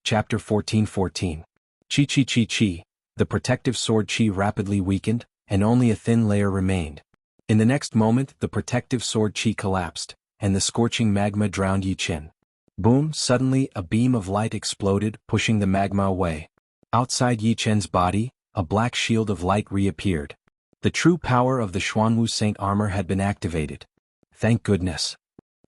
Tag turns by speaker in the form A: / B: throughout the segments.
A: Chapter 14:14. Chi Chi Chi Chi. The protective sword Chi rapidly weakened, and only a thin layer remained. In the next moment the protective sword Chi collapsed, and the scorching magma drowned Yi Chen. Boom! Suddenly a beam of light exploded, pushing the magma away. Outside Yi Chen's body, a black shield of light reappeared. The true power of the Xuanwu Saint armor had been activated. Thank goodness.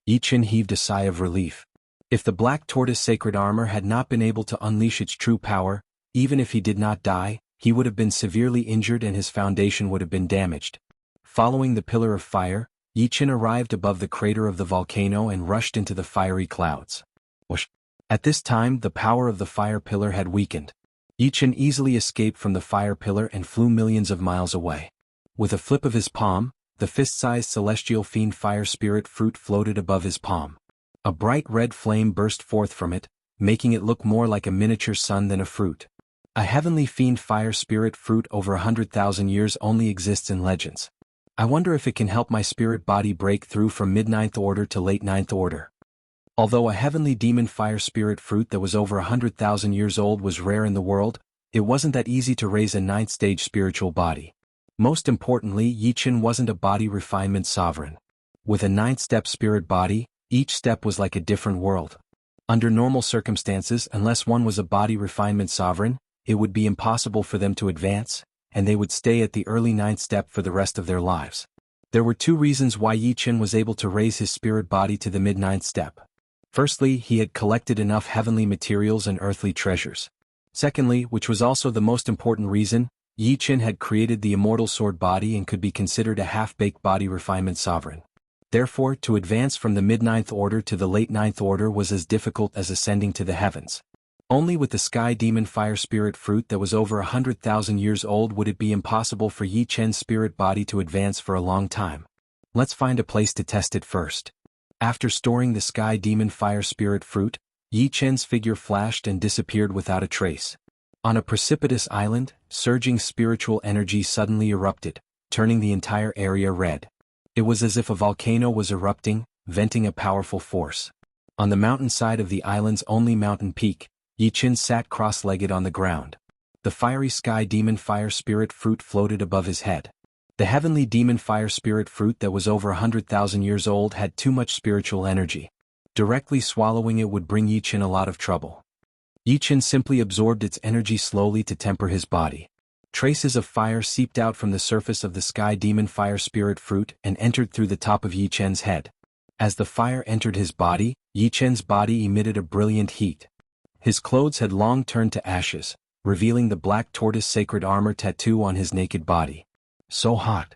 A: Yi Chen heaved a sigh of relief. If the black tortoise sacred armor had not been able to unleash its true power, even if he did not die, he would have been severely injured and his foundation would have been damaged. Following the pillar of fire, Yi Chen arrived above the crater of the volcano and rushed into the fiery clouds. Whoosh! At this time the power of the fire pillar had weakened. Yi Chen easily escaped from the fire pillar and flew millions of miles away. With a flip of his palm, the fist-sized celestial fiend fire spirit fruit floated above his palm. A bright red flame burst forth from it, making it look more like a miniature sun than a fruit. A heavenly fiend fire spirit fruit over 100,000 years only exists in legends. I wonder if it can help my spirit body break through from mid-9th order to late 9th order. Although a heavenly demon fire spirit fruit that was over 100,000 years old was rare in the world, it wasn't that easy to raise a 9th stage spiritual body. Most importantly, Yi Chen wasn't a body refinement sovereign. With a 9th step spirit body, each step was like a different world. Under normal circumstances, unless one was a body refinement sovereign, it would be impossible for them to advance, and they would stay at the early 9th step for the rest of their lives. There were two reasons why Yi Chen was able to raise his spirit body to the mid-9th step. Firstly, he had collected enough heavenly materials and earthly treasures. Secondly, which was also the most important reason, Yi Chen had created the immortal sword body and could be considered a half-baked body refinement sovereign. Therefore, to advance from the mid-9th order to the late 9th order was as difficult as ascending to the heavens. Only with the sky demon fire spirit fruit that was over 100,000 years old would it be impossible for Yi Chen's spirit body to advance for a long time. Let's find a place to test it first. After storing the sky demon fire spirit fruit, Yi Chen's figure flashed and disappeared without a trace. On a precipitous island, surging spiritual energy suddenly erupted, turning the entire area red. It was as if a volcano was erupting, venting a powerful force. On the mountainside of the island's only mountain peak, Yi Chen sat cross-legged on the ground. The fiery sky demon fire spirit fruit floated above his head. The heavenly demon fire spirit fruit that was over 100,000 years old had too much spiritual energy. Directly swallowing it would bring Yi Chen a lot of trouble. Yi Chen simply absorbed its energy slowly to temper his body. Traces of fire seeped out from the surface of the sky demon fire spirit fruit and entered through the top of Yi Chen's head. As the fire entered his body, Yi Chen's body emitted a brilliant heat. His clothes had long turned to ashes, revealing the black tortoise sacred armor tattoo on his naked body. So hot.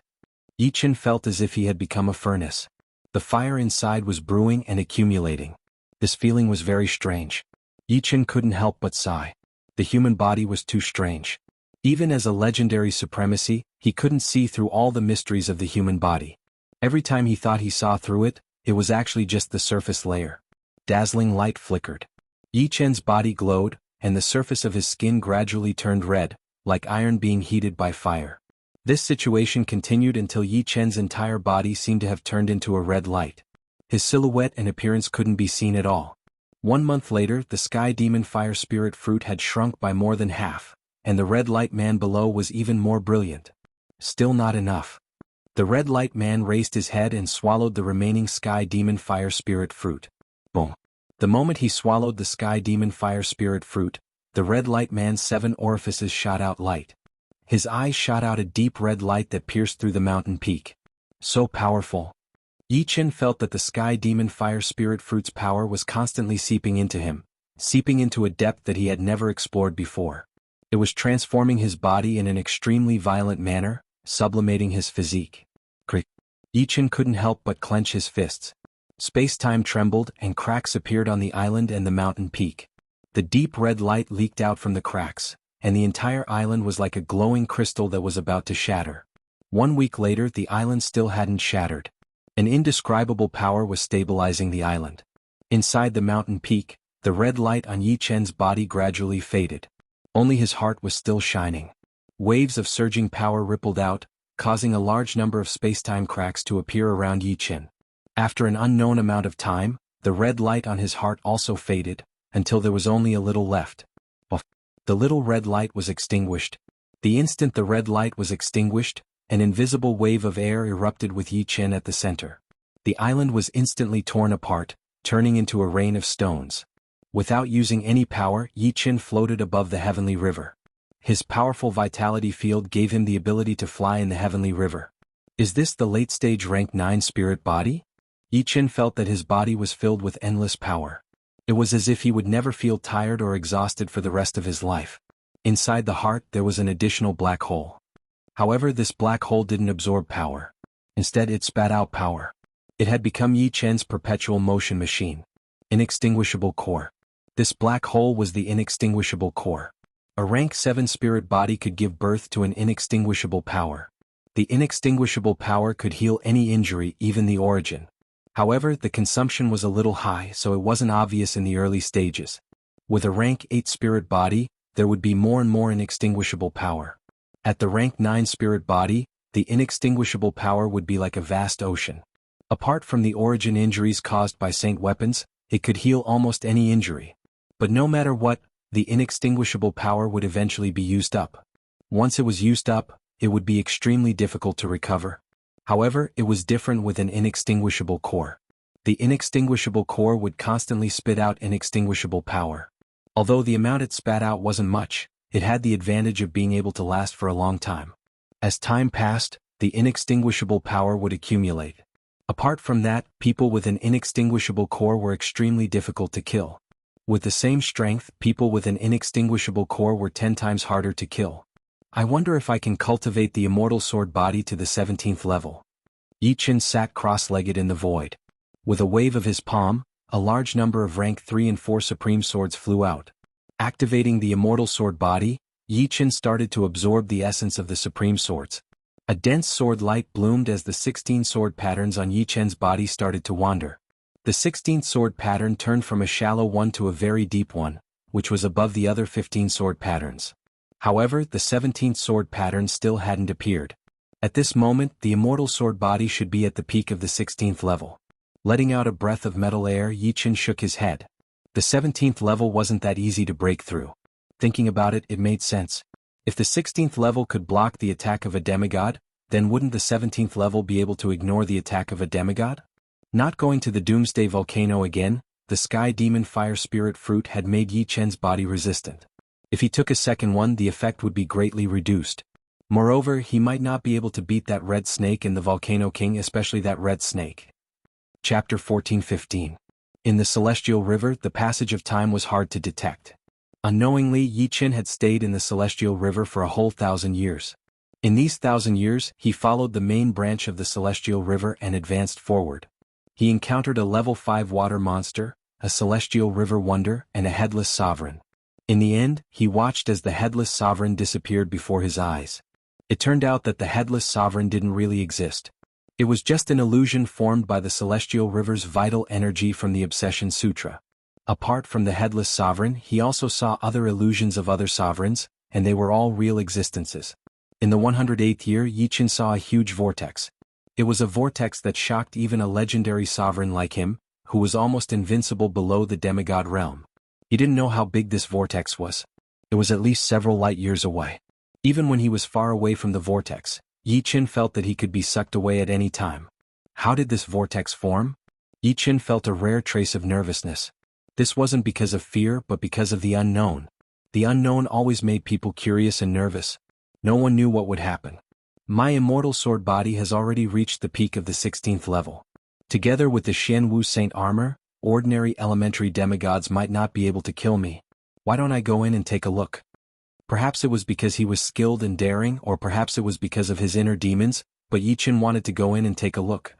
A: Yi Chen felt as if he had become a furnace. The fire inside was brewing and accumulating. This feeling was very strange. Yi Chen couldn't help but sigh. The human body was too strange. Even as a legendary supremacy, he couldn't see through all the mysteries of the human body. Every time he thought he saw through it, it was actually just the surface layer. Dazzling light flickered. Yi Chen's body glowed, and the surface of his skin gradually turned red, like iron being heated by fire. This situation continued until Yi Chen's entire body seemed to have turned into a red light. His silhouette and appearance couldn't be seen at all. 1 month later, the sky demon fire spirit fruit had shrunk by more than half, and the red light man below was even more brilliant. Still not enough. The red light man raised his head and swallowed the remaining sky demon fire spirit fruit. Boom. The moment he swallowed the sky demon fire spirit fruit, the red light man's 7 orifices shot out light. His eyes shot out a deep red light that pierced through the mountain peak. So powerful. Yi Chen felt that the sky demon fire spirit fruit's power was constantly seeping into him, seeping into a depth that he had never explored before. It was transforming his body in an extremely violent manner, sublimating his physique. Crick. Yi Chen couldn't help but clench his fists. Space-time trembled and cracks appeared on the island and the mountain peak. The deep red light leaked out from the cracks, and the entire island was like a glowing crystal that was about to shatter. 1 week later, the island still hadn't shattered. An indescribable power was stabilizing the island. Inside the mountain peak, the red light on Yi Chen's body gradually faded. Only his heart was still shining. Waves of surging power rippled out, causing a large number of space-time cracks to appear around Yi Chen. After an unknown amount of time, the red light on his heart also faded, until there was only a little left. The little red light was extinguished. The instant the red light was extinguished, an invisible wave of air erupted with Yi Chen at the center. The island was instantly torn apart, turning into a rain of stones. Without using any power, Yi Chen floated above the heavenly river. His powerful vitality field gave him the ability to fly in the heavenly river. Is this the late-stage rank 9 spirit body? Yi Chen felt that his body was filled with endless power. It was as if he would never feel tired or exhausted for the rest of his life. Inside the heart there was an additional black hole. However, this black hole didn't absorb power. Instead it spat out power. It had become Yi Chen's perpetual motion machine. Inextinguishable core. This black hole was the inextinguishable core. A rank 7 spirit body could give birth to an inextinguishable power. The inextinguishable power could heal any injury, even the origin. However, the consumption was a little high, so it wasn't obvious in the early stages. With a rank 8 spirit body, there would be more and more inextinguishable power. At the rank 9 spirit body, the inextinguishable power would be like a vast ocean. Apart from the origin injuries caused by saint weapons, it could heal almost any injury. But no matter what, the inextinguishable power would eventually be used up. Once it was used up, it would be extremely difficult to recover. However, it was different with an inextinguishable core. The inextinguishable core would constantly spit out inextinguishable power. Although the amount it spat out wasn't much, it had the advantage of being able to last for a long time. As time passed, the inextinguishable power would accumulate. Apart from that, people with an inextinguishable core were extremely difficult to kill. With the same strength, people with an inextinguishable core were 10 times harder to kill. I wonder if I can cultivate the immortal sword body to the 17th level. Yi Chen sat cross-legged in the void. With a wave of his palm, a large number of rank 3 and 4 supreme swords flew out. Activating the immortal sword body, Yi Chen started to absorb the essence of the supreme swords. A dense sword light bloomed as the 16 sword patterns on Yi Chen's body started to wander. The 16th sword pattern turned from a shallow one to a very deep one, which was above the other 15 sword patterns. However, the 17th sword pattern still hadn't appeared. At this moment, the immortal sword body should be at the peak of the 16th level. Letting out a breath of metal air, Yi Chen shook his head. The 17th level wasn't that easy to break through. Thinking about it, it made sense. If the 16th level could block the attack of a demigod, then wouldn't the 17th level be able to ignore the attack of a demigod? Not going to the Doomsday Volcano again, the Sky Demon Fire Spirit Fruit had made Yi Chen's body resistant. If he took a second one, the effect would be greatly reduced. Moreover, he might not be able to beat that red snake in the Volcano King, especially that red snake. Chapter 14-15. In the Celestial River, the passage of time was hard to detect. Unknowingly, Yi Chen had stayed in the Celestial River for a whole 1,000 years. In these 1,000 years, he followed the main branch of the Celestial River and advanced forward. He encountered a level 5 water monster, a Celestial River Wonder, and a Headless Sovereign. In the end, he watched as the Headless Sovereign disappeared before his eyes. It turned out that the Headless Sovereign didn't really exist. It was just an illusion formed by the Celestial River's vital energy from the Obsession Sutra. Apart from the Headless Sovereign, he also saw other illusions of other sovereigns, and they were all real existences. In the 108th year, Yi Chen saw a huge vortex. It was a vortex that shocked even a legendary sovereign like him, who was almost invincible below the demigod realm. He didn't know how big this vortex was. It was at least several light years away. Even when he was far away from the vortex, Yi Chen felt that he could be sucked away at any time. How did this vortex form? Yi Chen felt a rare trace of nervousness. This wasn't because of fear but because of the unknown. The unknown always made people curious and nervous. No one knew what would happen. My immortal sword body has already reached the peak of the 16th level. Together with the Xianwu Saint armor, ordinary elementary demigods might not be able to kill me. Why don't I go in and take a look? Perhaps it was because he was skilled and daring, or perhaps it was because of his inner demons, but Yi Chen wanted to go in and take a look.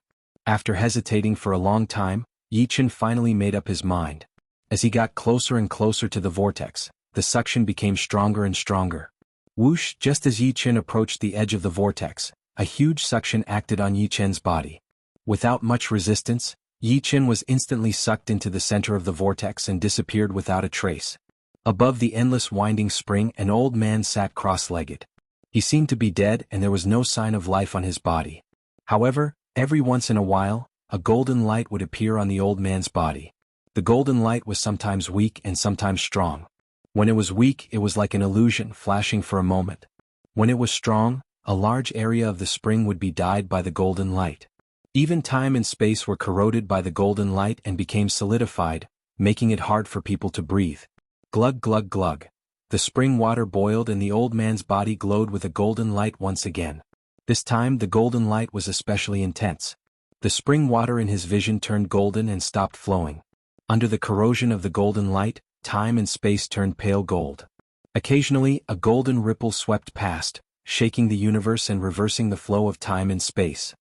A: After hesitating for a long time, Yi Chen finally made up his mind. As he got closer and closer to the vortex, the suction became stronger and stronger. Whoosh! Just as Yi Chen approached the edge of the vortex, a huge suction acted on Yi Chen's body. Without much resistance, Yi Chen was instantly sucked into the center of the vortex and disappeared without a trace. Above the endless winding spring, an old man sat cross-legged. He seemed to be dead and there was no sign of life on his body. However, every once in a while, a golden light would appear on the old man's body. The golden light was sometimes weak and sometimes strong. When it was weak, it was like an illusion flashing for a moment. When it was strong, a large area of the spring would be dyed by the golden light. Even time and space were corroded by the golden light and became solidified, making it hard for people to breathe. Glug glug glug. The spring water boiled and the old man's body glowed with a golden light once again. This time the golden light was especially intense. The spring water in his vision turned golden and stopped flowing. Under the corrosion of the golden light, time and space turned pale gold. Occasionally, a golden ripple swept past, shaking the universe and reversing the flow of time and space.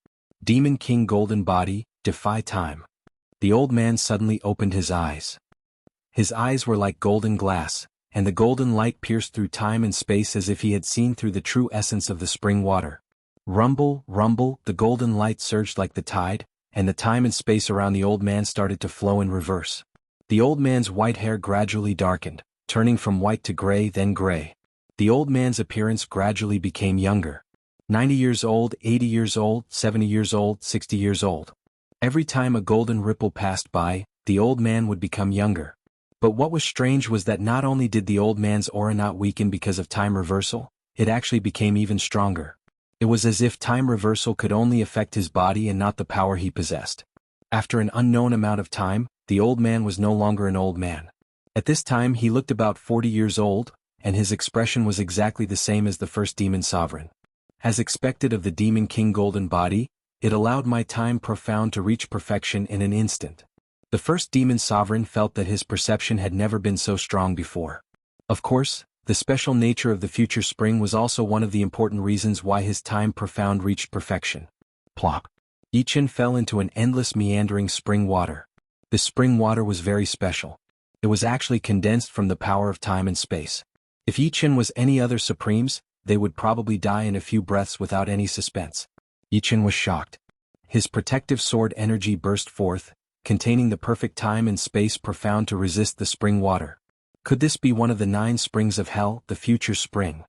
A: Demon King Golden Body, defy time. The old man suddenly opened his eyes. His eyes were like golden glass, and the golden light pierced through time and space as if he had seen through the true essence of the spring water. Rumble, rumble, the golden light surged like the tide, and the time and space around the old man started to flow in reverse. The old man's white hair gradually darkened, turning from white to gray, then gray. The old man's appearance gradually became younger. 90 years old, 80 years old, 70 years old, 60 years old. Every time a golden ripple passed by, the old man would become younger. But what was strange was that not only did the old man's aura not weaken because of time reversal, it actually became even stronger. It was as if time reversal could only affect his body and not the power he possessed. After an unknown amount of time, the old man was no longer an old man. At this time he looked about 40 years old, and his expression was exactly the same as the first demon sovereign. As expected of the Demon King Golden Body, it allowed my time profound to reach perfection in an instant. The first demon sovereign felt that his perception had never been so strong before. Of course, the special nature of the future spring was also one of the important reasons why his time profound reached perfection. Plop. Yichen fell into an endless meandering spring water. The spring water was very special. It was actually condensed from the power of time and space. If Yichen was any other supremes, they would probably die in a few breaths without any suspense. Yichen was shocked. His protective sword energy burst forth, containing the perfect time and space profound to resist the spring water. Could this be one of the 9 springs of hell, the future spring?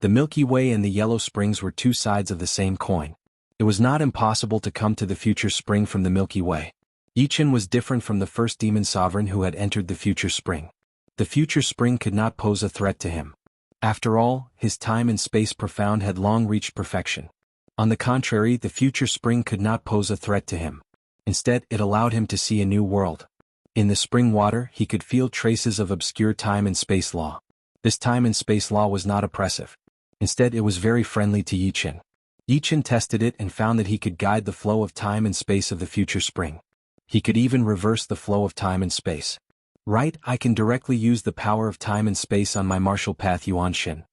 A: The Milky Way and the Yellow Springs were 2 sides of the same coin. It was not impossible to come to the future spring from the Milky Way. Yichen was different from the first demon sovereign who had entered the future spring. The future spring could not pose a threat to him. After all, his time and space profound had long reached perfection. On the contrary, the future spring could not pose a threat to him. Instead, it allowed him to see a new world. In the spring water, he could feel traces of obscure time and space law. This time and space law was not oppressive. Instead, it was very friendly to Yichen. Yichen tested it and found that he could guide the flow of time and space of the future spring. He could even reverse the flow of time and space. Right, I can directly use the power of time and space on my martial path Yuan Shen.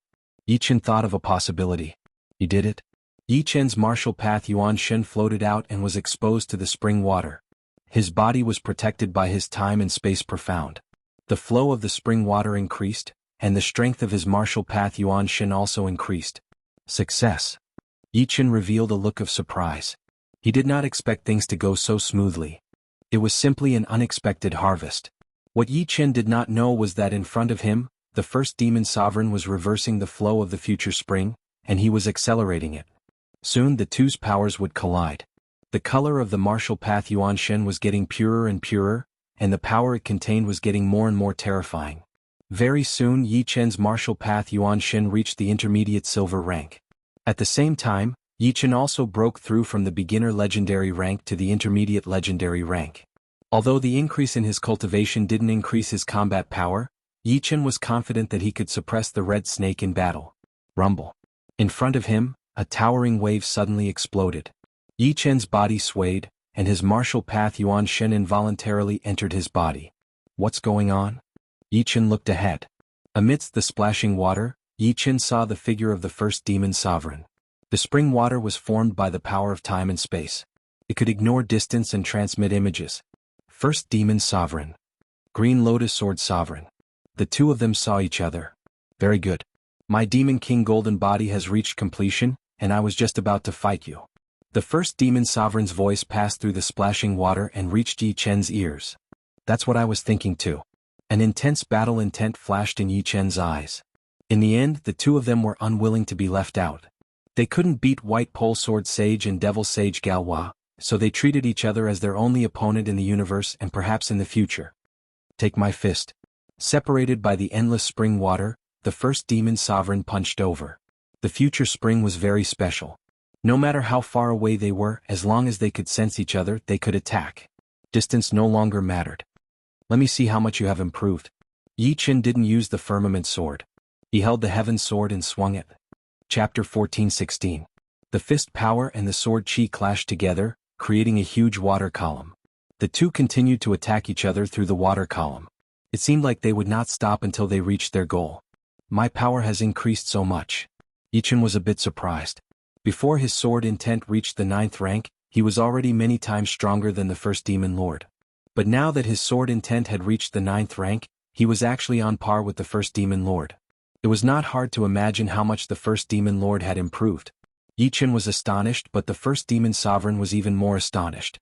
A: Yichen thought of a possibility. He did it. Yichen's martial path Yuan Shen floated out and was exposed to the spring water. His body was protected by his time and space profound. The flow of the spring water increased, and the strength of his martial path Yuan Shen also increased. Success. Yichen revealed a look of surprise. He did not expect things to go so smoothly. It was simply an unexpected harvest. What Yichen did not know was that in front of him, the first demon sovereign was reversing the flow of the future spring, and he was accelerating it. Soon the two's powers would collide. The color of the martial path Yuan Shen was getting purer and purer, and the power it contained was getting more and more terrifying. Very soon Yichen's martial path Yuan Shen reached the intermediate silver rank. At the same time, Yichen also broke through from the beginner legendary rank to the intermediate legendary rank. Although the increase in his cultivation didn't increase his combat power, Yichen was confident that he could suppress the red snake in battle. Rumble. In front of him, a towering wave suddenly exploded. Yichen's body swayed, and his martial path Yuan Shen involuntarily entered his body. What's going on? Yichen looked ahead. Amidst the splashing water, Yichen saw the figure of the first demon sovereign. The spring water was formed by the power of time and space. It could ignore distance and transmit images. First demon sovereign. Green Lotus Sword sovereign. The two of them saw each other. Very good. My Demon King Golden Body has reached completion, and I was just about to fight you. The first demon sovereign's voice passed through the splashing water and reached Yichen's ears. That's what I was thinking too. An intense battle intent flashed in Yichen's eyes. In the end, the two of them were unwilling to be left out. They couldn't beat White Pole Sword Sage and Devil Sage Galwa, so they treated each other as their only opponent in the universe and perhaps in the future. Take my fist. Separated by the endless spring water, the first demon sovereign punched over. The future spring was very special. No matter how far away they were, as long as they could sense each other, they could attack. Distance no longer mattered. Let me see how much you have improved. Yi Chen didn't use the firmament sword. He held the heaven sword and swung it. Chapter 14:16. The fist power and the sword chi clashed together, creating a huge water column. The two continued to attack each other through the water column. It seemed like they would not stop until they reached their goal. My power has increased so much. Yi Chen was a bit surprised. Before his sword intent reached the 9th rank, he was already many times stronger than the first demon lord. But now that his sword intent had reached the 9th rank, he was actually on par with the first demon lord. It was not hard to imagine how much the first demon lord had improved. Yi Chen was astonished, but the first demon sovereign was even more astonished.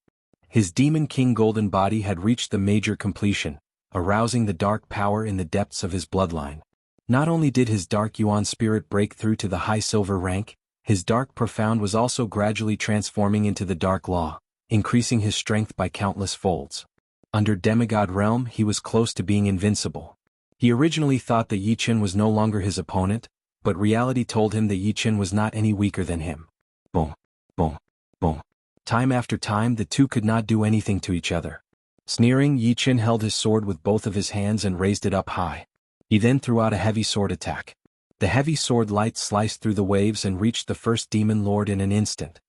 A: His demon king golden body had reached the major completion, arousing the dark power in the depths of his bloodline. Not only did his dark yuan spirit break through to the high silver rank, his dark profound was also gradually transforming into the dark law, increasing his strength by countless folds. Under demigod realm, he was close to being invincible. He originally thought that Yi Chen was no longer his opponent, but reality told him that Yi Chen was not any weaker than him. Boom, boom, boom. Time after time, the two could not do anything to each other. Sneering, Yi Chen held his sword with both of his hands and raised it up high. He then threw out a heavy sword attack. The heavy sword light sliced through the waves and reached the first demon lord in an instant.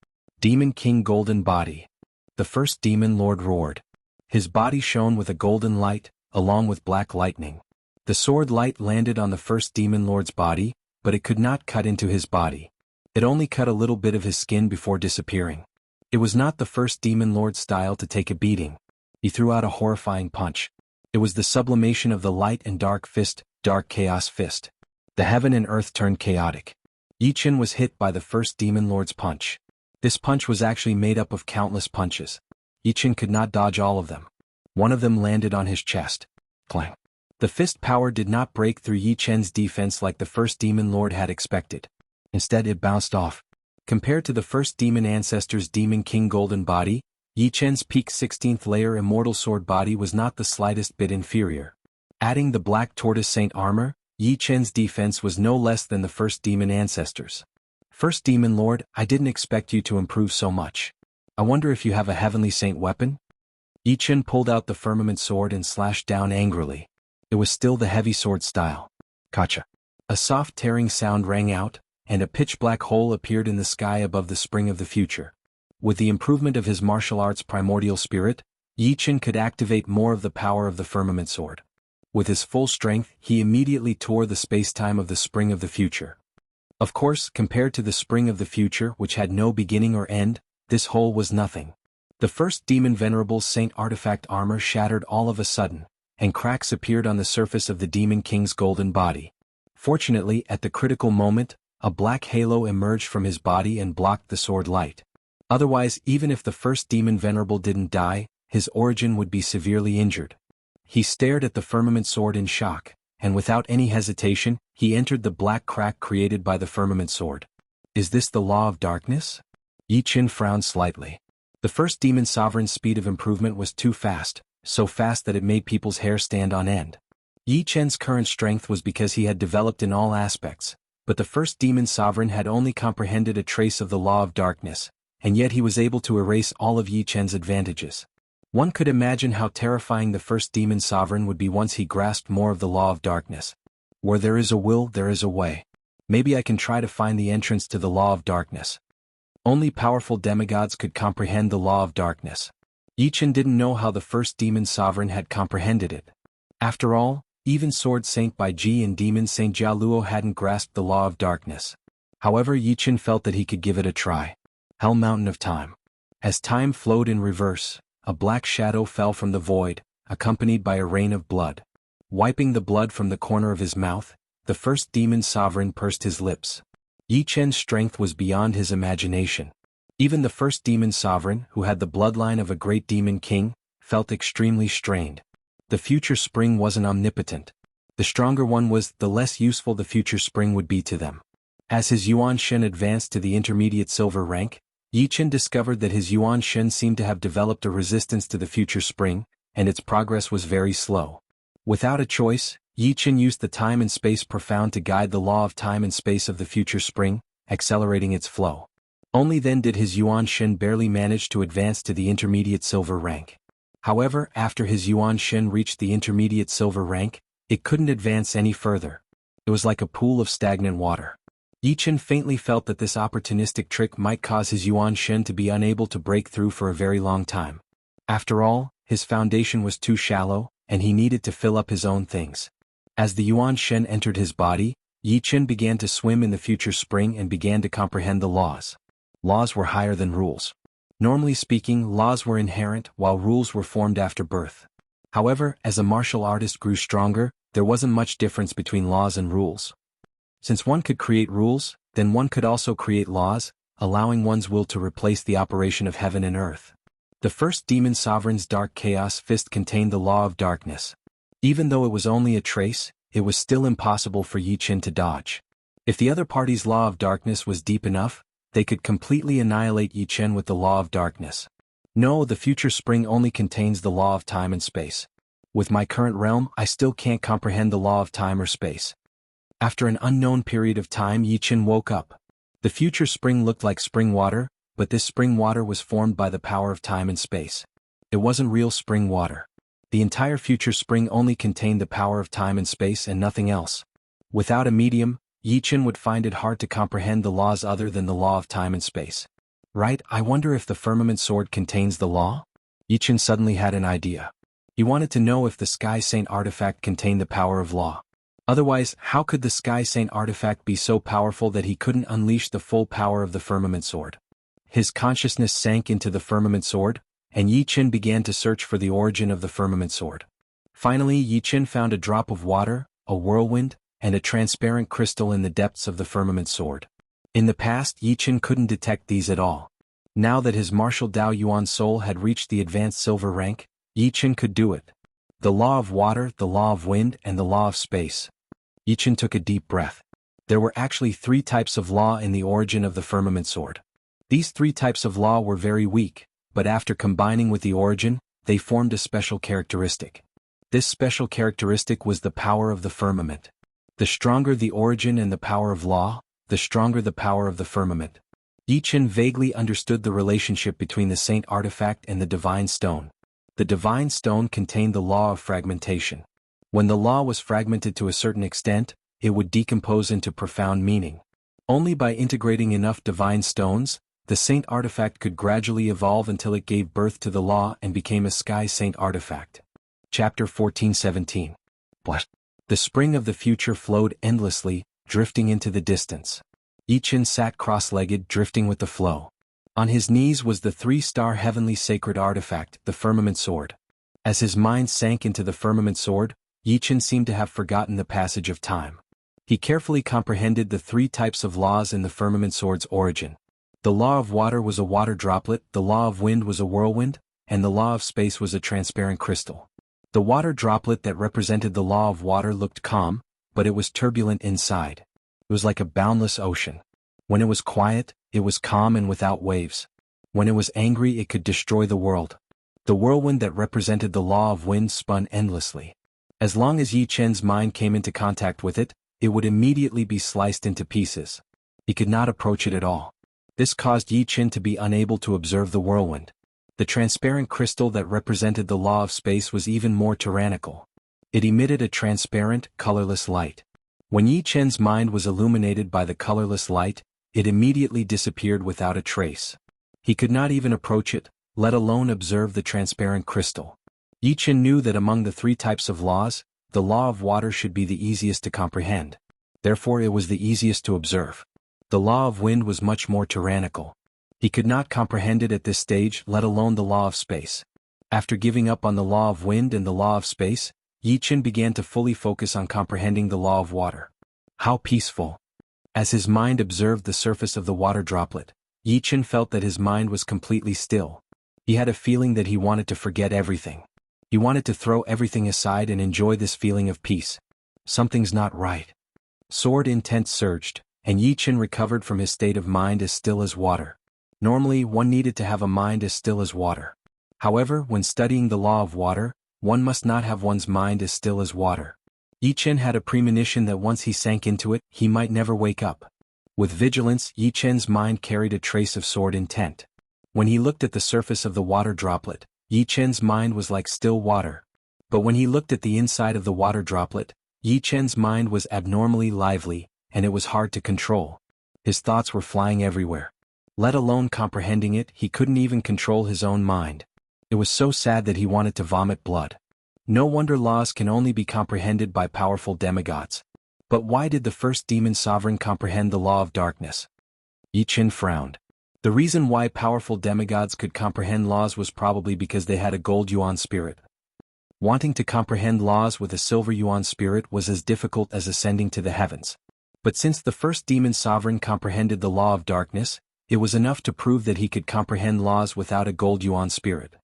A: Demon King Golden Body. The first demon lord roared. His body shone with a golden light, along with black lightning. The sword light landed on the first demon lord's body, but it could not cut into his body. It only cut a little bit of his skin before disappearing. It was not the first demon lord's style to take a beating. He threw out a horrifying punch. It was the sublimation of the light and dark fist, dark chaos fist. The heaven and earth turned chaotic. Yi Chen was hit by the first demon lord's punch. This punch was actually made up of countless punches. Yi Chen could not dodge all of them. One of them landed on his chest. Clang. The fist power did not break through Yi Chen's defense like the first demon lord had expected. Instead, it bounced off. Compared to the first demon ancestor's demon king golden body, Yi Chen's peak 16th layer immortal sword body was not the slightest bit inferior. Adding the black tortoise saint armor, Yi Chen's defense was no less than the first demon ancestor's. First demon lord, I didn't expect you to improve so much. I wonder if you have a heavenly saint weapon? Yi Chen pulled out the firmament sword and slashed down angrily. It was still the heavy sword style. Kacha. A soft tearing sound rang out, and a pitch-black hole appeared in the sky above the spring of the future. With the improvement of his martial arts primordial spirit, Yi Chen could activate more of the power of the firmament sword. With his full strength, he immediately tore the space-time of the spring of the future. Of course, compared to the spring of the future, which had no beginning or end, this hole was nothing. The first demon venerable saint artifact armor shattered all of a sudden, and cracks appeared on the surface of the demon king's golden body. Fortunately, at the critical moment, a black halo emerged from his body and blocked the sword light. Otherwise, even if the first demon venerable didn't die, his origin would be severely injured. He stared at the firmament sword in shock, and without any hesitation, he entered the black crack created by the firmament sword. Is this the law of darkness? Yi Chen frowned slightly. The first demon sovereign's speed of improvement was too fast, so fast that it made people's hair stand on end. Yi Chen's current strength was because he had developed in all aspects, but the first demon sovereign had only comprehended a trace of the law of darkness, and yet he was able to erase all of Yi Chen's advantages. One could imagine how terrifying the first demon sovereign would be once he grasped more of the law of darkness. Where there is a will, there is a way. Maybe I can try to find the entrance to the law of darkness. Only powerful demigods could comprehend the law of darkness. Yi Chen didn't know how the first demon sovereign had comprehended it. After all, even Sword Saint Bai Ji and Demon Saint Jia Luo hadn't grasped the law of darkness. However, Yi Chen felt that he could give it a try. Hell Mountain of Time. As time flowed in reverse, a black shadow fell from the void, accompanied by a rain of blood. Wiping the blood from the corner of his mouth, the first demon sovereign pursed his lips. Yi Chen's strength was beyond his imagination. Even the first demon sovereign, who had the bloodline of a great demon king, felt extremely strained. The future spring wasn't omnipotent. The stronger one was, the less useful the future spring would be to them. As his Yuan Shen advanced to the intermediate silver rank, Yi Chen discovered that his Yuan Shen seemed to have developed a resistance to the future spring, and its progress was very slow. Without a choice, Yi Qin used the time and space profound to guide the law of time and space of the future spring, accelerating its flow. Only then did his Yuan Shen barely manage to advance to the intermediate silver rank. However, after his Yuan Shen reached the intermediate silver rank, it couldn't advance any further. It was like a pool of stagnant water. Yi Qin faintly felt that this opportunistic trick might cause his Yuan Shen to be unable to break through for a very long time. After all, his foundation was too shallow, and he needed to fill up his own things. As the Yuan Shen entered his body, Yi Qin began to swim in the future spring and began to comprehend the laws. Laws were higher than rules. Normally speaking, laws were inherent while rules were formed after birth. However, as a martial artist grew stronger, there wasn't much difference between laws and rules. Since one could create rules, then one could also create laws, allowing one's will to replace the operation of heaven and earth. The first demon sovereign's dark chaos fist contained the law of darkness. Even though it was only a trace, it was still impossible for Yi Qin to dodge. If the other party's law of darkness was deep enough, they could completely annihilate Yi Qin with the law of darkness. No, the future spring only contains the law of time and space. With my current realm, I still can't comprehend the law of time or space. After an unknown period of time, Yi Qin woke up. The future spring looked like spring water, but this spring water was formed by the power of time and space. It wasn't real spring water. The entire future spring only contained the power of time and space and nothing else. Without a medium, Yi Qin would find it hard to comprehend the laws other than the law of time and space. Right, I wonder if the firmament sword contains the law? Yi Qin suddenly had an idea. He wanted to know if the Sky Saint artifact contained the power of law. Otherwise, how could the Sky Saint artifact be so powerful that he couldn't unleash the full power of the firmament sword? His consciousness sank into the firmament sword, and Yi Qin began to search for the origin of the firmament sword. Finally, Yi Qin found a drop of water, a whirlwind, and a transparent crystal in the depths of the firmament sword. In the past, Yi Qin couldn't detect these at all. Now that his martial Dao Yuan soul had reached the advanced silver rank, Yi Qin could do it. The law of water, the law of wind, and the law of space. Yi Qin took a deep breath. There were actually 3 types of law in the origin of the firmament sword. These 3 types of law were very weak, but after combining with the origin, they formed a special characteristic. This special characteristic was the power of the firmament. The stronger the origin and the power of law, the stronger the power of the firmament. Yi Qin vaguely understood the relationship between the saint artifact and the divine stone. The divine stone contained the law of fragmentation. When the law was fragmented to a certain extent, it would decompose into profound meaning. Only by integrating enough divine stones, the saint artifact could gradually evolve until it gave birth to the law and became a Sky Saint artifact. Chapter 14:17. What? The spring of the future flowed endlessly, drifting into the distance. Yi Qin sat cross-legged, drifting with the flow. On his knees was the 3-star heavenly sacred artifact, the firmament sword. As his mind sank into the firmament sword, Yi Qin seemed to have forgotten the passage of time. He carefully comprehended the 3 types of laws in the firmament sword's origin. The law of water was a water droplet, the law of wind was a whirlwind, and the law of space was a transparent crystal. The water droplet that represented the law of water looked calm, but it was turbulent inside. It was like a boundless ocean. When it was quiet, it was calm and without waves. When it was angry, it could destroy the world. The whirlwind that represented the law of wind spun endlessly. As long as Yi Qin's mind came into contact with it, it would immediately be sliced into pieces. He could not approach it at all. This caused Yi Qin to be unable to observe the whirlwind. The transparent crystal that represented the law of space was even more tyrannical. It emitted a transparent, colorless light. When Yi Qin's mind was illuminated by the colorless light, it immediately disappeared without a trace. He could not even approach it, let alone observe the transparent crystal. Yi Qin knew that among the 3 types of laws, the law of water should be the easiest to comprehend. Therefore it was the easiest to observe. The law of wind was much more tyrannical. He could not comprehend it at this stage, let alone the law of space. After giving up on the law of wind and the law of space, Yi Qin began to fully focus on comprehending the law of water. How peaceful! As his mind observed the surface of the water droplet, Yi Qin felt that his mind was completely still. He had a feeling that he wanted to forget everything. He wanted to throw everything aside and enjoy this feeling of peace. Something's not right. Sword intent surged, and Yi Qin recovered from his state of mind as still as water. Normally, one needed to have a mind as still as water. However, when studying the law of water, one must not have one's mind as still as water. Yi Chen had a premonition that once he sank into it, he might never wake up. With vigilance, Yi Chen's mind carried a trace of sword intent. When he looked at the surface of the water droplet, Yi Chen's mind was like still water. But when he looked at the inside of the water droplet, Yi Chen's mind was abnormally lively, and it was hard to control. His thoughts were flying everywhere. Let alone comprehending it, he couldn't even control his own mind. It was so sad that he wanted to vomit blood. No wonder laws can only be comprehended by powerful demigods. But why did the first demon sovereign comprehend the law of darkness? Yi Chen frowned. The reason why powerful demigods could comprehend laws was probably because they had a gold yuan spirit. Wanting to comprehend laws with a silver yuan spirit was as difficult as ascending to the heavens. But since the first demon sovereign comprehended the law of darkness, it was enough to prove that he could comprehend laws without a gold yuan spirit.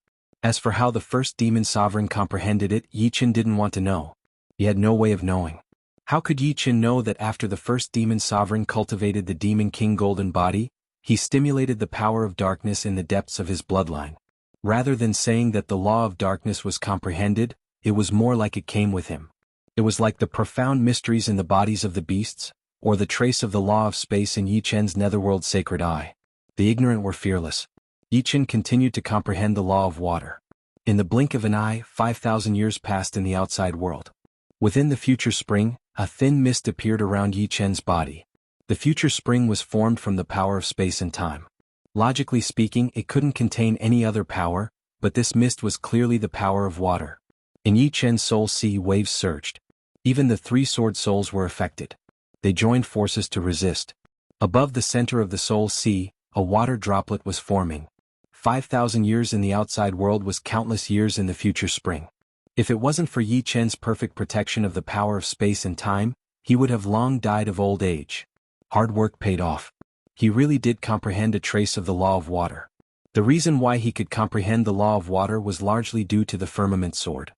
A: As for how the first demon sovereign comprehended it, Yi Chen didn't want to know. He had no way of knowing. How could Yi Chen know that after the first demon sovereign cultivated the demon king golden body, he stimulated the power of darkness in the depths of his bloodline? Rather than saying that the law of darkness was comprehended, it was more like it came with him. It was like the profound mysteries in the bodies of the beasts, or the trace of the law of space in Yi Chen's netherworld sacred eye. The ignorant were fearless. Yi Chen continued to comprehend the law of water. In the blink of an eye, 5,000 years passed in the outside world. Within the future spring, a thin mist appeared around Yi Chen's body. The future spring was formed from the power of space and time. Logically speaking, it couldn't contain any other power, but this mist was clearly the power of water. In Yi Chen's soul sea waves surged. Even the three sword souls were affected. They joined forces to resist. Above the center of the soul sea, a water droplet was forming. 5,000 years in the outside world was countless years in the future spring. If it wasn't for Yi Chen's perfect protection of the power of space and time, he would have long died of old age. Hard work paid off. He really did comprehend a trace of the law of water. The reason why he could comprehend the law of water was largely due to the firmament sword.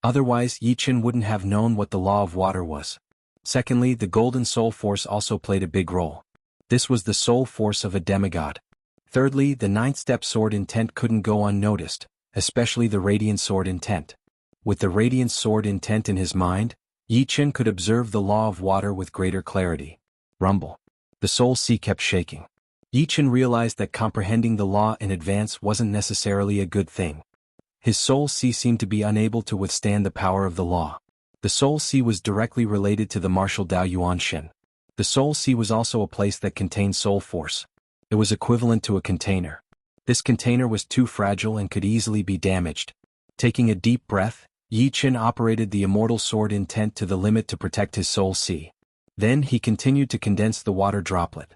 A: Otherwise, Yi Chen wouldn't have known what the law of water was. Secondly, the golden soul force also played a big role. This was the soul force of a demigod. Thirdly, the ninth-step sword intent couldn't go unnoticed, especially the radiant sword intent. With the radiant sword intent in his mind, Yi Chen could observe the law of water with greater clarity. Rumble. The soul sea kept shaking. Yi Chen realized that comprehending the law in advance wasn't necessarily a good thing. His soul sea seemed to be unable to withstand the power of the law. The soul sea was directly related to the martial Dao Yuan Shen. The soul sea was also a place that contained soul force. It was equivalent to a container. This container was too fragile and could easily be damaged. Taking a deep breath, Yi Chen operated the immortal sword intent to the limit to protect his soul sea. Then he continued to condense the water droplet.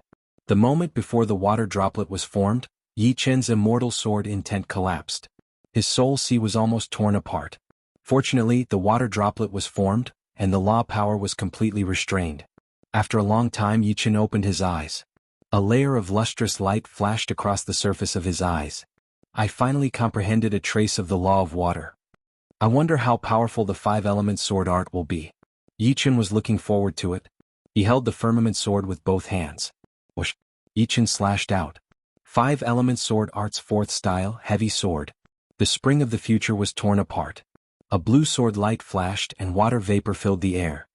A: The moment before the water droplet was formed, Yi Chen's immortal sword intent collapsed. His soul sea was almost torn apart. Fortunately, the water droplet was formed, and the law power was completely restrained. After a long time, Yi Chen opened his eyes. A layer of lustrous light flashed across the surface of his eyes. I finally comprehended a trace of the law of water. I wonder how powerful the five-element sword art will be. Yi Chen was looking forward to it. He held the firmament sword with both hands. Whoosh! Yi Chen slashed out. Five-element sword art's fourth style, heavy sword. The spring of the future was torn apart. A blue sword light flashed and water vapor filled the air.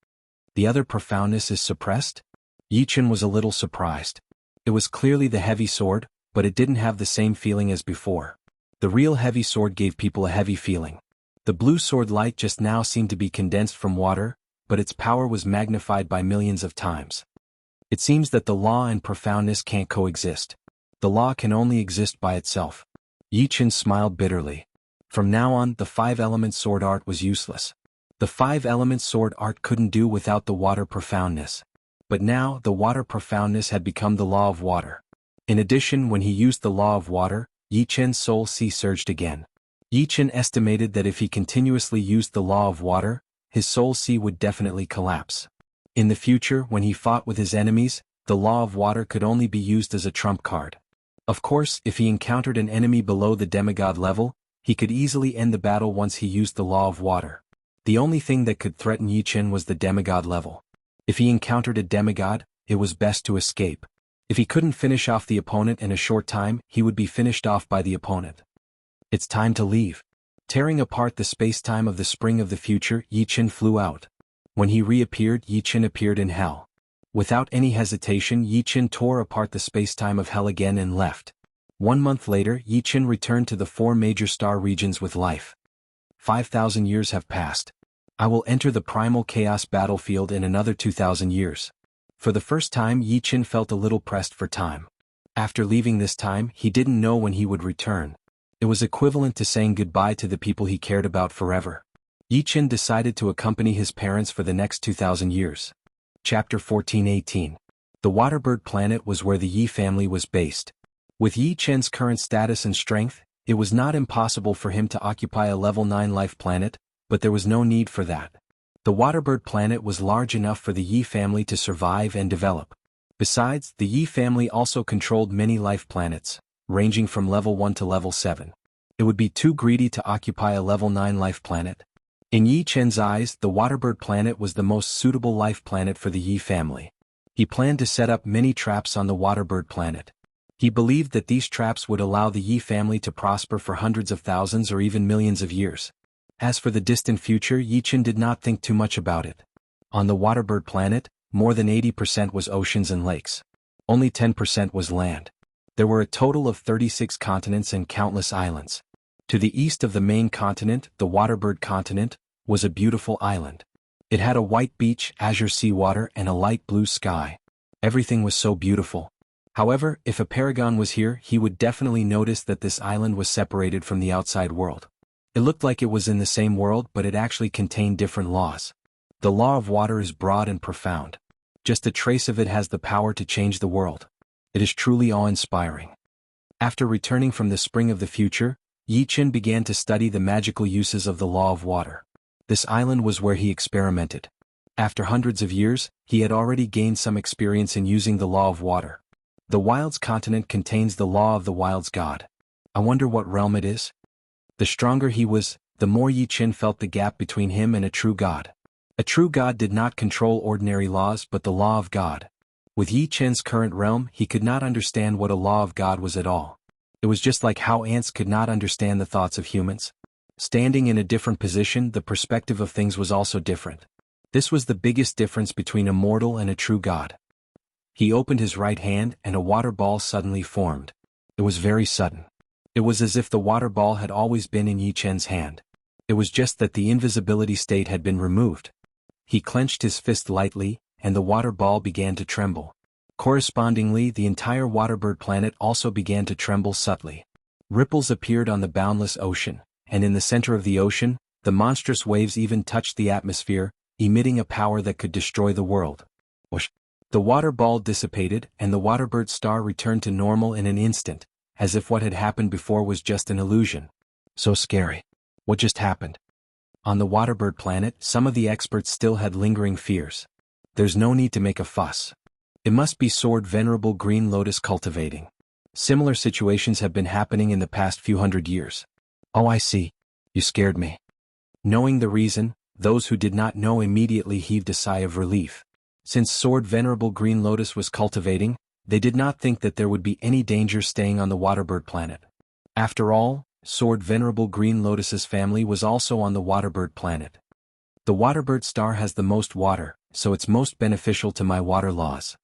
A: The other profoundness is suppressed? Yi Chen was a little surprised. It was clearly the heavy sword, but it didn't have the same feeling as before. The real heavy sword gave people a heavy feeling. The blue sword light just now seemed to be condensed from water, but its power was magnified by millions of times. It seems that the law and profoundness can't coexist. The law can only exist by itself. Yi Chen smiled bitterly. From now on, the five-element sword art was useless. The five-element sword art couldn't do without the water profoundness. But now, the water profoundness had become the law of water. In addition, when he used the law of water, Yi Chen's soul sea surged again. Yi Chen estimated that if he continuously used the law of water, his soul sea would definitely collapse. In the future, when he fought with his enemies, the law of water could only be used as a trump card. Of course, if he encountered an enemy below the demigod level, he could easily end the battle once he used the law of water. The only thing that could threaten Yi Chen was the demigod level. If he encountered a demigod, it was best to escape. If he couldn't finish off the opponent in a short time, he would be finished off by the opponent. It's time to leave. Tearing apart the space-time of the spring of the future, Yi Qin flew out. When he reappeared, Yi Qin appeared in hell. Without any hesitation, Yi Qin tore apart the space-time of hell again and left. 1 month later, Yi Qin returned to the 4 major star regions with life. 5,000 years have passed. I will enter the primal chaos battlefield in another 2,000 years. For the first time, Yi Qin felt a little pressed for time. After leaving this time, he didn't know when he would return. It was equivalent to saying goodbye to the people he cared about forever. Yi Qin decided to accompany his parents for the next 2,000 years. Chapter 14:18. The Waterbird planet was where the Yi family was based. With Yi Qin's current status and strength, it was not impossible for him to occupy a level 9 life planet, but there was no need for that. The Waterbird planet was large enough for the Yi family to survive and develop. Besides, the Yi family also controlled many life planets, ranging from level 1 to level 7. It would be too greedy to occupy a level 9 life planet. In Yi Qin's eyes, the Waterbird planet was the most suitable life planet for the Yi family. He planned to set up many traps on the Waterbird planet. He believed that these traps would allow the Yi family to prosper for hundreds of thousands or even millions of years. As for the distant future, Yi Qin did not think too much about it. On the Waterbird planet, more than 80% was oceans and lakes. Only 10% was land. There were a total of 36 continents and countless islands. To the east of the main continent, the Waterbird continent, was a beautiful island. It had a white beach, azure seawater, and a light blue sky. Everything was so beautiful. However, if a paragon was here, he would definitely notice that this island was separated from the outside world. It looked like it was in the same world, but it actually contained different laws. The law of water is broad and profound. Just a trace of it has the power to change the world. It is truly awe-inspiring. After returning from the spring of the future, Yi Qin began to study the magical uses of the law of water. This island was where he experimented. After hundreds of years, he had already gained some experience in using the law of water. The Wilds continent contains the law of the Wilds god. I wonder what realm it is? The stronger he was, the more Yi Qin felt the gap between him and a true god. A true god did not control ordinary laws but the law of God. With Yi Qin's current realm, he could not understand what a law of God was at all. It was just like how ants could not understand the thoughts of humans. Standing in a different position, the perspective of things was also different. This was the biggest difference between a mortal and a true god. He opened his right hand and a water ball suddenly formed. It was very sudden. It was as if the water ball had always been in Yi Qin's hand. It was just that the invisibility state had been removed. He clenched his fist lightly, and the water ball began to tremble. Correspondingly, the entire Waterbird planet also began to tremble subtly. Ripples appeared on the boundless ocean, and in the center of the ocean, the monstrous waves even touched the atmosphere, emitting a power that could destroy the world. Whoosh! The water ball dissipated, and the Waterbird star returned to normal in an instant, as if what had happened before was just an illusion. So scary. What just happened? On the Waterbird planet, some of the experts still had lingering fears. There's no need to make a fuss. It must be Sword Venerable Green Lotus cultivating. Similar situations have been happening in the past few hundred years. Oh, I see. You scared me. Knowing the reason, those who did not know immediately heaved a sigh of relief. Since Sword Venerable Green Lotus was cultivating, they did not think that there would be any danger staying on the Waterbird planet. After all, Sword Venerable Green Lotus's family was also on the Waterbird planet. The Waterbird star has the most water, so it's most beneficial to my water laws.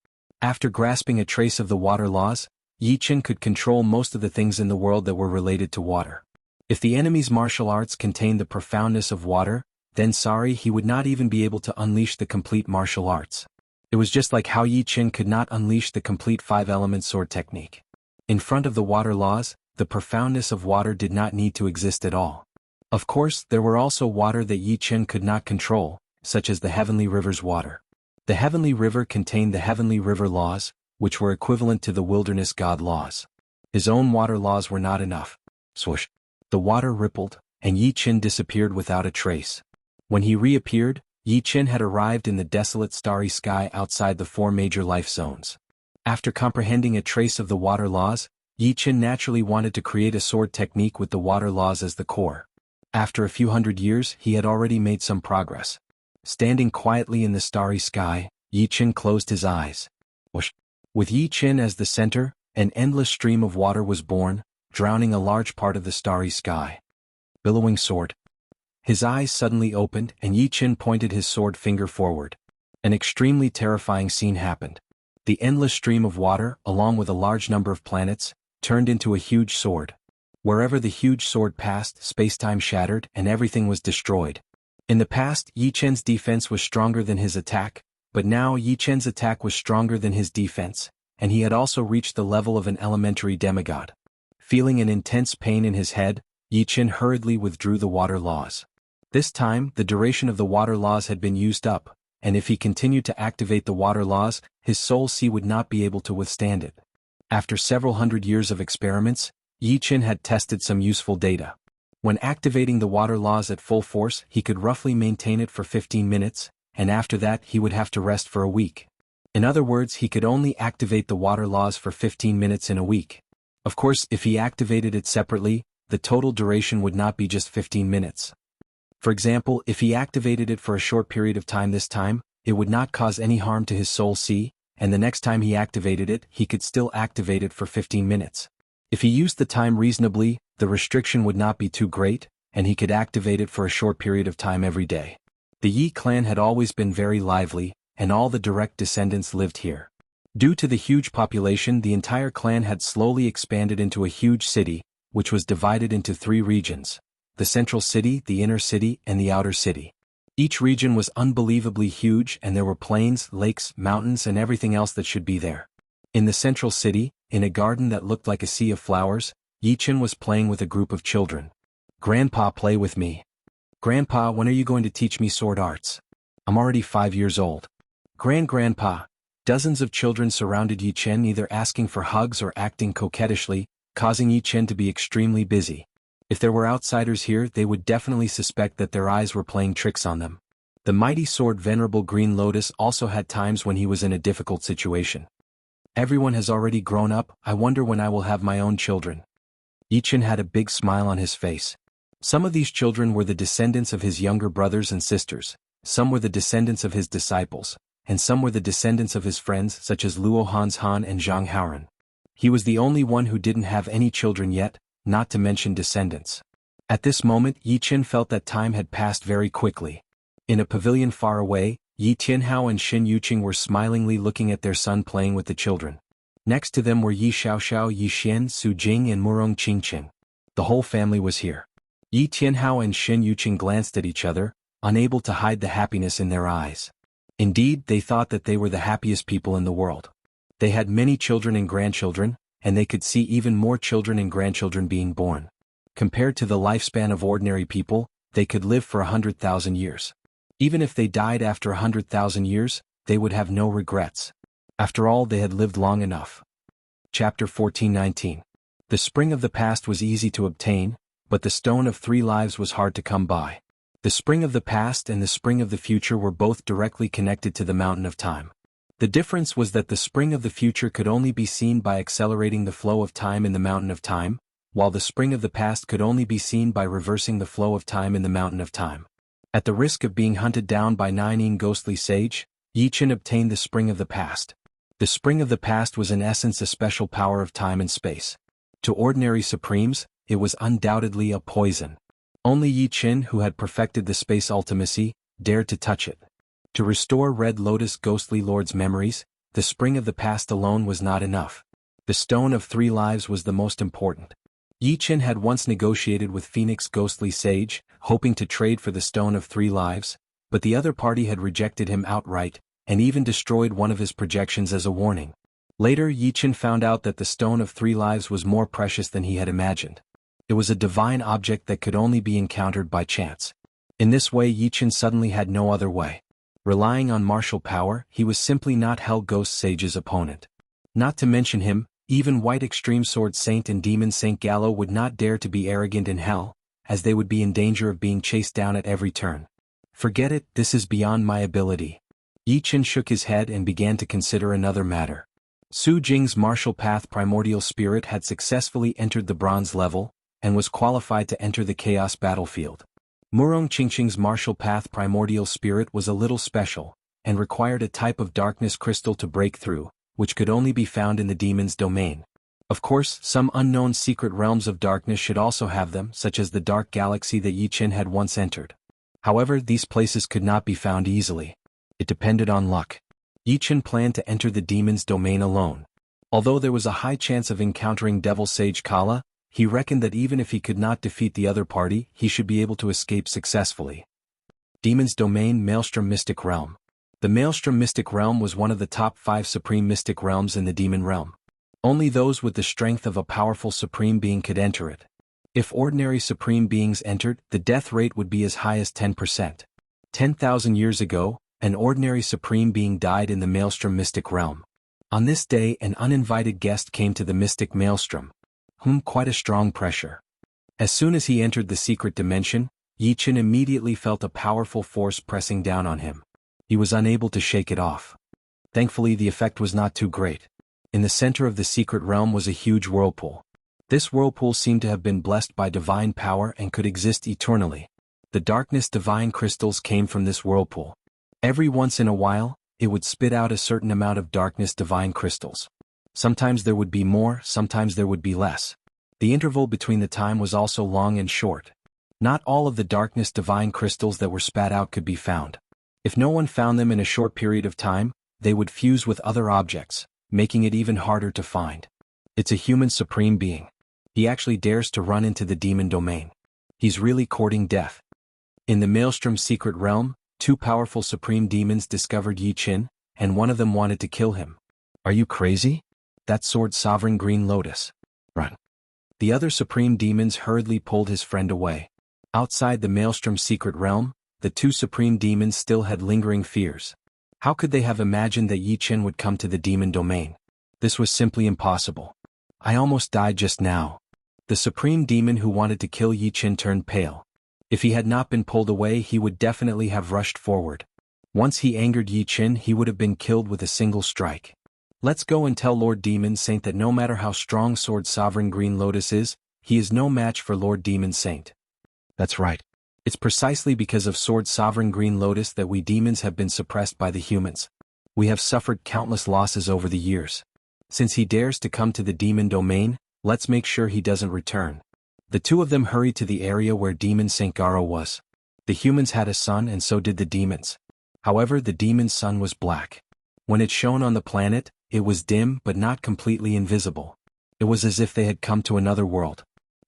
A: After grasping a trace of the water laws, Yi Qin could control most of the things in the world that were related to water. If the enemy's martial arts contained the profoundness of water, then sorry, he would not even be able to unleash the complete martial arts. It was just like how Yi Qin could not unleash the complete 5-element sword technique. In front of the water laws, the profoundness of water did not need to exist at all. Of course, there were also water that Yi Qin could not control, such as the Heavenly River's water. The Heavenly River contained the Heavenly River laws, which were equivalent to the Wilderness God laws. His own water laws were not enough. Swoosh! The water rippled, and Yi Qin disappeared without a trace. When he reappeared, Yi Qin had arrived in the desolate starry sky outside the 4 major life zones. After comprehending a trace of the water laws, Yi Qin naturally wanted to create a sword technique with the water laws as the core. After a few hundred years, he had already made some progress. Standing quietly in the starry sky, Yi Qin closed his eyes. Whoosh! With Yi Qin as the center, an endless stream of water was born, drowning a large part of the starry sky. billowing sword. His eyes suddenly opened and Yi Qin pointed his sword finger forward. An extremely terrifying scene happened. The endless stream of water, along with a large number of planets, turned into a huge sword. Wherever the huge sword passed, space-time shattered and everything was destroyed. In the past, Yi Chen's defense was stronger than his attack, but now Yi Chen's attack was stronger than his defense, and he had also reached the level of an elementary demigod. Feeling an intense pain in his head, Yi Chen hurriedly withdrew the water laws. This time, the duration of the water laws had been used up, and if he continued to activate the water laws, his soul sea would not be able to withstand it. After several hundred years of experiments, Yi Chen had tested some useful data. When activating the water laws at full force, he could roughly maintain it for 15 minutes, and after that he would have to rest for a week. In other words, he could only activate the water laws for 15 minutes in a week. Of course, if he activated it separately, the total duration would not be just 15 minutes. For example, if he activated it for a short period of time this time, it would not cause any harm to his soul sea, and the next time he activated it, he could still activate it for 15 minutes. If he used the time reasonably, the restriction would not be too great, and he could activate it for a short period of time every day. The Yi clan had always been very lively, and all the direct descendants lived here. Due to the huge population, the entire clan had slowly expanded into a huge city, which was divided into 3 regions: the central city, the inner city, and the outer city. Each region was unbelievably huge and there were plains, lakes, mountains and everything else that should be there. In the central city, in a garden that looked like a sea of flowers, Yi Chen was playing with a group of children. "Grandpa, play with me." "Grandpa, when are you going to teach me sword arts? I'm already 5 years old." "Grandpa." Dozens of children surrounded Yi Chen, either asking for hugs or acting coquettishly, causing Yi Chen to be extremely busy. If there were outsiders here, they would definitely suspect that their eyes were playing tricks on them. The mighty sword Venerable Green Lotus also had times when he was in a difficult situation. "Everyone has already grown up, I wonder when I will have my own children." Yi Chen had a big smile on his face. Some of these children were the descendants of his younger brothers and sisters, some were the descendants of his disciples, and some were the descendants of his friends such as Luo Hans Han and Zhang Haoren. He was the only one who didn't have any children yet, not to mention descendants. At this moment, Yi Chen felt that time had passed very quickly. In a pavilion far away, Yi Tianhao and Xin Yuqing were smilingly looking at their son playing with the children. Next to them were Yi Xiaoxiao, Yi Xian, Su Jing and Murong Qingqing. The whole family was here. Yi Tianhao and Xin Yuqing glanced at each other, unable to hide the happiness in their eyes. Indeed, they thought that they were the happiest people in the world. They had many children and grandchildren, and they could see even more children and grandchildren being born. Compared to the lifespan of ordinary people, they could live for 100,000 years. Even if they died after 100,000 years, they would have no regrets. After all, they had lived long enough. Chapter 14:19. The spring of the past was easy to obtain, but the stone of 3 lives was hard to come by. The spring of the past and the spring of the future were both directly connected to the mountain of time. The difference was that the spring of the future could only be seen by accelerating the flow of time in the mountain of time, while the spring of the past could only be seen by reversing the flow of time in the mountain of time. At the risk of being hunted down by 9 ghostly sage, Yi Chen obtained the spring of the past. The spring of the past was in essence a special power of time and space. To ordinary supremes, it was undoubtedly a poison. Only Yi Chen, who had perfected the space ultimacy, dared to touch it. To restore Red Lotus Ghostly Lord's memories, the spring of the past alone was not enough. The stone of 3 lives was the most important. Yi Chen had once negotiated with Phoenix Ghostly Sage, hoping to trade for the stone of 3 lives, but the other party had rejected him outright, and even destroyed one of his projections as a warning. Later, Yi Chen found out that the stone of 3 lives was more precious than he had imagined. It was a divine object that could only be encountered by chance. In this way, Yi Chen suddenly had no other way. Relying on martial power, he was simply not Hell Ghost Sage's opponent. Not to mention him, even White Extreme Sword Saint and Demon Saint Gallo would not dare to be arrogant in hell, as they would be in danger of being chased down at every turn. "Forget it, this is beyond my ability." Yi Chen shook his head and began to consider another matter. Su Jing's martial path primordial spirit had successfully entered the bronze level, and was qualified to enter the chaos battlefield. Murong Qingqing's martial path primordial spirit was a little special, and required a type of darkness crystal to break through, which could only be found in the demon's domain. Of course, some unknown secret realms of darkness should also have them, such as the dark galaxy that Yi Qin had once entered. However, these places could not be found easily. It depended on luck. Yi Qin planned to enter the demon's domain alone. Although there was a high chance of encountering Devil Sage Kala, he reckoned that even if he could not defeat the other party, he should be able to escape successfully. Demon's Domain Maelstrom Mystic Realm. The Maelstrom Mystic Realm was one of the top 5 supreme mystic realms in the demon realm. Only those with the strength of a powerful supreme being could enter it. If ordinary supreme beings entered, the death rate would be as high as 10%. 10,000 years ago, an ordinary supreme being died in the Maelstrom Mystic Realm. On this day, an uninvited guest came to the Mystic Maelstrom. Quite a strong pressure. As soon as he entered the secret dimension, Yi Qin immediately felt a powerful force pressing down on him. He was unable to shake it off. Thankfully, the effect was not too great. In the center of the secret realm was a huge whirlpool. This whirlpool seemed to have been blessed by divine power and could exist eternally. The darkness divine crystals came from this whirlpool. Every once in a while, it would spit out a certain amount of darkness divine crystals. Sometimes there would be more, sometimes there would be less. The interval between the time was also long and short. Not all of the darkness divine crystals that were spat out could be found. If no one found them in a short period of time, they would fuse with other objects, making it even harder to find. It's a human supreme being. He actually dares to run into the demon domain. He's really courting death. In the Maelstrom secret realm, 2 powerful supreme demons discovered Yi Qin, and one of them wanted to kill him. Are you crazy? That sword sovereign green lotus. Run. The other supreme demons hurriedly pulled his friend away. Outside the Maelstrom secret realm, the 2 supreme demons still had lingering fears. How could they have imagined that Yi Qin would come to the demon domain? This was simply impossible. I almost died just now. The supreme demon who wanted to kill Yi Qin turned pale. If he had not been pulled away, he would definitely have rushed forward. Once he angered Yi Qin, he would have been killed with a single strike. Let's go and tell Lord Demon Saint that no matter how strong Sword Sovereign Green Lotus is, he is no match for Lord Demon Saint. That's right. It's precisely because of Sword Sovereign Green Lotus that we demons have been suppressed by the humans. We have suffered countless losses over the years. Since he dares to come to the demon domain, let's make sure he doesn't return. The 2 of them hurried to the area where Demon Saint Garo was. The humans had a sun and so did the demons. However, the demon's sun was black. When it shone on the planet, it was dim but not completely invisible. It was as if they had come to another world.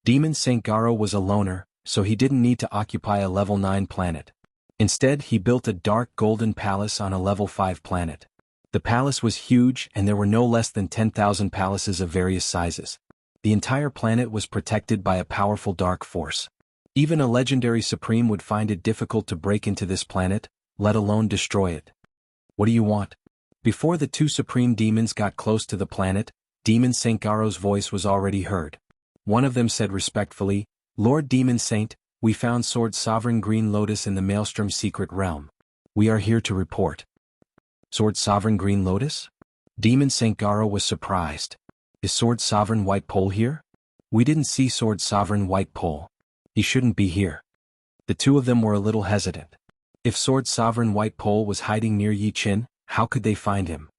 A: Demon Saint Garo was a loner, so he didn't need to occupy a level 9 planet. Instead, he built a dark golden palace on a level 5 planet. The palace was huge and there were no less than 10,000 palaces of various sizes. The entire planet was protected by a powerful dark force. Even a legendary supreme would find it difficult to break into this planet, let alone destroy it. What do you want? Before the 2 supreme demons got close to the planet, Demon Saint Garo's voice was already heard. One of them said respectfully, Lord Demon Saint, we found Sword Sovereign Green Lotus in the Maelstrom secret realm. We are here to report. Sword Sovereign Green Lotus? Demon Saint Garo was surprised. Is Sword Sovereign White Pole here? We didn't see Sword Sovereign White Pole. He shouldn't be here. The 2 of them were a little hesitant. If Sword Sovereign White Pole was hiding near Yi Qin, how could they find him?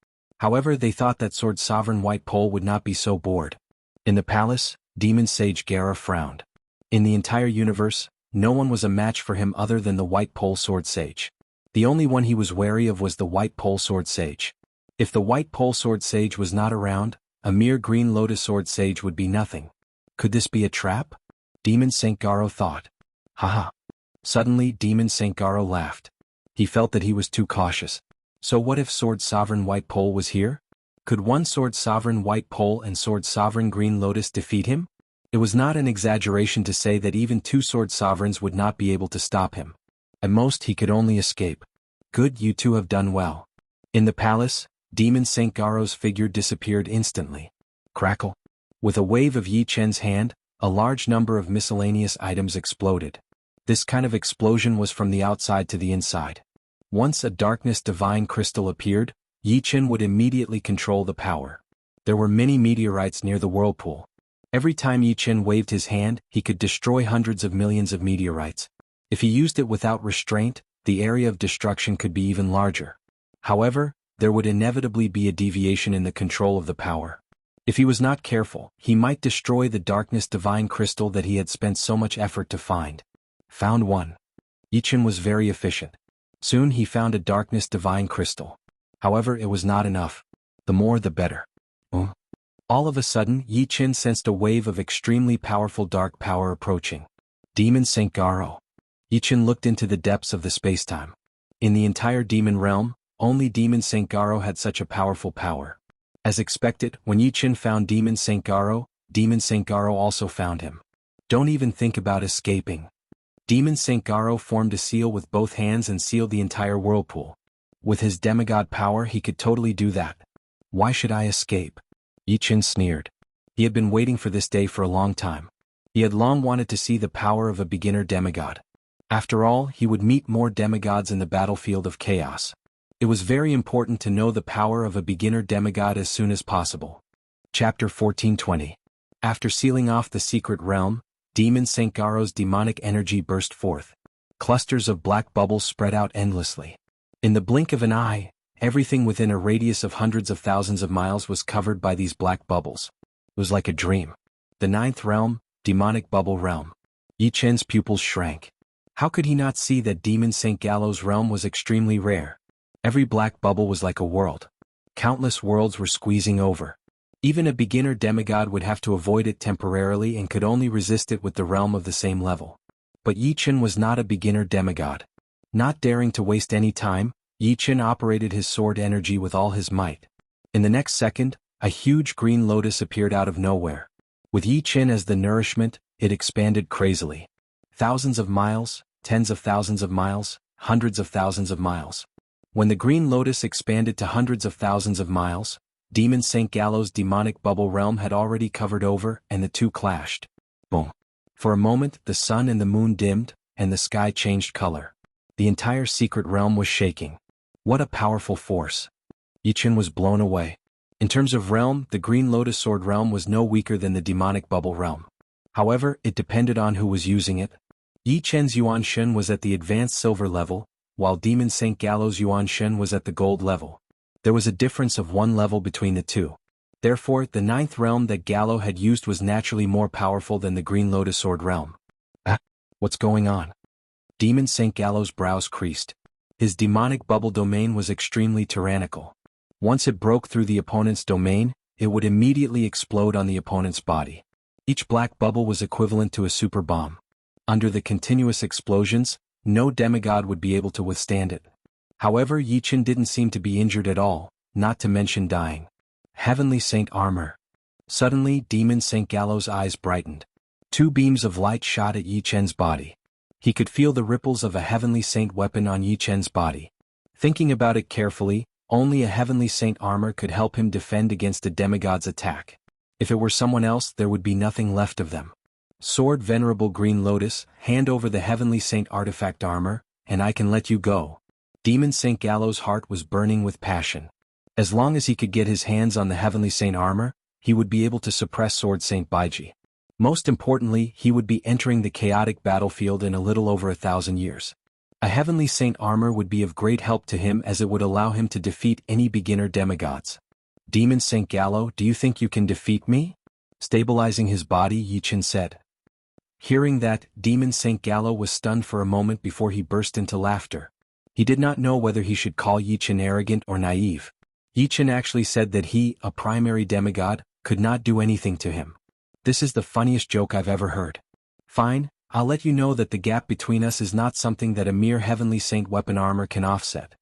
A: However, they thought that Sword Sovereign White Pole would not be so bored. In the palace, Demon Sage Gara frowned. In the entire universe, no one was a match for him other than the White Pole Sword Sage. The only one he was wary of was the White Pole Sword Sage. If the White Pole Sword Sage was not around, a mere Green Lotus Sword Sage would be nothing. Could this be a trap? Demon Saint Garo thought. Haha. Suddenly, Demon Saint Garo laughed. He felt that he was too cautious. So what if Sword Sovereign White Pole was here? Could one Sword Sovereign White Pole and Sword Sovereign Green Lotus defeat him? It was not an exaggeration to say that even 2 Sword Sovereigns would not be able to stop him. At most he could only escape. Good, you 2 have done well. In the palace, Demon Saint Garo's figure disappeared instantly. Crackle. With a wave of Yi Qin's hand, a large number of miscellaneous items exploded. This kind of explosion was from the outside to the inside. Once a darkness divine crystal appeared, Yi Qin would immediately control the power. There were many meteorites near the whirlpool. Every time Yi Qin waved his hand, he could destroy hundreds of millions of meteorites. If he used it without restraint, the area of destruction could be even larger. However, there would inevitably be a deviation in the control of the power. If he was not careful, he might destroy the darkness divine crystal that he had spent so much effort to find. Found one. Yi Chen was very efficient. Soon he found a darkness divine crystal. However, it was not enough. The more the better. All of a sudden, Yi Chen sensed a wave of extremely powerful dark power approaching. Demon Saint Garo. Yi Chen looked into the depths of the spacetime. In the entire demon realm, only Demon Saint Garo had such a powerful power. As expected, when Yi Chen found Demon Saint Garo also found him. Don't even think about escaping. Demon Saint Garo formed a seal with both hands and sealed the entire whirlpool. With his demigod power he could totally do that. Why should I escape? Yi Chen sneered. He had been waiting for this day for a long time. He had long wanted to see the power of a beginner demigod. After all, he would meet more demigods in the battlefield of chaos. It was very important to know the power of a beginner demigod as soon as possible. Chapter 1420. After sealing off the secret realm, Demon Saint Garo's demonic energy burst forth. Clusters of black bubbles spread out endlessly. In the blink of an eye, everything within a radius of hundreds of thousands of miles was covered by these black bubbles. It was like a dream. The ninth realm, demonic bubble realm. Yi Chen's pupils shrank. How could he not see that Demon Saint Galo's realm was extremely rare? Every black bubble was like a world. Countless worlds were squeezing over. Even a beginner demigod would have to avoid it temporarily and could only resist it with the realm of the same level. But Yi Chen was not a beginner demigod. Not daring to waste any time, Yi Chen operated his sword energy with all his might. In the next second, a huge green lotus appeared out of nowhere. With Yi Chen as the nourishment, it expanded crazily. Thousands of miles, tens of thousands of miles, hundreds of thousands of miles. When the green lotus expanded to hundreds of thousands of miles, Demon Saint Galo's demonic bubble realm had already covered over and the two clashed. Boom. For a moment the sun and the moon dimmed, and the sky changed color. The entire secret realm was shaking. What a powerful force. Yi Chen was blown away. In terms of realm, the green lotus sword realm was no weaker than the demonic bubble realm. However, it depended on who was using it. Yi Chen's Yuan Shen was at the advanced silver level, while Demon Saint Galo's Yuan Shen was at the gold level. There was a difference of one level between the two. Therefore, the ninth realm that Galo had used was naturally more powerful than the Green Lotus Sword realm. What's going on? Demon Saint Galo's brows creased. His demonic bubble domain was extremely tyrannical. Once it broke through the opponent's domain, it would immediately explode on the opponent's body. Each black bubble was equivalent to a super bomb. Under the continuous explosions, no demigod would be able to withstand it. However, Yi Chen didn't seem to be injured at all, not to mention dying. Heavenly Saint armor. Suddenly, Demon Saint Galo's eyes brightened. Two beams of light shot at Yi Chen's body. He could feel the ripples of a Heavenly Saint weapon on Yi Chen's body. Thinking about it carefully, only a Heavenly Saint armor could help him defend against a demigod's attack. If it were someone else, there would be nothing left of them. Sword Venerable Green Lotus, hand over the Heavenly Saint artifact armor, and I can let you go. Demon Saint Galo's heart was burning with passion. As long as he could get his hands on the Heavenly Saint armor, he would be able to suppress Sword Saint Baiji. Most importantly, he would be entering the chaotic battlefield in a little over 1,000 years. A Heavenly Saint armor would be of great help to him as it would allow him to defeat any beginner demigods. Demon Saint Galo, do you think you can defeat me? Stabilizing his body, Yi Chen said. Hearing that, Demon Saint Galo was stunned for a moment before he burst into laughter. He did not know whether he should call Yi Chen arrogant or naive. Yi Chen actually said that he, a primary demigod, could not do anything to him. This is the funniest joke I've ever heard. Fine, I'll let you know that the gap between us is not something that a mere Heavenly Saint weapon armor can offset.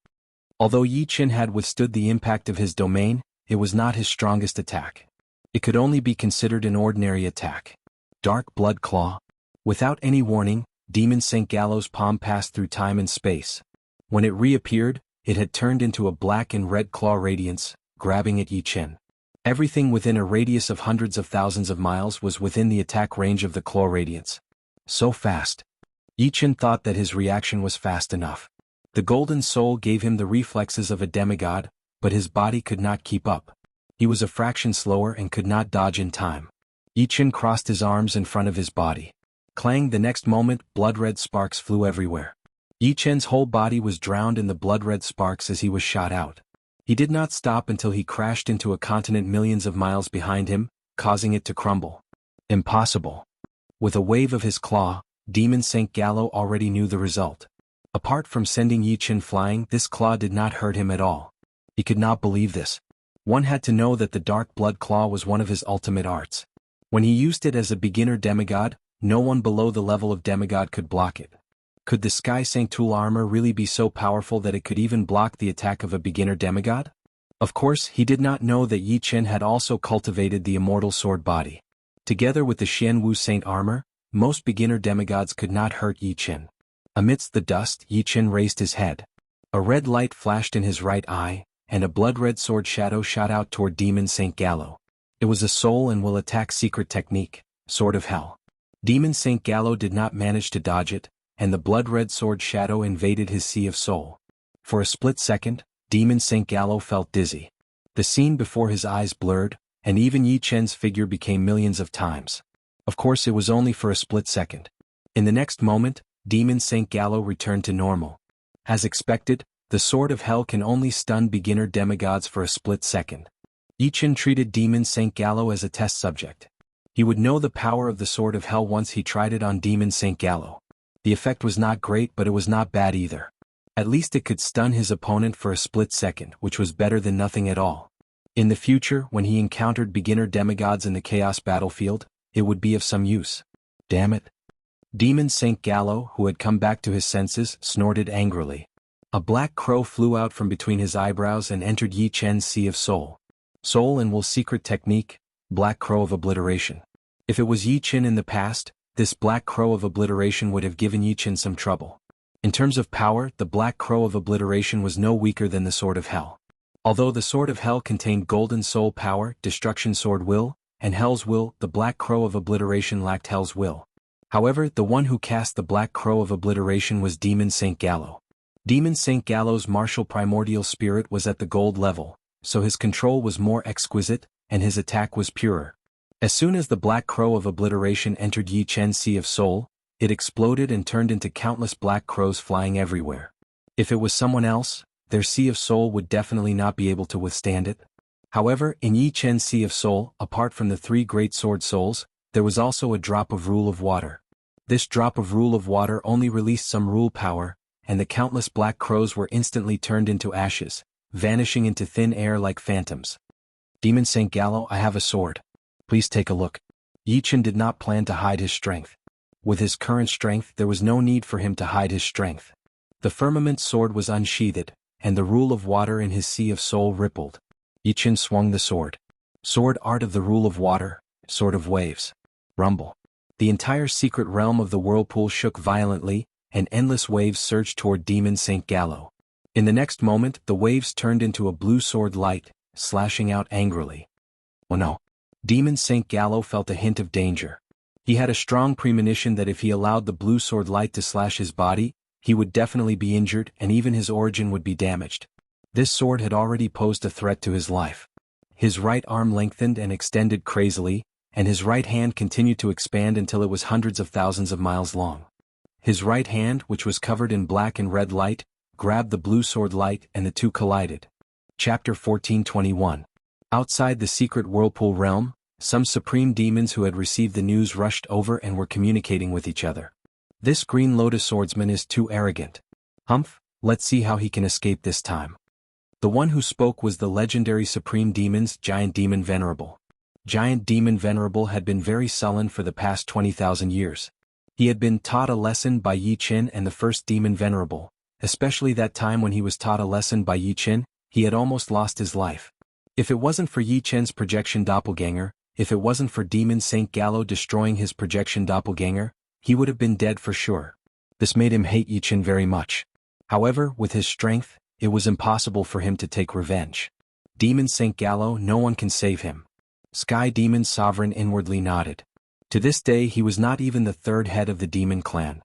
A: Although Yi Chen had withstood the impact of his domain, it was not his strongest attack. It could only be considered an ordinary attack. Dark Blood Claw. Without any warning, Demon Saint Galo's palm passed through time and space. When it reappeared, it had turned into a black and red claw radiance, grabbing at Yi Chen. Everything within a radius of hundreds of thousands of miles was within the attack range of the claw radiance. So fast. Yi Chen thought that his reaction was fast enough. The golden soul gave him the reflexes of a demigod, but his body could not keep up. He was a fraction slower and could not dodge in time. Yi Chen crossed his arms in front of his body. Clang! The next moment, blood-red sparks flew everywhere. Yi Chen's whole body was drowned in the blood-red sparks as he was shot out. He did not stop until he crashed into a continent millions of miles behind him, causing it to crumble. Impossible. With a wave of his claw, Demon Saint Gallo already knew the result. Apart from sending Yi Chen flying, this claw did not hurt him at all. He could not believe this. One had to know that the Dark Blood Claw was one of his ultimate arts. When he used it as a beginner demigod, no one below the level of demigod could block it. Could the Sky Sanctul armor really be so powerful that it could even block the attack of a beginner demigod? Of course, he did not know that Yi Chen had also cultivated the Immortal Sword body. Together with the Xianwu Saint armor, most beginner demigods could not hurt Yi Chen. Amidst the dust, Yi Chen raised his head. A red light flashed in his right eye, and a blood-red sword shadow shot out toward Demon Saint Gallo. It was a soul and will attack secret technique, Sword of Hell. Demon Saint Gallo did not manage to dodge it, and the blood-red sword shadow invaded his sea of soul. For a split second, Demon Saint Gallo felt dizzy. The scene before his eyes blurred, and even Yi Chen's figure became millions of times. Of course it was only for a split second. In the next moment, Demon Saint Gallo returned to normal. As expected, the Sword of Hell can only stun beginner demigods for a split second. Yi Chen treated Demon Saint Gallo as a test subject. He would know the power of the Sword of Hell once he tried it on Demon Saint Gallo. The effect was not great, but it was not bad either. At least it could stun his opponent for a split second, which was better than nothing at all. In the future, when he encountered beginner demigods in the Chaos battlefield, it would be of some use. Damn it. Demon Saint Gallo, who had come back to his senses, snorted angrily. A black crow flew out from between his eyebrows and entered Yi Chen's Sea of Soul. Soul and Will secret technique, Black Crow of Obliteration. If it was Yi Chen in the past, this Black Crow of Obliteration would have given Yi Chen some trouble. In terms of power, the Black Crow of Obliteration was no weaker than the Sword of Hell. Although the Sword of Hell contained Golden Soul Power, Destruction Sword Will, and Hell's Will, the Black Crow of Obliteration lacked Hell's Will. However, the one who cast the Black Crow of Obliteration was Demon Saint Gallo. Demon Saint Gallo's martial primordial spirit was at the gold level, so his control was more exquisite, and his attack was purer. As soon as the Black Crow of Obliteration entered Yi Chen's Sea of Soul, it exploded and turned into countless black crows flying everywhere. If it was someone else, their Sea of Soul would definitely not be able to withstand it. However, in Yi Chen's Sea of Soul, apart from the 3 great sword souls, there was also a drop of Rule of Water. This drop of Rule of Water only released some rule power, and the countless black crows were instantly turned into ashes, vanishing into thin air like phantoms. Demon Saint Gallo, I have a sword. Please take a look. Yi Chen did not plan to hide his strength. With his current strength, there was no need for him to hide his strength. The firmament sword was unsheathed, and the Rule of Water in his Sea of Soul rippled. Yi Chen swung the sword. Sword art of the Rule of Water, Sword of Waves. Rumble. The entire secret realm of the whirlpool shook violently, and endless waves surged toward Demon Saint Gallo. In the next moment, the waves turned into a blue sword light, slashing out angrily. Oh no. Demon Saint Gallo felt a hint of danger. He had a strong premonition that if he allowed the blue sword light to slash his body, he would definitely be injured and even his origin would be damaged. This sword had already posed a threat to his life. His right arm lengthened and extended crazily, and his right hand continued to expand until it was hundreds of thousands of miles long. His right hand, which was covered in black and red light, grabbed the blue sword light and the two collided. Chapter 1421. Outside the secret whirlpool realm, some supreme demons who had received the news rushed over and were communicating with each other. This Green Lotus swordsman is too arrogant. Humph, let's see how he can escape this time. The one who spoke was the legendary supreme demon's Giant Demon Venerable. Giant Demon Venerable had been very sullen for the past 20,000 years. He had been taught a lesson by Yi Chen and the first Demon Venerable, especially that time when he was taught a lesson by Yi Chen, he had almost lost his life. If it wasn't for Yi Chen's projection doppelganger, if it wasn't for Demon Saint Gallo destroying his projection doppelganger, he would have been dead for sure. This made him hate Yi Chen very much. However, with his strength, it was impossible for him to take revenge. Demon Saint Gallo, no one can save him. Sky Demon Sovereign inwardly nodded. To this day he was not even the third head of the demon clan.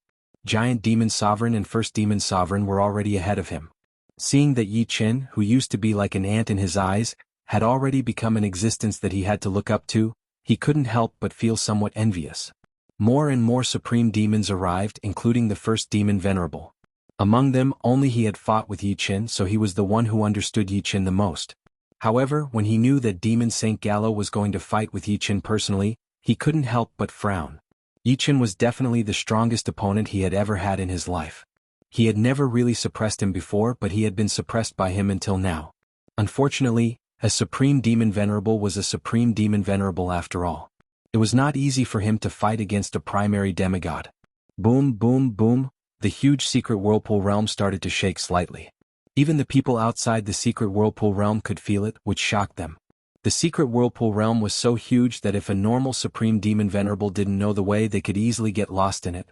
A: Giant Demon Sovereign and First Demon Sovereign were already ahead of him. Seeing that Yi Chen, who used to be like an ant in his eyes, had already become an existence that he had to look up to, he couldn't help but feel somewhat envious. More and more supreme demons arrived, including the first Demon Venerable. Among them, only he had fought with Yi Qin, so he was the one who understood Yi Qin the most. However, when he knew that Demon Saint Gallo was going to fight with Yi Qin personally, he couldn't help but frown. Yi Qin was definitely the strongest opponent he had ever had in his life. He had never really suppressed him before, but he had been suppressed by him until now. Unfortunately, a Supreme Demon Venerable was a Supreme Demon Venerable after all. It was not easy for him to fight against a primary demigod. Boom, boom, boom, the huge secret whirlpool realm started to shake slightly. Even the people outside the secret whirlpool realm could feel it, which shocked them. The secret whirlpool realm was so huge that if a normal Supreme Demon Venerable didn't know the way, they could easily get lost in it.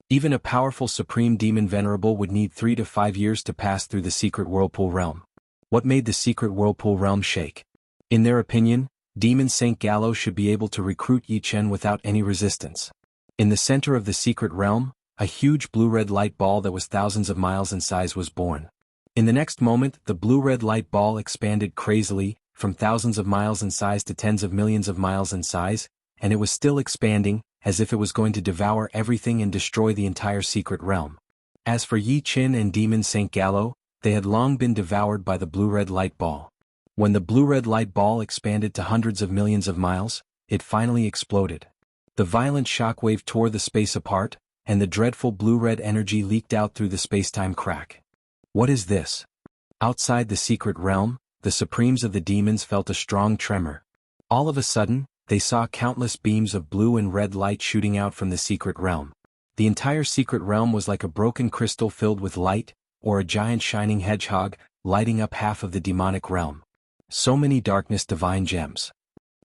A: Even a powerful Supreme Demon Venerable would need 3 to 5 years to pass through the secret whirlpool realm. What made the secret whirlpool realm shake? In their opinion, Demon Saint Gallo should be able to recruit Yi Qin without any resistance. In the center of the secret realm, a huge blue-red light ball that was thousands of miles in size was born. In the next moment, the blue-red light ball expanded crazily, from thousands of miles in size to tens of millions of miles in size, and it was still expanding, as if it was going to devour everything and destroy the entire secret realm. As for Yi Qin and Demon Saint Gallo, they had long been devoured by the blue-red light ball. When the blue-red light ball expanded to hundreds of millions of miles, it finally exploded. The violent shockwave tore the space apart, and the dreadful blue-red energy leaked out through the space-time crack. What is this? Outside the secret realm, the Supremes of the demons felt a strong tremor. All of a sudden, they saw countless beams of blue and red light shooting out from the secret realm. The entire secret realm was like a broken crystal filled with light, or a giant shining hedgehog, lighting up half of the demonic realm. So many darkness divine gems.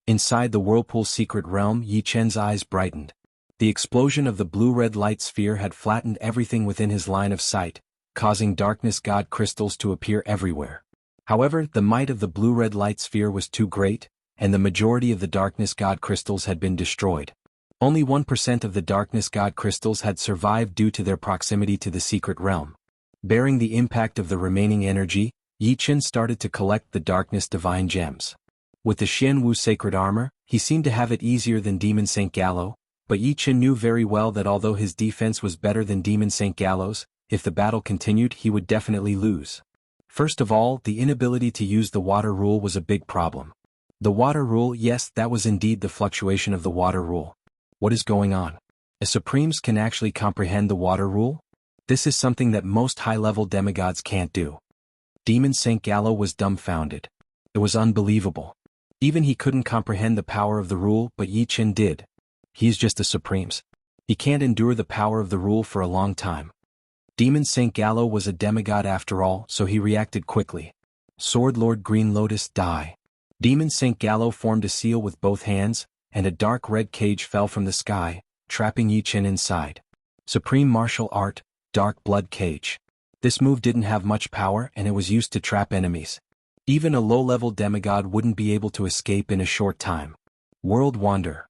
A: Inside the whirlpool secret realm, Yi Qin's eyes brightened. The explosion of the blue-red light sphere had flattened everything within his line of sight, causing darkness god crystals to appear everywhere. However, the might of the blue-red light sphere was too great, and the majority of the darkness god crystals had been destroyed. Only 1% of the darkness god crystals had survived due to their proximity to the secret realm. Bearing the impact of the remaining energy, Yi Qin started to collect the darkness divine gems. With the Xianwu sacred armor, he seemed to have it easier than Demon Saint Gallo, but Yi Qin knew very well that although his defense was better than Demon Saint Gallo's, if the battle continued he would definitely lose. First of all, the inability to use the water rule was a big problem. The water rule, yes, that was indeed the fluctuation of the water rule. What is going on? The Supremes can actually comprehend the water rule? This is something that most high-level demigods can't do. Demon Saint Gallo was dumbfounded. It was unbelievable. Even he couldn't comprehend the power of the rule, but Yi Qin did. He's just the Supremes. He can't endure the power of the rule for a long time. Demon Saint Gallo was a demigod after all, so he reacted quickly. Sword Lord Green Lotus, die. Demon Saint Gallo formed a seal with both hands, and a dark red cage fell from the sky, trapping Yi Qin inside. Supreme Martial Art, Dark Blood Cage. This move didn't have much power and it was used to trap enemies. Even a low-level demigod wouldn't be able to escape in a short time. World Wander.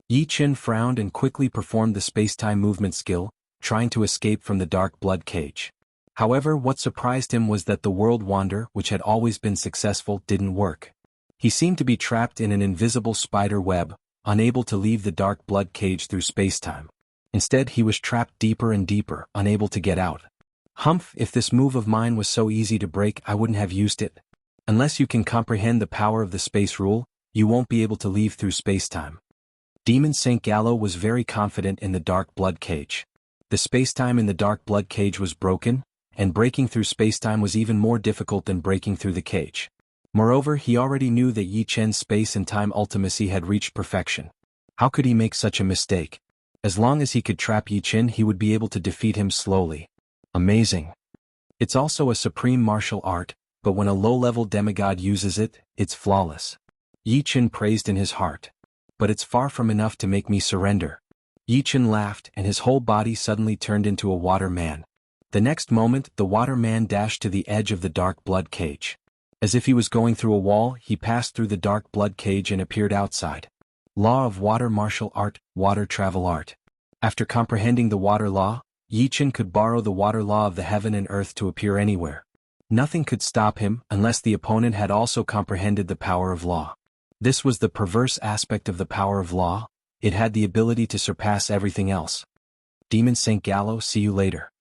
A: Yi Qin frowned and quickly performed the space-time movement skill, trying to escape from the dark blood cage. However, what surprised him was that the World Wander, which had always been successful, didn't work. He seemed to be trapped in an invisible spider web, unable to leave the dark blood cage through space-time. Instead, he was trapped deeper and deeper, unable to get out. Humph, if this move of mine was so easy to break, I wouldn't have used it. Unless you can comprehend the power of the space rule, you won't be able to leave through space-time. Demon Saint Gallo was very confident in the dark blood cage. The space-time in the dark blood cage was broken, and breaking through space-time was even more difficult than breaking through the cage. Moreover, he already knew that Yi Qin's space and time ultimacy had reached perfection. How could he make such a mistake? As long as he could trap Yi Qin, he would be able to defeat him slowly. Amazing. It's also a supreme martial art, but when a low-level demigod uses it, it's flawless. Yi Qin praised in his heart. But it's far from enough to make me surrender. Yi Qin laughed and his whole body suddenly turned into a water man. The next moment, the water man dashed to the edge of the dark blood cage. As if he was going through a wall, he passed through the dark blood cage and appeared outside. Law of Water Martial Art, Water Travel Art. After comprehending the water law, Yi Qin could borrow the water law of the heaven and earth to appear anywhere. Nothing could stop him unless the opponent had also comprehended the power of law. This was the perverse aspect of the power of law. It had the ability to surpass everything else. Demon Saint Gallo, see you later.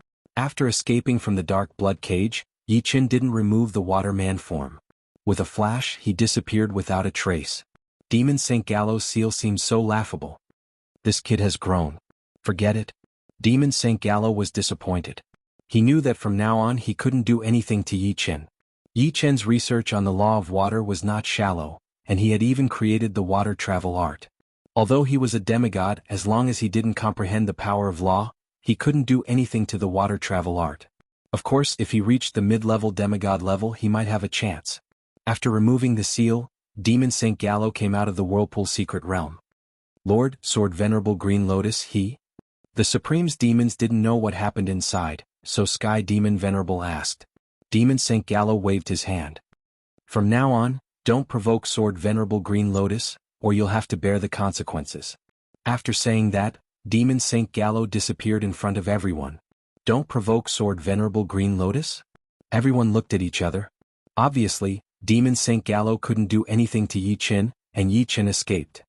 A: After escaping from the dark blood cage, Yi Qin didn't remove the water-man form. With a flash, he disappeared without a trace. Demon St. Gallo's seal seemed so laughable. This kid has grown. Forget it. Demon St. Gallo was disappointed. He knew that from now on he couldn't do anything to Yi Qin. Yi Qin's research on the law of water was not shallow, and he had even created the water travel art. Although he was a demigod, as long as he didn't comprehend the power of law, he couldn't do anything to the water travel art. Of course, if he reached the mid-level demigod level, he might have a chance. After removing the seal, Demon St. Gallo came out of the whirlpool secret realm. Lord, Sword Venerable Green Lotus, The Supreme's demons didn't know what happened inside, so Sky Demon Venerable asked. Demon St. Gallo waved his hand. From now on, don't provoke Sword Venerable Green Lotus, or you'll have to bear the consequences. After saying that, Demon St. Gallo disappeared in front of everyone. Don't provoke Sword Venerable Green Lotus? Everyone looked at each other. Obviously, Demon St. Gallo couldn't do anything to Yi Qin, and Yi Qin escaped.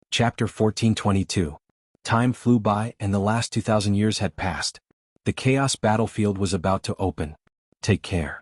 A: Chapter 1422. Time flew by and the last 2,000 years had passed. The Chaos battlefield was about to open. Take care.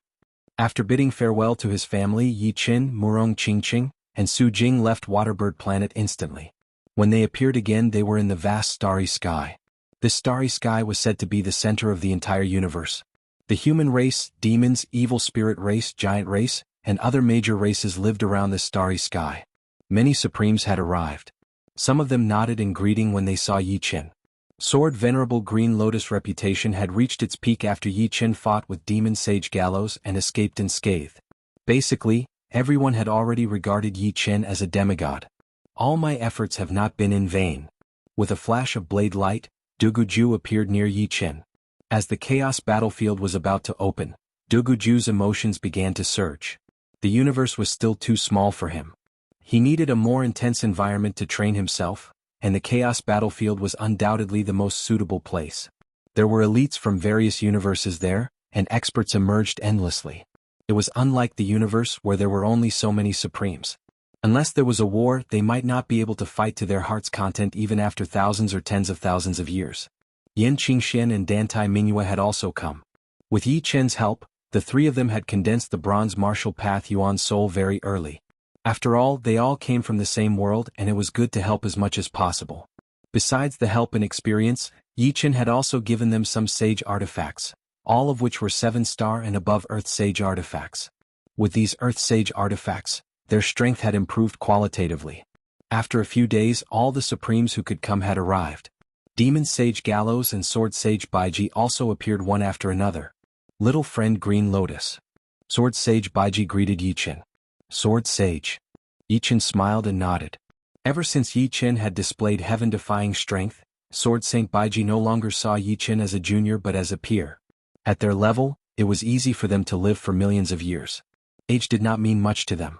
A: After bidding farewell to his family, Yi Qin, Murong Qingqing, and Su Jing left Waterbird Planet instantly. When they appeared again, they were in the vast starry sky. This starry sky was said to be the center of the entire universe. The human race, demons, evil spirit race, giant race, and other major races lived around this starry sky. Many Supremes had arrived. Some of them nodded in greeting when they saw Yi Qin. Sword Venerable Green Lotus' reputation had reached its peak after Yi Qin fought with Demon Sage Gallows and escaped unscathed. Basically, everyone had already regarded Yi Qin as a demigod. All my efforts have not been in vain. With a flash of blade light, Duguju appeared near Yi Qin. As the Chaos battlefield was about to open, Duguju's emotions began to surge. The universe was still too small for him. He needed a more intense environment to train himself, and the Chaos battlefield was undoubtedly the most suitable place. There were elites from various universes there, and experts emerged endlessly. It was unlike the universe where there were only so many Supremes. Unless there was a war, they might not be able to fight to their heart's content even after thousands or tens of thousands of years. Yan Qingxian and Dantai Mingyue had also come. With Yi Qin's help, the three of them had condensed the bronze martial path Yuan's soul very early. After all, they all came from the same world and it was good to help as much as possible. Besides the help and experience, Yi Qin had also given them some sage artifacts, all of which were 7-star and above Earth Sage artifacts. With these Earth Sage artifacts, their strength had improved qualitatively. After a few days, all the Supremes who could come had arrived. Demon Sage Gallows and Sword Sage Baiji also appeared one after another. Little friend Green Lotus. Sword Sage Baiji greeted Yi Qin. Sword Sage. Yi Qin smiled and nodded. Ever since Yi Qin had displayed heaven-defying strength, Sword Saint Baiji no longer saw Yi Qin as a junior but as a peer. At their level, it was easy for them to live for millions of years. Age did not mean much to them.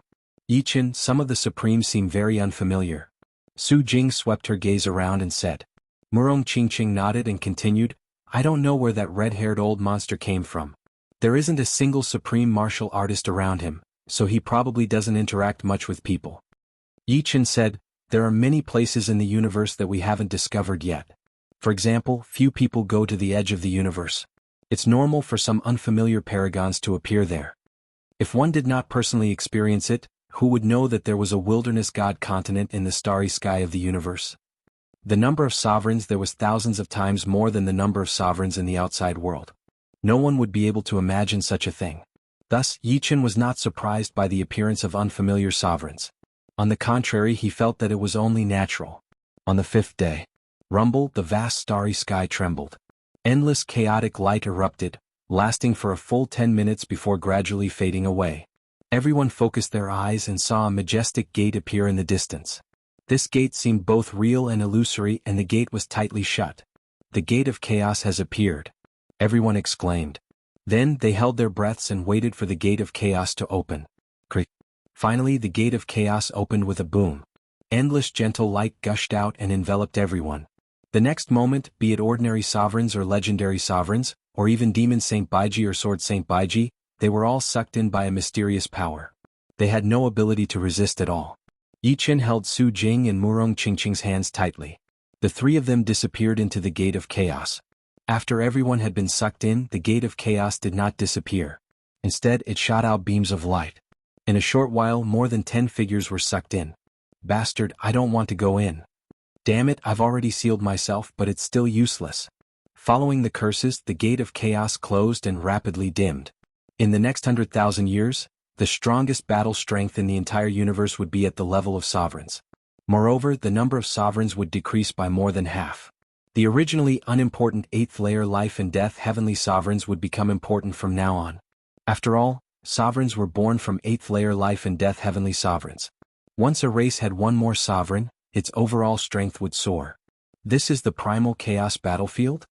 A: Yi Qin, some of the Supremes seem very unfamiliar. Su Jing swept her gaze around and said. Murong Qingqing nodded and continued, I don't know where that red-haired old monster came from. There isn't a single supreme martial artist around him, so he probably doesn't interact much with people. Yi Qin said, there are many places in the universe that we haven't discovered yet. For example, few people go to the edge of the universe. It's normal for some unfamiliar paragons to appear there. If one did not personally experience it, who would know that there was a wilderness god continent in the starry sky of the universe? The number of sovereigns there was thousands of times more than the number of sovereigns in the outside world. No one would be able to imagine such a thing. Thus, Yi Qin was not surprised by the appearance of unfamiliar sovereigns. On the contrary, he felt that it was only natural. On the 5th day, rumble, the vast starry sky trembled. Endless chaotic light erupted, lasting for a full 10 minutes before gradually fading away. Everyone focused their eyes and saw a majestic gate appear in the distance. This gate seemed both real and illusory, and the gate was tightly shut. The gate of chaos has appeared. Everyone exclaimed. Then they held their breaths and waited for the gate of chaos to open. Crick. Finally, the gate of chaos opened with a boom. Endless gentle light gushed out and enveloped everyone. The next moment, be it ordinary sovereigns or legendary sovereigns, or even Demon Saint Baiji or Sword Saint Baiji, they were all sucked in by a mysterious power. They had no ability to resist at all. Yi Qin held Su Jing and Murong Qingqing's hands tightly. The three of them disappeared into the gate of chaos. After everyone had been sucked in, the gate of chaos did not disappear. Instead, it shot out beams of light. In a short while, more than 10 figures were sucked in. Bastard, I don't want to go in. Damn it, I've already sealed myself, but it's still useless. Following the curses, the gate of chaos closed and rapidly dimmed. In the next 100,000 years, the strongest battle strength in the entire universe would be at the level of sovereigns. Moreover, the number of sovereigns would decrease by more than half. The originally unimportant 8th layer life and death heavenly sovereigns would become important from now on. After all, sovereigns were born from 8th layer life and death heavenly sovereigns. Once a race had one more sovereign, its overall strength would soar. This is the primal chaos battlefield?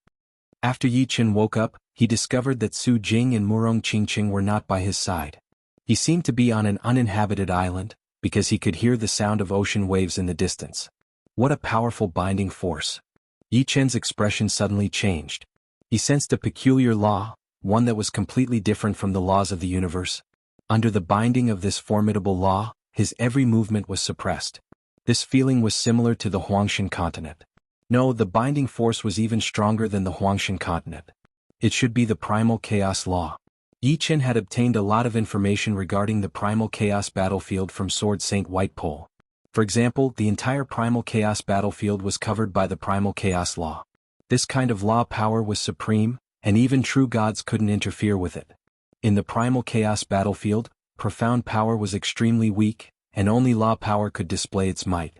A: After Yi Chen woke up, he discovered that Su Jing and Murong Qingqing were not by his side. He seemed to be on an uninhabited island, because he could hear the sound of ocean waves in the distance. What a powerful binding force. Yi Chen's expression suddenly changed. He sensed a peculiar law, one that was completely different from the laws of the universe. Under the binding of this formidable law, his every movement was suppressed. This feeling was similar to the Huangshan continent. No, the binding force was even stronger than the Huangshan continent. It should be the primal chaos law. Yi Chen had obtained a lot of information regarding the primal chaos battlefield from Sword Saint Whitepole. For example, the entire primal chaos battlefield was covered by the primal chaos law. This kind of law power was supreme, and even true gods couldn't interfere with it. In the primal chaos battlefield, profound power was extremely weak, and only law power could display its might.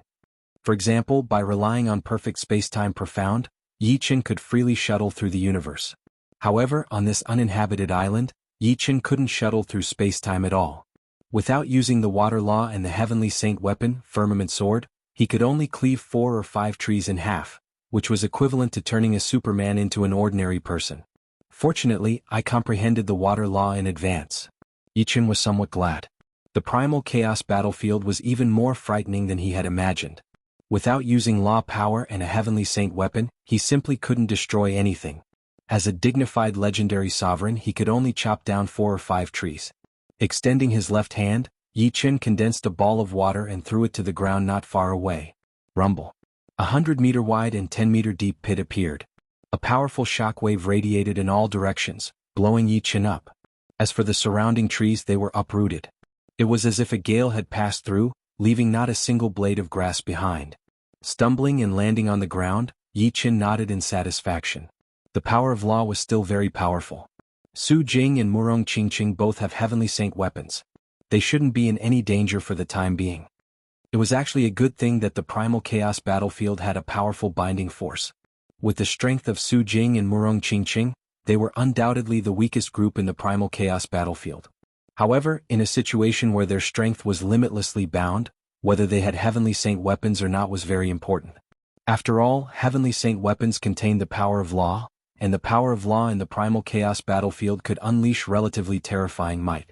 A: For example, by relying on perfect space-time profound, Yi Chen could freely shuttle through the universe. However, on this uninhabited island, Yi Chen couldn't shuttle through space-time at all. Without using the water law and the heavenly saint weapon, firmament sword, he could only cleave 4 or 5 trees in half, which was equivalent to turning a Superman into an ordinary person. Fortunately, I comprehended the water law in advance. Yi Chen was somewhat glad. The primal chaos battlefield was even more frightening than he had imagined. Without using law power and a heavenly saint weapon, he simply couldn't destroy anything. As a dignified legendary sovereign, he could only chop down 4 or 5 trees. Extending his left hand, Yi Chen condensed a ball of water and threw it to the ground not far away. Rumble. 100-meter wide and 10-meter deep pit appeared. A powerful shockwave radiated in all directions, blowing Yi Chen up. As for the surrounding trees, they were uprooted. It was as if a gale had passed through, leaving not a single blade of grass behind. Stumbling and landing on the ground, Yi Chen nodded in satisfaction. The power of law was still very powerful. Su Jing and Murong Qingqing both have heavenly saint weapons. They shouldn't be in any danger for the time being. It was actually a good thing that the primal chaos battlefield had a powerful binding force. With the strength of Su Jing and Murong Qingqing, they were undoubtedly the weakest group in the primal chaos battlefield. However, in a situation where their strength was limitlessly bound, whether they had heavenly saint weapons or not was very important. After all, heavenly saint weapons contained the power of law, and the power of law in the primal chaos battlefield could unleash relatively terrifying might.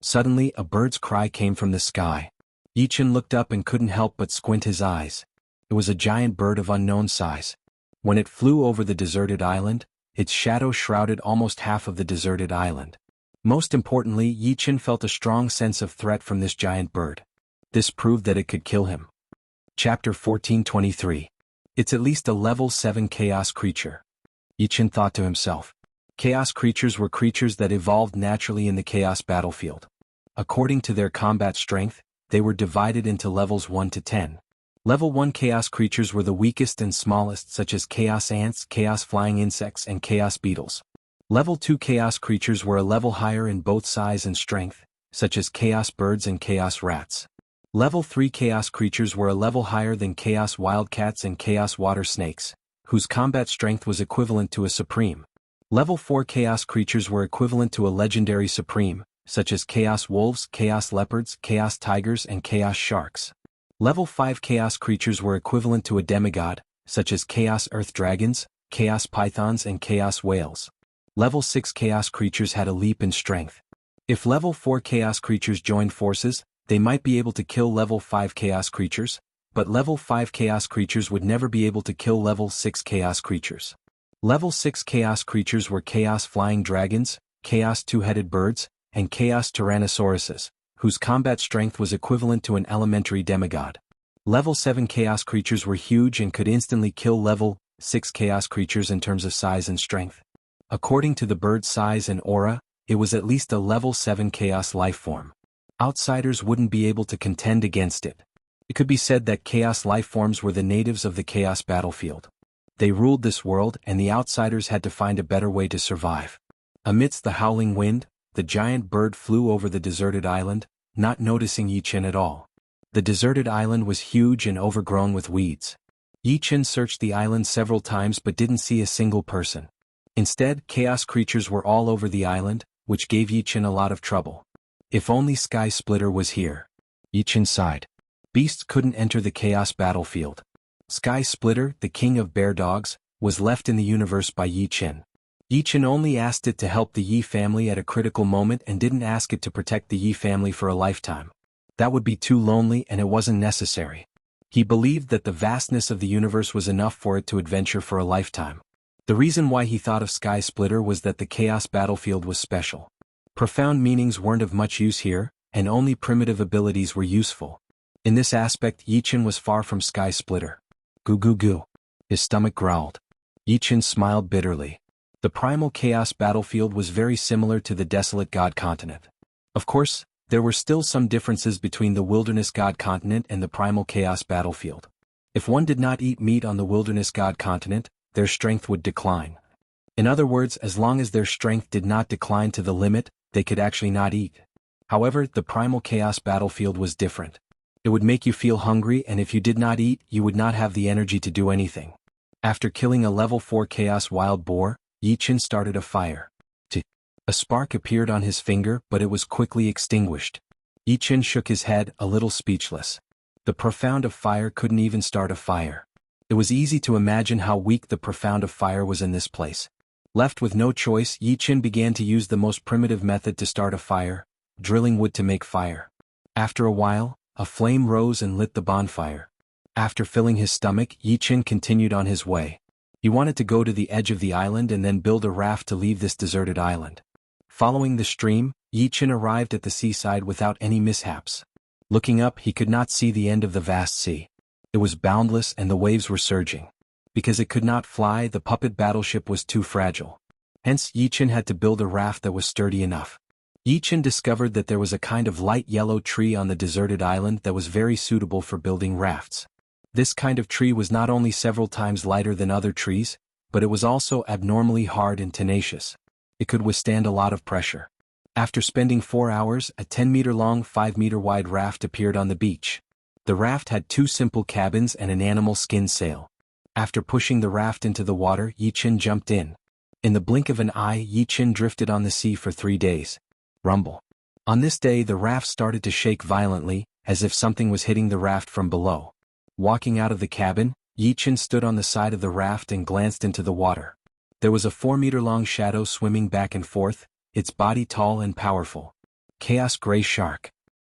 A: Suddenly, a bird's cry came from the sky. Yi Chen looked up and couldn't help but squint his eyes. It was a giant bird of unknown size. When it flew over the deserted island, its shadow shrouded almost half of the deserted island. Most importantly, Yi Chen felt a strong sense of threat from this giant bird. This proved that it could kill him. Chapter 1423. It's at least a level 7 chaos creature. Yi Chen thought to himself. Chaos creatures were creatures that evolved naturally in the chaos battlefield. According to their combat strength, they were divided into levels 1 to 10. Level 1 chaos creatures were the weakest and smallest, such as chaos ants, chaos flying insects, and chaos beetles. Level 2 chaos creatures were a level higher in both size and strength, such as chaos birds and chaos rats. Level 3 chaos creatures were a level higher than chaos wildcats and chaos water snakes, whose combat strength was equivalent to a supreme. Level 4 chaos creatures were equivalent to a legendary supreme, such as chaos wolves, chaos leopards, chaos tigers, and chaos sharks. Level 5 chaos creatures were equivalent to a demigod, such as chaos earth dragons, chaos pythons, and chaos whales. Level 6 chaos creatures had a leap in strength. If level 4 chaos creatures joined forces, they might be able to kill level 5 chaos creatures, but level 5 chaos creatures would never be able to kill level 6 chaos creatures. Level 6 chaos creatures were chaos flying dragons, chaos two-headed birds, and chaos tyrannosauruses, whose combat strength was equivalent to an elementary demigod. Level 7 chaos creatures were huge and could instantly kill level 6 chaos creatures in terms of size and strength. According to the bird's size and aura, it was at least a level 7 chaos lifeform. Outsiders wouldn't be able to contend against it. It could be said that chaos lifeforms were the natives of the chaos battlefield. They ruled this world, and the outsiders had to find a better way to survive. Amidst the howling wind, the giant bird flew over the deserted island, not noticing Yi Chen at all. The deserted island was huge and overgrown with weeds. Yi Chen searched the island several times but didn't see a single person. Instead, chaos creatures were all over the island, which gave Yi Chen a lot of trouble. If only Sky Splitter was here. Yi Chen sighed. Beasts couldn't enter the chaos battlefield. Sky Splitter, the king of bear dogs, was left in the universe by Yi Chen. Yi Chen only asked it to help the Yi family at a critical moment and didn't ask it to protect the Yi family for a lifetime. That would be too lonely and it wasn't necessary. He believed that the vastness of the universe was enough for it to adventure for a lifetime. The reason why he thought of Sky Splitter was that the chaos battlefield was special. Profound meanings weren't of much use here, and only primitive abilities were useful. In this aspect, Yi Chen was far from Sky Splitter. Goo goo goo. His stomach growled. Yi Chen smiled bitterly. The primal chaos battlefield was very similar to the desolate god continent. Of course, there were still some differences between the wilderness god continent and the primal chaos battlefield. If one did not eat meat on the wilderness god continent, their strength would decline. In other words, as long as their strength did not decline to the limit, they could actually not eat. However, the primal chaos battlefield was different. It would make you feel hungry, and if you did not eat, you would not have the energy to do anything. After killing a level 4 chaos wild boar, Yi Chen started a fire. A spark appeared on his finger, but it was quickly extinguished. Yi Chen shook his head, a little speechless. The profound of fire couldn't even start a fire. It was easy to imagine how weak the profound of fire was in this place. Left with no choice, Yi Chen began to use the most primitive method to start a fire, drilling wood to make fire. After a while, a flame rose and lit the bonfire. After filling his stomach, Yi Chen continued on his way. He wanted to go to the edge of the island and then build a raft to leave this deserted island. Following the stream, Yi Chen arrived at the seaside without any mishaps. Looking up, he could not see the end of the vast sea. It was boundless and the waves were surging. Because it could not fly, the puppet battleship was too fragile. Hence, Yi Chen had to build a raft that was sturdy enough. Yi Chen discovered that there was a kind of light yellow tree on the deserted island that was very suitable for building rafts. This kind of tree was not only several times lighter than other trees, but it was also abnormally hard and tenacious. It could withstand a lot of pressure. After spending 4 hours, a 10-meter-long, 5-meter-wide raft appeared on the beach. The raft had 2 simple cabins and an animal skin sail. After pushing the raft into the water, Yi Chen jumped in. In the blink of an eye, Yi Chen drifted on the sea for 3 days. Rumble. On this day, the raft started to shake violently, as if something was hitting the raft from below. Walking out of the cabin, Yi Chen stood on the side of the raft and glanced into the water. There was a 4-meter-long shadow swimming back and forth, its body tall and powerful. Chaos Gray Shark.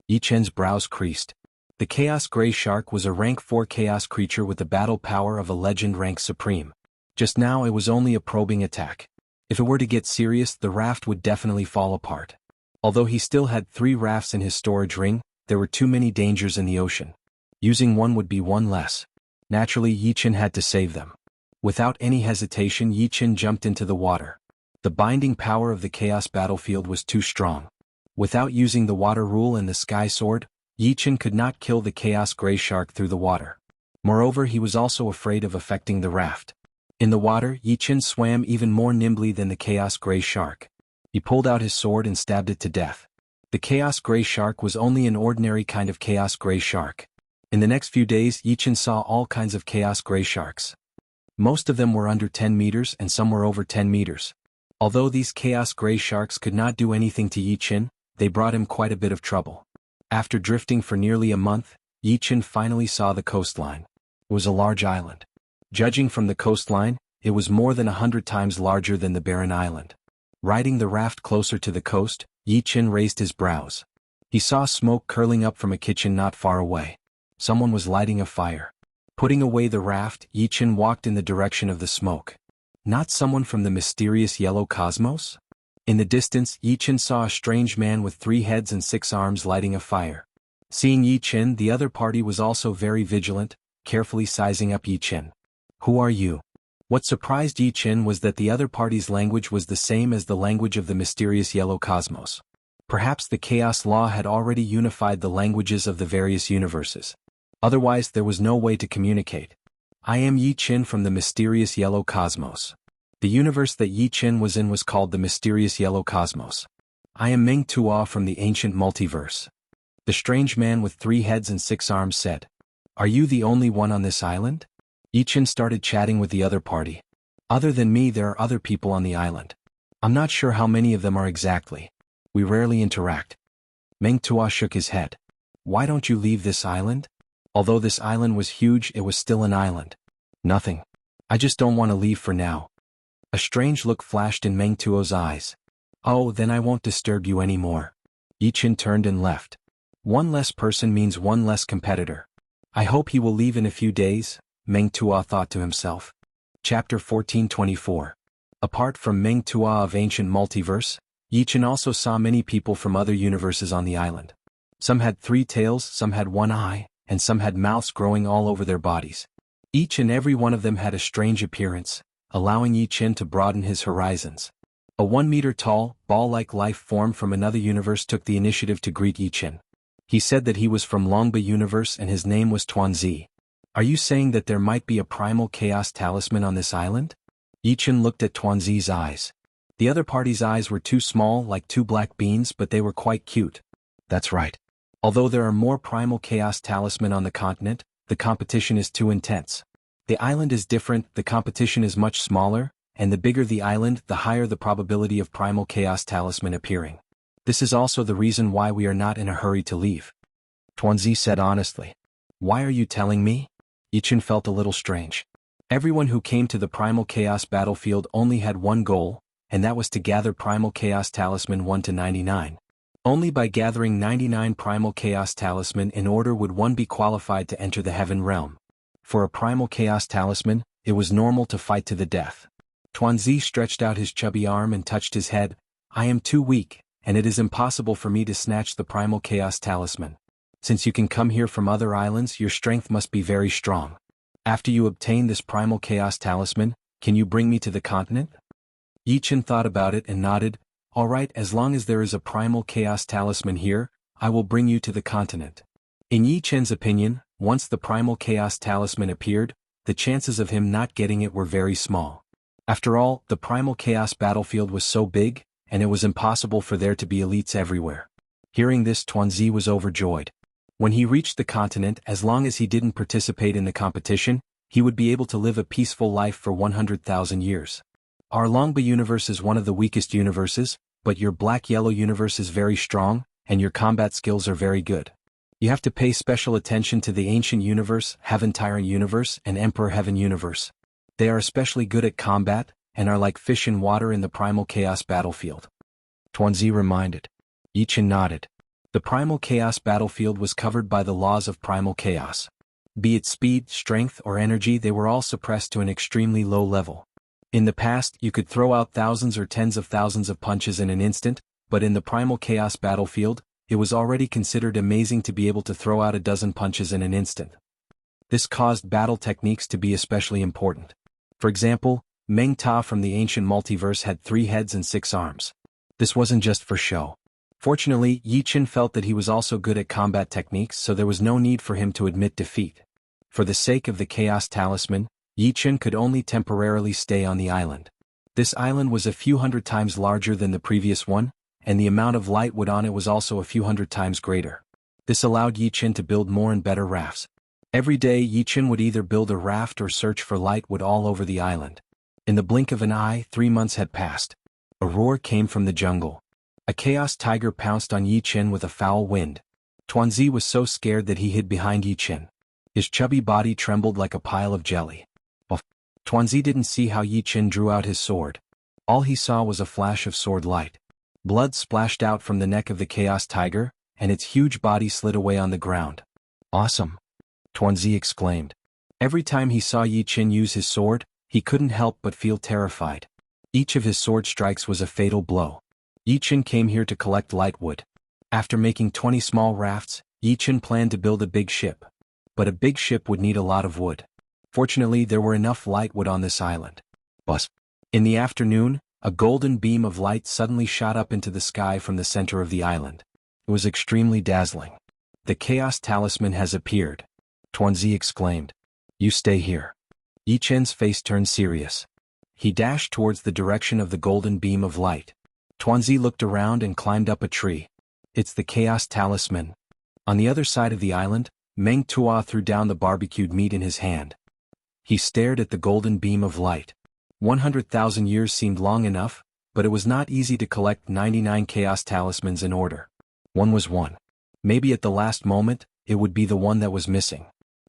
A: Yi Chen's brows creased. The Chaos Gray Shark was a rank 4 chaos creature with the battle power of a legend rank supreme. Just now it was only a probing attack. If it were to get serious, the raft would definitely fall apart. Although he still had 3 rafts in his storage ring, there were too many dangers in the ocean. Using one would be one less. Naturally, Yi Chen had to save them. Without any hesitation, Yi Chen jumped into the water. The binding power of the chaos battlefield was too strong. Without using the water rule and the sky sword, Yi Chen could not kill the Chaos Gray Shark through the water. Moreover, he was also afraid of affecting the raft. In the water, Yi Chen swam even more nimbly than the Chaos Gray Shark. He pulled out his sword and stabbed it to death. The Chaos Gray Shark was only an ordinary kind of Chaos Gray Shark. In the next few days, Yi Chen saw all kinds of Chaos Gray Sharks. Most of them were under 10 meters and some were over 10 meters. Although these Chaos Gray Sharks could not do anything to Yi Chen, they brought him quite a bit of trouble. After drifting for nearly a month, Yi Chen finally saw the coastline. It was a large island. Judging from the coastline, it was more than 100 times larger than the barren island. Riding the raft closer to the coast, Yi Chen raised his brows. He saw smoke curling up from a kitchen not far away. Someone was lighting a fire. Putting away the raft, Yi Chen walked in the direction of the smoke. Not someone from the mysterious yellow cosmos? In the distance, Yi Chen saw a strange man with 3 heads and 6 arms lighting a fire. Seeing Yi Chen, the other party was also very vigilant, carefully sizing up Yi Chen. "Who are you?" What surprised Yi Qin was that the other party's language was the same as the language of the mysterious yellow cosmos. Perhaps the chaos law had already unified the languages of the various universes. Otherwise there was no way to communicate. I am Yi Qin from the mysterious yellow cosmos. The universe that Yi Qin was in was called the mysterious yellow cosmos. I am Ming Tuo from the ancient multiverse. The strange man with 3 heads and 6 arms said, "Are you the only one on this island?" Yi Qin started chatting with the other party. "Other than me there are other people on the island. I'm not sure how many of them are exactly. We rarely interact." Meng Tuo shook his head. "Why don't you leave this island?" Although this island was huge, it was still an island. "Nothing. I just don't want to leave for now." A strange look flashed in Meng Tuo's eyes. "Oh, then I won't disturb you anymore." Yi Qin turned and left. One less person means one less competitor. I hope he will leave in a few days, Meng Tuo thought to himself. Chapter 1424. Apart from Meng Tuo of ancient multiverse, Yi Qin also saw many people from other universes on the island. Some had 3 tails, some had 1 eye, and some had mouths growing all over their bodies. Each and every one of them had a strange appearance, allowing Yi Qin to broaden his horizons. A 1-meter-tall, ball-like life form from another universe took the initiative to greet Yi Qin. He said that he was from Longba universe and his name was Tuanzi. "Are you saying that there might be a primal chaos talisman on this island?" Yi Qin looked at Tuanzi's eyes. The other party's eyes were too small, like 2 black beans, but they were quite cute. "That's right. Although there are more primal chaos talisman on the continent, the competition is too intense. The island is different, the competition is much smaller, and the bigger the island, the higher the probability of primal chaos talisman appearing. This is also the reason why we are not in a hurry to leave," Tuanzi said honestly. "Why are you telling me?" Yi Qin felt a little strange. Everyone who came to the primal chaos battlefield only had one goal, and that was to gather primal chaos talisman 1 to 99. Only by gathering 99 primal chaos talisman in order would one be qualified to enter the heaven realm. For a primal chaos talisman, it was normal to fight to the death. Tuanzi stretched out his chubby arm and touched his head. "I am too weak, and it is impossible for me to snatch the primal chaos talisman. Since you can come here from other islands, your strength must be very strong. After you obtain this primal chaos talisman, can you bring me to the continent?" Yi Qin thought about it and nodded. "All right, as long as there is a primal chaos talisman here, I will bring you to the continent." In Yi Qin's opinion, once the primal chaos talisman appeared, the chances of him not getting it were very small. After all, the primal chaos battlefield was so big, and it was impossible for there to be elites everywhere. Hearing this, Tuanzi was overjoyed. When he reached the continent, as long as he didn't participate in the competition, he would be able to live a peaceful life for 100,000 years. Our Longba universe is one of the weakest universes, but your black-yellow universe is very strong, and your combat skills are very good. You have to pay special attention to the Ancient Universe, Heaven Tyrant Universe, and Emperor Heaven Universe. They are especially good at combat, and are like fish in water in the Primal Chaos battlefield. Tuanzi reminded. Yi Qin nodded. The Primal Chaos battlefield was covered by the laws of Primal Chaos. Be it speed, strength, or energy, they were all suppressed to an extremely low level. In the past, you could throw out thousands or tens of thousands of punches in an instant, but in the Primal Chaos battlefield, it was already considered amazing to be able to throw out a dozen punches in an instant. This caused battle techniques to be especially important. For example, Meng Ta from the ancient multiverse had 3 heads and 6 arms. This wasn't just for show. Fortunately, Yi Qin felt that he was also good at combat techniques, so there was no need for him to admit defeat. For the sake of the Chaos Talisman, Yi Qin could only temporarily stay on the island. This island was a few hundred times larger than the previous one, and the amount of light wood on it was also a few hundred times greater. This allowed Yi Qin to build more and better rafts. Every day Yi Qin would either build a raft or search for light wood all over the island. In the blink of an eye, 3 months had passed. A roar came from the jungle. A chaos tiger pounced on Yi Qin with a foul wind. Tuanzi was so scared that he hid behind Yi Qin. His chubby body trembled like a pile of jelly. Tuanzi didn't see how Yi Qin drew out his sword. All he saw was a flash of sword light. Blood splashed out from the neck of the chaos tiger, and its huge body slid away on the ground. "Awesome!" Tuanzi exclaimed. Every time he saw Yi Qin use his sword, he couldn't help but feel terrified. Each of his sword strikes was a fatal blow. Yi Qin came here to collect light wood. After making 20 small rafts, Yi Qin planned to build a big ship. But a big ship would need a lot of wood. Fortunately, there were enough lightwood on this island. Buzz. In the afternoon, a golden beam of light suddenly shot up into the sky from the center of the island. It was extremely dazzling. The Chaos Talisman has appeared, Tuanzi exclaimed. You stay here. Yi Chen's face turned serious. He dashed towards the direction of the golden beam of light. Tuanzi looked around and climbed up a tree. It's the Chaos Talisman. On the other side of the island, Meng Tuo threw down the barbecued meat in his hand. He stared at the golden beam of light. 100,000 years seemed long enough, but it was not easy to collect 99 Chaos Talismans in order. One was one. Maybe at the last moment, it would be the one that was missing.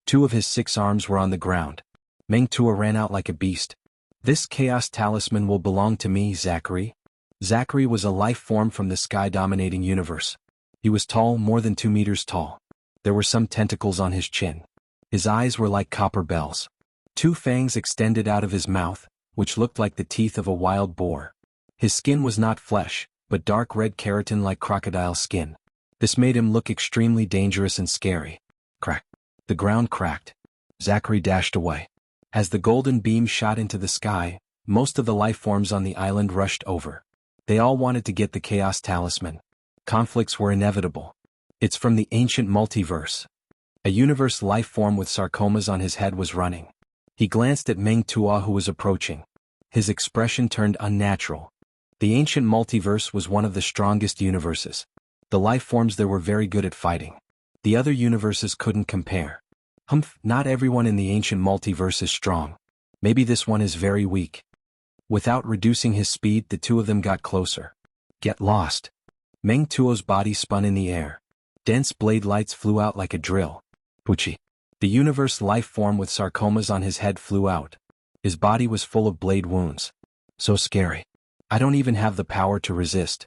A: 2 of his 6 arms were on the ground. Meng Tuo ran out like a beast. This Chaos Talisman will belong to me, Zachary. Zachary was a life form from the sky-dominating universe. He was tall, more than 2 meters tall. There were some tentacles on his chin. His eyes were like copper bells. 2 fangs extended out of his mouth, which looked like the teeth of a wild boar. His skin was not flesh, but dark red keratin like crocodile skin. This made him look extremely dangerous and scary. Crack. The ground cracked. Zachary dashed away. As the golden beam shot into the sky, most of the life forms on the island rushed over. They all wanted to get the Chaos Talisman. Conflicts were inevitable. It's from the ancient multiverse. A universe life form with sarcomas on his head was running. He glanced at Meng Tuo, who was approaching. His expression turned unnatural. The ancient multiverse was one of the strongest universes. The life forms there were very good at fighting. The other universes couldn't compare. Not everyone in the ancient multiverse is strong. Maybe this one is very weak. Without reducing his speed, the 2 of them got closer. Get lost. Meng Tuo's body spun in the air. Dense blade lights flew out like a drill. Puchi. The universe life form with sarcomas on his head flew out. His body was full of blade wounds. So scary. I don't even have the power to resist.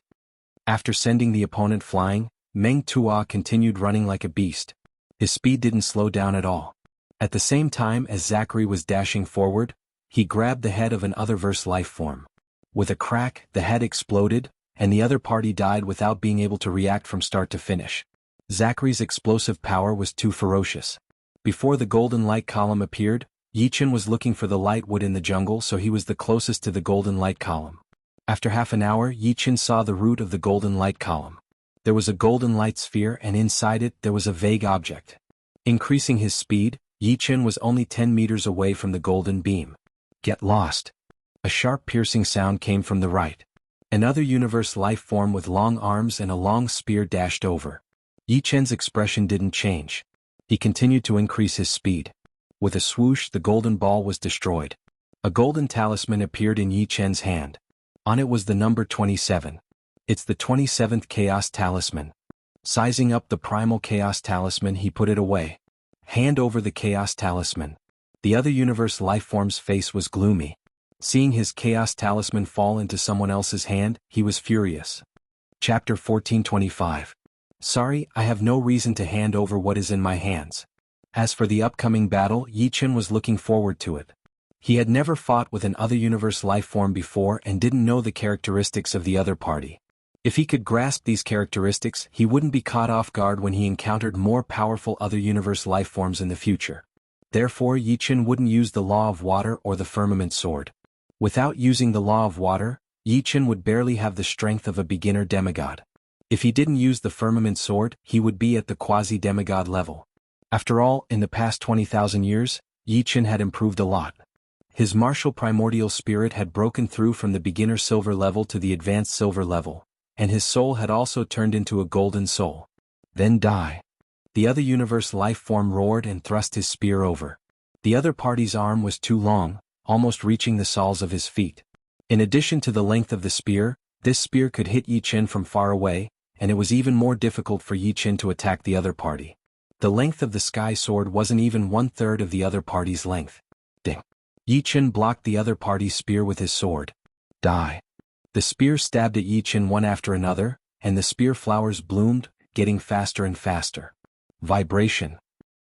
A: After sending the opponent flying, Meng Tuo continued running like a beast. His speed didn't slow down at all. At the same time as Zachary was dashing forward, he grabbed the head of an otherverse life form. With a crack, the head exploded, and the other party died without being able to react from start to finish. Zachary's explosive power was too ferocious. Before the golden light column appeared, Yi Chen was looking for the lightwood in the jungle, so he was the closest to the golden light column. After half an hour, Yi Chen saw the root of the golden light column. There was a golden light sphere, and inside it there was a vague object. Increasing his speed, Yi Chen was only 10 meters away from the golden beam. Get lost. A sharp piercing sound came from the right. Another universe life form with long arms and a long spear dashed over. Yi Chen's expression didn't change. He continued to increase his speed. With a swoosh, the golden ball was destroyed. A golden talisman appeared in Yi Chen's hand. On it was the number 27. It's the 27th Chaos Talisman. Sizing up the primal Chaos Talisman, he put it away. Hand over the Chaos Talisman. The other universe life form's face was gloomy. Seeing his Chaos Talisman fall into someone else's hand, he was furious. Chapter 1425. Sorry, I have no reason to hand over what is in my hands. As for the upcoming battle, Yi Chen was looking forward to it. He had never fought with an other universe life form before and didn't know the characteristics of the other party. If he could grasp these characteristics, he wouldn't be caught off guard when he encountered more powerful other universe life forms in the future. Therefore, Yi Chen wouldn't use the law of water or the firmament sword. Without using the law of water, Yi Chen would barely have the strength of a beginner demigod. If he didn't use the firmament sword, he would be at the quasi-demigod level. After all, in the past 20,000 years, Yi Chen had improved a lot. His martial primordial spirit had broken through from the beginner silver level to the advanced silver level, and his soul had also turned into a golden soul. Then die. The other universe life form roared and thrust his spear over. The other party's arm was too long, almost reaching the soles of his feet. In addition to the length of the spear, this spear could hit Yi Chen from far away, and it was even more difficult for Yi Chen to attack the other party. The length of the sky sword wasn't even 1/3 of the other party's length. Ding. Yi Chen blocked the other party's spear with his sword. Die. The spear stabbed at Yi Chen one after another, and the spear flowers bloomed, getting faster and faster. Vibration.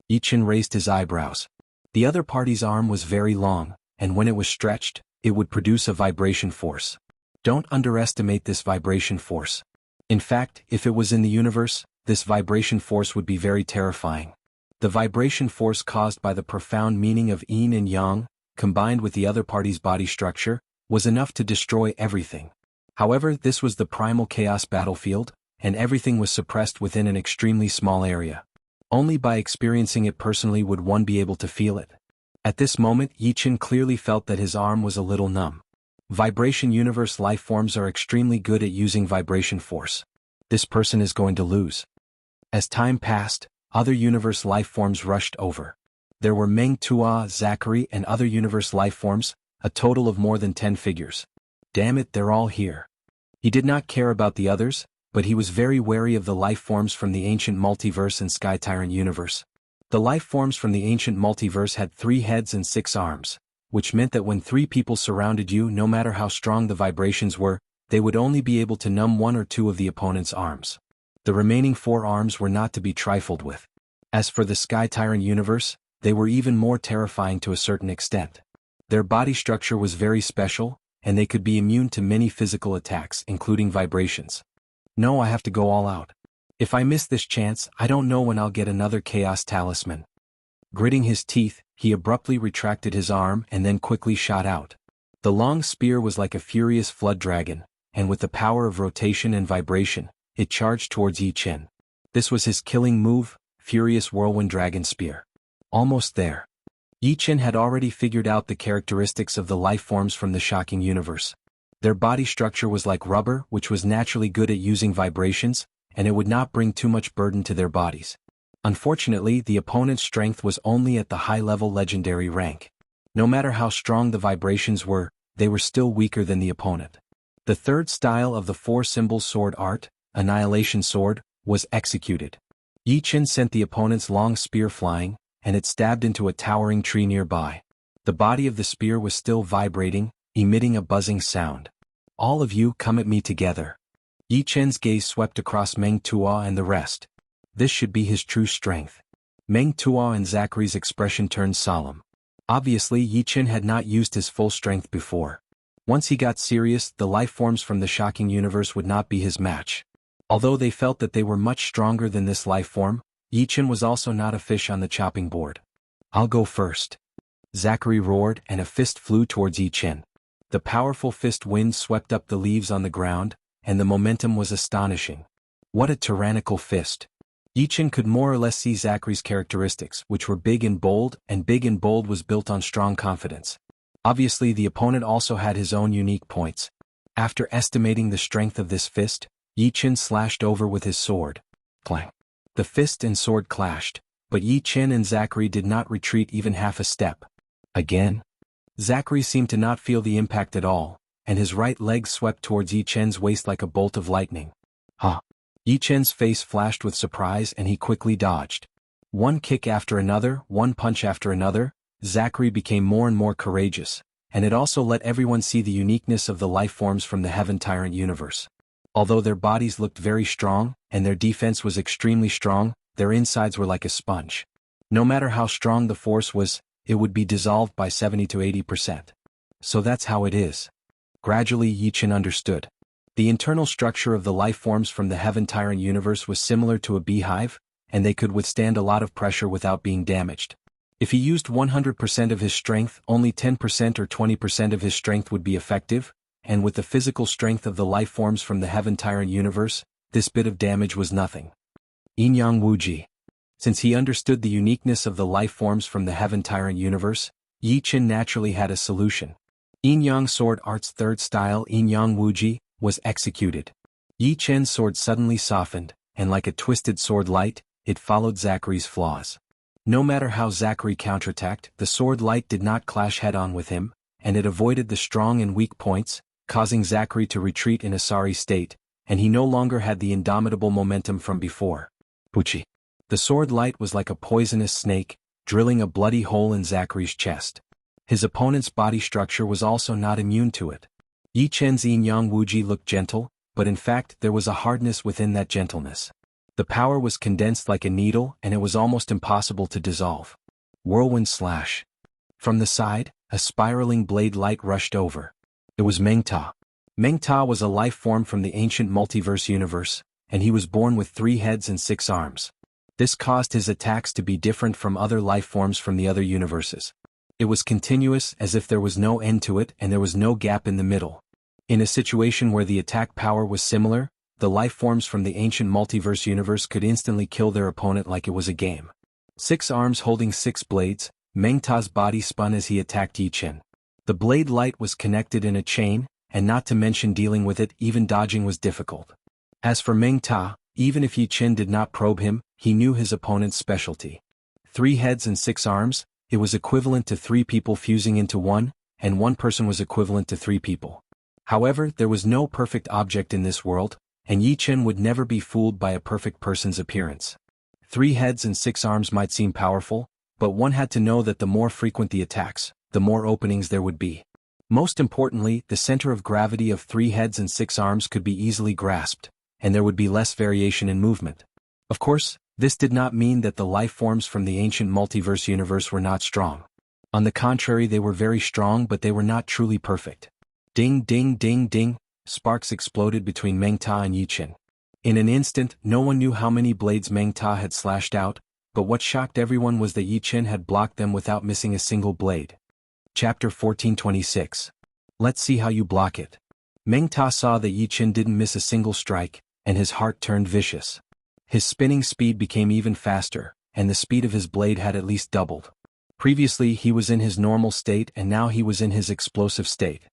A: Yi Chen raised his eyebrows. The other party's arm was very long, and when it was stretched, it would produce a vibration force. Don't underestimate this vibration force. In fact, if it was in the universe, this vibration force would be very terrifying. The vibration force caused by the profound meaning of yin and yang, combined with the other party's body structure, was enough to destroy everything. However, this was the primal chaos battlefield, and everything was suppressed within an extremely small area. Only by experiencing it personally would one be able to feel it. At this moment, Yi-Chin clearly felt that his arm was a little numb. Vibration universe life forms are extremely good at using vibration force. This person is going to lose. As time passed, other universe life forms rushed over. There were Meng Tuo, Zachary, and other universe life forms, a total of more than 10 figures. Damn it, they're all here. He did not care about the others, but he was very wary of the life forms from the ancient multiverse and Sky Tyrant universe. The life forms from the ancient multiverse had 3 heads and 6 arms, which meant that when 3 people surrounded you, no matter how strong the vibrations were, they would only be able to numb 1 or 2 of the opponent's arms. The remaining 4 arms were not to be trifled with. As for the Sky Tyrant universe, they were even more terrifying to a certain extent. Their body structure was very special, and they could be immune to many physical attacks, including vibrations. No, I have to go all out. If I miss this chance, I don't know when I'll get another Chaos Talisman. Gritting his teeth, he abruptly retracted his arm and then quickly shot out. The long spear was like a furious flood dragon, and with the power of rotation and vibration, it charged towards Yi-Chin. This was his killing move, Furious Whirlwind Dragon Spear. Almost there. Yi-Chin had already figured out the characteristics of the life forms from the shocking universe. Their body structure was like rubber, which was naturally good at using vibrations, and it would not bring too much burden to their bodies. Unfortunately, the opponent's strength was only at the high-level legendary rank. No matter how strong the vibrations were, they were still weaker than the opponent. The third style of the 4-symbol sword art, Annihilation Sword, was executed. Yi-Chin sent the opponent's long spear flying, and it stabbed into a towering tree nearby. The body of the spear was still vibrating, emitting a buzzing sound. All of you come at me together. Yi-Chen's gaze swept across Meng Tuo and the rest. This should be his true strength. Meng Tuo and Zachary's expression turned solemn. Obviously, Yi-Chen had not used his full strength before. Once he got serious, the life forms from the shocking universe would not be his match. Although they felt that they were much stronger than this life form, Yi-Chen was also not a fish on the chopping board. I'll go first. Zachary roared, and a fist flew towards Yi-Chen. The powerful fist wind swept up the leaves on the ground, and the momentum was astonishing. What a tyrannical fist. Yi-Chen could more or less see Zachary's characteristics, which were big and bold was built on strong confidence. Obviously, the opponent also had his own unique points. After estimating the strength of this fist, Yi-Chen slashed over with his sword. Clang. The fist and sword clashed, but Yi-Chen and Zachary did not retreat even half a step. Again? Zachary seemed to not feel the impact at all, and his right leg swept towards Yi-Chen's waist like a bolt of lightning. Huh. Yi-Chen's face flashed with surprise and he quickly dodged. One kick after another, one punch after another, Zachary became more and more courageous, and it also let everyone see the uniqueness of the life forms from the Heaven Tyrant universe. Although their bodies looked very strong, and their defense was extremely strong, their insides were like a sponge. No matter how strong the force was, it would be dissolved by 70 to 80%. So that's how it is. Gradually, Yi-Chen understood. The internal structure of the life forms from the Heaven Tyrant universe was similar to a beehive, and they could withstand a lot of pressure without being damaged. If he used 100% of his strength, only 10% or 20% of his strength would be effective, and with the physical strength of the life forms from the Heaven Tyrant universe, this bit of damage was nothing. Yin-Yang Wuji. Since he understood the uniqueness of the life forms from the Heaven Tyrant universe, Yi-Chen naturally had a solution. Yin-Yang Sword Art's third style, Yin-Yang Wuji, was executed. Yi-Chen's sword suddenly softened, and like a twisted sword light, it followed Zachary's flaws. No matter how Zachary counterattacked, the sword light did not clash head-on with him, and it avoided the strong and weak points, causing Zachary to retreat in a sorry state, and he no longer had the indomitable momentum from before. Puchi. The sword light was like a poisonous snake, drilling a bloody hole in Zachary's chest. His opponent's body structure was also not immune to it. Yi-Chen's Yin-Yang Wuji looked gentle, but in fact there was a hardness within that gentleness. The power was condensed like a needle and it was almost impossible to dissolve. Whirlwind Slash. From the side, a spiraling blade light rushed over. It was Meng Ta. Meng Ta was a life form from the ancient multiverse universe, and he was born with 3 heads and 6 arms. This caused his attacks to be different from other life forms from the other universes. It was continuous, as if there was no end to it and there was no gap in the middle. In a situation where the attack power was similar, the life forms from the ancient multiverse universe could instantly kill their opponent like it was a game. 6 arms holding 6 blades, Meng Ta's body spun as he attacked Yi Chen. The blade light was connected in a chain, and not to mention dealing with it, even dodging was difficult. As for Meng Ta, even if Yi Chen did not probe him, he knew his opponent's specialty. 3 heads and 6 arms, it was equivalent to 3 people fusing into one, and 1 person was equivalent to 3 people. However, there was no perfect object in this world, and Yi Chen would never be fooled by a perfect person's appearance. 3 heads and 6 arms might seem powerful, but one had to know that the more frequent the attacks, the more openings there would be. Most importantly, the center of gravity of 3 heads and 6 arms could be easily grasped, and there would be less variation in movement. Of course, this did not mean that the life forms from the ancient multiverse universe were not strong. On the contrary, they were very strong, but they were not truly perfect. Ding ding ding ding, sparks exploded between Meng Ta and Yi Chen. In an instant, no one knew how many blades Meng Ta had slashed out, but what shocked everyone was that Yi Chen had blocked them without missing a single blade. Chapter 1426. Let's see how you block it. Meng Ta saw that Yi Chen didn't miss a single strike, and his heart turned vicious. His spinning speed became even faster, and the speed of his blade had at least doubled. Previously he was in his normal state and now he was in his explosive state.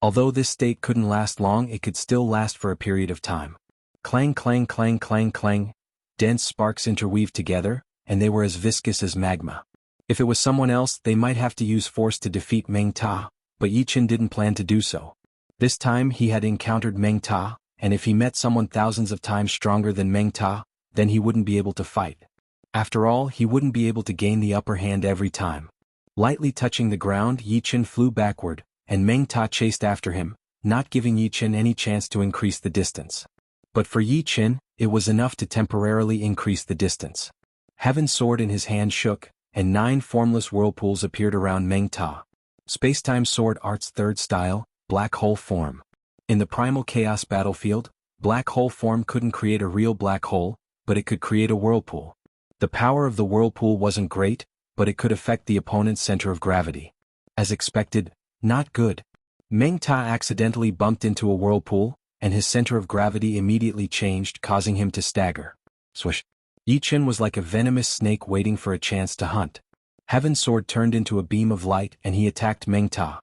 A: Although this state couldn't last long, it could still last for a period of time. Clang clang clang clang clang. Dense sparks interweaved together, and they were as viscous as magma. If it was someone else, they might have to use force to defeat Meng Ta, but Yi Chen didn't plan to do so. This time he had encountered Meng Ta, and if he met someone thousands of times stronger than Meng Ta, then he wouldn't be able to fight. After all, he wouldn't be able to gain the upper hand every time. Lightly touching the ground, Yi Chen flew backward, and Meng Ta chased after him, not giving Yi Chen any chance to increase the distance. But for Yi Chen, it was enough to temporarily increase the distance. Heaven's sword in his hand shook, and 9 formless whirlpools appeared around Meng Ta. Spacetime Sword Art's 3rd style, Black Hole Form. In the Primal Chaos battlefield, Black Hole Form couldn't create a real black hole, but it could create a whirlpool. The power of the whirlpool wasn't great, but it could affect the opponent's center of gravity. As expected, not good. Meng Ta accidentally bumped into a whirlpool, and his center of gravity immediately changed, causing him to stagger. Swish. Yi Chen was like a venomous snake waiting for a chance to hunt. Heaven's sword turned into a beam of light and he attacked Meng Ta.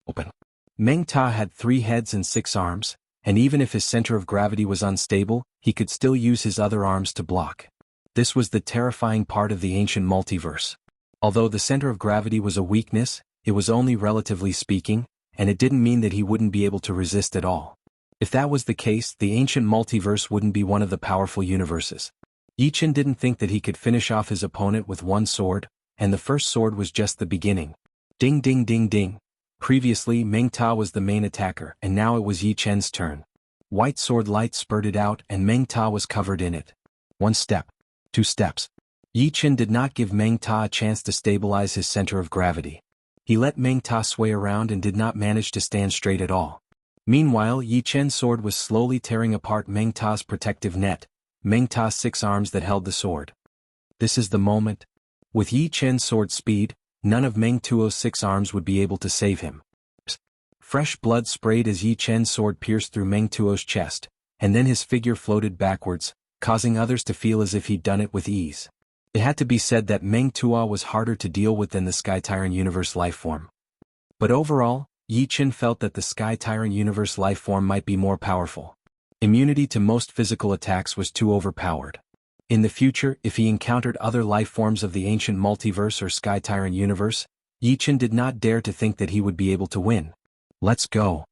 A: Open. Meng Ta had 3 heads and 6 arms, and even if his center of gravity was unstable, he could still use his other arms to block. This was the terrifying part of the ancient multiverse. Although the center of gravity was a weakness, it was only relatively speaking, and it didn't mean that he wouldn't be able to resist at all. If that was the case, the ancient multiverse wouldn't be one of the powerful universes. Yi Chen didn't think that he could finish off his opponent with one sword, and the first sword was just the beginning. Ding ding ding ding. Previously Meng Ta was the main attacker, and now it was Yi Chen's turn. White sword light spurted out and Meng Ta was covered in it. 1 step. 2 steps. Yi Chen did not give Meng Ta a chance to stabilize his center of gravity. He let Meng Ta sway around and did not manage to stand straight at all. Meanwhile, Yi Chen's sword was slowly tearing apart Meng Ta's protective net, Meng Ta's 6 arms that held the sword. This is the moment. With Yi Chen's sword speed, none of Meng Tuo's 6 arms would be able to save him. Fresh blood sprayed as Yi Chen's sword pierced through Meng Tuo's chest, and then his figure floated backwards, causing others to feel as if he'd done it with ease. It had to be said that Meng Tuo was harder to deal with than the Sky Tyrant Universe life form. But overall, Yi Chen felt that the Sky Tyrant Universe life form might be more powerful. Immunity to most physical attacks was too overpowered. In the future, if he encountered other life forms of the ancient multiverse or Sky Tyrant Universe, Yi Chen did not dare to think that he would be able to win. Let's go.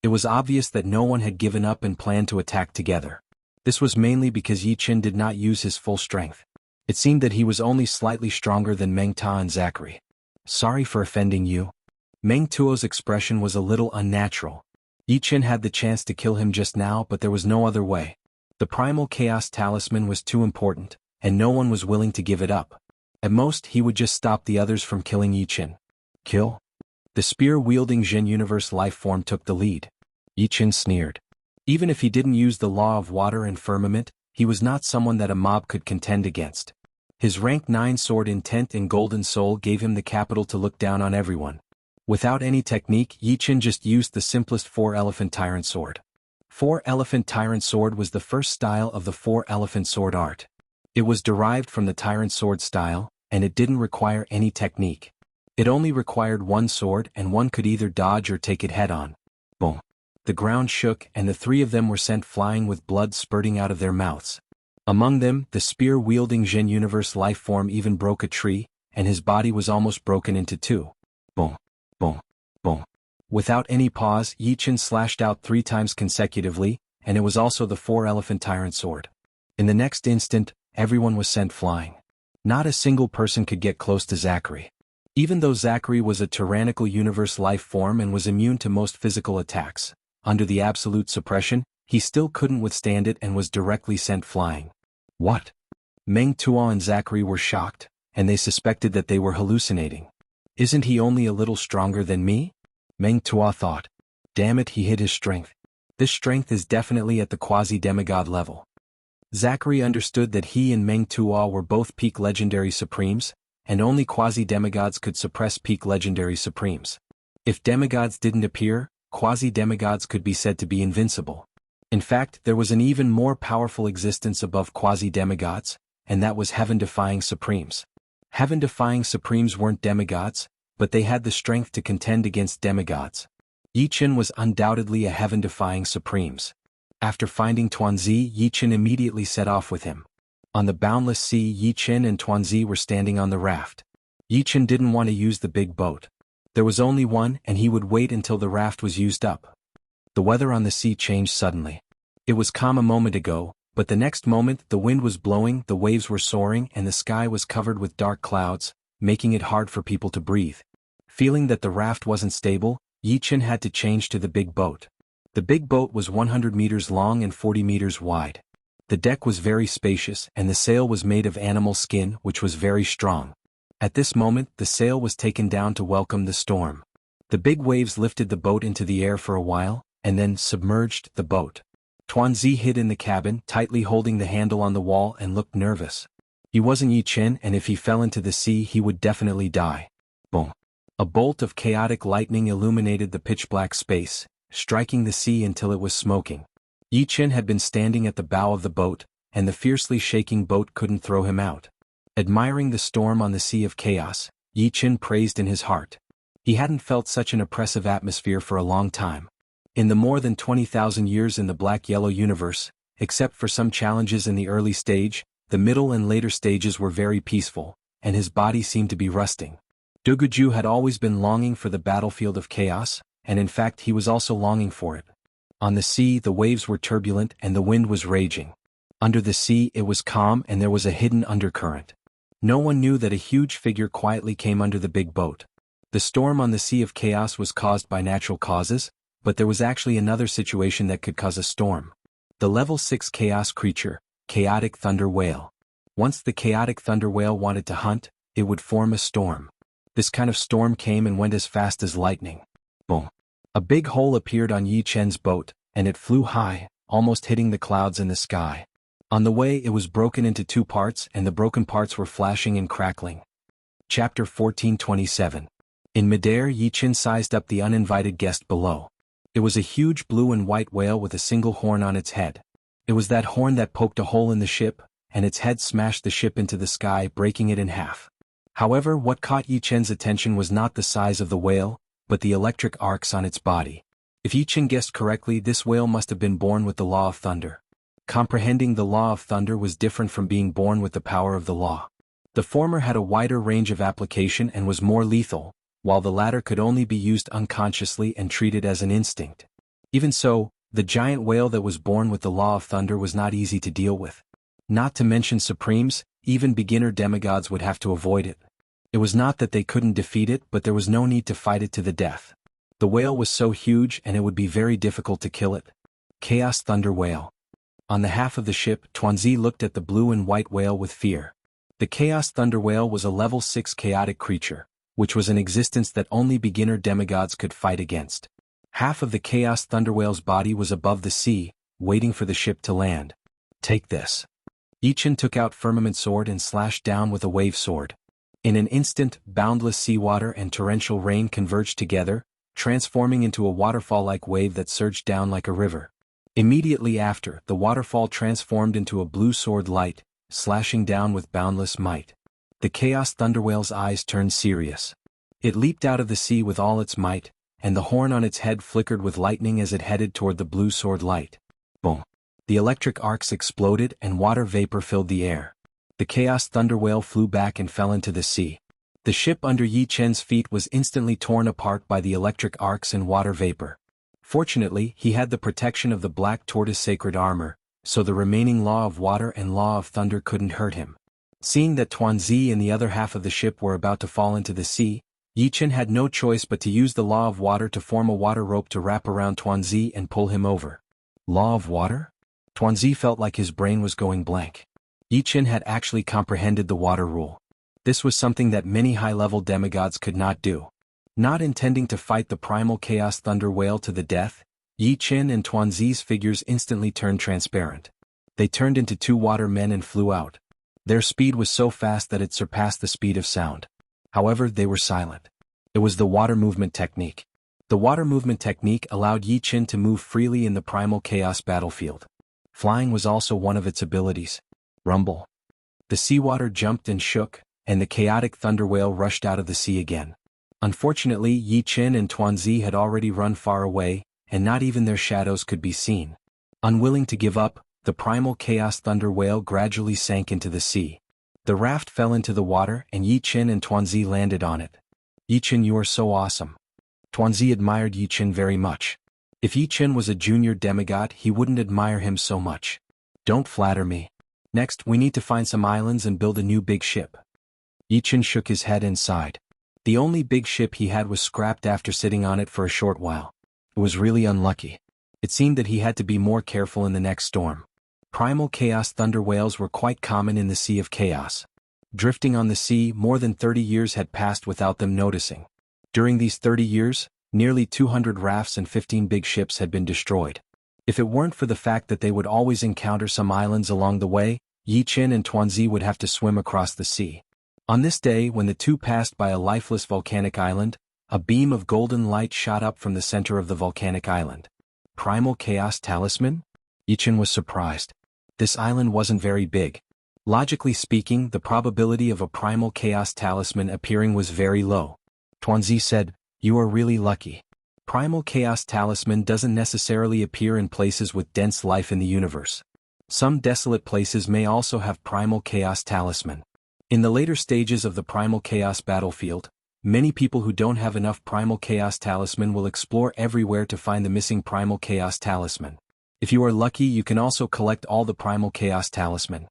A: It was obvious that no one had given up and planned to attack together. This was mainly because Yi Chen did not use his full strength. It seemed that he was only slightly stronger than Meng Ta and Zachary. Sorry for offending you. Meng Tuo's expression was a little unnatural. Yi Chen had the chance to kill him just now, but there was no other way. The Primal Chaos Talisman was too important, and no one was willing to give it up. At most, he would just stop the others from killing Yi Chen. Kill? The spear-wielding Jin Universe life form took the lead. Yi Chen sneered. Even if he didn't use the law of water and firmament, he was not someone that a mob could contend against. His rank 9 sword Intent and Golden Soul gave him the capital to look down on everyone. Without any technique, Yi Chen just used the simplest 4-elephant tyrant sword. 4-elephant tyrant sword was the first style of the 4-elephant sword art. It was derived from the tyrant sword style, and it didn't require any technique. It only required one sword and one could either dodge or take it head-on. Boom. The ground shook and the three of them were sent flying with blood spurting out of their mouths. Among them, the spear-wielding Jin Universe life form even broke a tree, and his body was almost broken into two. Boom. Boom. Boom. Without any pause, Yi Chen slashed out 3 times consecutively, and it was also the 4-elephant tyrant sword. In the next instant, everyone was sent flying. Not a single person could get close to Zachary. Even though Zachary was a tyrannical universe life form and was immune to most physical attacks, under the absolute suppression, he still couldn't withstand it and was directly sent flying. What? Meng Tuo and Zachary were shocked, and they suspected that they were hallucinating. Isn't he only a little stronger than me? Meng Tuo thought. Damn it, he hid his strength. This strength is definitely at the quasi-demigod level. Zachary understood that he and Meng Tuo were both peak legendary supremes, and only quasi-demigods could suppress peak legendary supremes. If demigods didn't appear, quasi-demigods could be said to be invincible. In fact, there was an even more powerful existence above quasi-demigods, and that was heaven-defying supremes. Heaven-defying supremes weren't demigods, but they had the strength to contend against demigods. Yi Chen was undoubtedly a heaven-defying supremes. After finding Tuanzi, Yi Chen immediately set off with him. On the boundless sea, Yi Chen and Tuanzi were standing on the raft. Yi Chen didn't want to use the big boat. There was only one and he would wait until the raft was used up. The weather on the sea changed suddenly. It was calm a moment ago, but the next moment the wind was blowing, the waves were soaring and the sky was covered with dark clouds, making it hard for people to breathe. Feeling that the raft wasn't stable, Yi Chen had to change to the big boat. The big boat was 100 meters long and 40 meters wide. The deck was very spacious and the sail was made of animal skin which was very strong. At this moment the sail was taken down to welcome the storm. The big waves lifted the boat into the air for a while, and then submerged the boat. Tuanzi hid in the cabin, tightly holding the handle on the wall and looked nervous. He wasn't Yi Chen and if he fell into the sea he would definitely die. Boom. A bolt of chaotic lightning illuminated the pitch-black space, striking the sea until it was smoking. Yi Chen had been standing at the bow of the boat, and the fiercely shaking boat couldn't throw him out. Admiring the storm on the sea of chaos, Yi Chen praised in his heart. He hadn't felt such an oppressive atmosphere for a long time. In the more than 20,000 years in the black-yellow universe, except for some challenges in the early stage, the middle and later stages were very peaceful, and his body seemed to be rusting. Duguju had always been longing for the battlefield of chaos, and in fact he was also longing for it. On the sea the waves were turbulent and the wind was raging. Under the sea it was calm and there was a hidden undercurrent. No one knew that a huge figure quietly came under the big boat. The storm on the Sea of Chaos was caused by natural causes, but there was actually another situation that could cause a storm. The level 6 chaos creature, Chaotic Thunder Whale. Once the Chaotic Thunder Whale wanted to hunt, it would form a storm. This kind of storm came and went as fast as lightning. Boom. A big hole appeared on Yi Chen's boat, and it flew high, almost hitting the clouds in the sky. On the way it was broken into 2 parts and the broken parts were flashing and crackling. Chapter 1427. In midair Yi Chen sized up the uninvited guest below. It was a huge blue and white whale with a single horn on its head. It was that horn that poked a hole in the ship, and its head smashed the ship into the sky, breaking it in half. However, what caught Yi Chen's attention was not the size of the whale, but the electric arcs on its body. If Yi Chen guessed correctly, this whale must have been born with the law of thunder. Comprehending the law of thunder was different from being born with the power of the law. The former had a wider range of application and was more lethal, while the latter could only be used unconsciously and treated as an instinct. Even so, the giant whale that was born with the law of thunder was not easy to deal with. Not to mention supremes, even beginner demigods would have to avoid it. It was not that they couldn't defeat it, but there was no need to fight it to the death. The whale was so huge and it would be very difficult to kill it. Chaos Thunder Whale. On the half of the ship, Tuanzi looked at the blue and white whale with fear. The Chaos Thunder Whale was a level 6 chaotic creature, which was an existence that only beginner demigods could fight against. Half of the Chaos Thunder Whale's body was above the sea, waiting for the ship to land. Take this. Yi Chen took out Firmament Sword and slashed down with a Wave Sword. In an instant, boundless seawater and torrential rain converged together, transforming into a waterfall-like wave that surged down like a river. Immediately after, the waterfall transformed into a blue sword light, slashing down with boundless might. The Chaos Thunderwhale's eyes turned serious. It leaped out of the sea with all its might, and the horn on its head flickered with lightning as it headed toward the blue sword light. Boom! The electric arcs exploded and water vapor filled the air. The Chaos Thunderwhale flew back and fell into the sea. The ship under Yi Chen's feet was instantly torn apart by the electric arcs and water vapor. Fortunately, he had the protection of the Black Tortoise sacred armor, so the remaining Law of Water and Law of Thunder couldn't hurt him. Seeing that Tuanzi and the other half of the ship were about to fall into the sea, Yi Chen had no choice but to use the Law of Water to form a water rope to wrap around Tuanzi and pull him over. Law of Water? Tuanzi felt like his brain was going blank. Yi Chen had actually comprehended the water rule. This was something that many high-level demigods could not do. Not intending to fight the primal Chaos Thunder Whale to the death, Yi Chen and Tuanzi's figures instantly turned transparent. They turned into two water men and flew out. Their speed was so fast that it surpassed the speed of sound. However, they were silent. It was the water movement technique. The water movement technique allowed Yi Chen to move freely in the primal chaos battlefield. Flying was also one of its abilities. Rumble. The seawater jumped and shook, and the chaotic thunder whale rushed out of the sea again. Unfortunately, Yi Chen and Tuanzi had already run far away, and not even their shadows could be seen. Unwilling to give up, the primal chaos thunder whale gradually sank into the sea. The raft fell into the water and Yi Chen and Tuanzi landed on it. Yi Chen, you are so awesome. Tuanzi admired Yi Chen very much. If Yi Chen was a junior demigod, he wouldn't admire him so much. Don't flatter me. Next, we need to find some islands and build a new big ship. Yi Chen shook his head and sighed. The only big ship he had was scrapped after sitting on it for a short while. It was really unlucky. It seemed that he had to be more careful in the next storm. Primal chaos thunder whales were quite common in the Sea of Chaos. Drifting on the sea, more than 30 years had passed without them noticing. During these 30 years, nearly 200 rafts and 15 big ships had been destroyed. If it weren't for the fact that they would always encounter some islands along the way, Yi Chen and Tuanzi would have to swim across the sea. On this day, when the two passed by a lifeless volcanic island, a beam of golden light shot up from the center of the volcanic island. Primal Chaos Talisman? Yi Chen was surprised. This island wasn't very big. Logically speaking, the probability of a Primal Chaos Talisman appearing was very low. Tuanzi said, "You are really lucky. Primal Chaos Talisman doesn't necessarily appear in places with dense life in the universe. Some desolate places may also have Primal Chaos Talisman. In the later stages of the Primal Chaos battlefield, many people who don't have enough Primal Chaos Talisman will explore everywhere to find the missing Primal Chaos Talisman. If you are lucky, you can also collect all the Primal Chaos Talisman.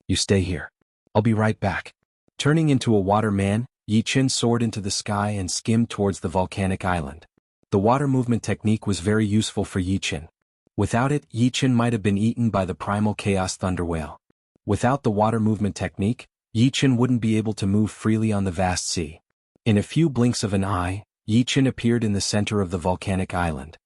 A: You stay here. I'll be right back." Turning into a water man, Yi Chen soared into the sky and skimmed towards the volcanic island. The water movement technique was very useful for Yi Chen. Without it, Yi Chen might have been eaten by the primal chaos thunder whale. Without the water movement technique, Yi Chen wouldn't be able to move freely on the vast sea. In a few blinks of an eye, Yi Chen appeared in the center of the volcanic island.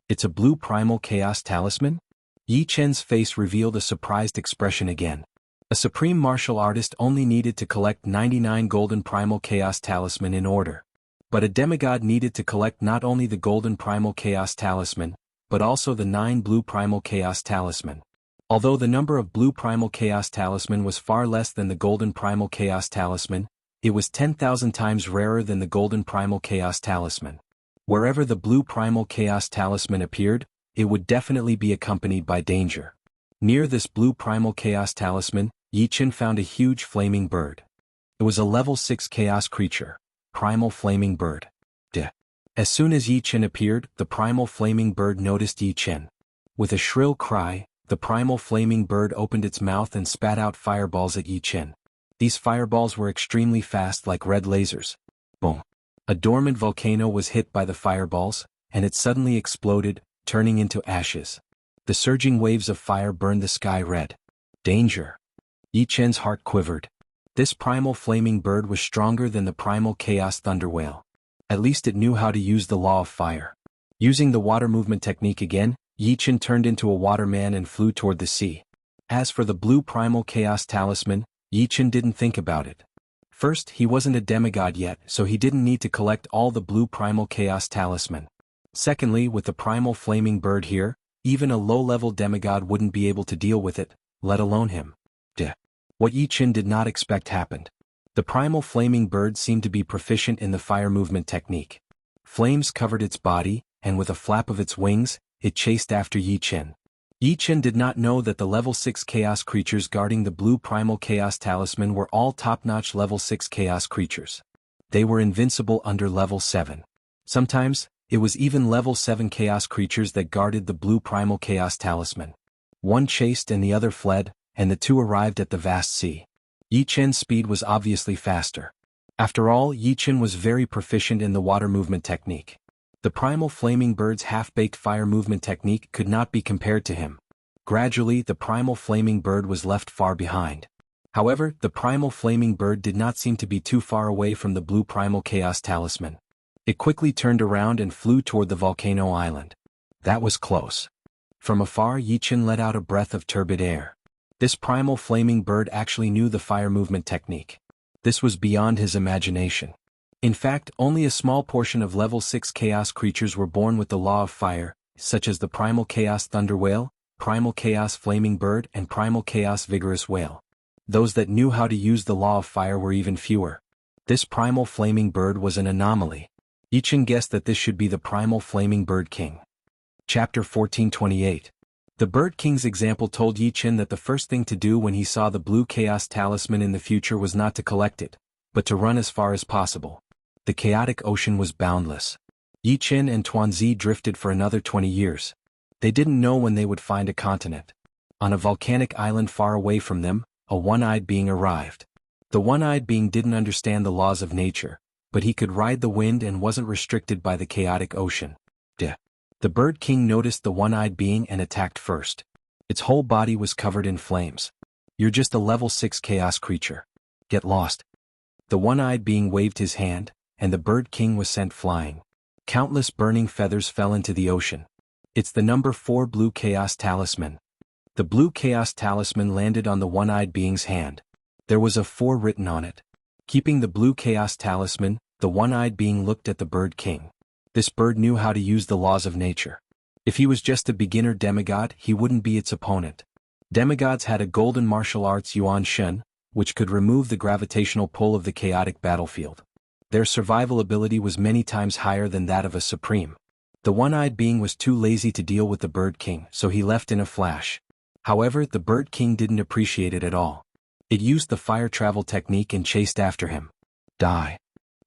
A: It's a blue primal chaos talisman? Yi Chen's face revealed a surprised expression again. A supreme martial artist only needed to collect 99 golden primal chaos talisman in order. But a demigod needed to collect not only the golden primal chaos talisman, but also the 9 blue primal chaos talisman. Although the number of blue primal chaos talisman was far less than the golden primal chaos talisman, it was 10,000 times rarer than the golden primal chaos talisman. Wherever the blue primal chaos talisman appeared, it would definitely be accompanied by danger. Near this blue primal chaos talisman, Yi Chen found a huge flaming bird. It was a level 6 chaos creature, primal flaming bird. As soon as Yi Chen appeared, the primal flaming bird noticed Yi Chen. With a shrill cry, the primal flaming bird opened its mouth and spat out fireballs at Yi Chen. These fireballs were extremely fast, like red lasers. Boom. A dormant volcano was hit by the fireballs, and it suddenly exploded, turning into ashes. The surging waves of fire burned the sky red. Danger. Yi Chen's heart quivered. This primal flaming bird was stronger than the primal chaos thunder whale. At least it knew how to use the law of fire. Using the water movement technique again, Yi Chen turned into a water man and flew toward the sea. As for the blue primal chaos talisman, Yi Chen didn't think about it. First, he wasn't a demigod yet, so he didn't need to collect all the blue primal chaos talisman. Secondly, with the primal flaming bird here, even a low-level demigod wouldn't be able to deal with it, let alone him. What Yi Chen did not expect happened. The primal flaming bird seemed to be proficient in the fire movement technique. Flames covered its body, and with a flap of its wings, it chased after Yi Chen. Yi Chen did not know that the level 6 chaos creatures guarding the blue primal chaos talisman were all top-notch level 6 chaos creatures. They were invincible under level 7. Sometimes, it was even level 7 chaos creatures that guarded the blue primal chaos talisman. One chased and the other fled, and the two arrived at the vast sea. Yi Chen's speed was obviously faster. After all, Yi Chen was very proficient in the water movement technique. The primal flaming bird's half-baked fire movement technique could not be compared to him. Gradually, the primal flaming bird was left far behind. However, the primal flaming bird did not seem to be too far away from the blue primal chaos talisman. It quickly turned around and flew toward the volcano island. That was close. From afar, Yi Chen let out a breath of turbid air. This primal flaming bird actually knew the fire movement technique. This was beyond his imagination. In fact, only a small portion of level 6 chaos creatures were born with the law of fire, such as the primal chaos thunder whale, primal chaos flaming bird, and primal chaos vigorous whale. Those that knew how to use the law of fire were even fewer. This primal flaming bird was an anomaly. Yi Chen guessed that this should be the primal flaming bird king. Chapter 1428. The Bird King's example told Yi Chen that the first thing to do when he saw the blue chaos talisman in the future was not to collect it, but to run as far as possible. The chaotic ocean was boundless. Yi Chen and Tuanzi drifted for another 20 years. They didn't know when they would find a continent. On a volcanic island far away from them, a one-eyed being arrived. The one-eyed being didn't understand the laws of nature, but he could ride the wind and wasn't restricted by the chaotic ocean. The Bird King noticed the one-eyed being and attacked first. Its whole body was covered in flames. You're just a level 6 chaos creature. Get lost. The one-eyed being waved his hand, and the Bird King was sent flying. Countless burning feathers fell into the ocean. It's the number 4 blue chaos talisman. The blue chaos talisman landed on the one-eyed being's hand. There was a 4 written on it. Keeping the blue chaos talisman, the one-eyed being looked at the Bird King. This bird knew how to use the laws of nature. If he was just a beginner demigod, he wouldn't be its opponent. Demigods had a golden martial arts Yuan Shen, which could remove the gravitational pull of the chaotic battlefield. Their survival ability was many times higher than that of a supreme. The one-eyed being was too lazy to deal with the Bird King, so he left in a flash. However, the Bird King didn't appreciate it at all. It used the fire travel technique and chased after him. Die.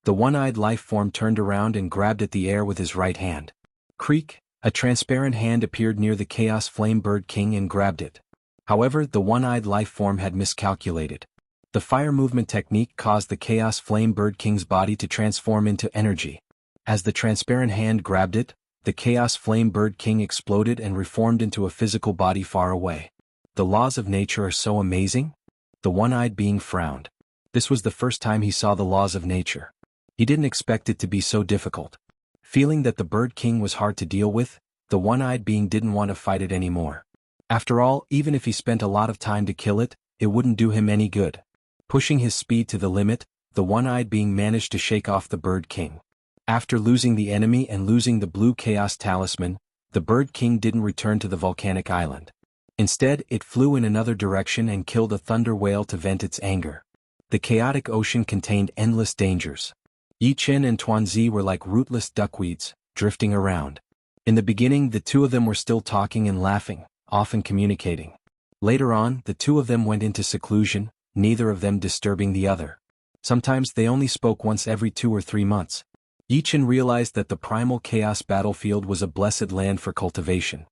A: The one-eyed life form turned around and grabbed at the air with his right hand. Creak, a transparent hand appeared near the Chaos Flame Bird King and grabbed it. However, the one-eyed life form had miscalculated. The fire movement technique caused the Chaos Flame Bird King's body to transform into energy. As the transparent hand grabbed it, the Chaos Flame Bird King exploded and reformed into a physical body far away. The laws of nature are so amazing? The one-eyed being frowned. This was the first time he saw the laws of nature. He didn't expect it to be so difficult. Feeling that the Bird King was hard to deal with, the one-eyed being didn't want to fight it anymore. After all, even if he spent a lot of time to kill it, it wouldn't do him any good. Pushing his speed to the limit, the one-eyed being managed to shake off the Bird King. After losing the enemy and losing the blue chaos talisman, the Bird King didn't return to the volcanic island. Instead, it flew in another direction and killed a thunder whale to vent its anger. The chaotic ocean contained endless dangers. Yi Chen and Tuanzi were like rootless duckweeds, drifting around. In the beginning, the two of them were still talking and laughing, often communicating. Later on, the two of them went into seclusion, neither of them disturbing the other. Sometimes they only spoke once every 2 or 3 months. Yi Chen realized that the primal chaos battlefield was a blessed land for cultivation.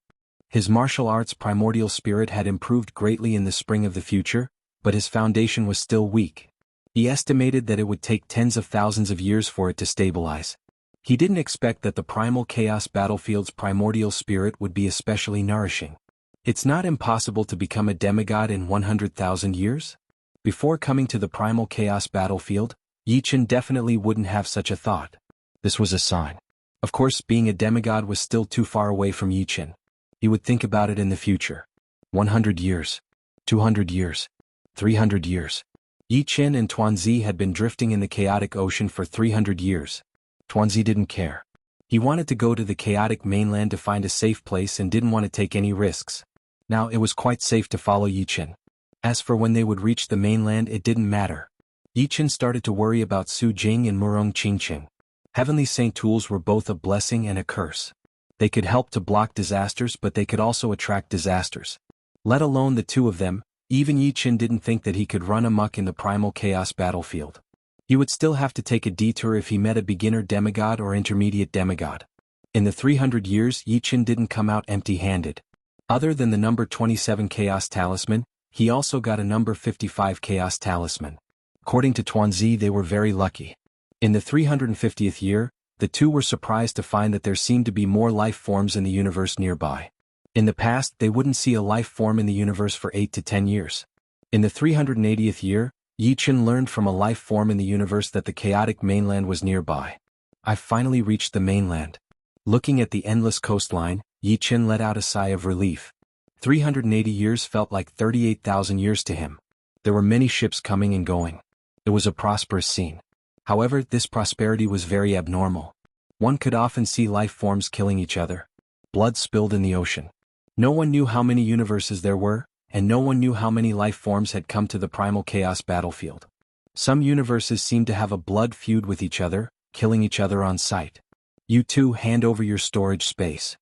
A: His martial arts primordial spirit had improved greatly in the spring of the future, but his foundation was still weak. He estimated that it would take tens of thousands of years for it to stabilize. He didn't expect that the primal chaos battlefield's primordial spirit would be especially nourishing. It's not impossible to become a demigod in 100,000 years? Before coming to the primal chaos battlefield, Yi Chen definitely wouldn't have such a thought. This was a sign. Of course, being a demigod was still too far away from Yi Chen. He would think about it in the future. 100 years. 200 years. 300 years. Yi Chen and Tuanzi had been drifting in the chaotic ocean for 300 years. Tuanzi didn't care. He wanted to go to the chaotic mainland to find a safe place and didn't want to take any risks. Now it was quite safe to follow Yi Chen. As for when they would reach the mainland, it didn't matter. Yi Chen started to worry about Su Jing and Murong Qingqing. Heavenly Saint tools were both a blessing and a curse. They could help to block disasters, but they could also attract disasters. Let alone the two of them, even Yi Chen didn't think that he could run amok in the primal chaos battlefield. He would still have to take a detour if he met a beginner demigod or intermediate demigod. In the 300 years, Yi Chen didn't come out empty-handed. Other than the number 27 Chaos Talisman, he also got a number 55 Chaos Talisman. According to Tuanzi, they were very lucky. In the 350th year, the two were surprised to find that there seemed to be more life forms in the universe nearby. In the past, they wouldn't see a life form in the universe for 8 to 10 years. In the 380th year, Yi Chen learned from a life form in the universe that the chaotic mainland was nearby. I finally reached the mainland. Looking at the endless coastline, Yi Chen let out a sigh of relief. 380 years felt like 38,000 years to him. There were many ships coming and going. It was a prosperous scene. However, this prosperity was very abnormal. One could often see life forms killing each other. Blood spilled in the ocean. No one knew how many universes there were, and no one knew how many life forms had come to the primal chaos battlefield. Some universes seemed to have a blood feud with each other, killing each other on sight. You two hand over your storage space.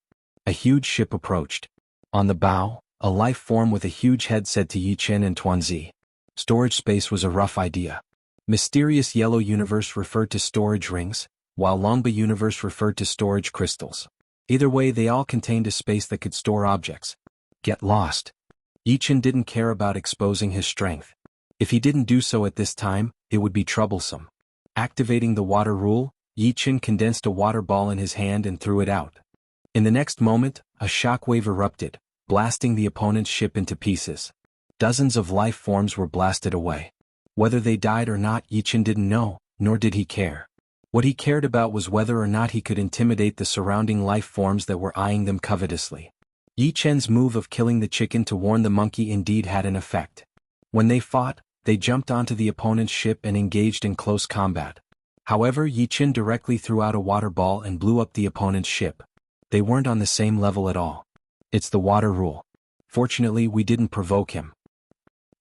A: A huge ship approached. On the bow, a life form with a huge head said to Yi Chen and Tuanzi. Storage space was a rough idea. Mysterious Yellow Universe referred to storage rings, while Longba Universe referred to storage crystals. Either way, they all contained a space that could store objects. Get lost. Yi Chen didn't care about exposing his strength. If he didn't do so at this time, it would be troublesome. Activating the water rule, Yi Chen condensed a water ball in his hand and threw it out. In the next moment, a shockwave erupted, blasting the opponent's ship into pieces. Dozens of life forms were blasted away. Whether they died or not, Yi Chen didn't know, nor did he care. What he cared about was whether or not he could intimidate the surrounding life forms that were eyeing them covetously. Yi Chen's move of killing the chicken to warn the monkey indeed had an effect. When they fought, they jumped onto the opponent's ship and engaged in close combat. However, Yi Chen directly threw out a water ball and blew up the opponent's ship. They weren't on the same level at all. It's the water rule. Fortunately, we didn't provoke him.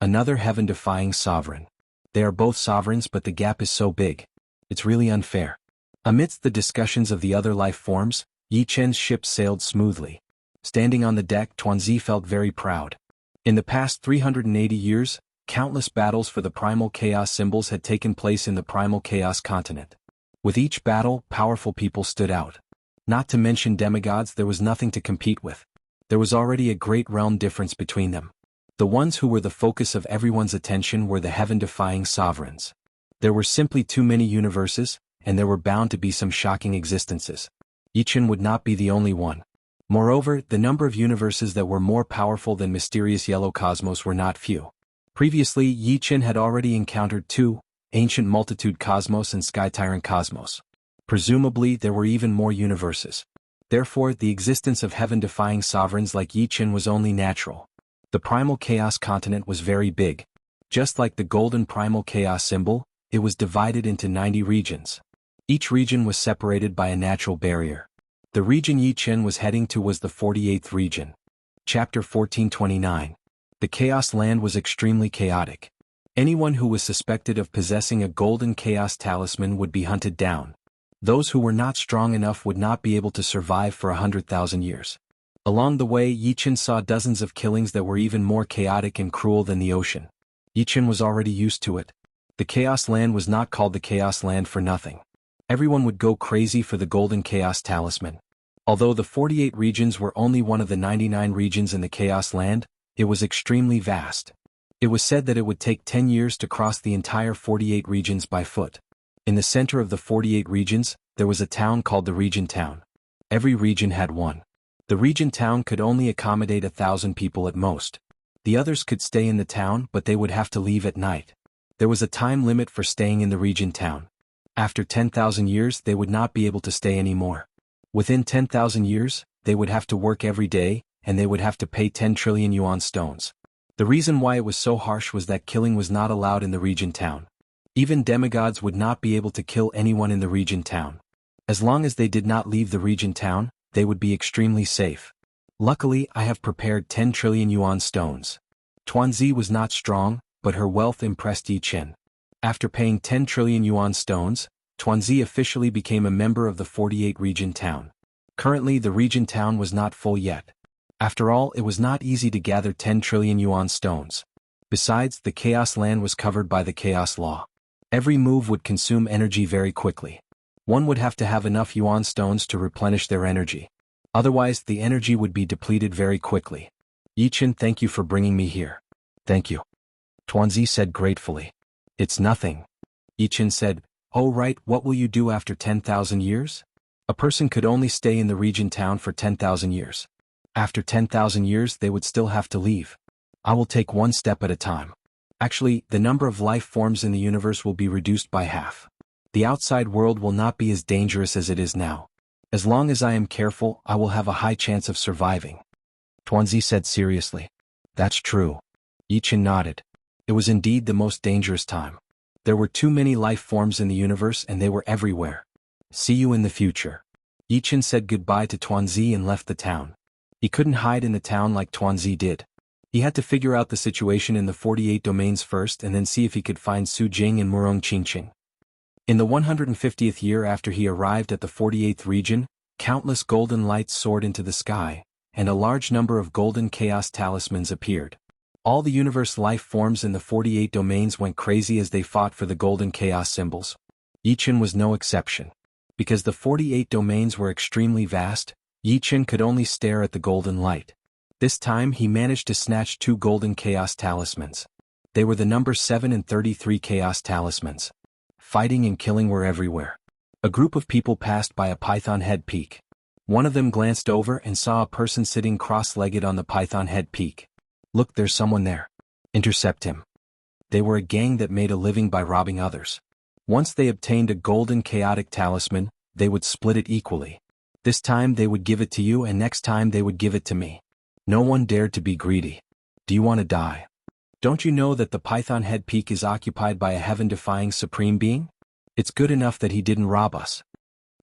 A: Another heaven-defying sovereign. They are both sovereigns, but the gap is so big. It's really unfair. Amidst the discussions of the other life forms, Yi Chen's ship sailed smoothly. Standing on the deck, Tuanzi felt very proud. In the past 380 years, countless battles for the primal chaos symbols had taken place in the primal chaos continent. With each battle, powerful people stood out. Not to mention demigods, there was nothing to compete with. There was already a great realm difference between them. The ones who were the focus of everyone's attention were the heaven-defying sovereigns. There were simply too many universes, and there were bound to be some shocking existences. Yi Chen would not be the only one. Moreover, the number of universes that were more powerful than mysterious yellow cosmos were not few. Previously, Yi Chen had already encountered two, Ancient Multitude Cosmos and Sky Tyrant Cosmos. Presumably, there were even more universes. Therefore, the existence of heaven-defying sovereigns like Yi Chen was only natural. The primal chaos continent was very big. Just like the golden primal chaos symbol, it was divided into 90 regions. Each region was separated by a natural barrier. The region Yi Chen was heading to was the 48th region. Chapter 1429. The Chaos Land was extremely chaotic. Anyone who was suspected of possessing a golden chaos talisman would be hunted down. Those who were not strong enough would not be able to survive for 100,000 years. Along the way, Yi Chen saw dozens of killings that were even more chaotic and cruel than the ocean. Yi Chen was already used to it. The Chaos Land was not called the Chaos Land for nothing. Everyone would go crazy for the Golden Chaos Talisman. Although the 48 regions were only one of the 99 regions in the Chaos Land, it was extremely vast. It was said that it would take 10 years to cross the entire 48 regions by foot. In the center of the 48 regions, there was a town called the Region Town. Every region had one. The Region Town could only accommodate 1,000 people at most. The others could stay in the town, but they would have to leave at night. There was a time limit for staying in the Region Town. After 10,000 years, they would not be able to stay anymore. Within 10,000 years, they would have to work every day, and they would have to pay 10 trillion yuan stones. The reason why it was so harsh was that killing was not allowed in the region town. Even demigods would not be able to kill anyone in the region town. As long as they did not leave the region town, they would be extremely safe. Luckily, I have prepared 10 trillion yuan stones. Tuanzi was not strong, but her wealth impressed Yi Chen. After paying 10 trillion yuan stones, Tuanzi officially became a member of the 48 region town. Currently, the region town was not full yet. After all, it was not easy to gather 10 trillion yuan stones. Besides, the Chaos Land was covered by the Chaos Law. Every move would consume energy very quickly. One would have to have enough yuan stones to replenish their energy. Otherwise, the energy would be depleted very quickly. Yi Chen, thank you for bringing me here. Thank you. Tuanzi said gratefully. It's nothing. Yi Chen said, oh right, what will you do after 10,000 years? A person could only stay in the region town for 10,000 years. After 10,000 years they would still have to leave. I will take one step at a time. Actually, the number of life forms in the universe will be reduced by half. The outside world will not be as dangerous as it is now. As long as I am careful, I will have a high chance of surviving. Tuanzi said seriously. That's true. Yi Chen nodded. It was indeed the most dangerous time. There were too many life forms in the universe and they were everywhere. See you in the future. Yi Chen said goodbye to Tuanzi and left the town. He couldn't hide in the town like Tuanzi did. He had to figure out the situation in the 48 domains first and then see if he could find Su Jing and Murong Qingqing. In the 150th year after he arrived at the 48th region, countless golden lights soared into the sky, and a large number of golden chaos talismans appeared. All the universe life forms in the 48 domains went crazy as they fought for the golden chaos symbols. Yi Chen was no exception. Because the 48 domains were extremely vast, Yi Chen could only stare at the golden light. This time he managed to snatch 2 golden chaos talismans. They were the number 7 and 33 chaos talismans. Fighting and killing were everywhere. A group of people passed by a python head peak. One of them glanced over and saw a person sitting cross-legged on the python head peak. Look, there's someone there. Intercept him. They were a gang that made a living by robbing others. Once they obtained a golden chaotic talisman, they would split it equally. This time they would give it to you and next time they would give it to me. No one dared to be greedy. Do you want to die? Don't you know that the python head peak is occupied by a heaven-defying supreme being? It's good enough that he didn't rob us.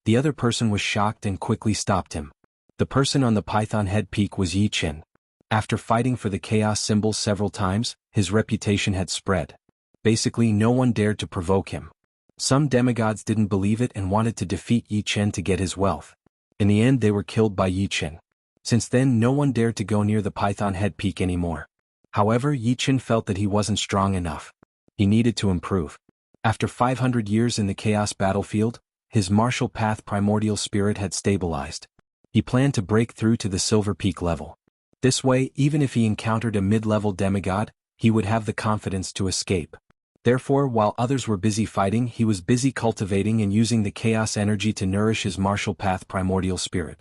A: The other person was shocked and quickly stopped him. The person on the python head peak was Yi Chen. After fighting for the chaos symbol several times, his reputation had spread. Basically, no one dared to provoke him. Some demigods didn't believe it and wanted to defeat Yi Chen to get his wealth. In the end, they were killed by Yi Chen. Since then, no one dared to go near the python head peak anymore. However, Yi Chen felt that he wasn't strong enough. He needed to improve. After 500 years in the chaos battlefield, his martial path primordial spirit had stabilized. He planned to break through to the silver peak level. This way, even if he encountered a mid-level demigod, he would have the confidence to escape. Therefore, while others were busy fighting, he was busy cultivating and using the chaos energy to nourish his martial path primordial spirit.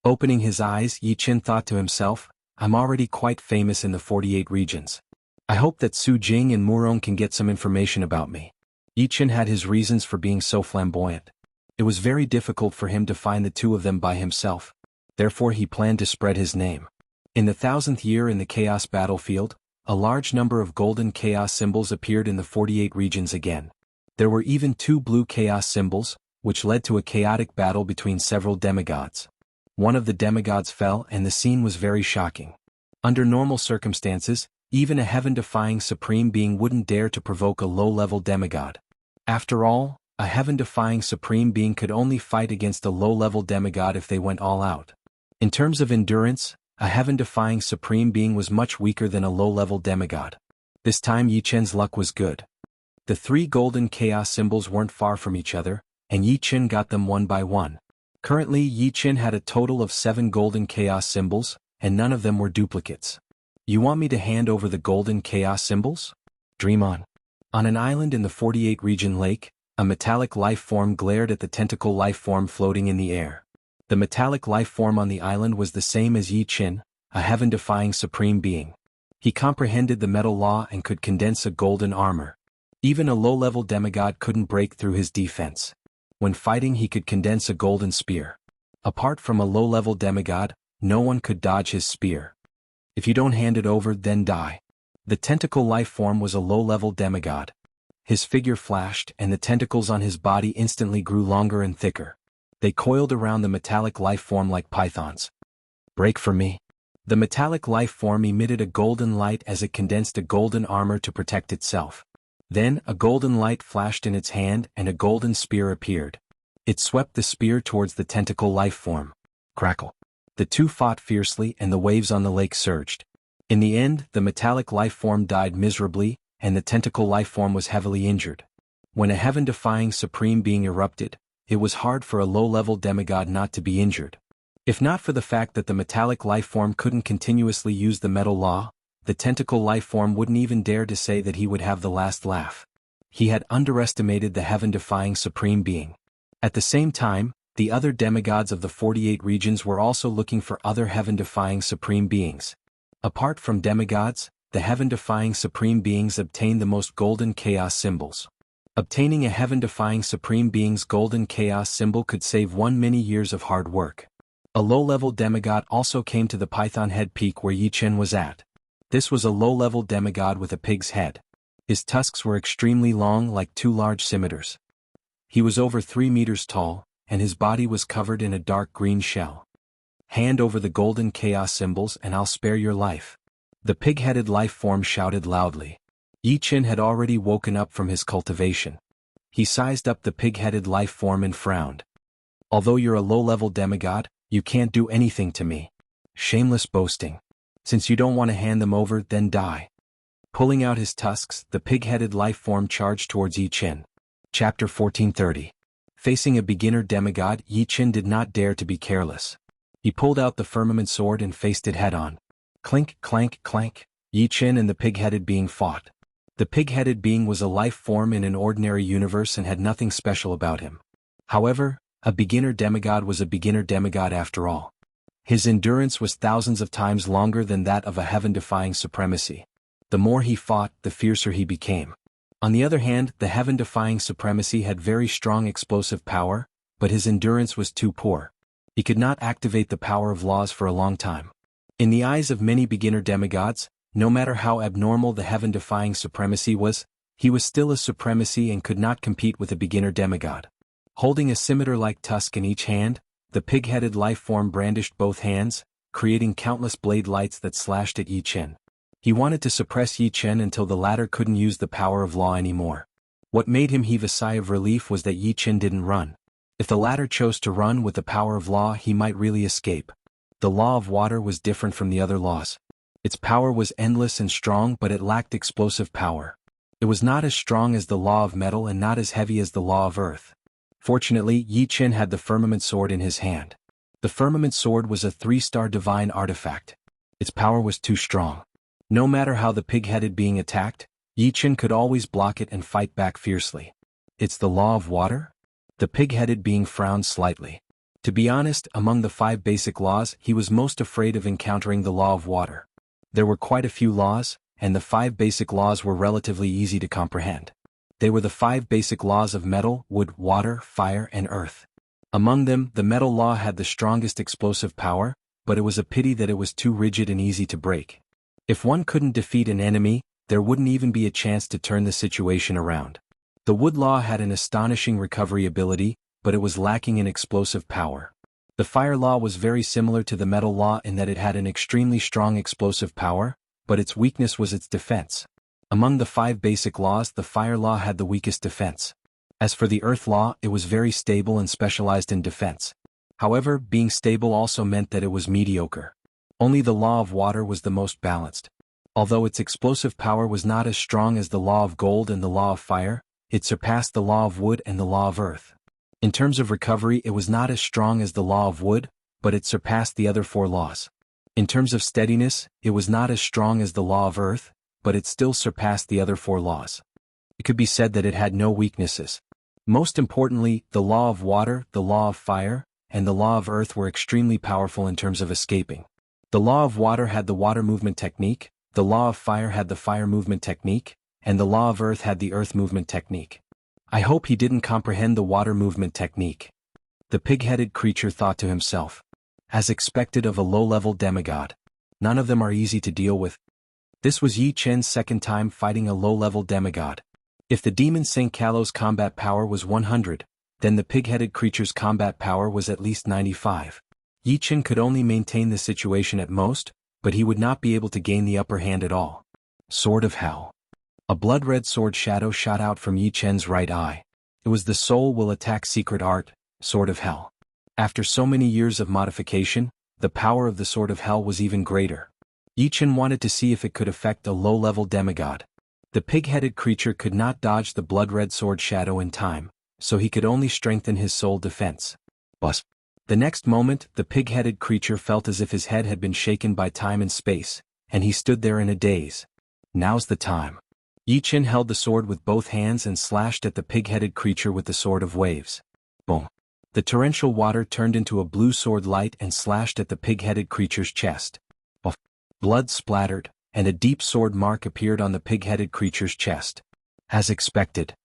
A: Opening his eyes, Yi Chen thought to himself, I'm already quite famous in the 48 regions. I hope that Su Jing and Murong can get some information about me. Yi Chen had his reasons for being so flamboyant. It was very difficult for him to find the two of them by himself. Therefore he planned to spread his name. In the 1000th year in the chaos battlefield, a large number of golden chaos symbols appeared in the 48 regions again. There were even 2 blue chaos symbols, which led to a chaotic battle between several demigods. One of the demigods fell and the scene was very shocking. Under normal circumstances, even a heaven-defying supreme being wouldn't dare to provoke a low-level demigod. After all, a heaven-defying supreme being could only fight against a low-level demigod if they went all out. In terms of endurance, a heaven-defying supreme being was much weaker than a low-level demigod. This time Yi Chen's luck was good. The 3 golden chaos symbols weren't far from each other, and Yi Chen got them one by one. Currently, Yi Chen had a total of 7 golden chaos symbols, and none of them were duplicates. You want me to hand over the golden chaos symbols? Dream on. On an island in the 48 region lake, a metallic life form glared at the tentacle life form floating in the air. The metallic life form on the island was the same as Yi Chen, a heaven-defying supreme being. He comprehended the metal law and could condense a golden armor. Even a low-level demigod couldn't break through his defense. When fighting, he could condense a golden spear. Apart from a low-level demigod, no one could dodge his spear. If you don't hand it over, then die. The tentacle life form was a low-level demigod. His figure flashed, and the tentacles on his body instantly grew longer and thicker. They coiled around the metallic life form like pythons. "Break for me." The metallic life form emitted a golden light as it condensed a golden armor to protect itself. Then, a golden light flashed in its hand and a golden spear appeared. It swept the spear towards the tentacle life form. Crackle. The two fought fiercely and the waves on the lake surged. In the end, the metallic life form died miserably, and the tentacle life form was heavily injured. When a heaven-defying supreme being erupted, it was hard for a low-level demigod not to be injured. If not for the fact that the metallic life form couldn't continuously use the metal law, the tentacle life form wouldn't even dare to say that he would have the last laugh. He had underestimated the heaven-defying supreme being. At the same time, the other demigods of the 48 regions were also looking for other heaven-defying supreme beings. Apart from demigods, the heaven-defying supreme beings obtained the most golden chaos symbols. Obtaining a heaven-defying supreme being's golden chaos symbol could save one many years of hard work. A low-level demigod also came to the Python Head Peak where Yi Chen was at. This was a low-level demigod with a pig's head. His tusks were extremely long like two large scimitars. He was over 3 meters tall, and his body was covered in a dark green shell. "Hand over the golden chaos symbols and I'll spare your life." The pig-headed life form shouted loudly. Yi Chen had already woken up from his cultivation. He sized up the pig-headed life form and frowned. "Although you're a low-level demigod, you can't do anything to me." "Shameless boasting. Since you don't want to hand them over, then die." Pulling out his tusks, the pig-headed life form charged towards Yi Chen. Chapter 1430. Facing a beginner demigod, Yi Chen did not dare to be careless. He pulled out the firmament sword and faced it head-on. Clink, clank, clank. Yi Chen and the pig-headed being fought. The pig-headed being was a life form in an ordinary universe and had nothing special about him. However, a beginner demigod was a beginner demigod after all. His endurance was thousands of times longer than that of a heaven-defying supremacy. The more he fought, the fiercer he became. On the other hand, the heaven-defying supremacy had very strong explosive power, but his endurance was too poor. He could not activate the power of laws for a long time. In the eyes of many beginner demigods, no matter how abnormal the heaven-defying supremacy was, he was still a supremacy and could not compete with a beginner demigod. Holding a scimitar-like tusk in each hand, the pig-headed life form brandished both hands, creating countless blade lights that slashed at Yi Chen. He wanted to suppress Yi Chen until the latter couldn't use the power of law anymore. What made him heave a sigh of relief was that Yi Chen didn't run. If the latter chose to run with the power of law, he might really escape. The law of water was different from the other laws. Its power was endless and strong, but it lacked explosive power. It was not as strong as the law of metal and not as heavy as the law of earth. Fortunately, Yi Chen had the firmament sword in his hand. The firmament sword was a 3-star divine artifact. Its power was too strong. No matter how the pig-headed being attacked, Yi Chen could always block it and fight back fiercely. "It's the law of water?" The pig-headed being frowned slightly. To be honest, among the 5 basic laws, he was most afraid of encountering the law of water. There were quite a few laws, and the 5 basic laws were relatively easy to comprehend. They were the 5 basic laws of metal, wood, water, fire, and earth. Among them, the metal law had the strongest explosive power, but it was a pity that it was too rigid and easy to break. If one couldn't defeat an enemy, there wouldn't even be a chance to turn the situation around. The wood law had an astonishing recovery ability, but it was lacking in explosive power. The fire law was very similar to the metal law in that it had an extremely strong explosive power, but its weakness was its defense. Among the 5 basic laws, the fire law had the weakest defense. As for the earth law, it was very stable and specialized in defense. However, being stable also meant that it was mediocre. Only the law of water was the most balanced. Although its explosive power was not as strong as the law of gold and the law of fire, it surpassed the law of wood and the law of earth. In terms of recovery, it was not as strong as the law of wood, but it surpassed the other 4 laws. In terms of steadiness, it was not as strong as the law of earth, but it still surpassed the other 4 laws. It could be said that it had no weaknesses. Most importantly, the law of water, the law of fire, and the law of earth were extremely powerful in terms of escaping. The law of water had the water movement technique, the law of fire had the fire movement technique, and the law of earth had the earth movement technique. I hope he didn't comprehend the water movement technique. The pig-headed creature thought to himself. As expected of a low-level demigod. None of them are easy to deal with. This was Yi Chen's second time fighting a low-level demigod. If the demon St. Callow's combat power was 100, then the pig-headed creature's combat power was at least 95. Yi Chen could only maintain the situation at most, but he would not be able to gain the upper hand at all. Sword of Hell. A blood-red sword shadow shot out from Yi Chen's right eye. It was the Soul Will Attack Secret Art, Sword of Hell. After so many years of modification, the power of the Sword of Hell was even greater. Yi Chen wanted to see if it could affect a low-level demigod. The pig-headed creature could not dodge the blood-red sword shadow in time, so he could only strengthen his soul defense. Buzz. The next moment, the pig-headed creature felt as if his head had been shaken by time and space, and he stood there in a daze. Now's the time. Yi Chen held the sword with both hands and slashed at the pig-headed creature with the Sword of Waves. Boom. The torrential water turned into a blue sword light and slashed at the pig-headed creature's chest. Buff. Blood splattered, and a deep sword mark appeared on the pig-headed creature's chest. As expected.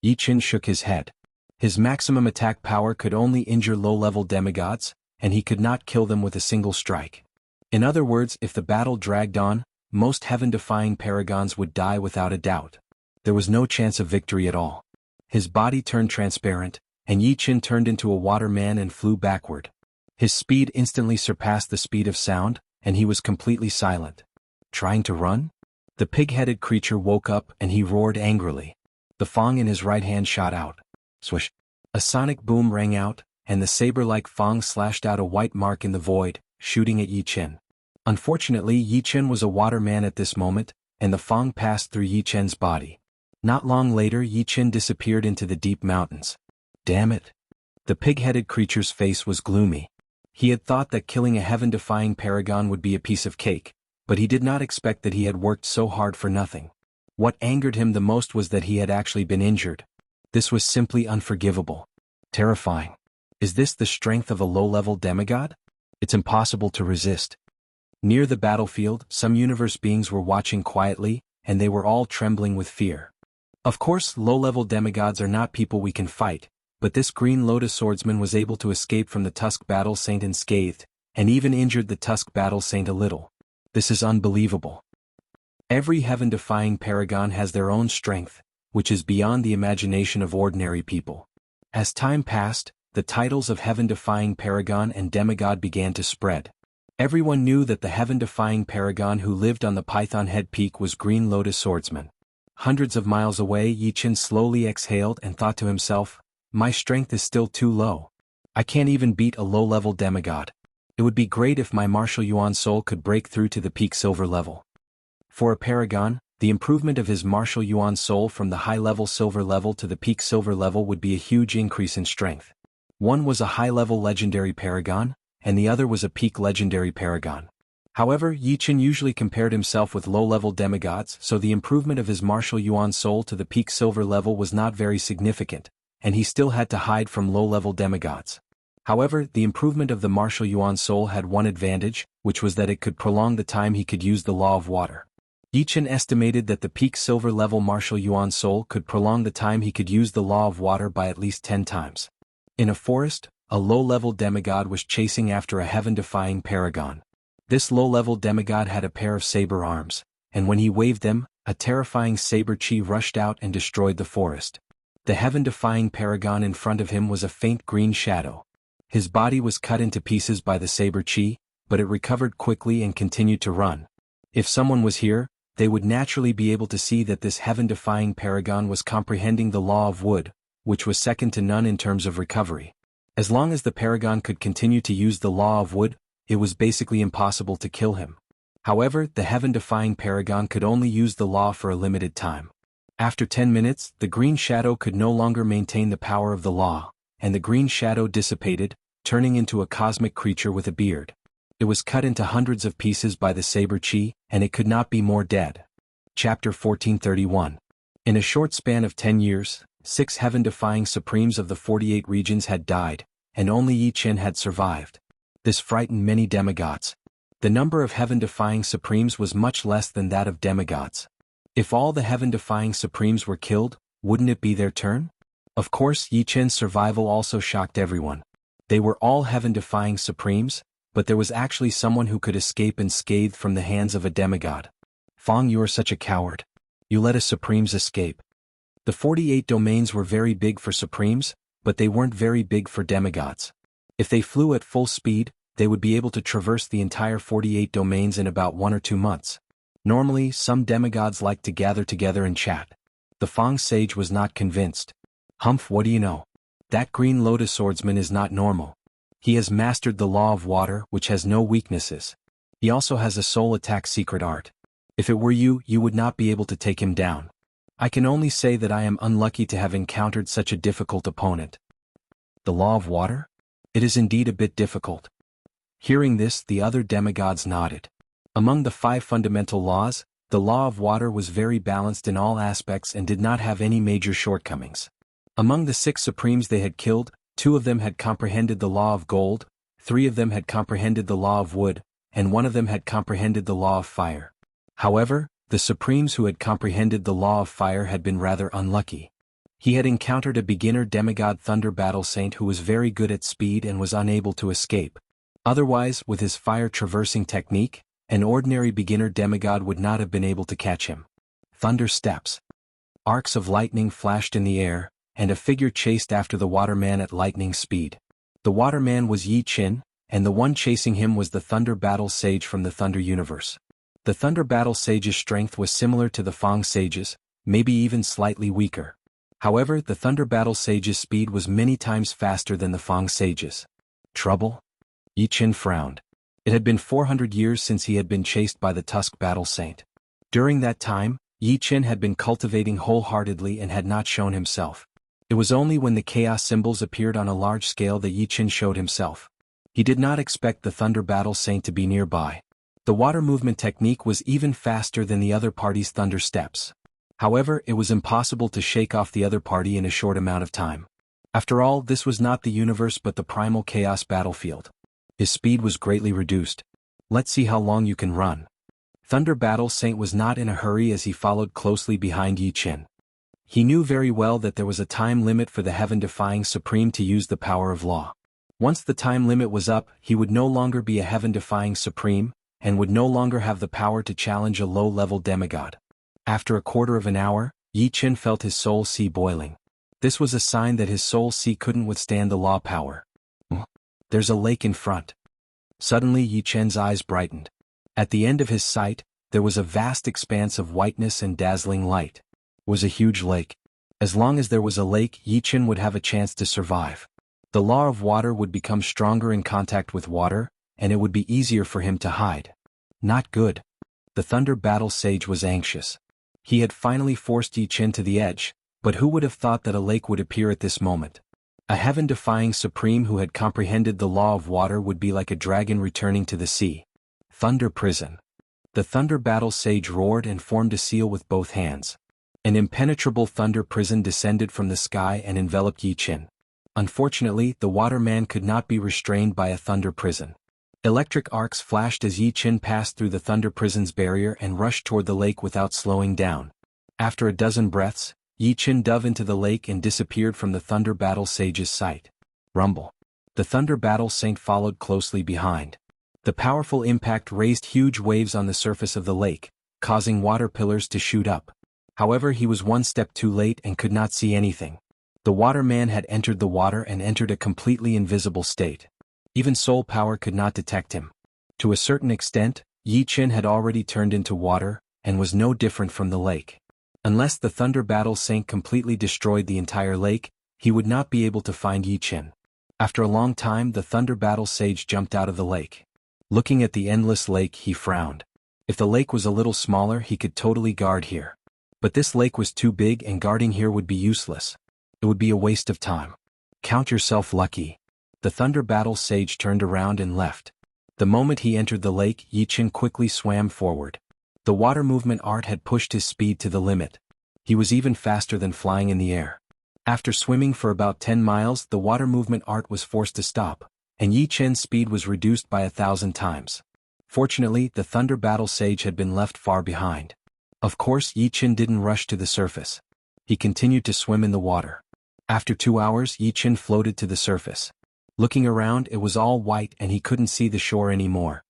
A: Yi Chen shook his head. His maximum attack power could only injure low-level demigods, and he could not kill them with a single strike. In other words, if the battle dragged on, most heaven-defying paragons would die without a doubt. There was no chance of victory at all. His body turned transparent, and Yi Chen turned into a water man and flew backward. His speed instantly surpassed the speed of sound, and he was completely silent. Trying to run? The pig-headed creature woke up and he roared angrily. The fang in his right hand shot out. Swish. A sonic boom rang out, and the saber-like fang slashed out a white mark in the void, shooting at Yi Chen. Unfortunately, Yi Chen was a water man at this moment, and the fang passed through Yi Chen's body. Not long later, Yi Chen disappeared into the deep mountains. Damn it. The pig-headed creature's face was gloomy. He had thought that killing a heaven-defying paragon would be a piece of cake, but he did not expect that he had worked so hard for nothing. What angered him the most was that he had actually been injured. This was simply unforgivable. Terrifying. Is this the strength of a low-level demigod? It's impossible to resist. Near the battlefield, some universe beings were watching quietly, and they were all trembling with fear. Of course, low-level demigods are not people we can fight, but this Green Lotus swordsman was able to escape from the Tusk Battle Saint unscathed, and even injured the Tusk Battle Saint a little. This is unbelievable. Every heaven-defying paragon has their own strength, which is beyond the imagination of ordinary people. As time passed, the titles of heaven-defying paragon and demigod began to spread. Everyone knew that the heaven-defying paragon who lived on the Python Head Peak was Green Lotus Swordsman. Hundreds of miles away, Yi Chen slowly exhaled and thought to himself, "My strength is still too low. I can't even beat a low-level demigod. It would be great if my martial yuan soul could break through to the peak silver level." For a paragon, the improvement of his martial yuan soul from the high-level silver level to the peak silver level would be a huge increase in strength. One was a high-level legendary paragon, and the other was a peak legendary paragon. However, Yi Chen usually compared himself with low-level demigods, so the improvement of his martial yuan soul to the peak silver level was not very significant, and he still had to hide from low-level demigods. However, the improvement of the martial yuan soul had one advantage, which was that it could prolong the time he could use the law of water. Yi Chen estimated that the peak silver level martial yuan soul could prolong the time he could use the law of water by at least 10 times. In a forest, a low-level demigod was chasing after a heaven-defying paragon. This low-level demigod had a pair of saber arms, and when he waved them, a terrifying saber chi rushed out and destroyed the forest. The heaven-defying paragon in front of him was a faint green shadow. His body was cut into pieces by the saber chi, but it recovered quickly and continued to run. If someone was here, they would naturally be able to see that this heaven-defying paragon was comprehending the law of wood, which was second to none in terms of recovery. As long as the paragon could continue to use the law of wood, it was basically impossible to kill him. However, the heaven-defying paragon could only use the law for a limited time. After 10 minutes, the green shadow could no longer maintain the power of the law, and the green shadow dissipated, turning into a cosmic creature with a beard. It was cut into hundreds of pieces by the saber chi, and it could not be more dead. Chapter 1431. In a short span of 10 years, 6 heaven-defying supremes of the 48 regions had died, and only Yi Chen had survived. This frightened many demigods. The number of heaven-defying supremes was much less than that of demigods. If all the heaven-defying supremes were killed, wouldn't it be their turn? Of course, Yi Chen's survival also shocked everyone. They were all heaven-defying supremes, but there was actually someone who could escape unscathed from the hands of a demigod. Fang, you are such a coward. You let us Supremes escape. The 48 domains were very big for Supremes, but they weren't very big for demigods. If they flew at full speed, they would be able to traverse the entire 48 domains in about 1 or 2 months. Normally, some demigods like to gather together and chat. The Fang sage was not convinced. Humph, what do you know? That green lotus swordsman is not normal. He has mastered the law of water, which has no weaknesses. He also has a soul attack secret art. If it were you, you would not be able to take him down. I can only say that I am unlucky to have encountered such a difficult opponent. The law of water? It is indeed a bit difficult. Hearing this, the other demigods nodded. Among the 5 fundamental laws, the law of water was very balanced in all aspects and did not have any major shortcomings. Among the 6 Supremes they had killed, 2 of them had comprehended the law of gold, 3 of them had comprehended the law of wood, and 1 of them had comprehended the law of fire. However, the Supremes who had comprehended the law of fire had been rather unlucky. He had encountered a beginner demigod Thunder Battle Saint who was very good at speed and was unable to escape. Otherwise, with his fire traversing technique, an ordinary beginner demigod would not have been able to catch him. Thunder steps. Arcs of lightning flashed in the air, and a figure chased after the waterman at lightning speed. The waterman was Yi Qin, and the one chasing him was the Thunder Battle Sage from the Thunder Universe. The Thunder Battle Sage's strength was similar to the Fang Sage's, maybe even slightly weaker. However, the Thunder Battle Sage's speed was many times faster than the Fang Sage's. Trouble? Yi Qin frowned. It had been 400 years since he had been chased by the Tusk Battle Saint. During that time, Yi Qin had been cultivating wholeheartedly and had not shown himself. It was only when the chaos symbols appeared on a large scale that Yi Qin showed himself. He did not expect the Thunder Battle Saint to be nearby. The water movement technique was even faster than the other party's thunder steps. However, it was impossible to shake off the other party in a short amount of time. After all, this was not the universe but the primal chaos battlefield. His speed was greatly reduced. Let's see how long you can run. Thunder Battle Saint was not in a hurry as he followed closely behind Yi Qin. He knew very well that there was a time limit for the heaven-defying Supreme to use the power of law. Once the time limit was up, he would no longer be a heaven-defying Supreme, and would no longer have the power to challenge a low-level demigod. After a quarter of an hour, Yi Qin felt his soul sea boiling. This was a sign that his soul sea couldn't withstand the law power. There's a lake in front. Suddenly Yi Qin's eyes brightened. At the end of his sight, there was a vast expanse of whiteness and dazzling light. It was a huge lake. As long as there was a lake, Yi Qin would have a chance to survive. The law of water would become stronger in contact with water, and it would be easier for him to hide. Not good. The Thunder Battle Sage was anxious. He had finally forced Yi Qin to the edge, but who would have thought that a lake would appear at this moment? A heaven-defying Supreme who had comprehended the law of water would be like a dragon returning to the sea. Thunder Prison. The Thunder Battle Sage roared and formed a seal with both hands. An impenetrable thunder prison descended from the sky and enveloped Yi Qin. Unfortunately, the waterman could not be restrained by a thunder prison. Electric arcs flashed as Yi Qin passed through the thunder prison's barrier and rushed toward the lake without slowing down. After a dozen breaths, Yi Qin dove into the lake and disappeared from the Thunder Battle Sage's sight. Rumble. The Thunder Battle Saint followed closely behind. The powerful impact raised huge waves on the surface of the lake, causing water pillars to shoot up. However, he was one step too late and could not see anything. The waterman had entered the water and entered a completely invisible state. Even soul power could not detect him. To a certain extent, Yi Qin had already turned into water, and was no different from the lake. Unless the Thunder Battle Saint completely destroyed the entire lake, he would not be able to find Yi Qin. After a long time, the Thunder Battle Sage jumped out of the lake. Looking at the endless lake, he frowned. If the lake was a little smaller, he could totally guard here. But this lake was too big and guarding here would be useless. It would be a waste of time. Count yourself lucky. The Thunder Battle Sage turned around and left. The moment he entered the lake, Yi Qin quickly swam forward. The water movement art had pushed his speed to the limit. He was even faster than flying in the air. After swimming for about 10 miles, the water movement art was forced to stop, and Yi Qin's speed was reduced by 1,000 times. Fortunately, the Thunder Battle Sage had been left far behind. Of course, Yi Qin didn't rush to the surface. He continued to swim in the water. After 2 hours, Yi Qin floated to the surface. Looking around, it was all white and he couldn't see the shore anymore.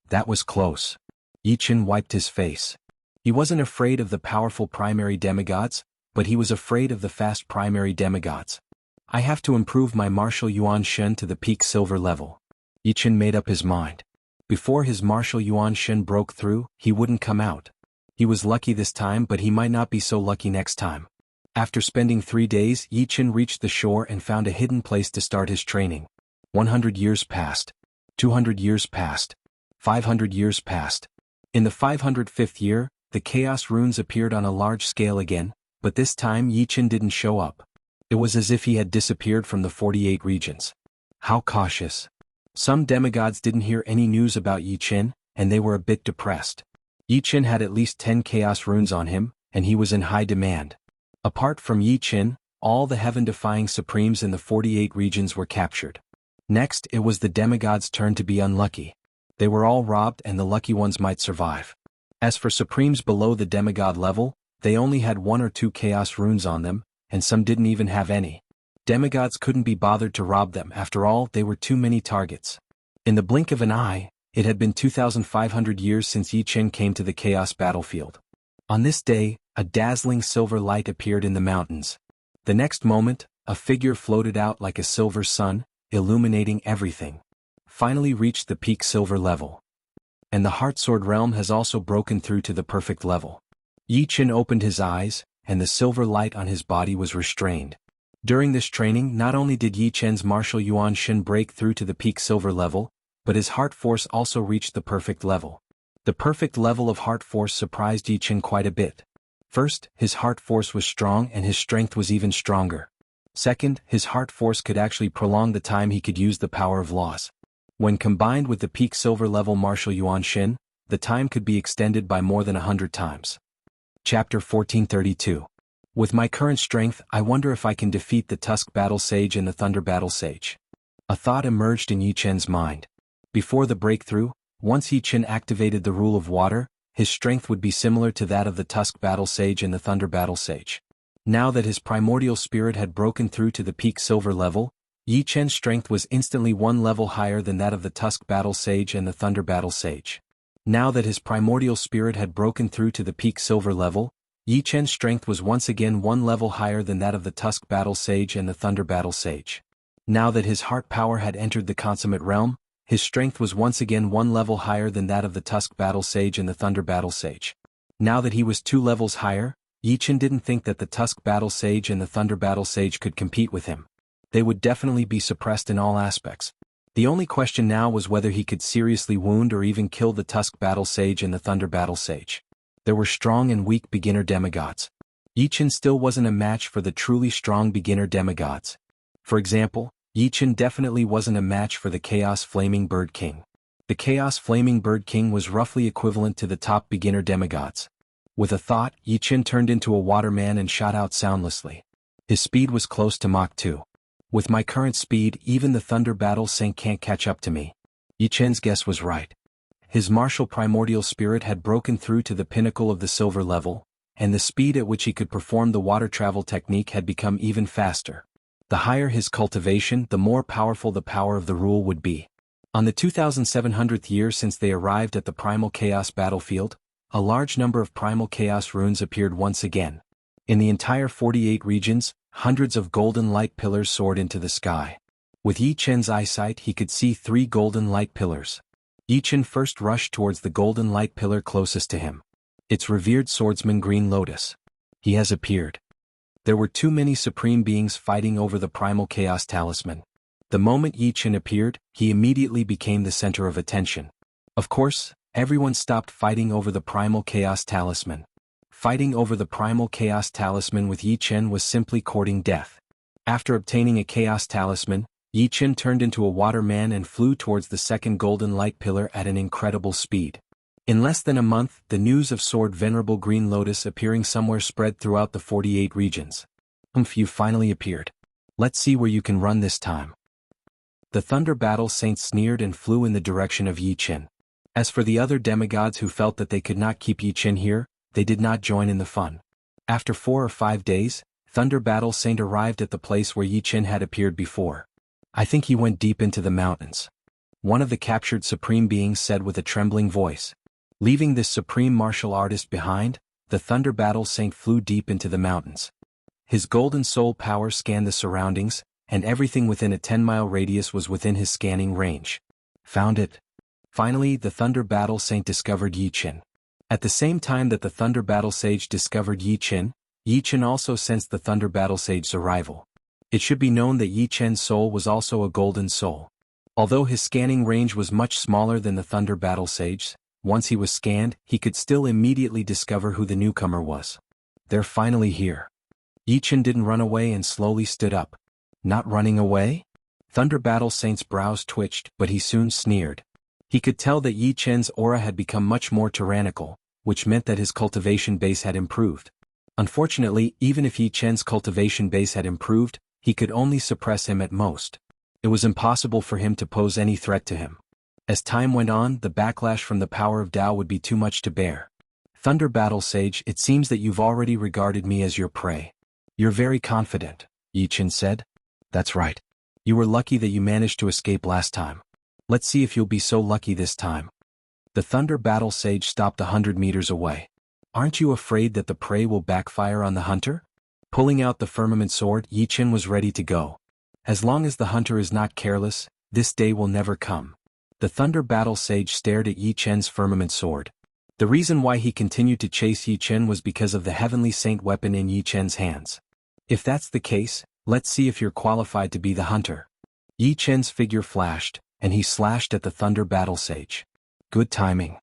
A: That was close. Yi Qin wiped his face. He wasn't afraid of the powerful primary demigods, but he was afraid of the fast primary demigods. I have to improve my martial yuan shen to the peak silver level. Yi Chen made up his mind. Before his martial yuan shen broke through, he wouldn't come out. He was lucky this time, but he might not be so lucky next time. After spending 3 days, Yi Chen reached the shore and found a hidden place to start his training. 100 years passed. 200 years passed. 500 years passed. In the 505th year, the chaos runes appeared on a large scale again, but this time Yi Chen didn't show up. It was as if he had disappeared from the 48 regions. How cautious. Some demigods didn't hear any news about Yi Chen, and they were a bit depressed. Yi Chen had at least 10 chaos runes on him, and he was in high demand. Apart from Yi Chen, all the heaven-defying supremes in the 48 regions were captured. Next, it was the demigods' turn to be unlucky. They were all robbed and the lucky ones might survive. As for supremes below the demigod level, they only had 1 or 2 chaos runes on them, and some didn't even have any. Demigods couldn't be bothered to rob them, after all, they were too many targets. In the blink of an eye, it had been 2,500 years since Yi Chen came to the chaos battlefield. On this day, a dazzling silver light appeared in the mountains. The next moment, a figure floated out like a silver sun, illuminating everything. Finally reached the peak silver level. And the heart sword realm has also broken through to the perfect level. Yi Chen opened his eyes, and the silver light on his body was restrained. During this training, not only did Yi Chen's martial yuan shen break through to the peak silver level, but his heart force also reached the perfect level. The perfect level of heart force surprised Yi Chen quite a bit. First, his heart force was strong and his strength was even stronger. Second, his heart force could actually prolong the time he could use the power of laws. When combined with the peak silver level martial yuan shen, the time could be extended by more than 100 times. Chapter 1432. With my current strength, I wonder if I can defeat the Tusk Battle Sage and the Thunder Battle Sage. A thought emerged in Yi Chen's mind. Before the breakthrough, once Yi Chen activated the rule of water, his strength would be similar to that of the Tusk Battle Sage and the Thunder Battle Sage. Now that his primordial spirit had broken through to the peak silver level, Yi Chen's strength was instantly 1 level higher than that of the Tusk Battle Sage and the Thunder Battle Sage. Now that his primordial spirit had broken through to the peak silver level, Yi Chen's strength was once again 1 level higher than that of the Tusk Battle Sage and the Thunder Battle Sage. Now that his heart power had entered the consummate realm, his strength was once again 1 level higher than that of the Tusk Battle Sage and the Thunder Battle Sage. Now that he was 2 levels higher, Yi Chen didn't think that the Tusk Battle Sage and the Thunder Battle Sage could compete with him. They would definitely be suppressed in all aspects. The only question now was whether he could seriously wound or even kill the Tusk Battle Sage and the Thunder Battle Sage. There were strong and weak beginner demigods. Yi Chen still wasn't a match for the truly strong beginner demigods. For example, Yi Chen definitely wasn't a match for the Chaos Flaming Bird King. The Chaos Flaming Bird King was roughly equivalent to the top beginner demigods. With a thought, Yi Chen turned into a waterman and shot out soundlessly. His speed was close to Mach 2. With my current speed, even the Thunder Battle Saint can't catch up to me. Yi Chen's guess was right. His martial primordial spirit had broken through to the pinnacle of the silver level, and the speed at which he could perform the water travel technique had become even faster. The higher his cultivation, the more powerful the power of the rule would be. On the 2700th year since they arrived at the Primal Chaos battlefield, a large number of Primal Chaos runes appeared once again. In the entire 48 regions, hundreds of golden light pillars soared into the sky. With Yi Chen's eyesight, he could see 3 golden light pillars. Yi Chen first rushed towards the golden light pillar closest to him. Its revered swordsman Green Lotus. He has appeared. There were too many supreme beings fighting over the Primal Chaos talisman. The moment Yi Chen appeared, he immediately became the center of attention. Of course, everyone stopped fighting over the Primal Chaos talisman. Fighting over the Primal Chaos talisman with Yi Chen was simply courting death. After obtaining a Chaos talisman, Yi Chen turned into a waterman and flew towards the second golden light pillar at an incredible speed. In less than a month, the news of Sword Venerable Green Lotus appearing somewhere spread throughout the 48 regions. You finally appeared. Let's see where you can run this time. The Thunder Battle Saint sneered and flew in the direction of Yi Chen. As for the other demigods who felt that they could not keep Yi Chen here, they did not join in the fun. After 4 or 5 days, Thunder Battle Saint arrived at the place where Yi Chen had appeared before. I think he went deep into the mountains. One of the captured supreme beings said with a trembling voice. Leaving this supreme martial artist behind, the Thunder Battle Saint flew deep into the mountains. His golden soul power scanned the surroundings, and everything within a 10-mile radius was within his scanning range. Found it. Finally, the Thunder Battle Saint discovered Yi Qin. At the same time that the Thunder Battle Sage discovered Yi Qin also sensed the Thunder Battle Sage's arrival. It should be known that Yi Qin's soul was also a golden soul. Although his scanning range was much smaller than the Thunder Battle Sage's, once he was scanned, he could still immediately discover who the newcomer was. They're finally here. Yi Qin didn't run away and slowly stood up. Not running away? Thunder Battle Saint's brows twitched, but he soon sneered. He could tell that Yi Qin's aura had become much more tyrannical, which meant that his cultivation base had improved. Unfortunately, even if Yi Qin's cultivation base had improved, he could only suppress him at most. It was impossible for him to pose any threat to him. As time went on, the backlash from the power of Tao would be too much to bear. Thunder Battle Sage, it seems that you've already regarded me as your prey. You're very confident, Yi Qin said. That's right. You were lucky that you managed to escape last time. Let's see if you'll be so lucky this time. The Thunder Battle Sage stopped 100 meters away. Aren't you afraid that the prey will backfire on the hunter? Pulling out the firmament sword, Yi Qin was ready to go. As long as the hunter is not careless, this day will never come. The Thunder Battle Sage stared at Yi Qin's firmament sword. The reason why he continued to chase Yi Qin was because of the Heavenly Saint weapon in Yi Qin's hands. If that's the case, let's see if you're qualified to be the hunter. Yi Qin's figure flashed, and he slashed at the Thunder Battle Sage. Good timing.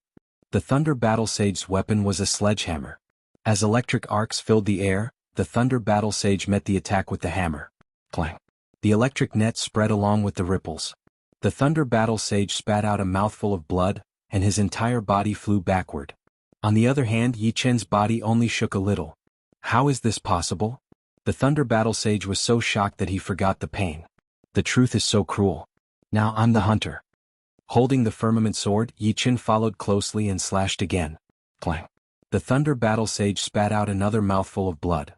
A: The Thunder Battle Sage's weapon was a sledgehammer. As electric arcs filled the air, the Thunder Battle Sage met the attack with the hammer. Clang. The electric net spread along with the ripples. The Thunder Battle Sage spat out a mouthful of blood, and his entire body flew backward. On the other hand, Yi Qin's body only shook a little. How is this possible? The Thunder Battle Sage was so shocked that he forgot the pain. The truth is so cruel. Now I'm the hunter. Holding the firmament sword, Yi Qin followed closely and slashed again. Clang. The Thunder Battle Sage spat out another mouthful of blood.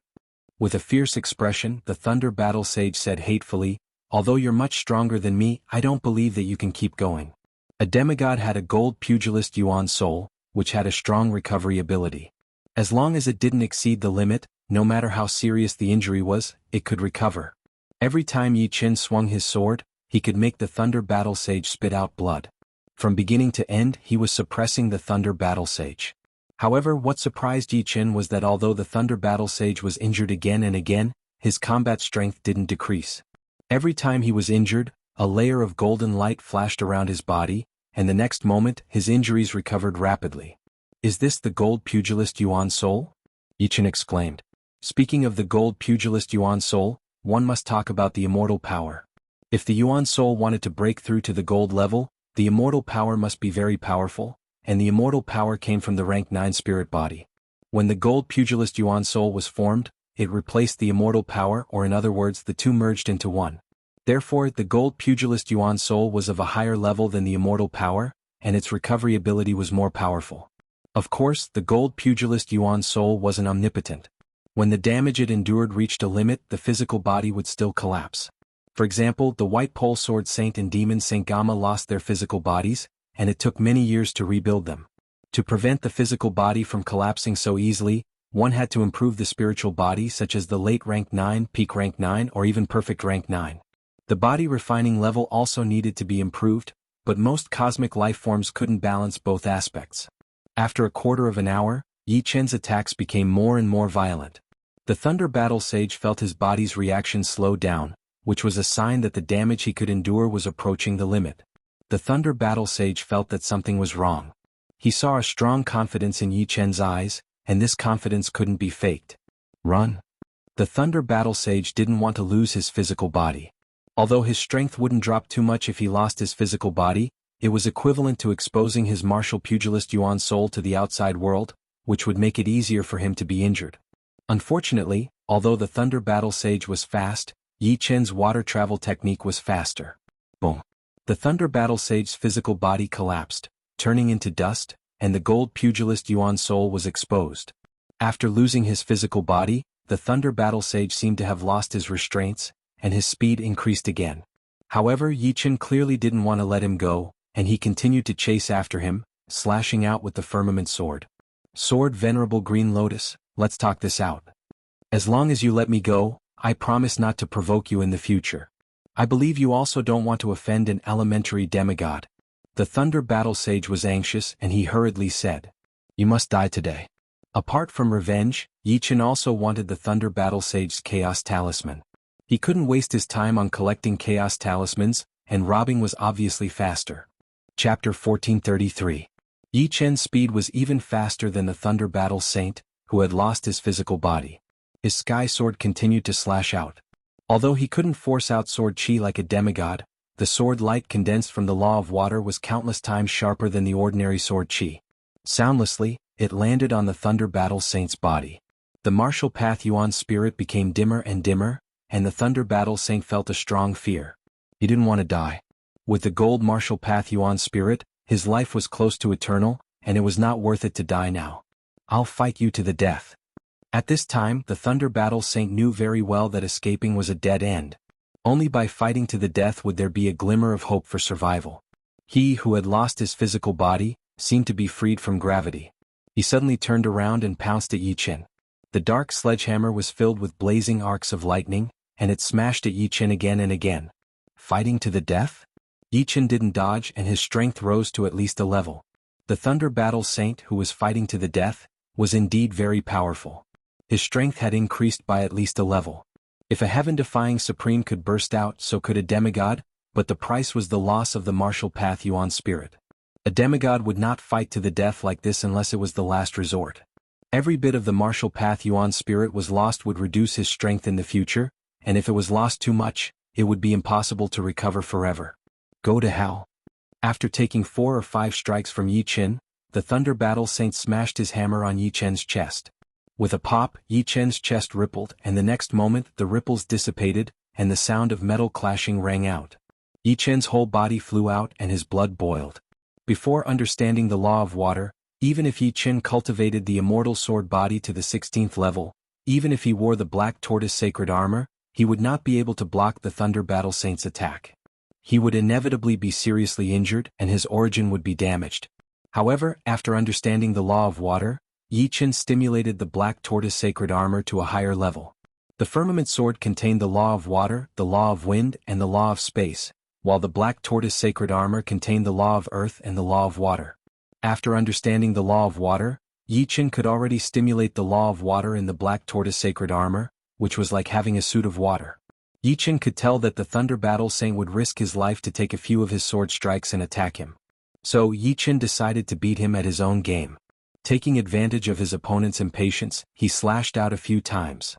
A: With a fierce expression, the Thunder Battle Sage said hatefully, although you're much stronger than me, I don't believe that you can keep going. A demigod had a gold pugilist Yuan soul, which had a strong recovery ability. As long as it didn't exceed the limit, no matter how serious the injury was, it could recover. Every time Yi Qin swung his sword, he could make the Thunder Battle Sage spit out blood. From beginning to end, he was suppressing the Thunder Battle Sage. However, what surprised Yi Qin was that although the Thunder Battle Sage was injured again and again, his combat strength didn't decrease. Every time he was injured, a layer of golden light flashed around his body, and the next moment, his injuries recovered rapidly. Is this the gold pugilist Yuan soul? Yi Qin exclaimed. Speaking of the gold pugilist Yuan soul, one must talk about the immortal power. If the Yuan soul wanted to break through to the gold level, the immortal power must be very powerful, and the immortal power came from the rank 9 spirit body. When the gold pugilist Yuan soul was formed, it replaced the immortal power, or in other words, the two merged into one. Therefore, the gold pugilist Yuan soul was of a higher level than the immortal power, and its recovery ability was more powerful. Of course, the gold pugilist Yuan soul wasn't omnipotent. When the damage it endured reached a limit, the physical body would still collapse. For example, the White Pole Sword Saint and Demon Saint Gamma lost their physical bodies, and it took many years to rebuild them. To prevent the physical body from collapsing so easily, one had to improve the spiritual body, such as the late rank 9, peak rank 9, or even perfect rank 9. The body refining level also needed to be improved, but most cosmic life forms couldn't balance both aspects. After a quarter of an hour, Yi Qin's attacks became more and more violent. The Thunder Battle Sage felt his body's reaction slow down, which was a sign that the damage he could endure was approaching the limit. The Thunder Battle Sage felt that something was wrong. He saw a strong confidence in Yi Qin's eyes, and this confidence couldn't be faked. Run. The Thunder Battle Sage didn't want to lose his physical body. Although his strength wouldn't drop too much if he lost his physical body, it was equivalent to exposing his martial pugilist Yuan soul to the outside world, which would make it easier for him to be injured. Unfortunately, although the Thunder Battle Sage was fast, Yi Qin's water travel technique was faster. Boom. The Thunder Battle Sage's physical body collapsed, turning into dust, and the gold pugilist Yuan soul was exposed. After losing his physical body, the Thunder Battle Sage seemed to have lost his restraints, and his speed increased again. However, Yi Qin clearly didn't want to let him go, and he continued to chase after him, slashing out with the firmament sword. Sword, Venerable Green Lotus, let's talk this out. As long as you let me go, I promise not to provoke you in the future. I believe you also don't want to offend an elementary demigod. The Thunder Battle Sage was anxious and he hurriedly said, "You must die today." Apart from revenge, Yichen also wanted the Thunder Battle Sage's Chaos Talisman. He couldn't waste his time on collecting Chaos Talismans, and robbing was obviously faster. Chapter 1433. Yichen's speed was even faster than the Thunder Battle Saint, who had lost his physical body. His sky sword continued to slash out. Although he couldn't force out sword chi like a demigod, the sword light condensed from the law of water was countless times sharper than the ordinary sword chi. Soundlessly, it landed on the Thunder Battle Saint's body. The martial path Yuan spirit became dimmer and dimmer, and the Thunder Battle Saint felt a strong fear. He didn't want to die. With the gold martial path Yuan spirit, his life was close to eternal, and it was not worth it to die now. "I'll fight you to the death." At this time, the Thunder Battle Saint knew very well that escaping was a dead end. Only by fighting to the death would there be a glimmer of hope for survival. He who had lost his physical body seemed to be freed from gravity. He suddenly turned around and pounced at Yichen. The dark sledgehammer was filled with blazing arcs of lightning, and it smashed at Yichen again and again. Fighting to the death? Yichen didn't dodge and his strength rose to at least a level. The Thunder Battle Saint who was fighting to the death was indeed very powerful. His strength had increased by at least a level. If a heaven-defying supreme could burst out, so could a demigod, but the price was the loss of the martial path Yuan spirit. A demigod would not fight to the death like this unless it was the last resort. Every bit of the martial path Yuan spirit was lost would reduce his strength in the future, and if it was lost too much, it would be impossible to recover forever. Go to hell. After taking 4 or 5 strikes from Yichen, the Thunder Battle Saint smashed his hammer on Yichen's chest. With a pop, Yichen's chest rippled, and the next moment the ripples dissipated, and the sound of metal clashing rang out. Yichen's whole body flew out and his blood boiled. Before understanding the law of water, even if Yichen cultivated the immortal sword body to the 16th level, even if he wore the black tortoise sacred armor, he would not be able to block the Thunder Battle Saint's attack. He would inevitably be seriously injured and his origin would be damaged. However, after understanding the law of water, Yichen stimulated the black tortoise sacred armor to a higher level. The firmament sword contained the law of water, the law of wind, and the law of space, while the black tortoise sacred armor contained the law of earth and the law of water. After understanding the law of water, Yichen could already stimulate the law of water in the black tortoise sacred armor, which was like having a suit of water. Yichen could tell that the Thunder Battle Saint would risk his life to take a few of his sword strikes and attack him. So Yichen decided to beat him at his own game. Taking advantage of his opponent's impatience, he slashed out a few times.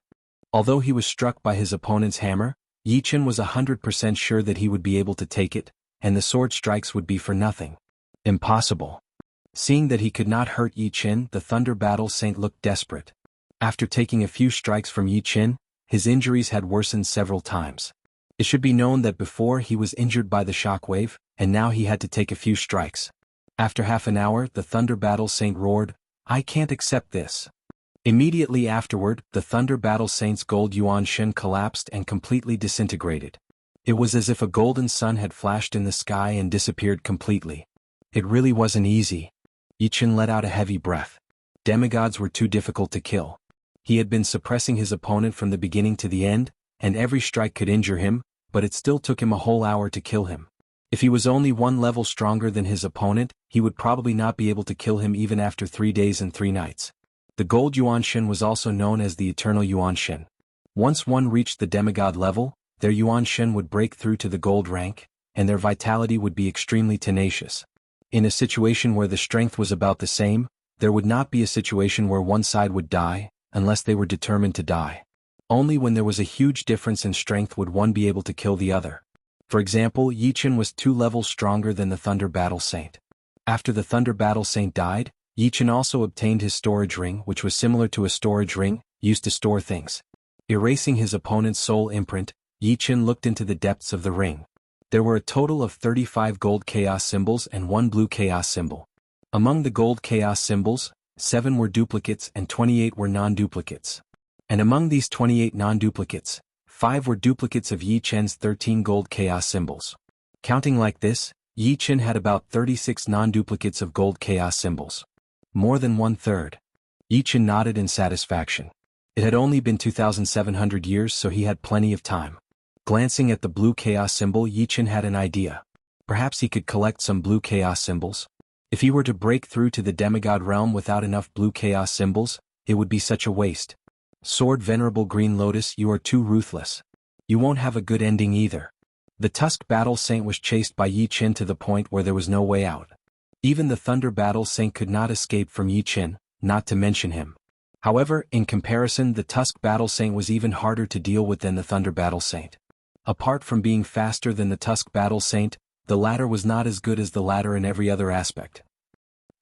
A: Although he was struck by his opponent's hammer, Yichen was 100% sure that he would be able to take it, and the sword strikes would be for nothing. Impossible. Seeing that he could not hurt Yichen, the Thunder Battle Saint looked desperate. After taking a few strikes from Yichen, his injuries had worsened several times. It should be known that before he was injured by the shockwave, and now he had to take a few strikes. After half an hour, the Thunder Battle Saint roared, "I can't accept this." Immediately afterward, the Thunder Battle Saint's gold Yuan Shen collapsed and completely disintegrated. It was as if a golden sun had flashed in the sky and disappeared completely. It really wasn't easy. Yichen let out a heavy breath. Demigods were too difficult to kill. He had been suppressing his opponent from the beginning to the end, and every strike could injure him, but it still took him a whole hour to kill him. If he was only 1 level stronger than his opponent, he would probably not be able to kill him even after 3 days and 3 nights. The gold Yuan Shen was also known as the Eternal Yuan Shen. Once one reached the demigod level, their Yuan Shen would break through to the gold rank, and their vitality would be extremely tenacious. In a situation where the strength was about the same, there would not be a situation where one side would die, unless they were determined to die. Only when there was a huge difference in strength would one be able to kill the other. For example, Yichen was 2 levels stronger than the Thunder Battle Saint. After the Thunder Battle Saint died, Yichen also obtained his storage ring, which was similar to a storage ring, used to store things. Erasing his opponent's soul imprint, Yichen looked into the depths of the ring. There were a total of 35 gold chaos symbols and 1 blue chaos symbol. Among the gold chaos symbols, 7 were duplicates and 28 were non-duplicates. And among these 28 non-duplicates, 5 were duplicates of Yichen's 13 gold chaos symbols. Counting like this, Yi Chen had about 36 non-duplicates of gold chaos symbols. More than 1/3. Yi Chen nodded in satisfaction. It had only been 2,700 years, so he had plenty of time. Glancing at the blue chaos symbol, Yi Chen had an idea. Perhaps he could collect some blue chaos symbols. If he were to break through to the demigod realm without enough blue chaos symbols, it would be such a waste. Sword Venerable Green Lotus, you are too ruthless. You won't have a good ending either. The Tusk Battle Saint was chased by Yi Chen to the point where there was no way out. Even the Thunder Battle Saint could not escape from Yi Chen, not to mention him. However, in comparison, the Tusk Battle Saint was even harder to deal with than the Thunder Battle Saint. Apart from being faster than the Tusk Battle Saint, the latter was not as good as the latter in every other aspect.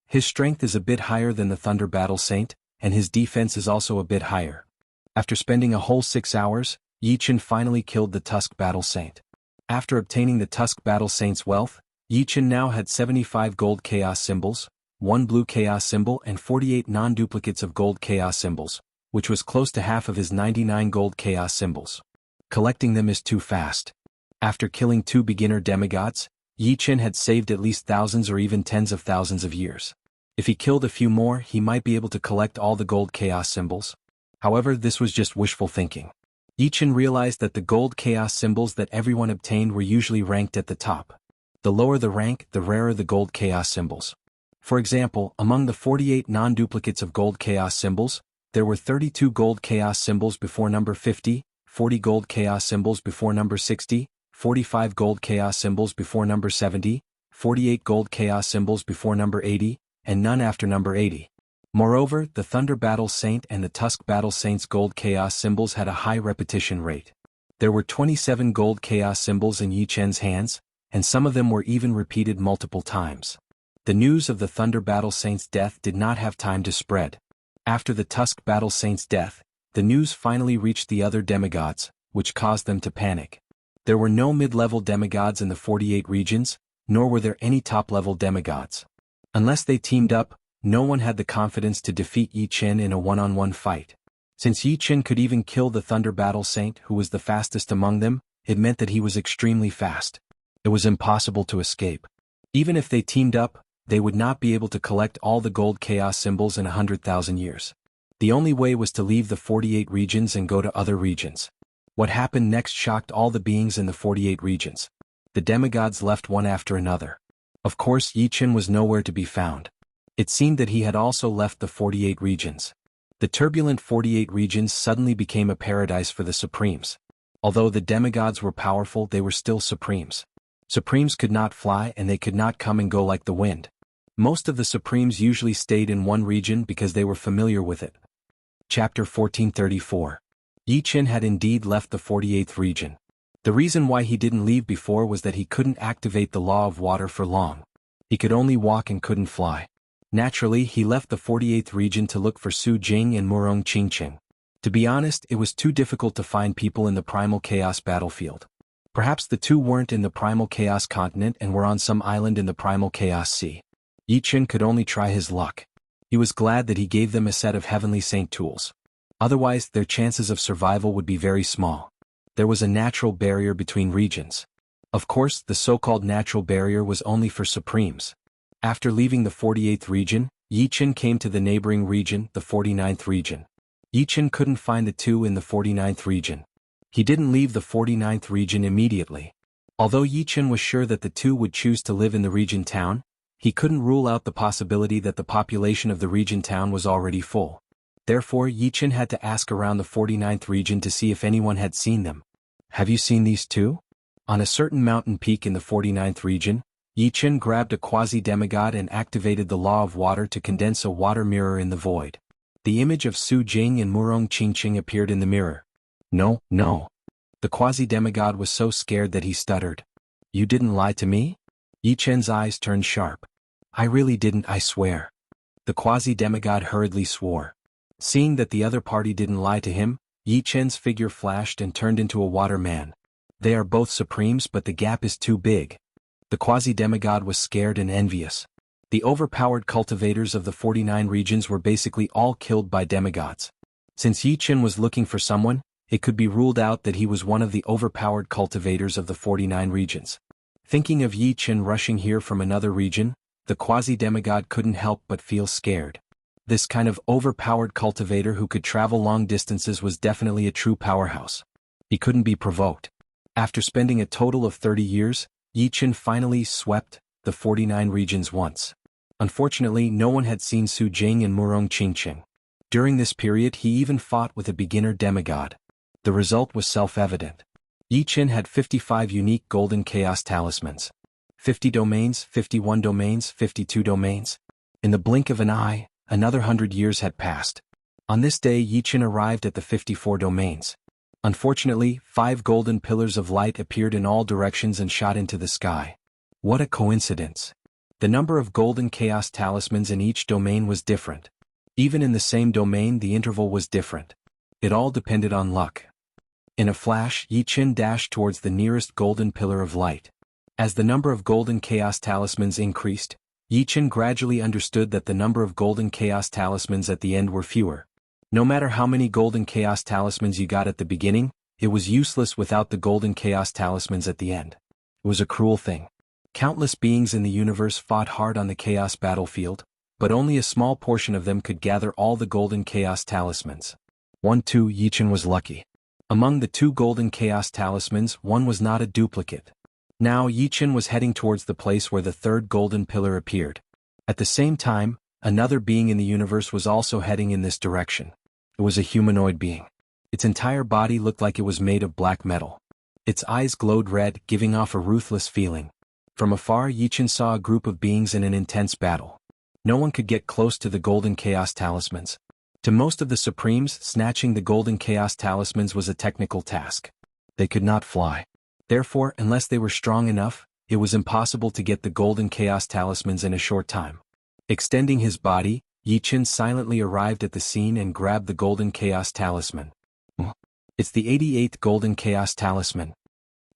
A: His strength is a bit higher than the Thunder Battle Saint, and his defense is also a bit higher. After spending a whole 6 hours, Yi Chen finally killed the Tusk Battle Saint. After obtaining the Tusk Battle Saint's wealth, Yi Chen now had 75 gold chaos symbols, 1 blue chaos symbol and 48 non-duplicates of gold chaos symbols, which was close to half of his 99 gold chaos symbols. Collecting them is too fast. After killing 2 beginner demigods, Yi Chen had saved at least thousands or even tens of thousands of years. If he killed a few more, he might be able to collect all the gold chaos symbols. However, this was just wishful thinking. Yi Chen realized that the gold chaos symbols that everyone obtained were usually ranked at the top. The lower the rank, the rarer the gold chaos symbols. For example, among the 48 non-duplicates of gold chaos symbols, there were 32 gold chaos symbols before number 50, 40 gold chaos symbols before number 60, 45 gold chaos symbols before number 70, 48 gold chaos symbols before number 80, and none after number 80. Moreover, the Thunder Battle Saint and the Tusk Battle Saint's gold chaos symbols had a high repetition rate. There were 27 gold chaos symbols in Yi Chen's hands, and some of them were even repeated multiple times. The news of the Thunder Battle Saint's death did not have time to spread. After the Tusk Battle Saint's death, the news finally reached the other demigods, which caused them to panic. There were no mid-level demigods in the 48 regions, nor were there any top-level demigods. Unless they teamed up, no one had the confidence to defeat Yi Chen in a one-on-one fight. Since Yi Chen could even kill the Thunder Battle Saint, who was the fastest among them, it meant that he was extremely fast. It was impossible to escape. Even if they teamed up, they would not be able to collect all the gold chaos symbols in 100,000 years. The only way was to leave the 48 regions and go to other regions. What happened next shocked all the beings in the 48 regions. The demigods left one after another. Of course, Yi Chen was nowhere to be found. It seemed that he had also left the 48 regions. The turbulent 48 regions suddenly became a paradise for the Supremes. Although the demigods were powerful, they were still Supremes. Supremes could not fly and they could not come and go like the wind. Most of the Supremes usually stayed in one region because they were familiar with it. Chapter 1434. Yi Chen had indeed left the 48th region. The reason why he didn't leave before was that he couldn't activate the law of water for long. He could only walk and couldn't fly. Naturally, he left the 48th region to look for Su Jing and Murong Qingqing. To be honest, it was too difficult to find people in the Primal Chaos battlefield. Perhaps the two weren't in the Primal Chaos continent and were on some island in the Primal Chaos Sea. Yi Chen could only try his luck. He was glad that he gave them a set of Heavenly Saint tools. Otherwise, their chances of survival would be very small. There was a natural barrier between regions. Of course, the so-called natural barrier was only for Supremes. After leaving the 48th region, Yi Chen came to the neighboring region, the 49th region. Yi Chen couldn't find the two in the 49th region. He didn't leave the 49th region immediately. Although Yi Chen was sure that the two would choose to live in the region town, he couldn't rule out the possibility that the population of the region town was already full. Therefore, Yi Chen had to ask around the 49th region to see if anyone had seen them. Have you seen these two? On a certain mountain peak in the 49th region, Yi Chen grabbed a quasi-demigod and activated the law of water to condense a water mirror in the void. The image of Su Jing and Murong Qingqing appeared in the mirror. No. The quasi-demigod was so scared that he stuttered. You didn't lie to me? Yi Chen's eyes turned sharp. I really didn't, I swear. The quasi-demigod hurriedly swore. Seeing that the other party didn't lie to him, Yi Chen's figure flashed and turned into a water man. They are both Supremes, but the gap is too big. The quasi-demigod was scared and envious. The overpowered cultivators of the 49 regions were basically all killed by demigods. Since Yi Chen was looking for someone, it could be ruled out that he was one of the overpowered cultivators of the 49 regions. Thinking of Yi Chen rushing here from another region, the quasi-demigod couldn't help but feel scared. This kind of overpowered cultivator who could travel long distances was definitely a true powerhouse. He couldn't be provoked. After spending a total of 30 years, Yi Chen finally swept the 49 regions once. Unfortunately, no one had seen Su Jing and Murong Qingqing. During this period he even fought with a beginner demigod. The result was self-evident. Yi Chen had 55 unique golden chaos talismans. 50 domains, 51 domains, 52 domains. In the blink of an eye, another 100 years had passed. On this day Yi Chen arrived at the 54 domains. Unfortunately, 5 golden pillars of light appeared in all directions and shot into the sky. What a coincidence! The number of golden chaos talismans in each domain was different. Even in the same domain the interval was different. It all depended on luck. In a flash, Yi Chen dashed towards the nearest golden pillar of light. As the number of golden chaos talismans increased, Yi Chen gradually understood that the number of golden chaos talismans at the end were fewer. No matter how many golden chaos talismans you got at the beginning, it was useless without the golden chaos talismans at the end. It was a cruel thing. Countless beings in the universe fought hard on the chaos battlefield, but only a small portion of them could gather all the golden chaos talismans. 1-2 Yi Chen was lucky. Among the 2 golden chaos talismans, one was not a duplicate. Now Yi Chen was heading towards the place where the 3rd golden pillar appeared. At the same time, another being in the universe was also heading in this direction. It was a humanoid being. Its entire body looked like it was made of black metal. Its eyes glowed red, giving off a ruthless feeling. From afar Yi Chen saw a group of beings in an intense battle. No one could get close to the golden chaos talismans. To most of the Supremes, snatching the golden chaos talismans was a technical task. They could not fly. Therefore, unless they were strong enough, it was impossible to get the golden chaos talismans in a short time. Extending his body, Yi Chen silently arrived at the scene and grabbed the golden chaos talisman. It's the 88th golden chaos talisman.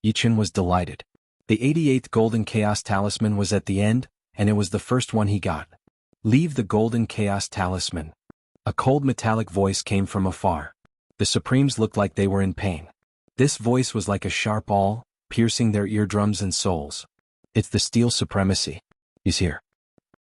A: Yi Chen was delighted. The 88th golden chaos talisman was at the end, and it was the first one he got. Leave the golden chaos talisman. A cold metallic voice came from afar. The Supremes looked like they were in pain. This voice was like a sharp awl, piercing their eardrums and souls. It's the Steel Supremacy. He's here.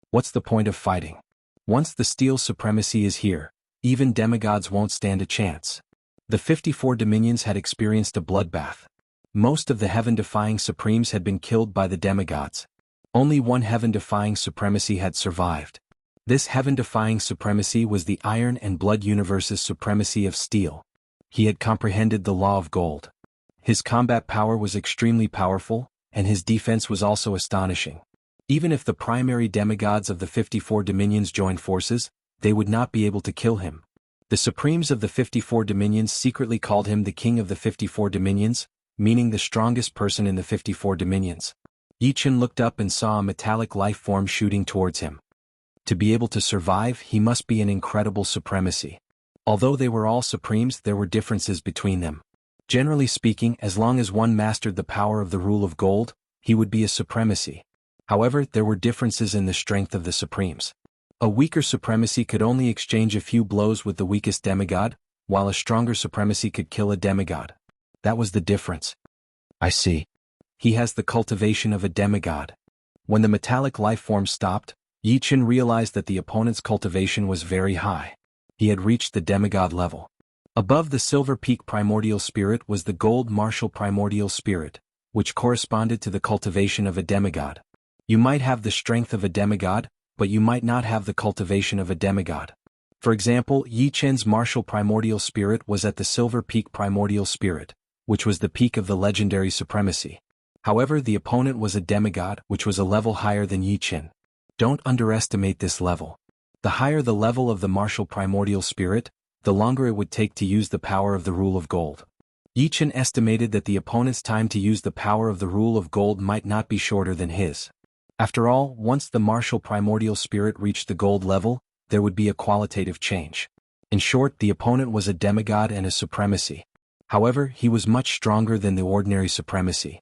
A: What's the point of fighting? Once the Steel Supremacy is here, even demigods won't stand a chance. The 54 dominions had experienced a bloodbath. Most of the heaven-defying Supremes had been killed by the demigods. Only one heaven-defying supremacy had survived. This heaven-defying supremacy was the Iron and Blood Universe's supremacy of steel. He had comprehended the law of gold. His combat power was extremely powerful, and his defense was also astonishing. Even if the primary demigods of the 54 dominions joined forces, they would not be able to kill him. The Supremes of the 54 dominions secretly called him the King of the 54 dominions, meaning the strongest person in the 54 dominions. Yi Chen looked up and saw a metallic life form shooting towards him. To be able to survive, he must be an incredible supremacy. Although they were all Supremes, there were differences between them. Generally speaking, as long as one mastered the power of the rule of gold, he would be a supremacy. However, there were differences in the strength of the Supremes. A weaker supremacy could only exchange a few blows with the weakest demigod, while a stronger supremacy could kill a demigod. That was the difference. I see. He has the cultivation of a demigod. When the metallic life form stopped, Yi Chen realized that the opponent's cultivation was very high. He had reached the demigod level. Above the Silver Peak Primordial Spirit was the Gold Martial Primordial Spirit, which corresponded to the cultivation of a demigod. You might have the strength of a demigod, but you might not have the cultivation of a demigod. For example, Yi Chen's Martial Primordial Spirit was at the Silver Peak Primordial Spirit, which was the peak of the legendary supremacy. However, the opponent was a demigod, which was a level higher than Yi Chen. Don't underestimate this level. The higher the level of the Martial Primordial Spirit, the longer it would take to use the power of the Rule of Gold. Yi Chen estimated that the opponent's time to use the power of the Rule of Gold might not be shorter than his. After all, once the Martial Primordial Spirit reached the gold level, there would be a qualitative change. In short, the opponent was a demigod and a supremacy. However, he was much stronger than the ordinary supremacy.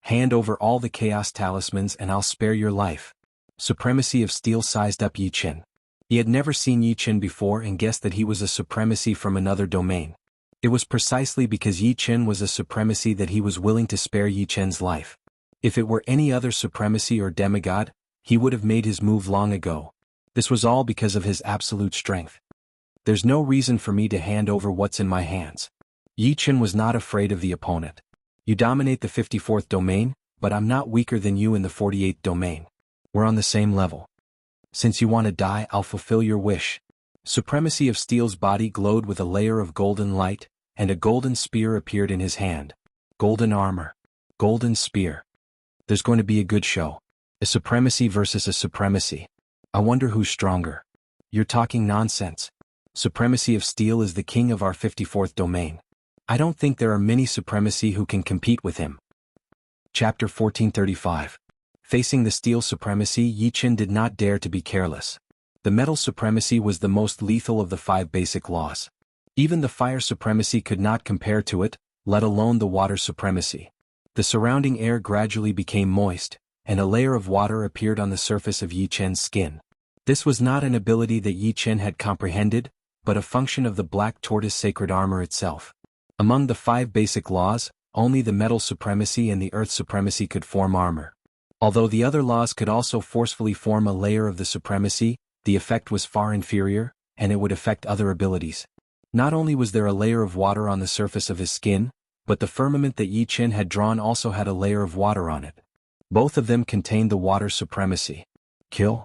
A: Hand over all the Chaos Talismans and I'll spare your life. Supremacy of Steel sized up Yi Chen. He had never seen Yi Chen before and guessed that he was a supremacy from another domain. It was precisely because Yi Chen was a supremacy that he was willing to spare Yi Chen's life. If it were any other supremacy or demigod, he would have made his move long ago. This was all because of his absolute strength. There's no reason for me to hand over what's in my hands. Yi Chen was not afraid of the opponent. You dominate the 54th domain, but I'm not weaker than you in the 48th domain. We're on the same level. Since you want to die, I'll fulfill your wish. Supremacy of Steel's body glowed with a layer of golden light, and a golden spear appeared in his hand. Golden armor. Golden spear. There's going to be a good show. A supremacy versus a supremacy. I wonder who's stronger. You're talking nonsense. Supremacy of Steel is the king of our 54th domain. I don't think there are many supremacy who can compete with him. Chapter 1435. Facing the Steel supremacy, Yi Chen did not dare to be careless. The metal supremacy was the most lethal of the 5 basic laws. Even the fire supremacy could not compare to it, let alone the water supremacy. The surrounding air gradually became moist, and a layer of water appeared on the surface of Yi Chen's skin. This was not an ability that Yi Chen had comprehended, but a function of the black tortoise sacred armor itself. Among the 5 basic laws, only the metal supremacy and the earth supremacy could form armor. Although the other laws could also forcefully form a layer of the supremacy, the effect was far inferior, and it would affect other abilities. Not only was there a layer of water on the surface of his skin, but the firmament that Yi Chen had drawn also had a layer of water on it. Both of them contained the water supremacy. Kill.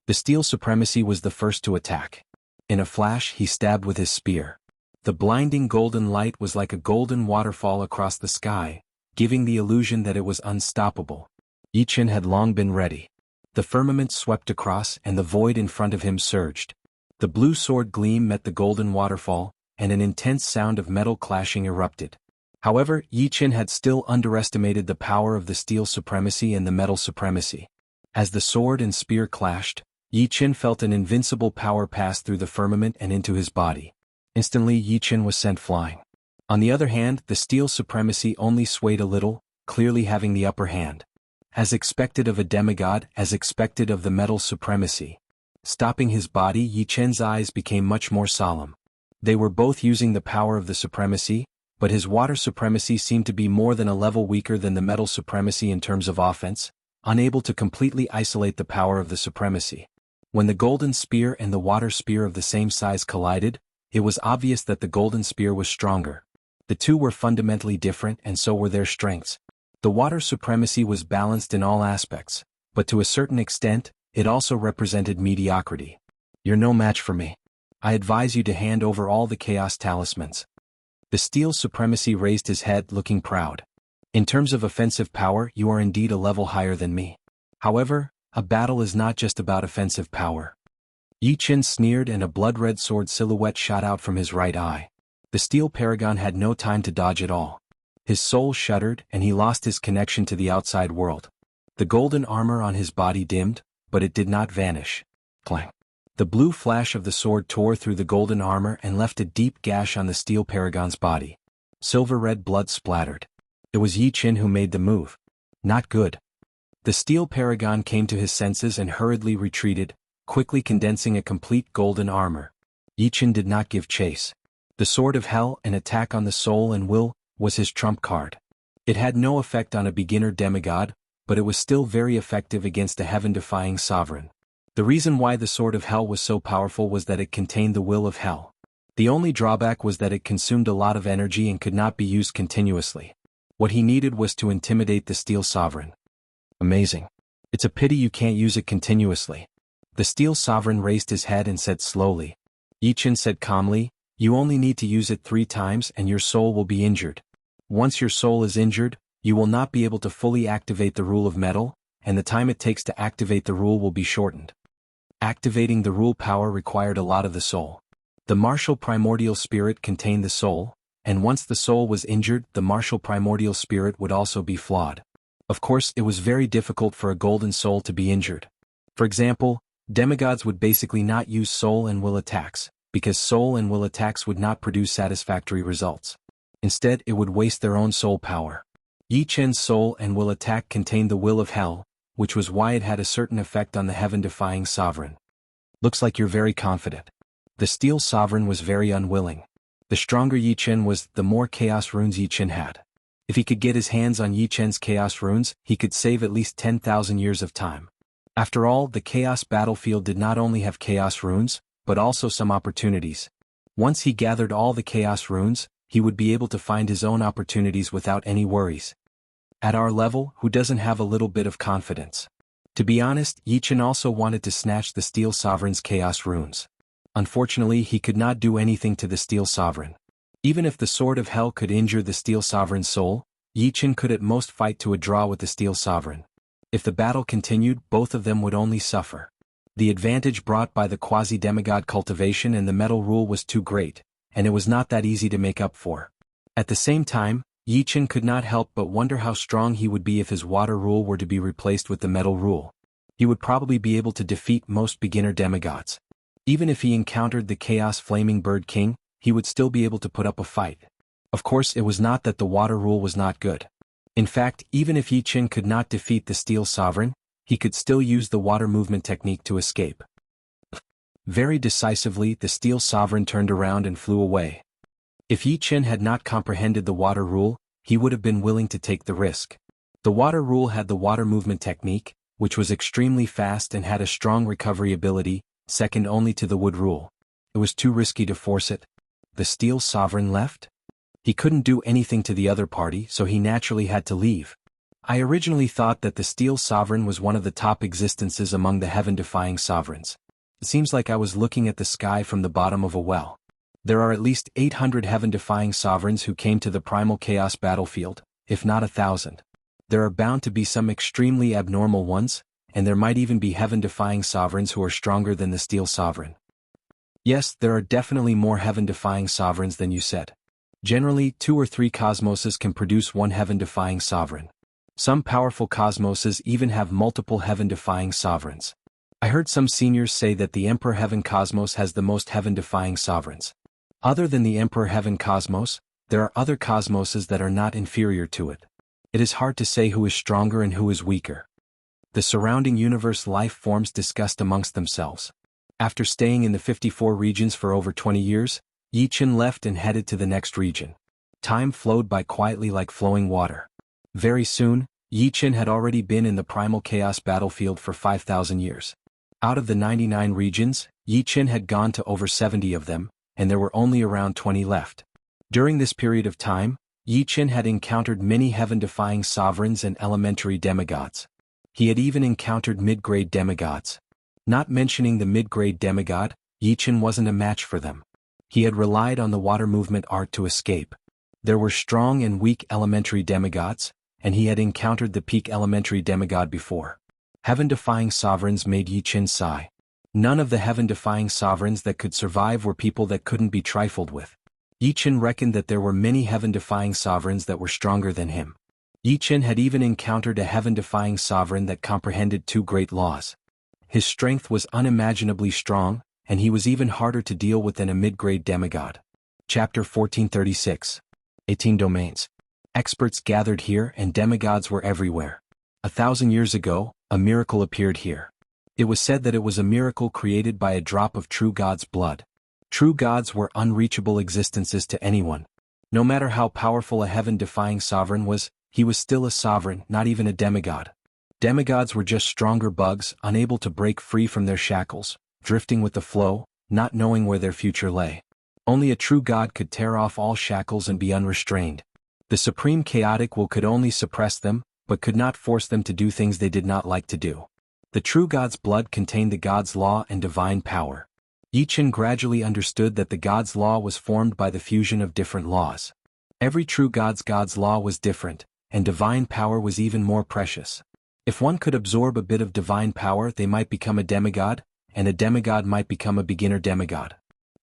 A: The steel supremacy was the first to attack. In a flash, he stabbed with his spear. The blinding golden light was like a golden waterfall across the sky, giving the illusion that it was unstoppable. Yi Chen had long been ready. The firmament swept across and the void in front of him surged. The blue sword gleam met the golden waterfall, and an intense sound of metal clashing erupted. However, Yi Chen had still underestimated the power of the steel supremacy and the metal supremacy. As the sword and spear clashed, Yi Chen felt an invincible power pass through the firmament and into his body. Instantly, Yi Chen was sent flying. On the other hand, the steel supremacy only swayed a little, clearly having the upper hand. As expected of a demigod, as expected of the metal supremacy. Stopping his body, Yi Chen's eyes became much more solemn. They were both using the power of the supremacy, but his water supremacy seemed to be more than a level weaker than the metal supremacy in terms of offense, unable to completely isolate the power of the supremacy. When the golden spear and the water spear of the same size collided, it was obvious that the golden spear was stronger. The two were fundamentally different, and so were their strengths. The water supremacy was balanced in all aspects, but to a certain extent, it also represented mediocrity. You're no match for me. I advise you to hand over all the chaos talismans. The steel supremacy raised his head, looking proud. In terms of offensive power, you are indeed a level higher than me. However, a battle is not just about offensive power. Yi Chen sneered, and a blood-red sword silhouette shot out from his right eye. The steel paragon had no time to dodge at all. His soul shuddered, and he lost his connection to the outside world. The golden armor on his body dimmed, but it did not vanish. Clang. The blue flash of the sword tore through the golden armor and left a deep gash on the steel paragon's body. Silver-red blood splattered. It was Yi Chen who made the move. Not good. The steel paragon came to his senses and hurriedly retreated, quickly condensing a complete golden armor. Yi Chen did not give chase. The sword of hell, an attack on the soul and will, was his trump card. It had no effect on a beginner demigod, but it was still very effective against a heaven-defying sovereign. The reason why the sword of hell was so powerful was that it contained the will of hell. The only drawback was that it consumed a lot of energy and could not be used continuously. What he needed was to intimidate the steel sovereign. Amazing. It's a pity you can't use it continuously. The steel sovereign raised his head and said slowly. Yi Chen said calmly, you only need to use it 3 times and your soul will be injured. Once your soul is injured, you will not be able to fully activate the rule of metal, and the time it takes to activate the rule will be shortened. Activating the rule power required a lot of the soul. The martial primordial spirit contained the soul, and once the soul was injured, the martial primordial spirit would also be flawed. Of course, it was very difficult for a golden soul to be injured. For example, demigods would basically not use soul and will attacks, because soul and will attacks would not produce satisfactory results. Instead, it would waste their own soul power. Yi Chen's soul and will attack contained the will of hell, which was why it had a certain effect on the heaven-defying sovereign. Looks like you're very confident. The steel sovereign was very unwilling. The stronger Yi Chen was, the more chaos runes Yi Chen had. If he could get his hands on Yi Chen's Chaos Runes, he could save at least 10,000 years of time. After all, the Chaos battlefield did not only have Chaos Runes, but also some opportunities. Once he gathered all the Chaos Runes, he would be able to find his own opportunities without any worries. At our level, who doesn't have a little bit of confidence? To be honest, Yi Chen also wanted to snatch the Steel Sovereign's Chaos Runes. Unfortunately, he could not do anything to the Steel Sovereign. Even if the Sword of Hell could injure the Steel Sovereign's soul, Yi Chen could at most fight to a draw with the Steel Sovereign. If the battle continued, both of them would only suffer. The advantage brought by the quasi-demigod cultivation and the metal rule was too great, and it was not that easy to make up for. At the same time, Yi Chen could not help but wonder how strong he would be if his water rule were to be replaced with the metal rule. He would probably be able to defeat most beginner demigods. Even if he encountered the Chaos Flaming Bird King, he would still be able to put up a fight. Of course, it was not that the water rule was not good. In fact, even if Yi Chen could not defeat the Steel Sovereign, he could still use the water movement technique to escape. Very decisively, the Steel Sovereign turned around and flew away. If Yi Chen had not comprehended the water rule, he would have been willing to take the risk. The water rule had the water movement technique, which was extremely fast and had a strong recovery ability, second only to the wood rule. It was too risky to force it. The Steel Sovereign left? He couldn't do anything to the other party, so he naturally had to leave. I originally thought that the Steel Sovereign was one of the top existences among the heaven-defying sovereigns. It seems like I was looking at the sky from the bottom of a well. There are at least 800 heaven-defying sovereigns who came to the primal chaos battlefield, if not 1,000. There are bound to be some extremely abnormal ones, and there might even be heaven-defying sovereigns who are stronger than the Steel Sovereign. Yes, there are definitely more heaven-defying sovereigns than you said. Generally, 2 or 3 cosmoses can produce one heaven-defying sovereign. Some powerful cosmoses even have multiple heaven-defying sovereigns. I heard some seniors say that the Emperor Heaven Cosmos has the most heaven-defying sovereigns. Other than the Emperor Heaven Cosmos, there are other cosmoses that are not inferior to it. It is hard to say who is stronger and who is weaker. The surrounding universe life forms discussed amongst themselves. After staying in the 54 regions for over 20 years, Yi Chen left and headed to the next region. Time flowed by quietly like flowing water. Very soon, Yi Chen had already been in the primal chaos battlefield for 5,000 years. Out of the 99 regions, Yi Chen had gone to over 70 of them, and there were only around 20 left. During this period of time, Yi Chen had encountered many heaven-defying sovereigns and elementary demigods. He had even encountered mid-grade demigods. Not mentioning the mid-grade demigod, Yi Chen wasn't a match for them. He had relied on the water movement art to escape. There were strong and weak elementary demigods, and he had encountered the peak elementary demigod before. Heaven-defying sovereigns made Yi Chen sigh. None of the heaven-defying sovereigns that could survive were people that couldn't be trifled with. Yi Chen reckoned that there were many heaven-defying sovereigns that were stronger than him. Yi Chen had even encountered a heaven-defying sovereign that comprehended 2 great laws. His strength was unimaginably strong, and he was even harder to deal with than a mid-grade demigod. Chapter 1436. 18 Domains. Experts gathered here and demigods were everywhere. 1,000 years ago, a miracle appeared here. It was said that it was a miracle created by a drop of true God's blood. True gods were unreachable existences to anyone. No matter how powerful a heaven-defying sovereign was, he was still a sovereign, not even a demigod. Demigods were just stronger bugs, unable to break free from their shackles, drifting with the flow, not knowing where their future lay. Only a true god could tear off all shackles and be unrestrained. The supreme chaotic will could only suppress them, but could not force them to do things they did not like to do. The true God's blood contained the God's law and divine power. Yi Chen gradually understood that the God's law was formed by the fusion of different laws. Every true God's law was different, and divine power was even more precious. If one could absorb a bit of divine power, they might become a demigod, and a demigod might become a beginner demigod.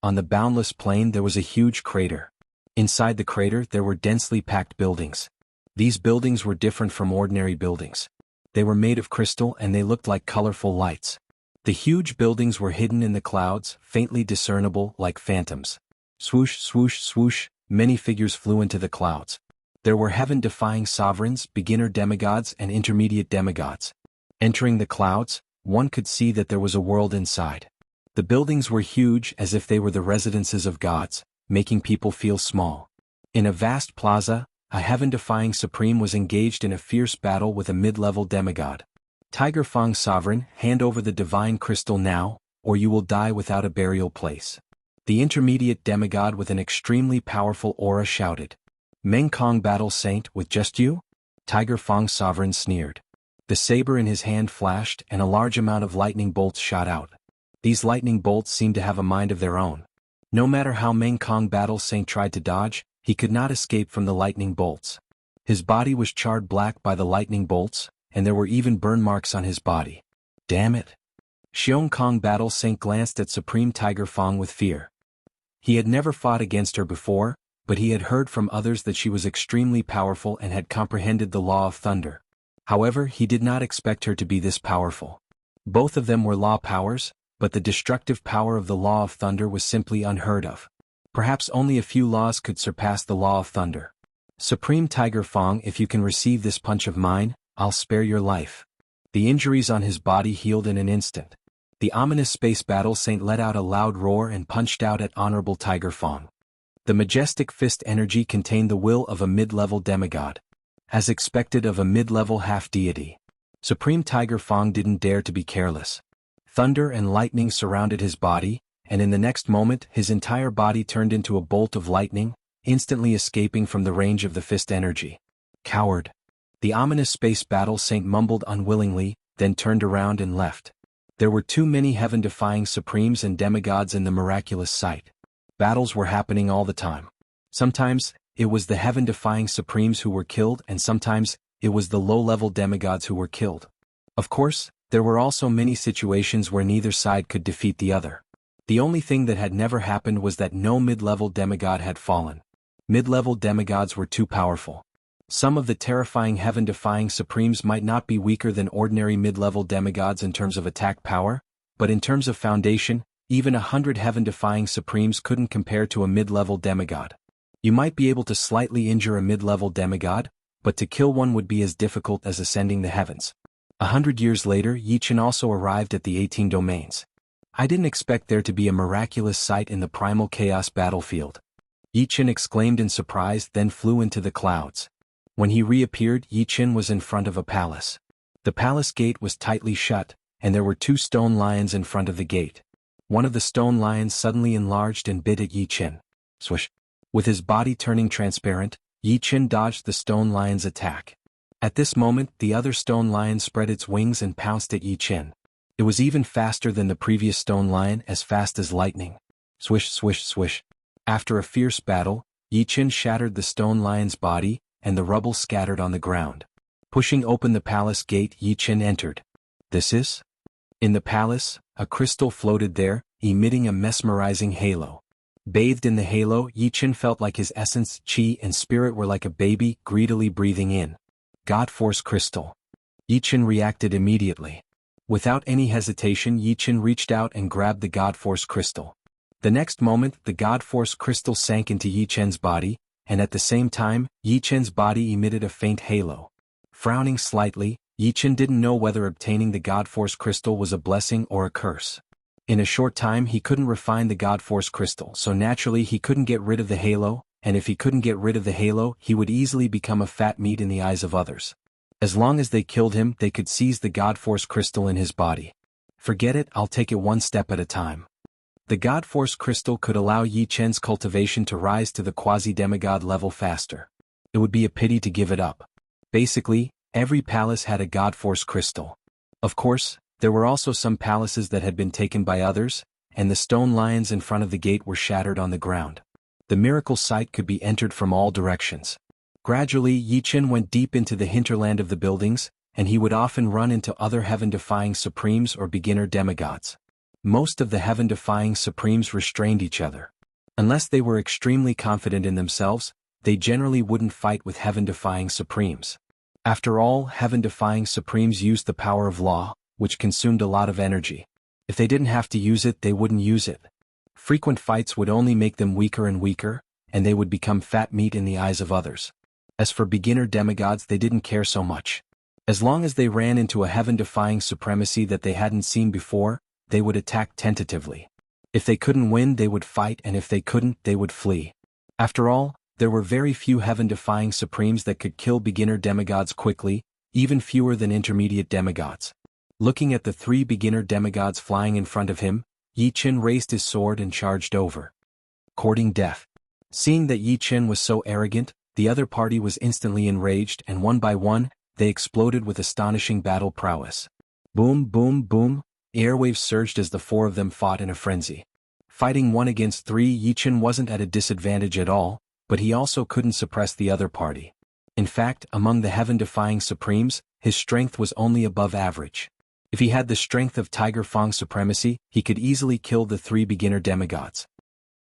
A: On the boundless plain there was a huge crater. Inside the crater there were densely packed buildings. These buildings were different from ordinary buildings. They were made of crystal and they looked like colorful lights. The huge buildings were hidden in the clouds, faintly discernible like phantoms. Swoosh, swoosh, swoosh, many figures flew into the clouds. There were heaven-defying sovereigns, beginner demigods and intermediate demigods. Entering the clouds, one could see that there was a world inside. The buildings were huge as if they were the residences of gods, making people feel small. In a vast plaza, a heaven-defying supreme was engaged in a fierce battle with a mid-level demigod. Tiger Fang Sovereign, hand over the divine crystal now, or you will die without a burial place. The intermediate demigod with an extremely powerful aura shouted. Meng Kong Battle Saint, with just you? Tiger Fang Sovereign sneered. The saber in his hand flashed and a large amount of lightning bolts shot out. These lightning bolts seemed to have a mind of their own. No matter how Meng Kong Battle Saint tried to dodge, he could not escape from the lightning bolts. His body was charred black by the lightning bolts, and there were even burn marks on his body. Damn it. Xiong Kong Battle Saint glanced at Supreme Tiger Fang with fear. He had never fought against her before, but he had heard from others that she was extremely powerful and had comprehended the law of thunder. However, he did not expect her to be this powerful. Both of them were law powers, but the destructive power of the law of thunder was simply unheard of. Perhaps only a few laws could surpass the law of thunder. Supreme Tiger Fang, if you can receive this punch of mine, I'll spare your life. The injuries on his body healed in an instant. The ominous space battle saint let out a loud roar and punched out at Honorable Tiger Fang. The majestic fist energy contained the will of a mid-level demigod. As expected of a mid-level half-deity. Supreme Tiger Fang didn't dare to be careless. Thunder and lightning surrounded his body, and in the next moment his entire body turned into a bolt of lightning, instantly escaping from the range of the fist energy. Coward. The ominous space battle saint mumbled unwillingly, then turned around and left. There were too many heaven-defying supremes and demigods in the miraculous sight. Battles were happening all the time. Sometimes, it was the heaven-defying supremes who were killed and sometimes, it was the low-level demigods who were killed. Of course, there were also many situations where neither side could defeat the other. The only thing that had never happened was that no mid-level demigod had fallen. Mid-level demigods were too powerful. Some of the terrifying heaven-defying supremes might not be weaker than ordinary mid-level demigods in terms of attack power, but in terms of foundation, even 100 heaven-defying supremes couldn't compare to a mid-level demigod. You might be able to slightly injure a mid-level demigod, but to kill one would be as difficult as ascending the heavens. 100 years later, Yi Chen also arrived at the 18 domains. I didn't expect there to be a miraculous sight in the primal chaos battlefield. Yi Chen exclaimed in surprise, then flew into the clouds. When he reappeared, Yi Chen was in front of a palace. The palace gate was tightly shut, and there were 2 stone lions in front of the gate. One of the stone lions suddenly enlarged and bit at Yi Chen. Swish. With his body turning transparent, Yi Chen dodged the stone lion's attack. At this moment, the other stone lion spread its wings and pounced at Yi Chen. It was even faster than the previous stone lion, as fast as lightning. Swish, swish, swish. After a fierce battle, Yi Chen shattered the stone lion's body, and the rubble scattered on the ground. Pushing open the palace gate, Yi Chen entered. This is? In the palace, a crystal floated there, emitting a mesmerizing halo. Bathed in the halo, Yi Chen felt like his essence, chi, and spirit were like a baby, greedily breathing in. God Force Crystal. Yi Chen reacted immediately. Without any hesitation, Yi Chen reached out and grabbed the God Force Crystal. The next moment, the God Force Crystal sank into Yi Chen's body, and at the same time, Yi Chen's body emitted a faint halo. Frowning slightly, Yi Chen didn't know whether obtaining the God Force Crystal was a blessing or a curse. In a short time he couldn't refine the God Force Crystal, so naturally he couldn't get rid of the halo, and if he couldn't get rid of the halo, he would easily become a fat meat in the eyes of others. As long as they killed him, they could seize the God Force Crystal in his body. Forget it, I'll take it one step at a time. The God Force Crystal could allow Yi Chen's cultivation to rise to the quasi-demigod level faster. It would be a pity to give it up. Basically, every palace had a God Force Crystal. Of course, there were also some palaces that had been taken by others, and the stone lions in front of the gate were shattered on the ground. The miracle site could be entered from all directions. Gradually, Yi Chen went deep into the hinterland of the buildings, and he would often run into other heaven-defying supremes or beginner demigods. Most of the heaven-defying supremes restrained each other. Unless they were extremely confident in themselves, they generally wouldn't fight with heaven-defying supremes. After all, heaven-defying supremes used the power of law, which consumed a lot of energy. If they didn't have to use it, they wouldn't use it. Frequent fights would only make them weaker and weaker, and they would become fat meat in the eyes of others. As for beginner demigods, they didn't care so much. As long as they ran into a heaven-defying supremacy that they hadn't seen before, they would attack tentatively. If they couldn't win, they would fight, and if they couldn't, they would flee. After all, There were very few heaven-defying supremes that could kill beginner demigods quickly, even fewer than intermediate demigods. Looking at the 3 beginner demigods flying in front of him, Yi Qin raised his sword and charged over, courting death. Seeing that Yi Qin was so arrogant, the other party was instantly enraged, and one by one, they exploded with astonishing battle prowess. Boom, boom, boom, airwaves surged as the 4 of them fought in a frenzy. Fighting 1 against 3, Yi Qin wasn't at a disadvantage at all, but he also couldn't suppress the other party. In fact, among the heaven-defying supremes, his strength was only above average. If he had the strength of Tiger Fang supremacy, he could easily kill the 3 beginner demigods.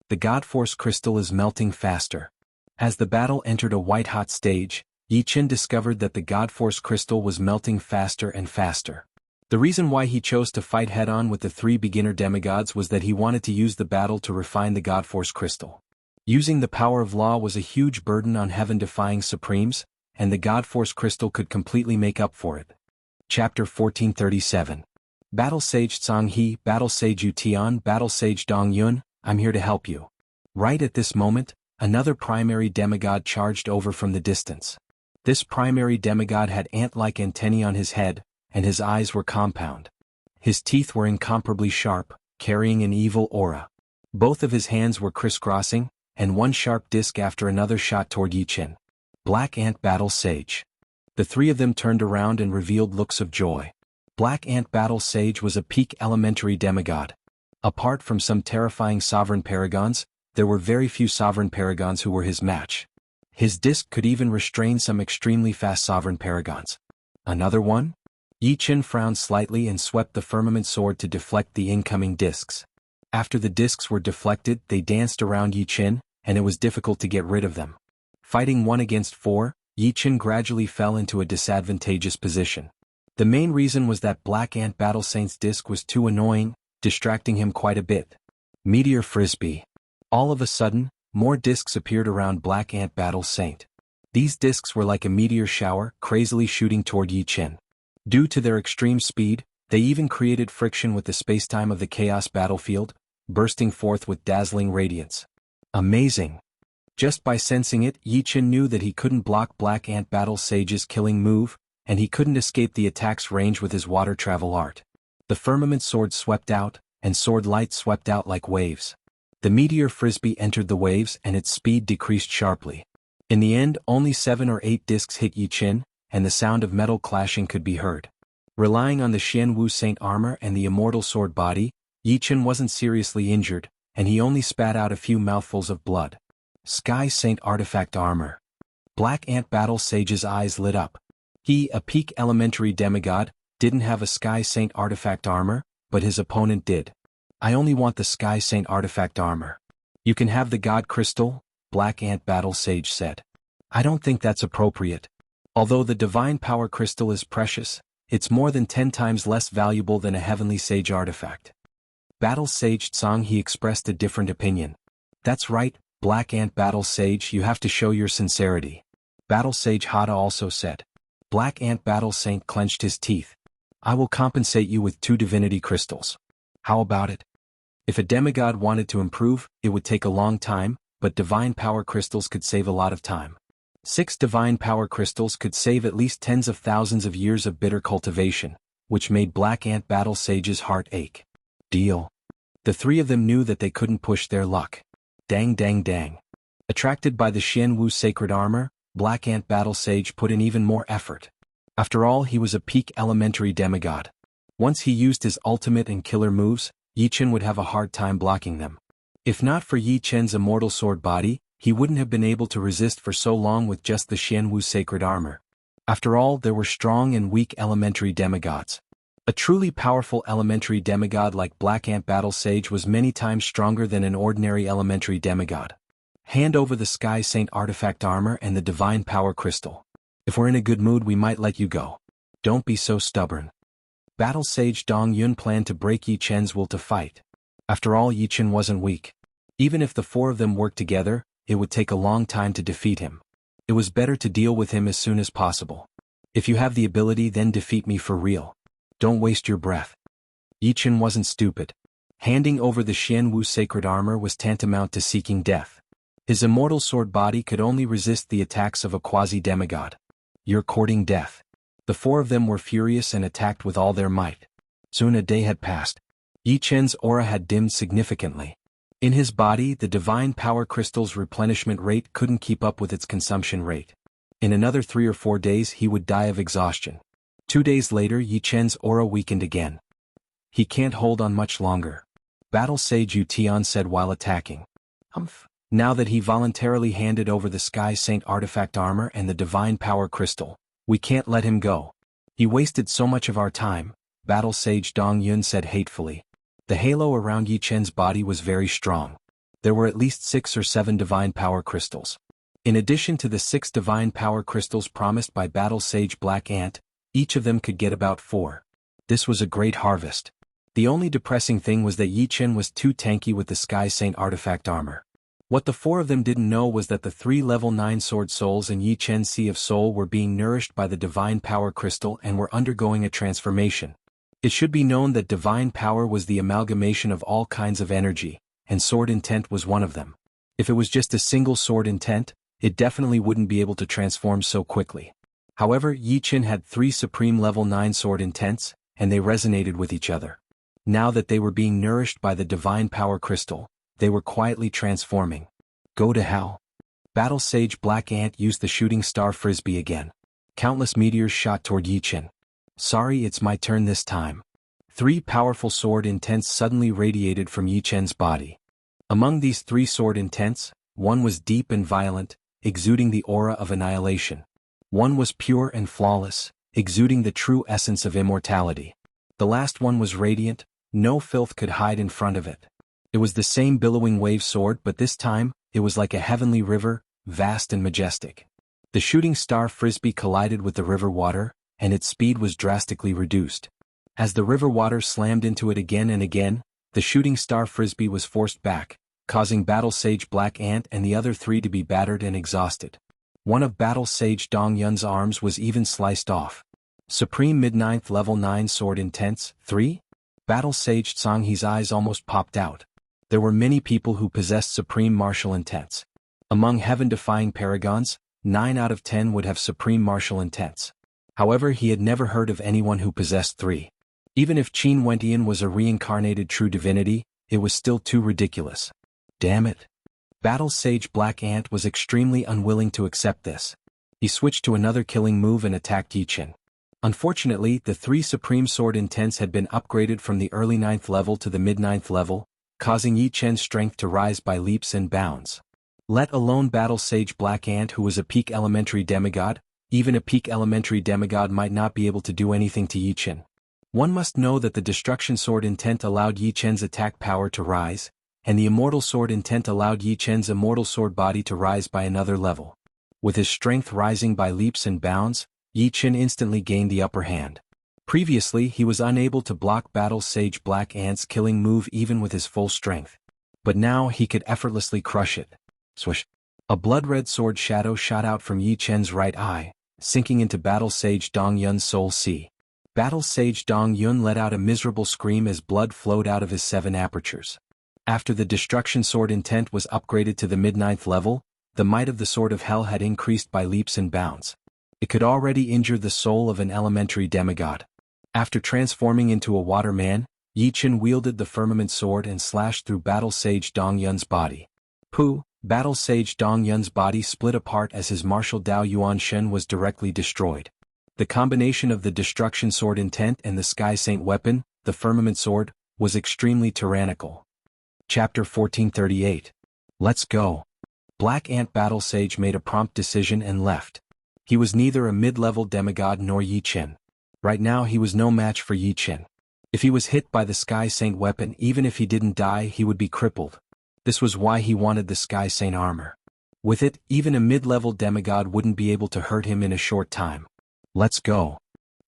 A: The God Force crystal is melting faster. As the battle entered a white-hot stage, Yi Qin discovered that the God Force crystal was melting faster and faster. The reason why he chose to fight head-on with the 3 beginner demigods was that he wanted to use the battle to refine the God Force crystal. Using the power of law was a huge burden on heaven-defying supremes, and the God Force crystal could completely make up for it. Chapter 1437. Battle Sage Tsang He, Battle Sage Yu Tian, Battle Sage Dong Yun, I'm here to help you. Right at this moment, another primary demigod charged over from the distance. This primary demigod had ant-like antennae on his head, and his eyes were compound. His teeth were incomparably sharp, carrying an evil aura. Both of his hands were crisscrossing, and one sharp disc after another shot toward Yi Qin. Black Ant Battle Sage. The 3 of them turned around and revealed looks of joy. Black Ant Battle Sage was a peak elementary demigod. Apart from some terrifying sovereign paragons, there were very few sovereign paragons who were his match. His disc could even restrain some extremely fast sovereign paragons. Another one? Yi Qin frowned slightly and swept the firmament sword to deflect the incoming discs. After the discs were deflected, they danced around Yi Qin, and it was difficult to get rid of them. Fighting 1 against 4, Yi Qin gradually fell into a disadvantageous position. The main reason was that Black Ant Battle Saint's disc was too annoying, distracting him quite a bit. Meteor Frisbee. All of a sudden, more discs appeared around Black Ant Battle Saint. These discs were like a meteor shower, crazily shooting toward Yi Qin. Due to their extreme speed, they even created friction with the spacetime of the chaos battlefield, bursting forth with dazzling radiance. Amazing! Just by sensing it, Yi Qin knew that he couldn't block Black Ant Battle Sage's killing move, and he couldn't escape the attack's range with his water travel art. The firmament sword swept out, and sword light swept out like waves. The meteor frisbee entered the waves and its speed decreased sharply. In the end, only 7 or 8 discs hit Yi Qin, and the sound of metal clashing could be heard. Relying on the Xian Wu Saint armor and the Immortal sword body, Yi Qin wasn't seriously injured, and he only spat out a few mouthfuls of blood. Sky Saint Artifact Armor. Black Ant Battle Sage's eyes lit up. He, a peak elementary demigod, didn't have a Sky Saint Artifact Armor, but his opponent did. I only want the Sky Saint Artifact Armor. You can have the God Crystal, Black Ant Battle Sage said. I don't think that's appropriate. Although the Divine Power Crystal is precious, it's more than 10 times less valuable than a Heavenly Sage artifact. Battle Sage Tsang He expressed a different opinion. That's right, Black Ant Battle Sage, you have to show your sincerity. Battle Sage Hada also said. Black Ant Battle Saint clenched his teeth. I will compensate you with 2 divinity crystals. How about it? If a demigod wanted to improve, it would take a long time, but divine power crystals could save a lot of time. 6 divine power crystals could save at least tens of thousands of years of bitter cultivation, which made Black Ant Battle Sage's heart ache. Deal. The 3 of them knew that they couldn't push their luck. Dang dang dang. Attracted by the Xian Wu sacred armor, Black Ant Battle Sage put in even more effort. After all, he was a peak elementary demigod. Once he used his ultimate and killer moves, Yi Qin would have a hard time blocking them. If not for Yi Qin's immortal sword body, he wouldn't have been able to resist for so long with just the Xian Wu sacred armor. After all, there were strong and weak elementary demigods. A truly powerful elementary demigod like Black Ant Battle Sage was many times stronger than an ordinary elementary demigod. Hand over the Sky Saint artifact armor and the Divine Power Crystal. If we're in a good mood, we might let you go. Don't be so stubborn. Battle Sage Dong Yun planned to break Yi Qin's will to fight. After all, Yi Qin wasn't weak. Even if the 4 of them worked together, it would take a long time to defeat him. It was better to deal with him as soon as possible. If you have the ability, then defeat me for real. Don't waste your breath. Yi Qin wasn't stupid. Handing over the Xian Wu sacred armor was tantamount to seeking death. His immortal sword body could only resist the attacks of a quasi-demigod. "You're courting death." The four of them were furious and attacked with all their might. Soon a day had passed. Yi Chen's aura had dimmed significantly. In his body, the divine power crystal's replenishment rate couldn't keep up with its consumption rate. In another 3 or 4 days he would die of exhaustion. 2 days later Yi Chen's aura weakened again. "He can't hold on much longer," Battle Sage Yu Tian said while attacking. Now that he voluntarily handed over the Sky Saint artifact armor and the divine power crystal, we can't let him go. He wasted so much of our time, Battle Sage Dong Yun said hatefully. The halo around Yi Chen's body was very strong. There were at least 6 or 7 divine power crystals. In addition to the 6 divine power crystals promised by Battle Sage Black Ant, each of them could get about 4. This was a great harvest. The only depressing thing was that Yi Chen was too tanky with the Sky Saint artifact armor. What the 4 of them didn't know was that the 3 level 9 sword souls in Yi Chen's Sea of Soul were being nourished by the divine power crystal and were undergoing a transformation. It should be known that divine power was the amalgamation of all kinds of energy, and sword intent was one of them. If it was just a single sword intent, it definitely wouldn't be able to transform so quickly. However, Yi Chen had 3 supreme level 9 sword intents, and they resonated with each other. Now that they were being nourished by the divine power crystal, they were quietly transforming. Go to hell. Battle Sage Black Ant used the shooting star frisbee again. Countless meteors shot toward Yi Chen. "Sorry, it's my turn this time." 3 powerful sword intents suddenly radiated from Yi Chen's body. Among these 3 sword intents, one was deep and violent, exuding the aura of annihilation. One was pure and flawless, exuding the true essence of immortality. The last one was radiant, no filth could hide in front of it. It was the same billowing wave sword, but this time, it was like a heavenly river, vast and majestic. The shooting star frisbee collided with the river water, and its speed was drastically reduced. As the river water slammed into it again and again, the shooting star frisbee was forced back, causing Battle Sage Black Ant and the other 3 to be battered and exhausted. One of Battle Sage Dong Yun's arms was even sliced off. Supreme Mid-9th Level 9 Sword Intense, 3? Battle Sage Tsang He's eyes almost popped out. There were many people who possessed supreme martial intents. Among heaven-defying paragons, 9 out of 10 would have supreme martial intents. However, he had never heard of anyone who possessed 3. Even if Qin Wentian was a reincarnated true divinity, it was still too ridiculous. Damn it. Battle Sage Black Ant was extremely unwilling to accept this. He switched to another killing move and attacked Yi Chen. Unfortunately, the 3 supreme sword intents had been upgraded from the early 9th level to the mid-9th level, causing Yi Chen's strength to rise by leaps and bounds. Let alone Battle Sage Black Ant, who was a peak elementary demigod. Even a peak elementary demigod might not be able to do anything to Yi Chen. One must know that the destruction sword intent allowed Yi Chen's attack power to rise, and the immortal sword intent allowed Yi Chen's immortal sword body to rise by another level. With his strength rising by leaps and bounds, Yi Chen instantly gained the upper hand. Previously, he was unable to block Battle Sage Black Ant's killing move even with his full strength. But now he could effortlessly crush it. Swish! A blood-red sword shadow shot out from Yi Chen's right eye, sinking into Battle Sage Dong Yun's soul sea. Battle Sage Dong Yun let out a miserable scream as blood flowed out of his 7 apertures. After the destruction sword intent was upgraded to the mid-9th level, the might of the Sword of Hell had increased by leaps and bounds. It could already injure the soul of an elementary demigod. After transforming into a water man, Yi Chen wielded the firmament sword and slashed through Battle Sage Dong Yun's body. Pooh! Battle Sage Dong Yun's body split apart as his martial Dao Yuan Shen was directly destroyed. The combination of the destruction sword intent and the Sky Saint weapon, the firmament sword, was extremely tyrannical. Chapter 1438. Let's go. Black Ant Battle Sage made a prompt decision and left. He was neither a mid-level demigod nor Yi Chen. Right now he was no match for Yi Chen. If he was hit by the Sky Saint weapon, even if he didn't die, he would be crippled. This was why he wanted the Sky Saint armor. With it, even a mid-level demigod wouldn't be able to hurt him in a short time. Let's go.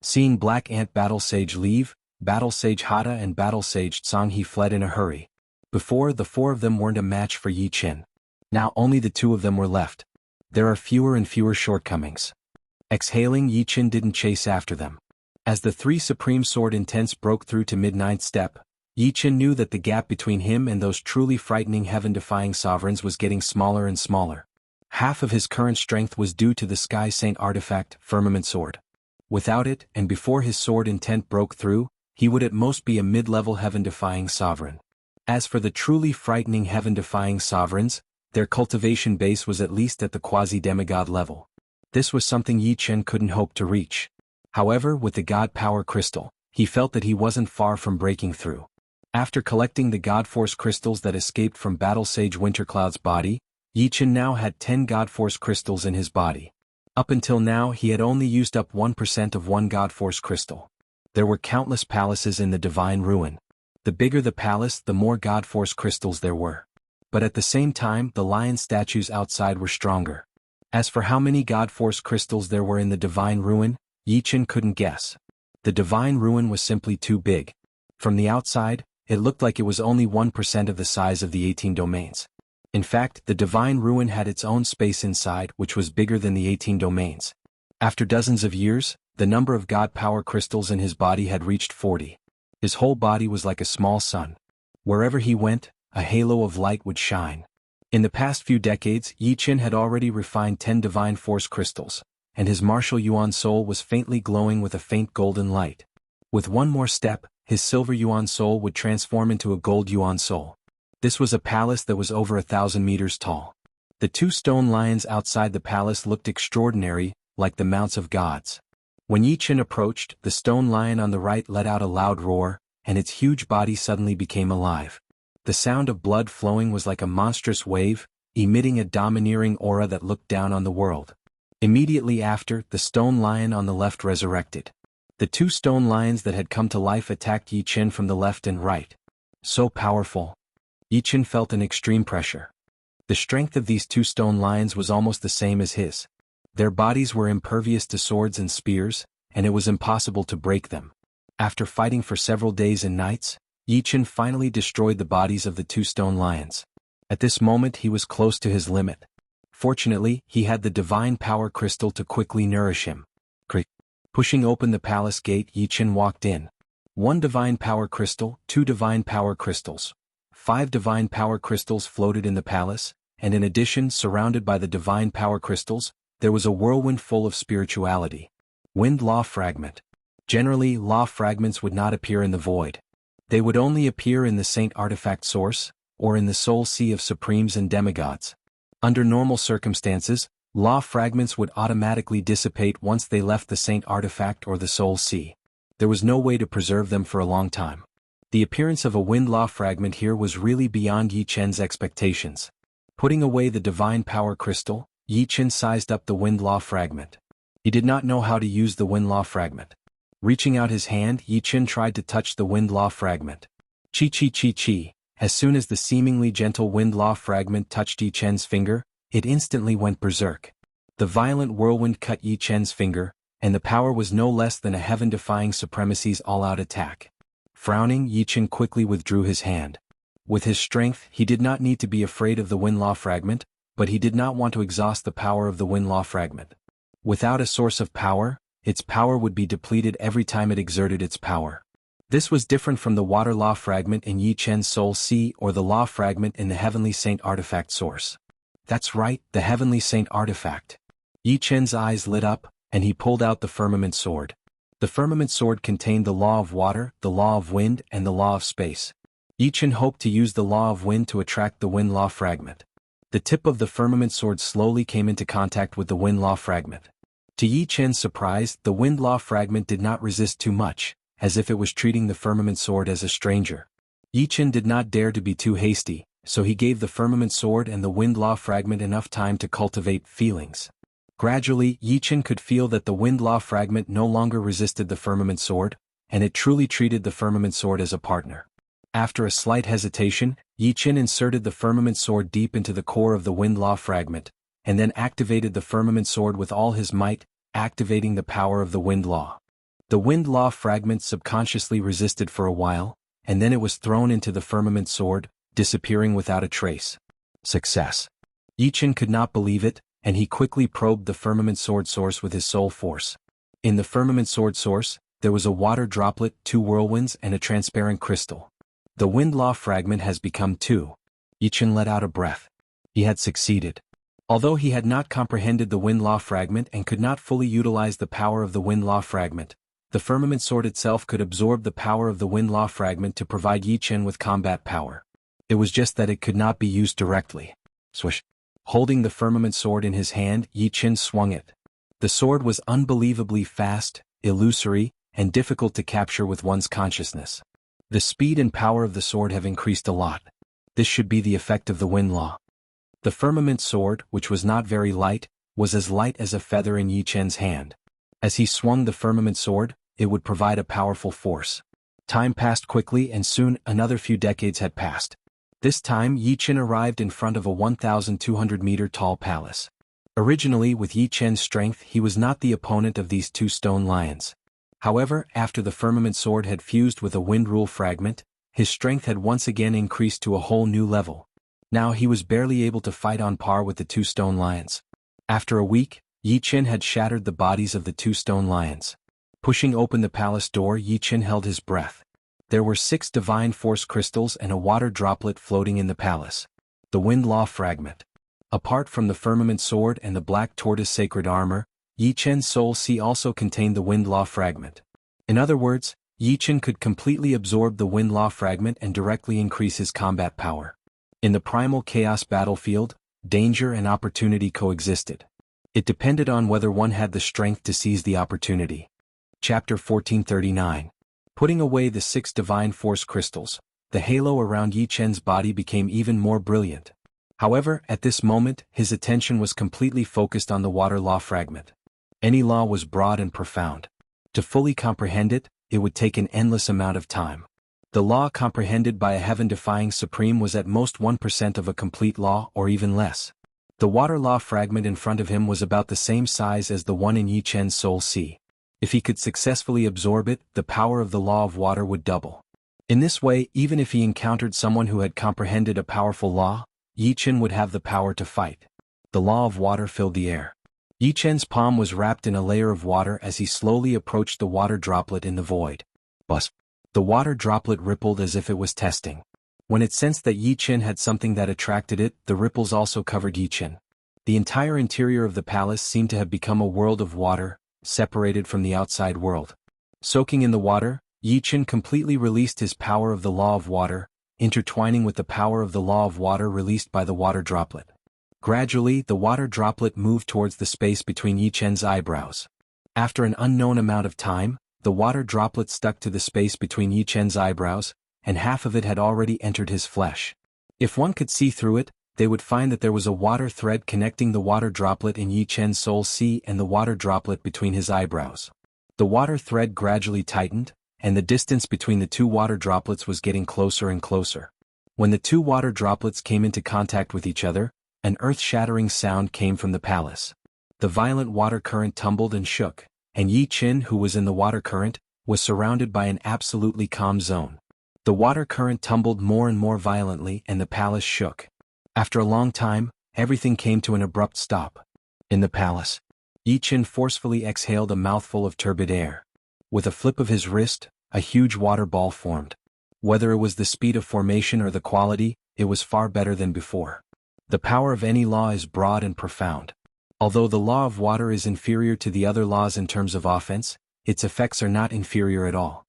A: Seeing Black Ant Battle Sage leave, Battle Sage Hata and Battle Sage Tsang He fled in a hurry. Before, the 4 of them weren't a match for Yi Chen. Now only the 2 of them were left. There are fewer and fewer shortcomings. Exhaling, Yi Chen didn't chase after them. As the 3 supreme sword intents broke through to mid-9th step, Yi Chen knew that the gap between him and those truly frightening heaven-defying sovereigns was getting smaller and smaller. Half of his current strength was due to the Sky Saint artifact, Firmament Sword. Without it, and before his sword intent broke through, he would at most be a mid-level heaven-defying sovereign. As for the truly frightening heaven-defying sovereigns, their cultivation base was at least at the quasi-demigod level. This was something Yi Chen couldn't hope to reach. However, with the God Power Crystal, he felt that he wasn't far from breaking through. After collecting the God Force crystals that escaped from Battle Sage Wintercloud's body, Yi Chen now had 10 God Force crystals in his body. Up until now he had only used up 1% of one God Force crystal. There were countless palaces in the Divine Ruin. The bigger the palace, the more God Force crystals there were. But at the same time, the lion statues outside were stronger. As for how many God Force crystals there were in the Divine Ruin, Yi Chen couldn't guess. The Divine Ruin was simply too big. From the outside, it looked like it was only 1% of the size of the 18 domains. In fact, the Divine Ruin had its own space inside, which was bigger than the 18 domains. After dozens of years, the number of God Power crystals in his body had reached 40. His whole body was like a small sun. Wherever he went, a halo of light would shine. In the past few decades, Yi Chen had already refined 10 Divine Force crystals, and his martial Yuan soul was faintly glowing with a faint golden light. With one more step, his silver Yuan soul would transform into a gold Yuan soul. This was a palace that was over 1,000 meters tall. The 2 stone lions outside the palace looked extraordinary, like the mounts of gods. When Yi Chen approached, the stone lion on the right let out a loud roar, and its huge body suddenly became alive. The sound of blood flowing was like a monstrous wave, emitting a domineering aura that looked down on the world. Immediately after, the stone lion on the left resurrected. The 2 stone lions that had come to life attacked Yi Chen from the left and right. So powerful. Yi Chen felt an extreme pressure. The strength of these 2 stone lions was almost the same as his. Their bodies were impervious to swords and spears, and it was impossible to break them. After fighting for several days and nights, Yi Chen finally destroyed the bodies of the 2 stone lions. At this moment he was close to his limit. Fortunately, he had the Divine Power Crystal to quickly nourish him. Pushing open the palace gate, Yi Chen walked in. 1 Divine Power Crystal, 2 Divine Power Crystals. 5 Divine Power Crystals floated in the palace, and in addition, surrounded by the Divine Power Crystals, there was a whirlwind full of spirituality. Wind Law Fragment. Generally, law fragments would not appear in the void. They would only appear in the Saint Artifact Source, or in the Soul Sea of Supremes and Demigods. Under normal circumstances, law fragments would automatically dissipate once they left the Saint Artifact or the Soul Sea. There was no way to preserve them for a long time. The appearance of a wind law fragment here was really beyond Yi Chen's expectations. Putting away the Divine Power Crystal, Yi Chen sized up the wind law fragment. He did not know how to use the wind law fragment. Reaching out his hand, Yi Chen tried to touch the wind law fragment. Chi chi chi chi. As soon as the seemingly gentle wind law fragment touched Yi Chen's finger, it instantly went berserk. The violent whirlwind cut Yi Chen's finger, and the power was no less than a heaven-defying supremacy's all-out attack. Frowning, Yi Chen quickly withdrew his hand. With his strength, he did not need to be afraid of the wind law fragment, but he did not want to exhaust the power of the wind law fragment. Without a source of power, its power would be depleted every time it exerted its power. This was different from the water law fragment in Yi Chen's Soul Sea or the law fragment in the Heavenly Saint Artifact Source. That's right, the Heavenly Saint Artifact. Yi Chen's eyes lit up, and he pulled out the Firmament Sword. The Firmament Sword contained the law of water, the law of wind, and the law of space. Yi Chen hoped to use the law of wind to attract the wind law fragment. The tip of the Firmament Sword slowly came into contact with the wind law fragment. To Yi Chen's surprise, the wind law fragment did not resist too much, as if it was treating the Firmament Sword as a stranger. Yi Chen did not dare to be too hasty, so he gave the Firmament Sword and the wind law fragment enough time to cultivate feelings. Gradually, Yi Chen could feel that the wind law fragment no longer resisted the Firmament Sword, and it truly treated the Firmament Sword as a partner. After a slight hesitation, Yi Chen inserted the Firmament Sword deep into the core of the wind law fragment, and then activated the Firmament Sword with all his might, activating the power of the wind law. The wind law fragment subconsciously resisted for a while, and then it was thrown into the Firmament Sword, disappearing without a trace. Success. Yi Chen could not believe it, and he quickly probed the Firmament Sword source with his soul force. In the Firmament Sword source, there was a water droplet, 2 whirlwinds, and a transparent crystal. The wind law fragment has become 2. Yi Chen let out a breath. He had succeeded. Although he had not comprehended the wind law fragment and could not fully utilize the power of the wind law fragment, the firmament sword itself could absorb the power of the wind law fragment to provide Yi Chen with combat power. It was just that it could not be used directly. Swish. Holding the firmament sword in his hand, Yi Chen swung it. The sword was unbelievably fast, illusory, and difficult to capture with one's consciousness. The speed and power of the sword have increased a lot. This should be the effect of the wind law. The firmament sword, which was not very light, was as light as a feather in Yi Chen's hand. As he swung the firmament sword, it would provide a powerful force. Time passed quickly and soon another few decades had passed. This time Yi Chen arrived in front of a 1,200-meter tall palace. Originally, with Yi Chen's strength, he was not the opponent of these 2 stone lions. However, after the firmament sword had fused with a wind rule fragment, his strength had once again increased to a whole new level. Now he was barely able to fight on par with the 2 stone lions. After a week, Yi Chen had shattered the bodies of the 2 stone lions. Pushing open the palace door, Yi Chen held his breath. There were 6 divine force crystals and a water droplet floating in the palace. The wind law fragment. Apart from the firmament sword and the black tortoise sacred armor, Yi Chen's soul sea also contained the wind law fragment. In other words, Yi Chen could completely absorb the wind law fragment and directly increase his combat power. In the primal chaos battlefield, danger and opportunity coexisted. It depended on whether one had the strength to seize the opportunity. Chapter 1439. Putting away the 6 divine force crystals, the halo around Yi Chen's body became even more brilliant. However, at this moment, his attention was completely focused on the water law fragment. Any law was broad and profound. To fully comprehend it, it would take an endless amount of time. The law comprehended by a heaven-defying supreme was at most 1% of a complete law or even less. The water law fragment in front of him was about the same size as the one in Yi Chen's soul sea. If he could successfully absorb it, the power of the law of water would double. In this way, even if he encountered someone who had comprehended a powerful law, Yi Chen would have the power to fight. The law of water filled the air. Yi Chen's palm was wrapped in a layer of water as he slowly approached the water droplet in the void. Buzz. The water droplet rippled as if it was testing. When it sensed that Yi Chen had something that attracted it, the ripples also covered Yi Chen. The entire interior of the palace seemed to have become a world of water, separated from the outside world. Soaking in the water, Yi Chen completely released his power of the law of water, intertwining with the power of the law of water released by the water droplet. Gradually, the water droplet moved towards the space between Yi Chen's eyebrows. After an unknown amount of time, the water droplet stuck to the space between Yi Chen's eyebrows, and half of it had already entered his flesh. If one could see through it, they would find that there was a water thread connecting the water droplet in Yi Chen's soul sea and the water droplet between his eyebrows. The water thread gradually tightened, and the distance between the 2 water droplets was getting closer and closer. When the 2 water droplets came into contact with each other, an earth-shattering sound came from the palace. The violent water current tumbled and shook, and Yi Chen, who was in the water current, was surrounded by an absolutely calm zone. The water current tumbled more and more violently and the palace shook. After a long time, everything came to an abrupt stop. In the palace, Yi Chen forcefully exhaled a mouthful of turbid air. With a flip of his wrist, a huge water ball formed. Whether it was the speed of formation or the quality, it was far better than before. The power of any law is broad and profound. Although the law of water is inferior to the other laws in terms of offense, its effects are not inferior at all.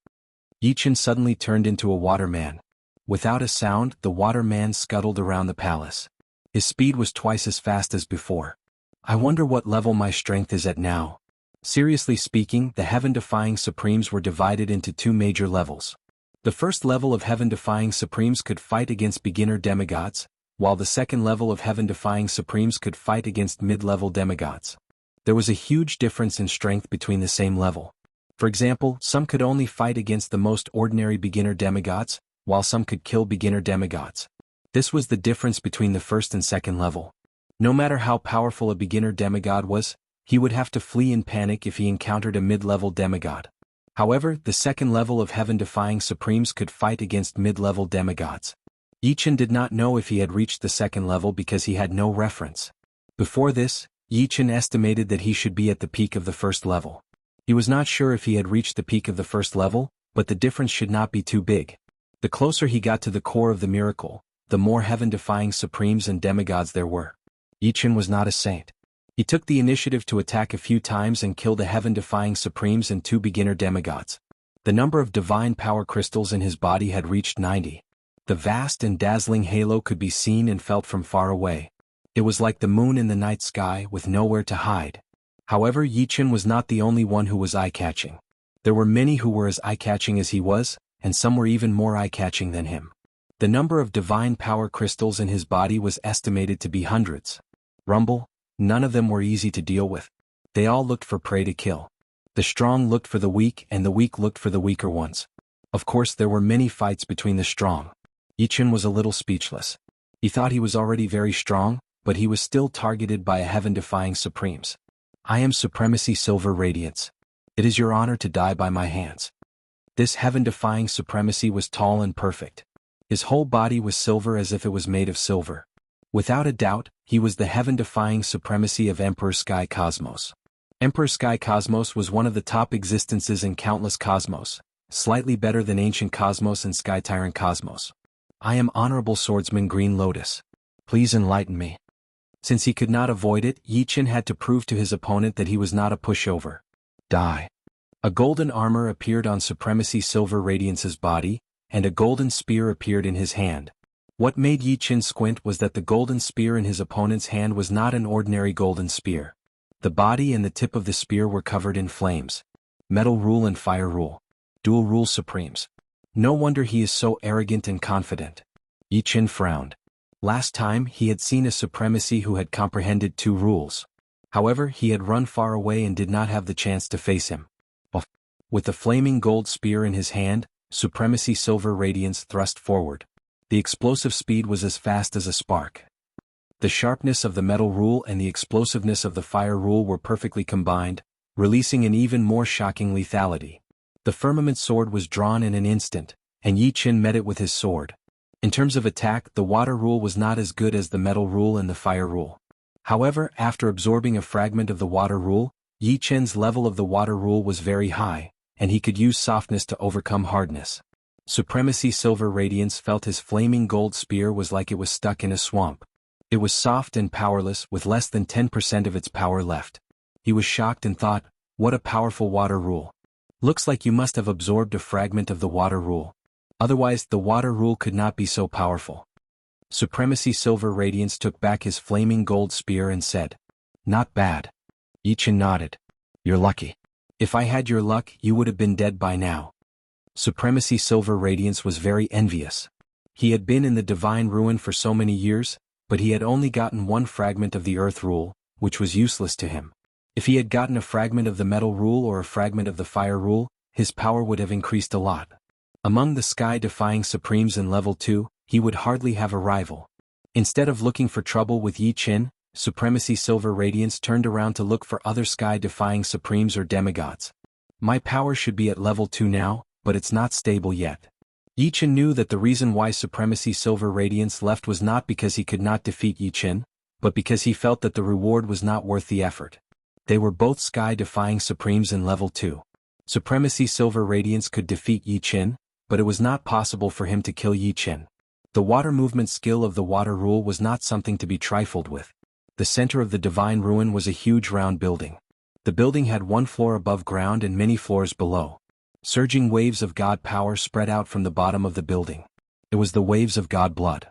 A: Yi Chen suddenly turned into a water man. Without a sound, the water man scuttled around the palace. His speed was twice as fast as before. I wonder what level my strength is at now. Seriously speaking, the heaven-defying supremes were divided into 2 major levels. The first level of heaven-defying supremes could fight against beginner demigods, while the second level of heaven-defying supremes could fight against mid-level demigods. There was a huge difference in strength between the same level. For example, some could only fight against the most ordinary beginner demigods, while some could kill beginner demigods. This was the difference between the first and second level. No matter how powerful a beginner demigod was, he would have to flee in panic if he encountered a mid-level demigod. However, the second level of heaven-defying supremes could fight against mid-level demigods. Yi Chen did not know if he had reached the second level because he had no reference. Before this, Yi Chen estimated that he should be at the peak of the first level. He was not sure if he had reached the peak of the first level, but the difference should not be too big. The closer he got to the core of the miracle, the more heaven-defying supremes and demigods there were. Yi Chen was not a saint. He took the initiative to attack a few times and kill the heaven-defying supremes and 2 beginner demigods. The number of divine power crystals in his body had reached 90. The vast and dazzling halo could be seen and felt from far away. It was like the moon in the night sky with nowhere to hide. However, Yi Chen was not the only one who was eye-catching. There were many who were as eye-catching as he was, and some were even more eye-catching than him. The number of divine power crystals in his body was estimated to be hundreds. Rumble, none of them were easy to deal with. They all looked for prey to kill. The strong looked for the weak and the weak looked for the weaker ones. Of course, there were many fights between the strong. Yi Chen was a little speechless. He thought he was already very strong, but he was still targeted by a heaven-defying supremes. I am Supremacy Silver Radiance. It is your honor to die by my hands. This heaven-defying supremacy was tall and perfect. His whole body was silver as if it was made of silver. Without a doubt, he was the heaven-defying supremacy of Emperor Sky Cosmos. Emperor Sky Cosmos was one of the top existences in countless cosmos, slightly better than ancient Cosmos and Sky Tyrant Cosmos. I am Honorable Swordsman Green Lotus. Please enlighten me. Since he could not avoid it, Yi Chen had to prove to his opponent that he was not a pushover. Die. A golden armor appeared on Supremacy Silver Radiance's body, and a golden spear appeared in his hand. What made Yi Chen squint was that the golden spear in his opponent's hand was not an ordinary golden spear. The body and the tip of the spear were covered in flames. Metal rule and fire rule. Dual rule supremes. No wonder he is so arrogant and confident. Yi Chen frowned. Last time he had seen a supremacy who had comprehended 2 rules. However, he had run far away and did not have the chance to face him. With the flaming gold spear in his hand, Supremacy Silver Radiance thrust forward. The explosive speed was as fast as a spark. The sharpness of the metal rule and the explosiveness of the fire rule were perfectly combined, releasing an even more shocking lethality. The firmament sword was drawn in an instant, and Yi Chen met it with his sword. In terms of attack, the water rule was not as good as the metal rule and the fire rule. However, after absorbing a fragment of the water rule, Yi Chen's level of the water rule was very high, and he could use softness to overcome hardness. Supremacy Silver Radiance felt his flaming gold spear was like it was stuck in a swamp. It was soft and powerless with less than 10% of its power left. He was shocked and thought, what a powerful water rule. Looks like you must have absorbed a fragment of the water rule. Otherwise, the water rule could not be so powerful. Supremacy Silver Radiance took back his flaming gold spear and said, not bad. Yi Chen nodded. You're lucky. If I had your luck, you would have been dead by now. Supremacy Silver Radiance was very envious. He had been in the Divine Ruin for so many years, but he had only gotten 1 fragment of the Earth Rule, which was useless to him. If he had gotten a fragment of the Metal Rule or a fragment of the Fire Rule, his power would have increased a lot. Among the sky-defying supremes in level 2, he would hardly have a rival. Instead of looking for trouble with Yi Chen, Supremacy Silver Radiance turned around to look for other sky-defying supremes or demigods. My power should be at level 2 now, but it's not stable yet. Yi Chen knew that the reason why Supremacy Silver Radiance left was not because he could not defeat Yi Chen, but because he felt that the reward was not worth the effort. They were both sky-defying supremes in level 2. Supremacy Silver Radiance could defeat Yi Chen, but it was not possible for him to kill Yi Chen. The water movement skill of the water rule was not something to be trifled with. The center of the Divine Ruin was a huge round building. The building had 1 floor above ground and many floors below. Surging waves of God power spread out from the bottom of the building. It was the waves of God blood.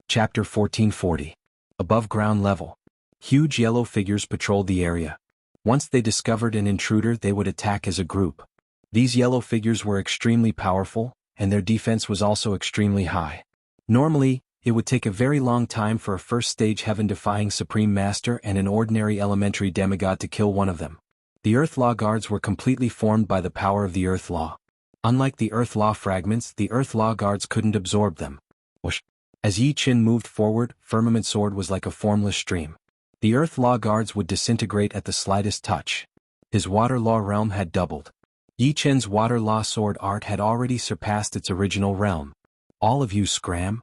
A: Chapter 1440. Above ground level. Huge yellow figures patrolled the area. Once they discovered an intruder, they would attack as a group. These yellow figures were extremely powerful, and their defense was also extremely high. Normally, it would take a very long time for a first-stage heaven-defying Supreme Master and an ordinary elementary demigod to kill one of them. The Earth Law Guards were completely formed by the power of the Earth Law. Unlike the Earth Law fragments, the Earth Law Guards couldn't absorb them. As Yi Chen moved forward, Firmament Sword was like a formless stream. The Earth Law Guards would disintegrate at the slightest touch. His Water Law realm had doubled. Yi Chen's Water Law Sword art had already surpassed its original realm. All of you scram?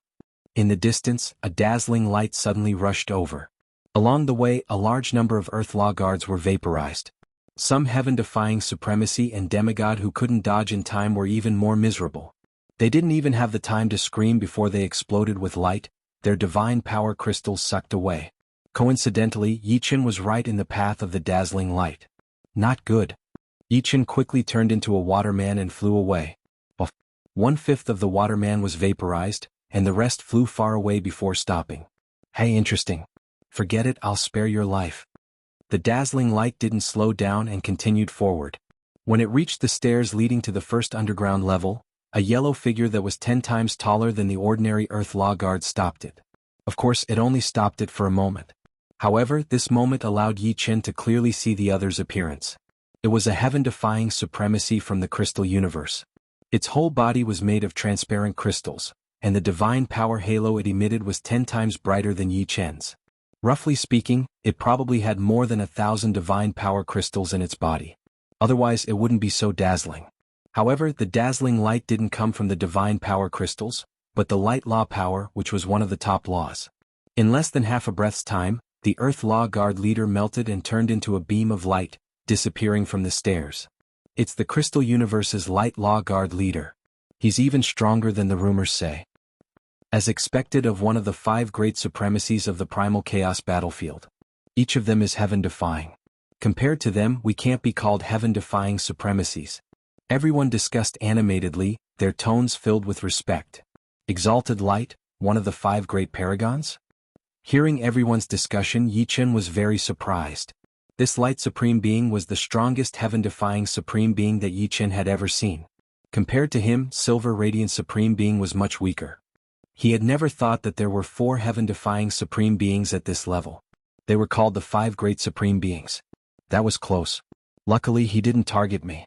A: In the distance, a dazzling light suddenly rushed over. Along the way, a large number of Earth Law Guards were vaporized. Some heaven-defying supremacy and demigod who couldn't dodge in time were even more miserable. They didn't even have the time to scream before they exploded with light, their divine power crystals sucked away. Coincidentally, Yichen was right in the path of the dazzling light. Not good. Yichen quickly turned into a waterman and flew away. 1/5 of the waterman was vaporized, and the rest flew far away before stopping. Hey, interesting. Forget it, I'll spare your life. The dazzling light didn't slow down and continued forward. When it reached the stairs leading to the first underground level, a yellow figure that was 10 times taller than the ordinary Earth Law Guard stopped it. Of course, it only stopped it for a moment. However, this moment allowed Yichen to clearly see the other's appearance. It was a heaven-defying supremacy from the crystal universe. Its whole body was made of transparent crystals, and the divine power halo it emitted was 10 times brighter than Yichen's. Roughly speaking, it probably had more than 1,000 divine power crystals in its body. Otherwise, it wouldn't be so dazzling. However, the dazzling light didn't come from the divine power crystals, but the light law power, which was one of the top laws. In less than half a breath's time, the Earth Law Guard leader melted and turned into a beam of light, disappearing from the stairs. It's the Crystal Universe's Light Law Guard leader. He's even stronger than the rumors say. As expected of one of the 5 great supremacies of the primal chaos battlefield. Each of them is heaven-defying. Compared to them, we can't be called heaven-defying supremacies. Everyone discussed animatedly, their tones filled with respect. Exalted Light, one of the 5 great paragons? Hearing everyone's discussion, Yichen was very surprised. This light supreme being was the strongest heaven-defying supreme being that Yichen had ever seen. Compared to him, Silver Radiant Supreme Being was much weaker. He had never thought that there were 4 heaven-defying supreme beings at this level. They were called the 5 great supreme beings. That was close. Luckily, he didn't target me.